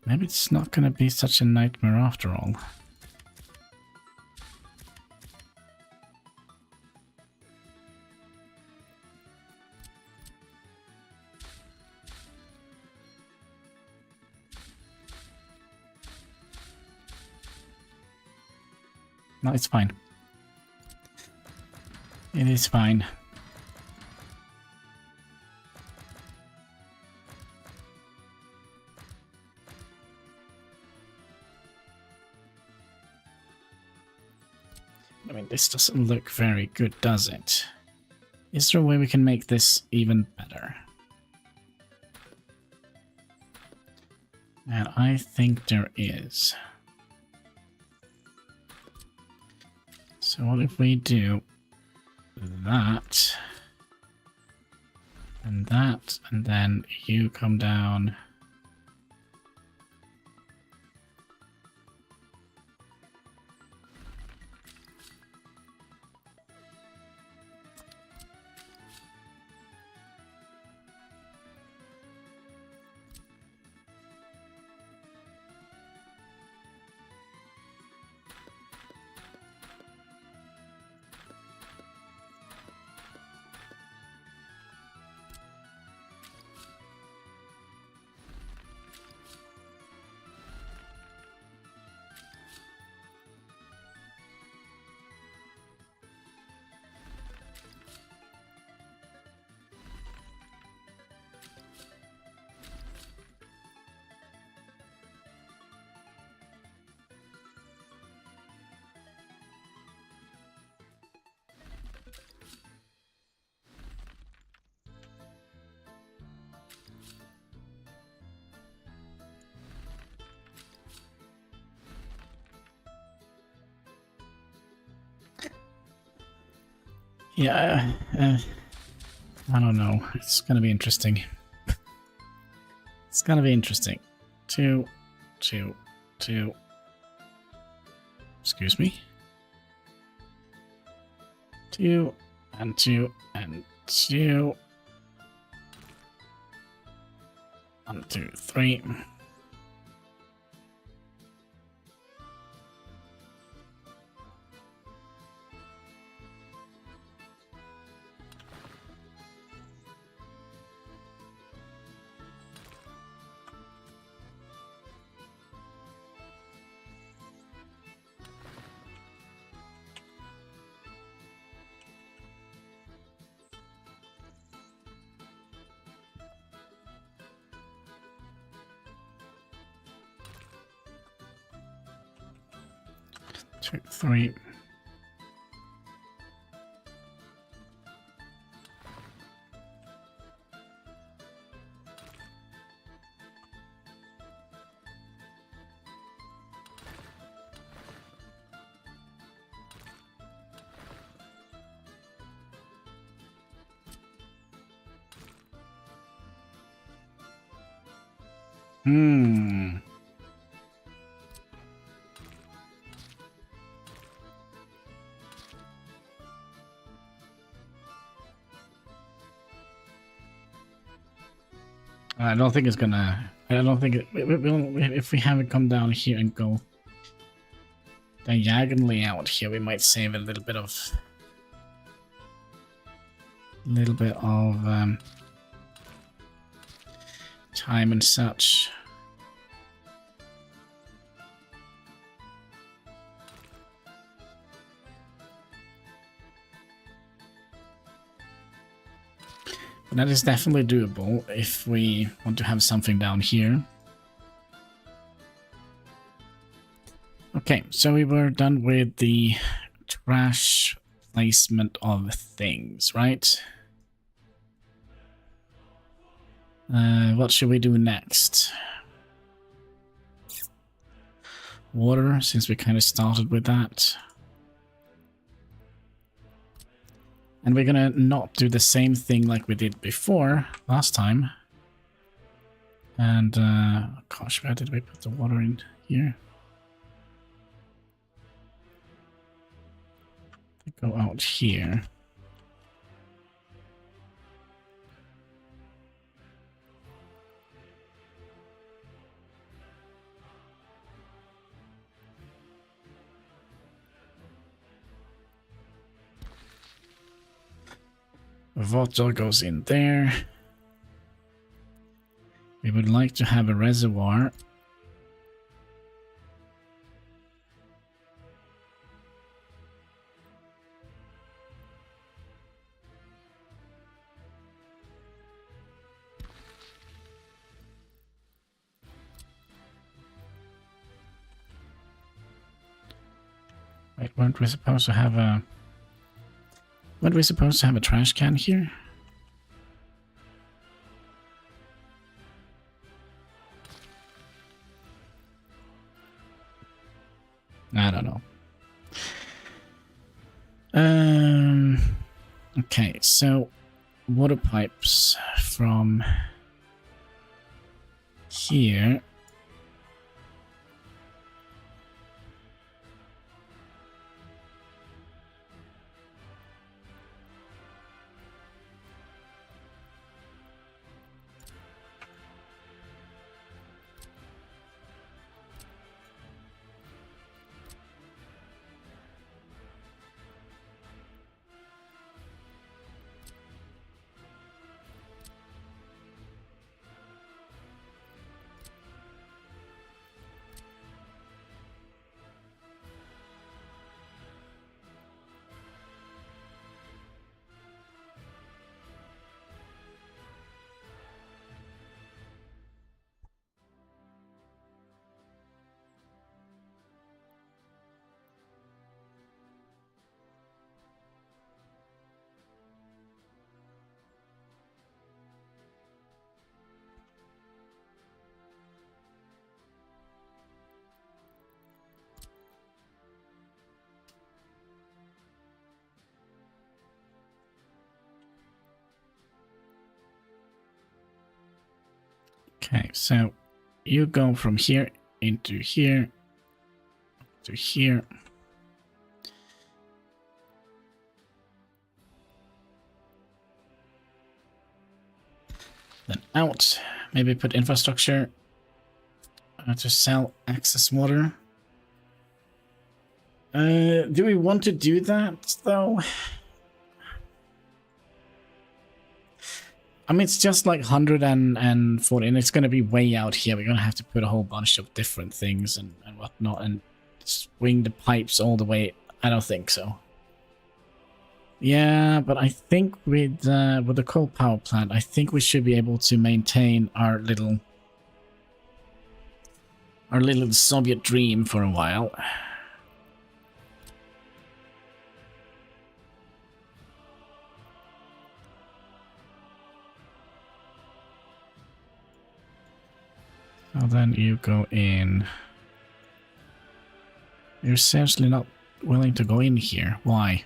Maybe it's not going to be such a nightmare after all. No, it's fine. It is fine. I mean, this doesn't look very good, does it? Is there a way we can make this even better? And I think there is. So what if we do that, and then you come down. Yeah, I don't know. It's gonna be interesting. It's gonna be interesting. Two. Excuse me. 2 and 2 and 2. 1, 2, 3. 2, 3. I don't think it's gonna. I don't think if we have it come down here and go diagonally out here, we might save a little bit of time and such. But that is definitely doable if we want to have something down here. Okay, so we were done with the trash placement of things, right? What should we do next? Water, since we kind of started with that. And we're gonna not do the same thing like we did before, last time. And, gosh, where did we put the water in here? Go out here. Water goes in there. We would like to have a reservoir. Wait, weren't we supposed to have a... Weren't we supposed to have a trash can here? I don't know. Okay, so water pipes from here. Okay, so you go from here into here to here. Then out, maybe put infrastructure to sell access water. Do we want to do that though? I mean, it's just like 140, and it's going to be way out here. We're going to have to put a whole bunch of different things and whatnot, and swing the pipes all the way. I don't think so. Yeah, but I think with the coal power plant, I think we should be able to maintain our little Soviet dream for a while. So then you go in. You're seriously not willing to go in here. Why?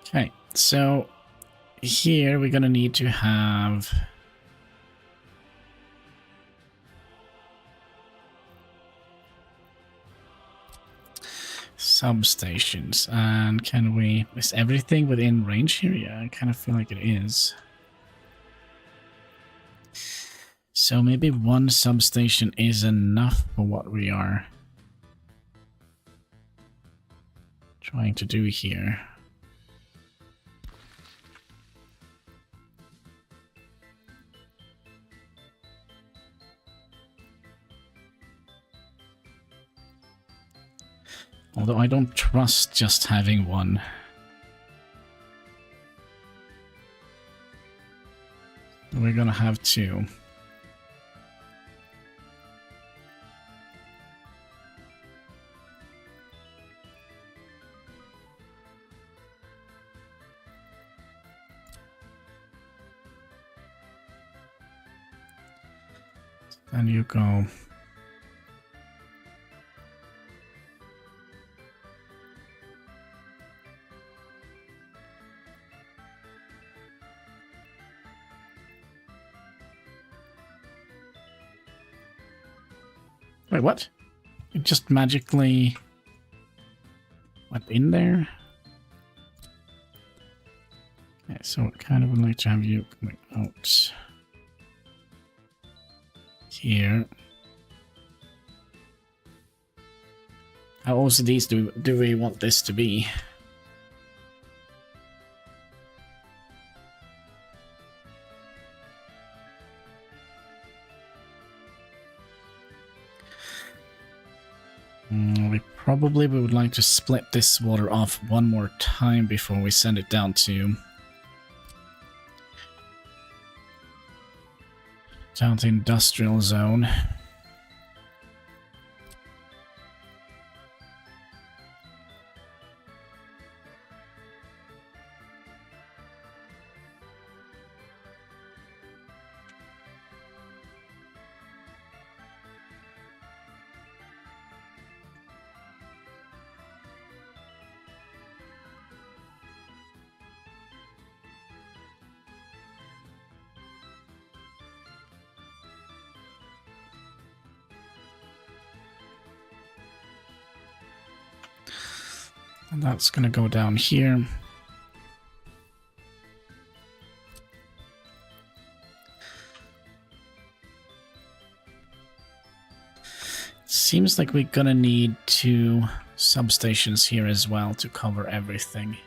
Okay, so here we're gonna need to have substations. And can we... Is everything within range here? Yeah, I kind of feel like it is. So maybe one substation is enough for what we are trying to do here. Although I don't trust just having one. We're gonna have two. Then you go. Wait, what? It just magically went in there? Okay, so I kind of would like to have you coming out here. How OCDs do we want this to be? We would like to split this water off one more time before we send it down to the industrial zone. And that's going to go down here. Seems like we're going to need two substations here as well to cover everything.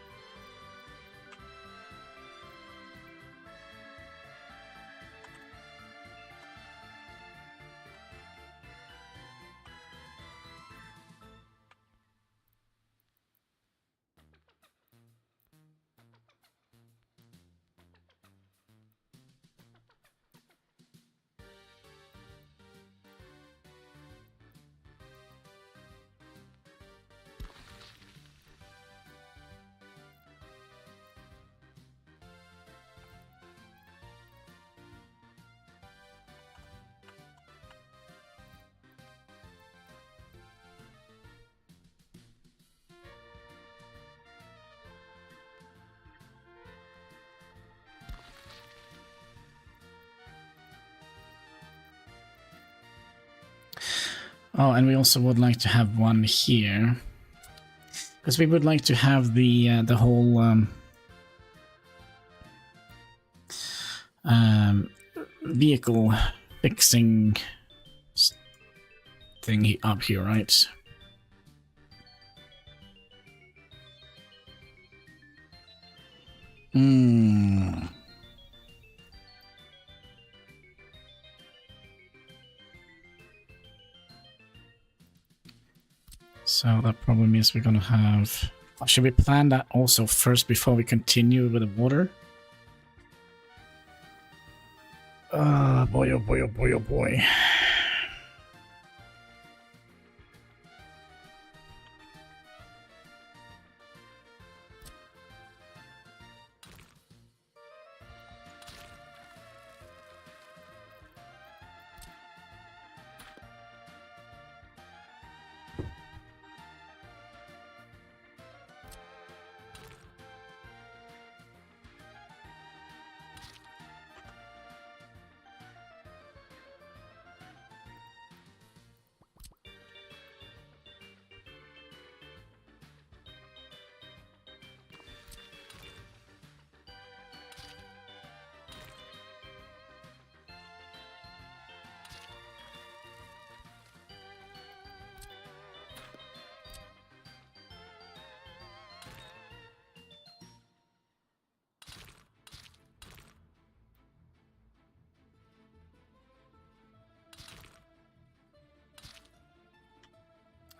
Oh, and we also would like to have one here, because we would like to have the whole vehicle fixing thing up here, right? So that probably means we're gonna have Should we plan that also first before we continue with the water? Boy, oh boy, oh boy, oh boy.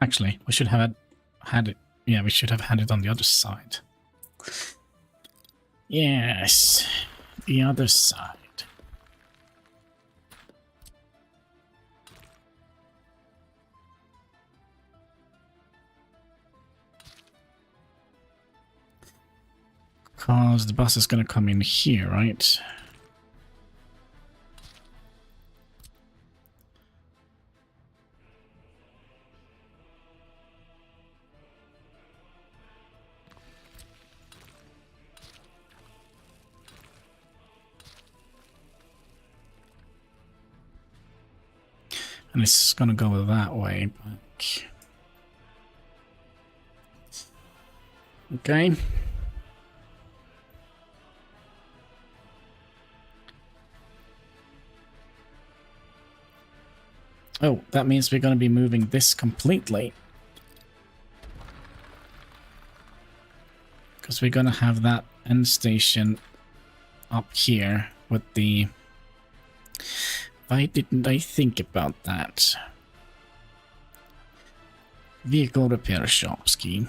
Actually, we should have had it. Yeah, we should have had it on the other side. Yes, the other side. Because the bus is going to come in here, right? And it's going to go that way. Back. Okay. Oh, that means we're going to be moving this completely. Because we're going to have that end station up here with the... Why didn't I think about that? Vehicle repair shop scheme.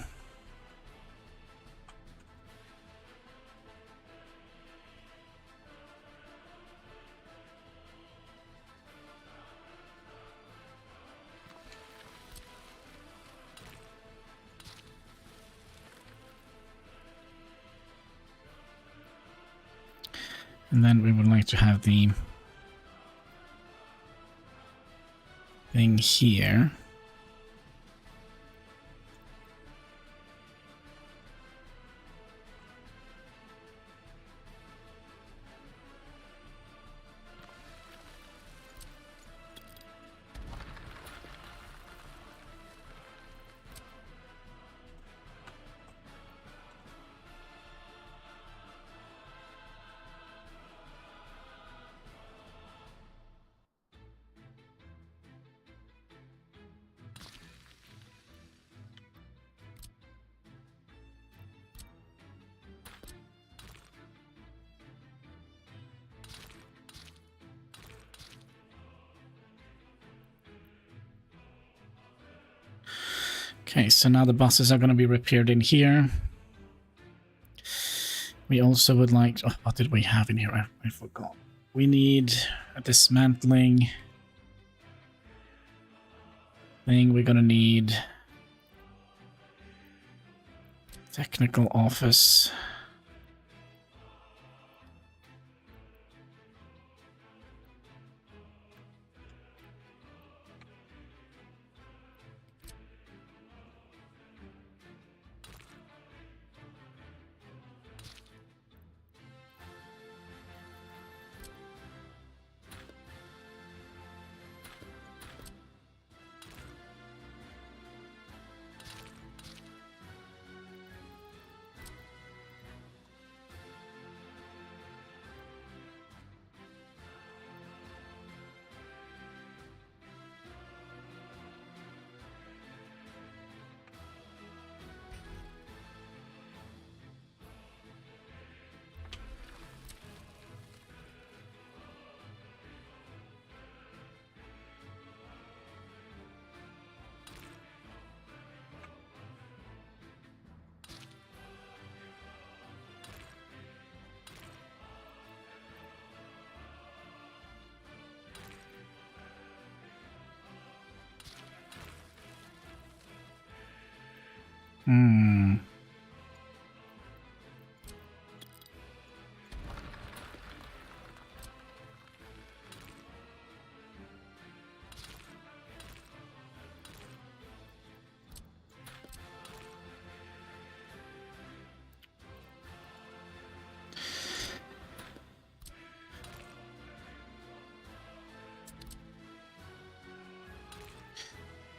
And then we would like to have the thing here. Okay, so now the buses are going to be repaired in here. We also would like... Oh, what did we have in here? I forgot. We need a dismantling thing. We're going to need technical office.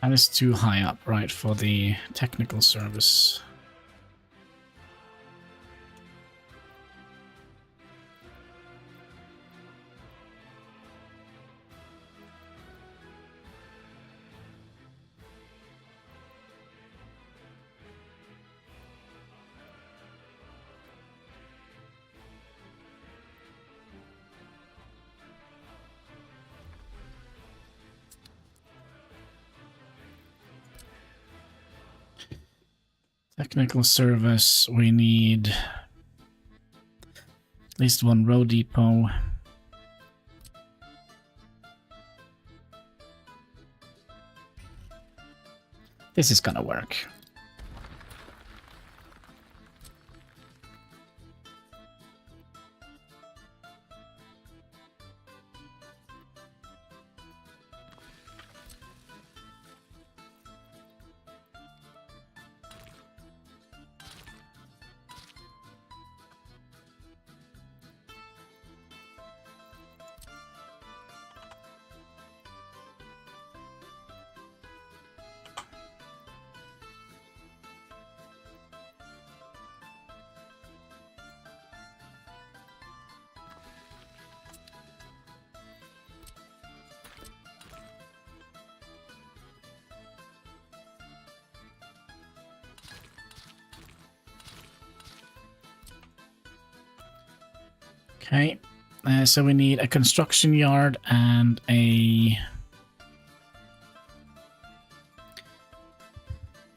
That is too high up, right, for the technical service. Technical service, we need at least one row depot. This is gonna work. Okay, so we need a construction yard and a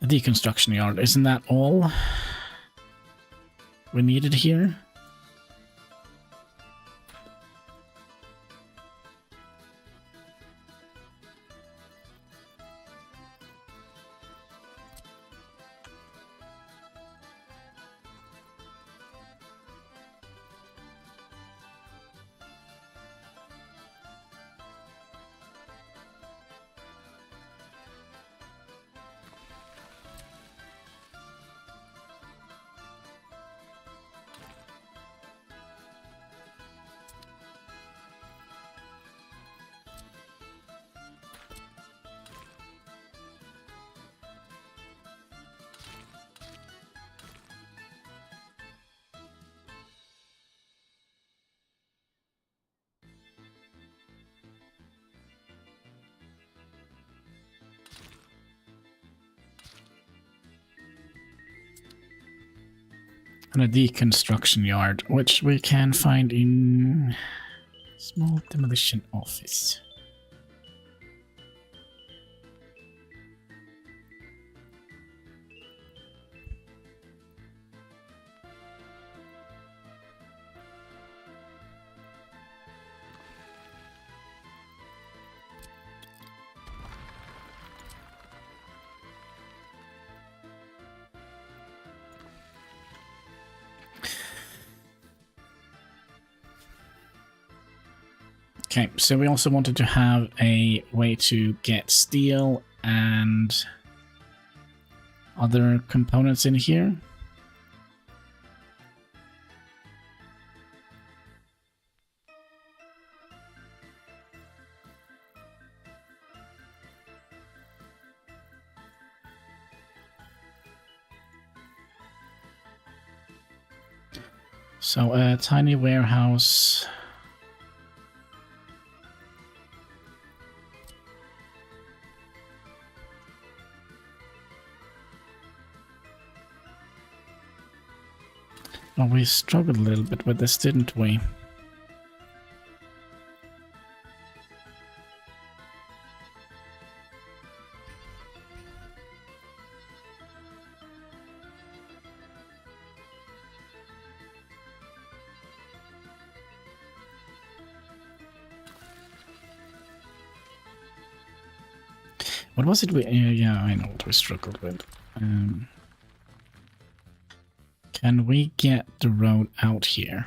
deconstruction yard. Isn't that all we needed here? And a deconstruction yard, which we can find in small demolition office. Okay, so we also wanted to have a way to get steel and other components in here. So a tiny warehouse. Well, we struggled a little bit with this, didn't we? What was it we... yeah, I know what we struggled with. Can we get the road out here?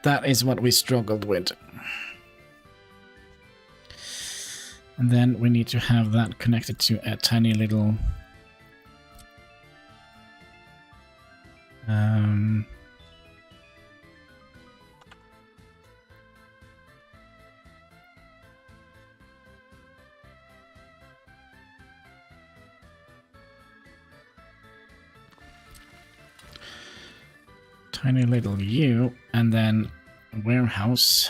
That is what we struggled with. And then we need to have that connected to a tiny little tiny little U, and then a warehouse.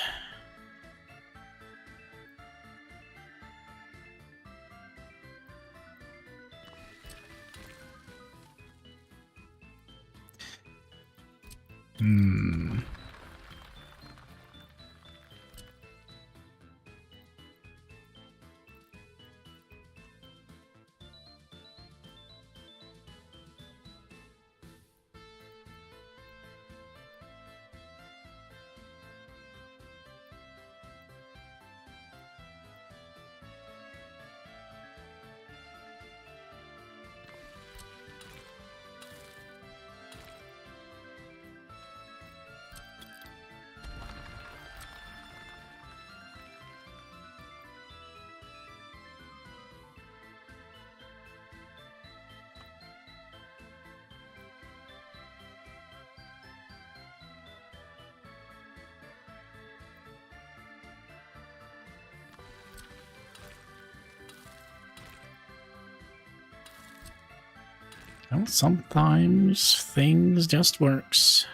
Well, sometimes things just works.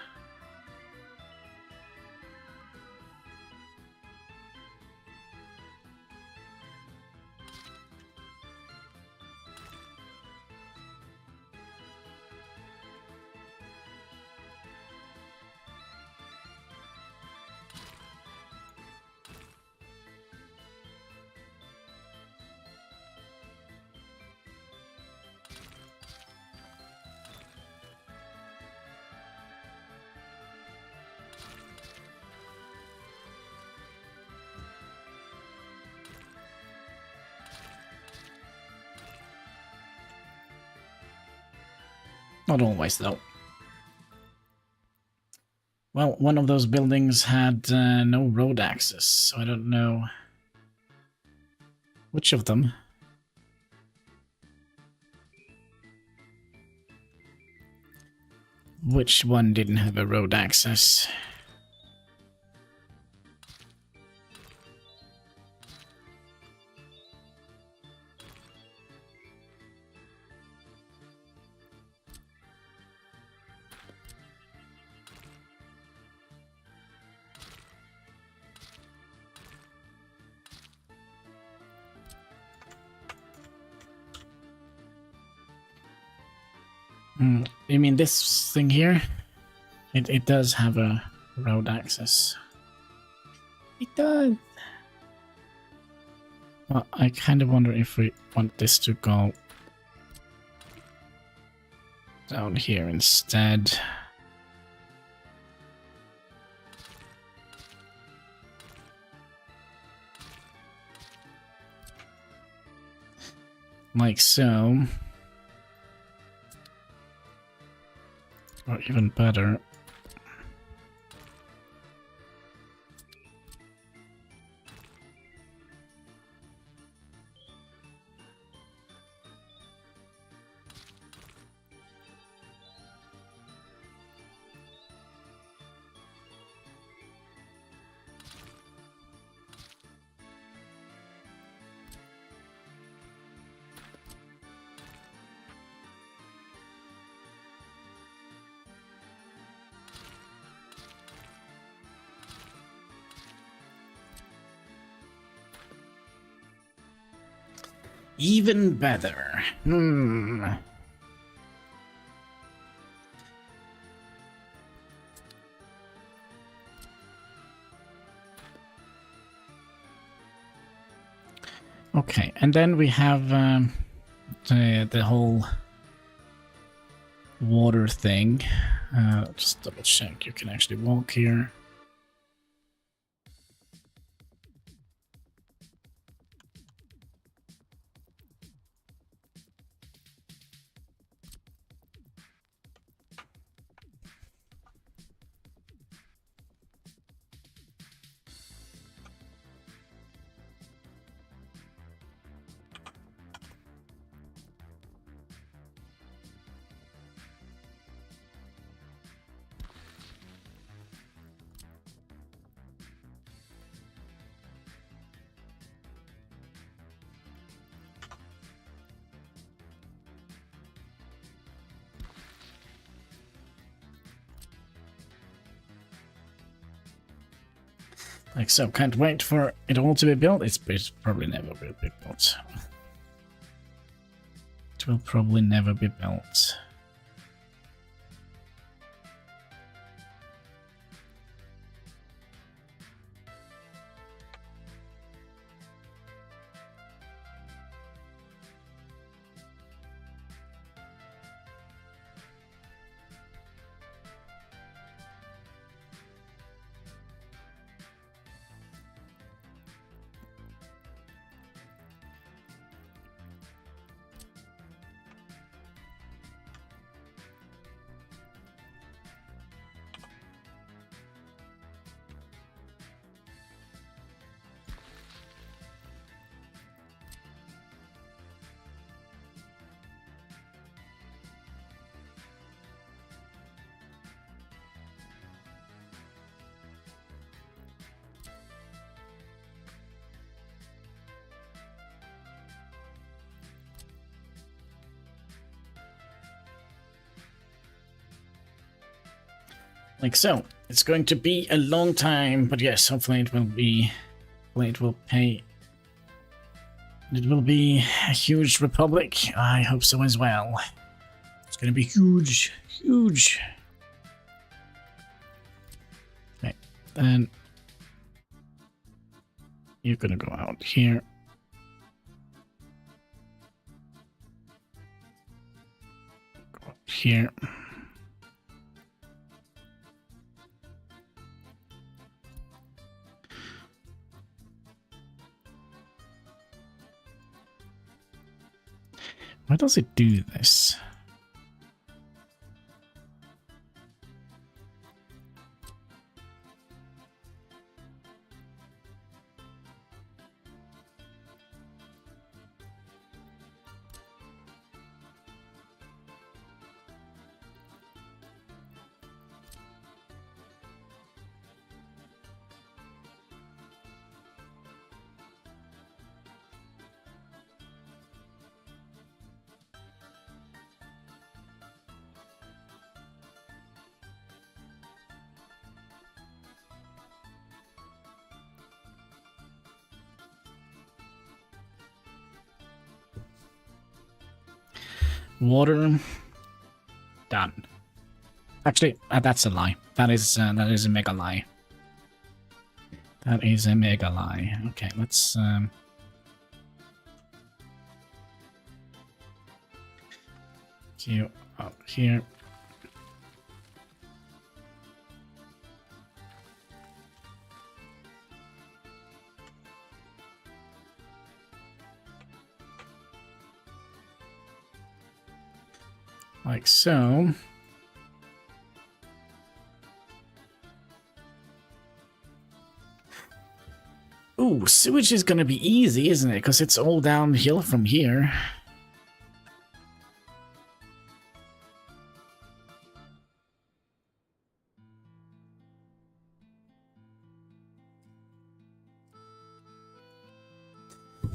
Not always, though. Well, one of those buildings had no road access, so I don't know which of them. Which one didn't have a road access? You mean this thing here? It does have a road access. It does. Well, I kind of wonder if we want this to go down here instead. Like so. Or even better. Even better. Okay, and then we have the whole water thing. Just double check you can actually walk here. Like so, can't wait for it all to be built. It's probably never will be built. It will probably never be built. Like so. It's going to be a long time, but yes, hopefully it will be. Hopefully it will pay. It will be a huge republic. I hope so as well. It's going to be huge, huge. Okay, then you're going to go out here. Go out here. Why does it do this? Water. Done. Actually, that's a lie. That is a mega lie. That is a mega lie. Okay, let's you up here. Like so. Ooh, sewage is gonna be easy, isn't it? Because it's all downhill from here.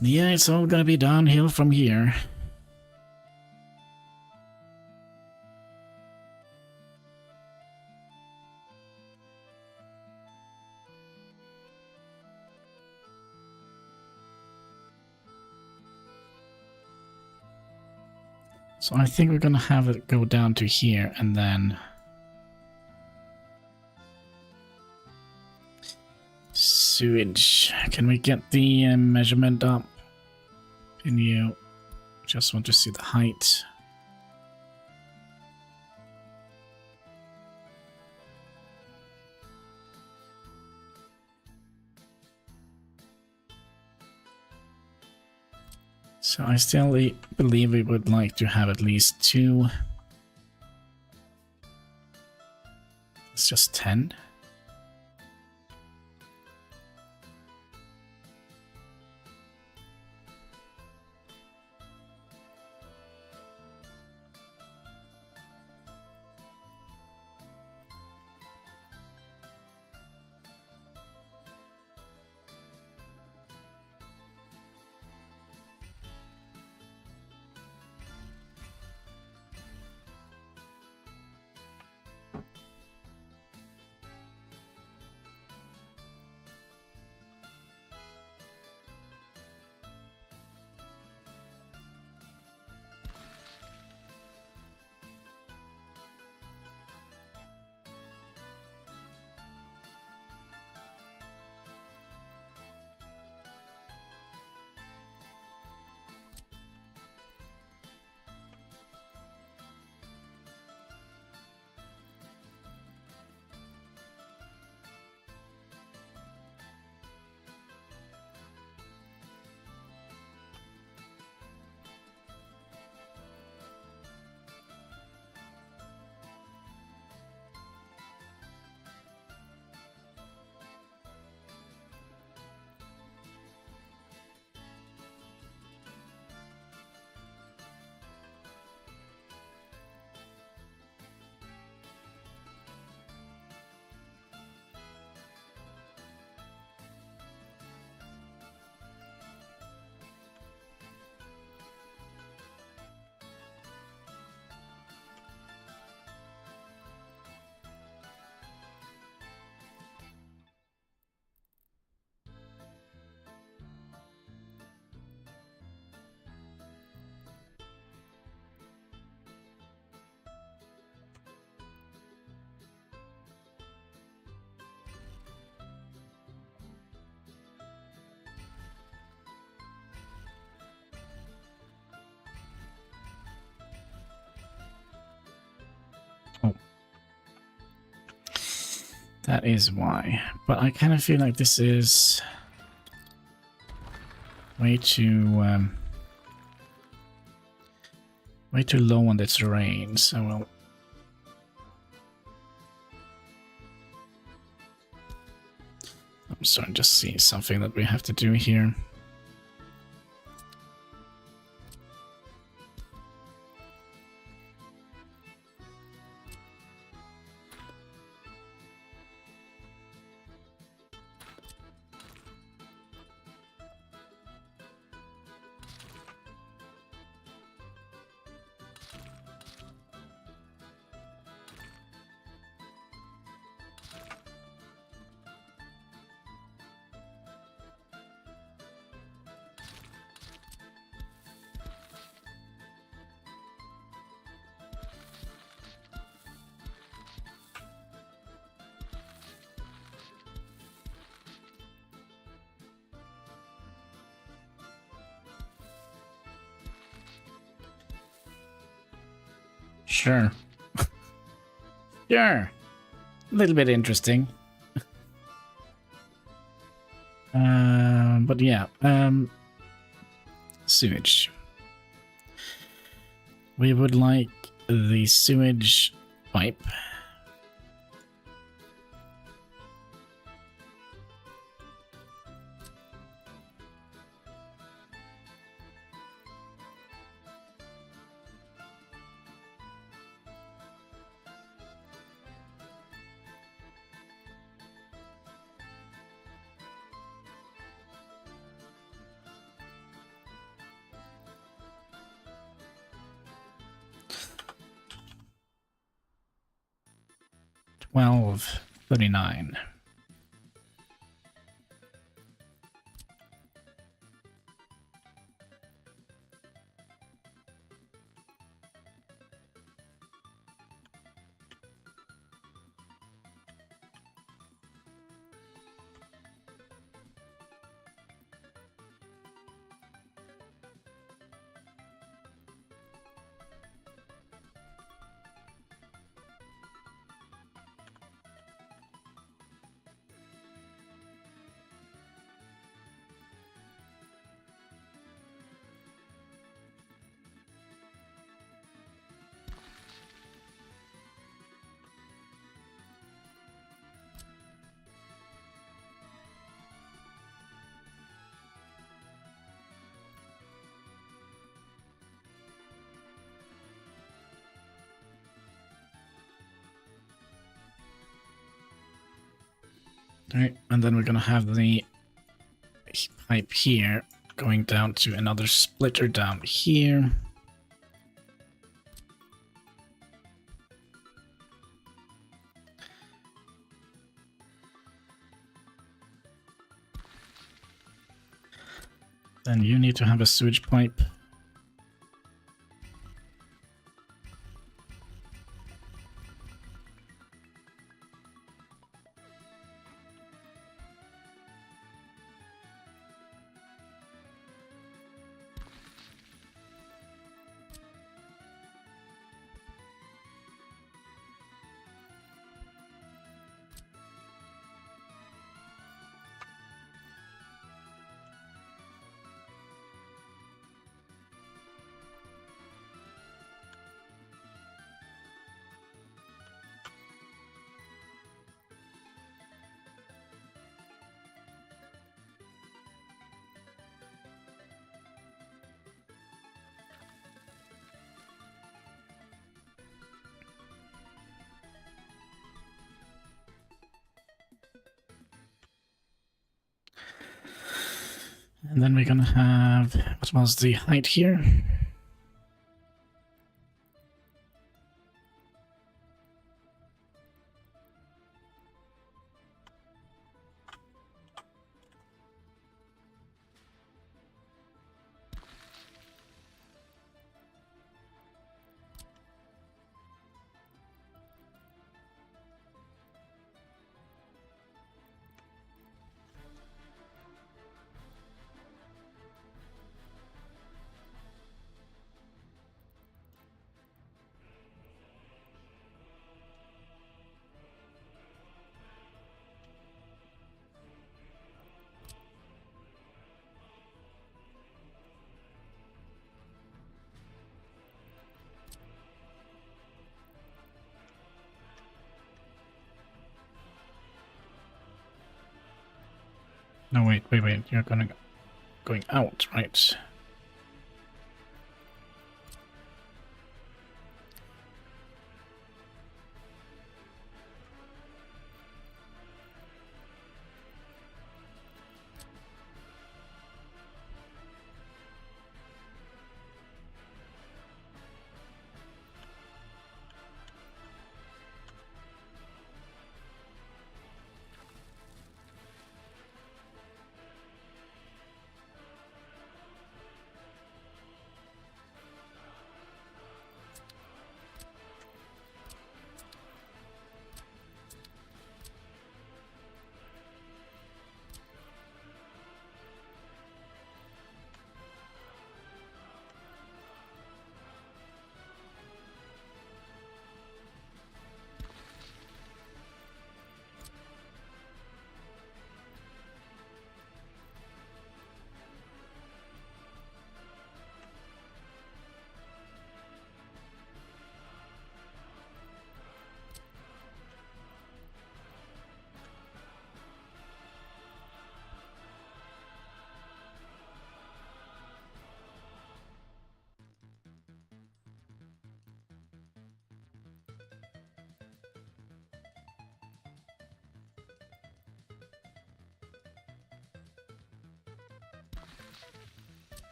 Yeah, it's all gonna be downhill from here. So I think we're gonna have it go down to here and then sewage. Can we get the measurement up? Can you just want to see the height? So I still believe we would like to have at least 2. It's just 10. That is why. But I kind of feel like this is way too low on the terrain, so we'll... I'm starting to see something that we have to do here. Sure. Sure. A little bit interesting. But yeah, sewage. We would like the sewage pipe. $12.39. Alright, and then we're gonna have the pipe here going down to another splitter down here. Then you need to have a sewage pipe. And then we're gonna have, what was the height here? No, wait, you're going out, right?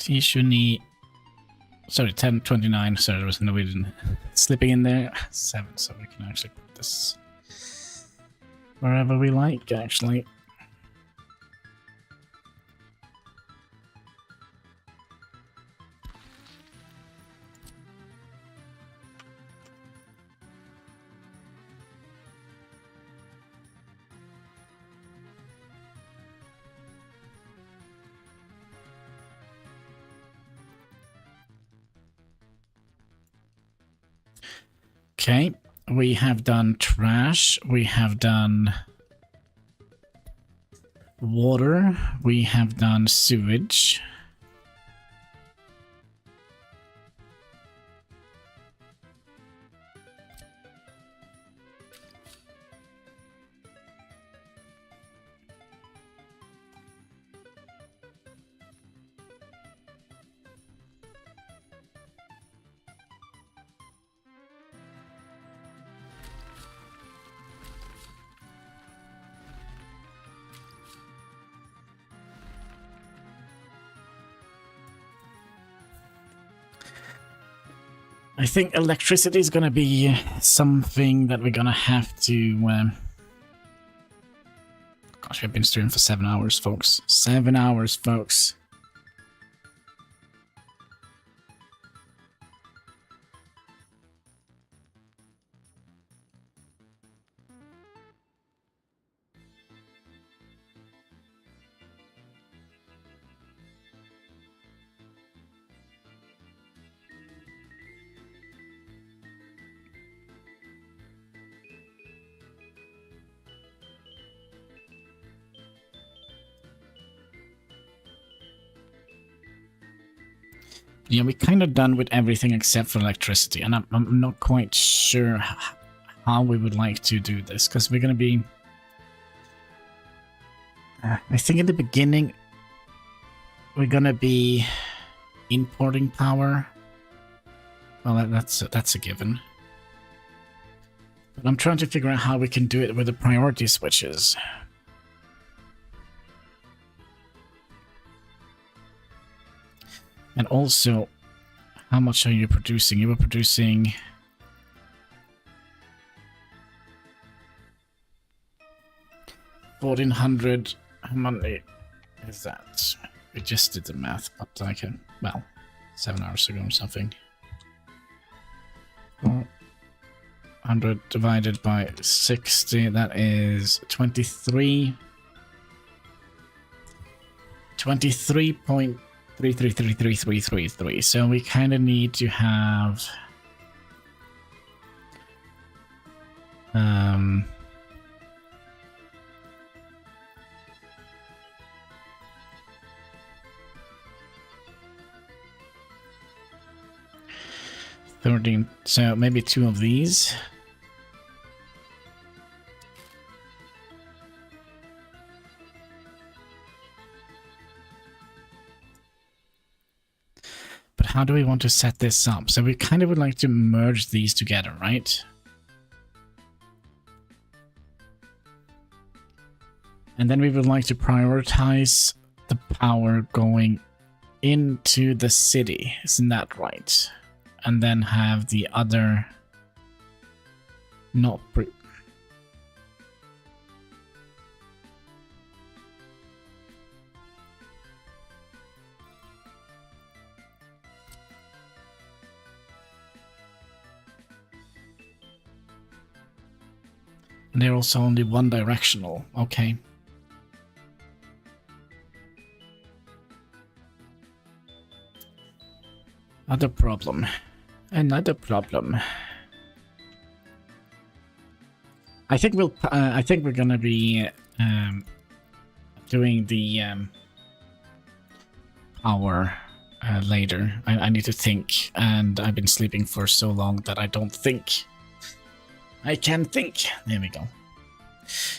Sorry, 10:29. Sorry, there was no reason slipping in there. 7, so we can actually put this wherever we like, actually. Okay, we have done trash, we have done water, we have done sewage. I think electricity is gonna be something that we're gonna have to... Gosh, we've been streaming for 7 hours, folks. 7 hours, folks. Yeah, we're kind of done with everything except for electricity, and I'm not quite sure how we would like to do this, because we're going to be... I think in the beginning, we're going to be importing power. Well, that's a given. But I'm trying to figure out how we can do it with the priority switches. And also, how much are you producing? You were producing... $1,400. How many is that? We just did the math, but I can... Well, 7 hours ago or something. 400 divided by 60, that is 23... 23.333333. So we kind of need to have 13. So maybe 2 of these. But how do we want to set this up? So we kind of would like to merge these together, right? And then we would like to prioritize the power going into the city. Isn't that right? And then have the other not... And they're also only one directional. Okay. Another problem. Another problem. I think we'll. I think we're gonna be doing the power later. I need to think, and I've been sleeping for so long that I don't think. I can think. There we go.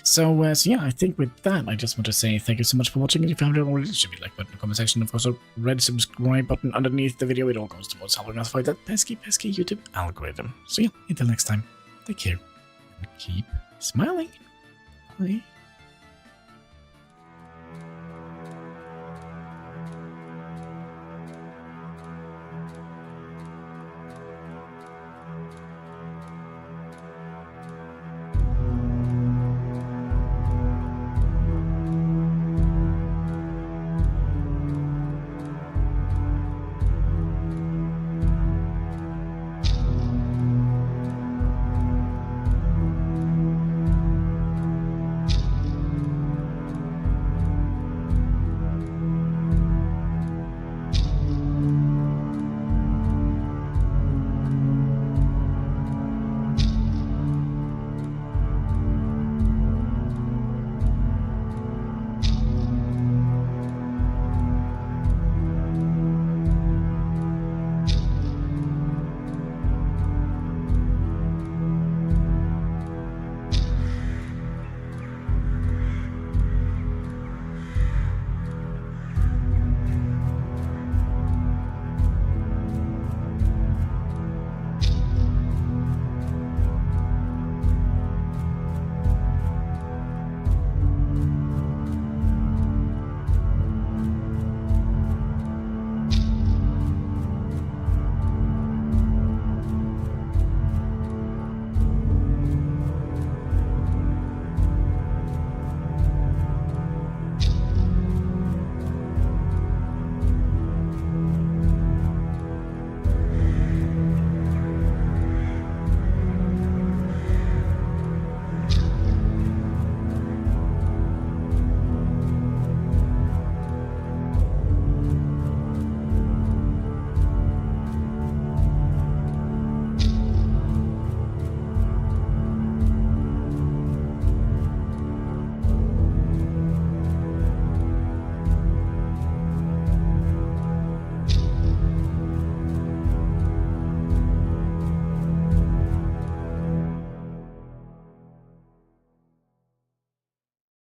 So, so yeah, I think with that, I just want to say thank you so much for watching. And if you haven't already, it should be like button in the comment section. Of course, a red subscribe button underneath the video. It all goes towards helping us fight that pesky YouTube algorithm. So yeah, until next time, take care and keep smiling. Bye.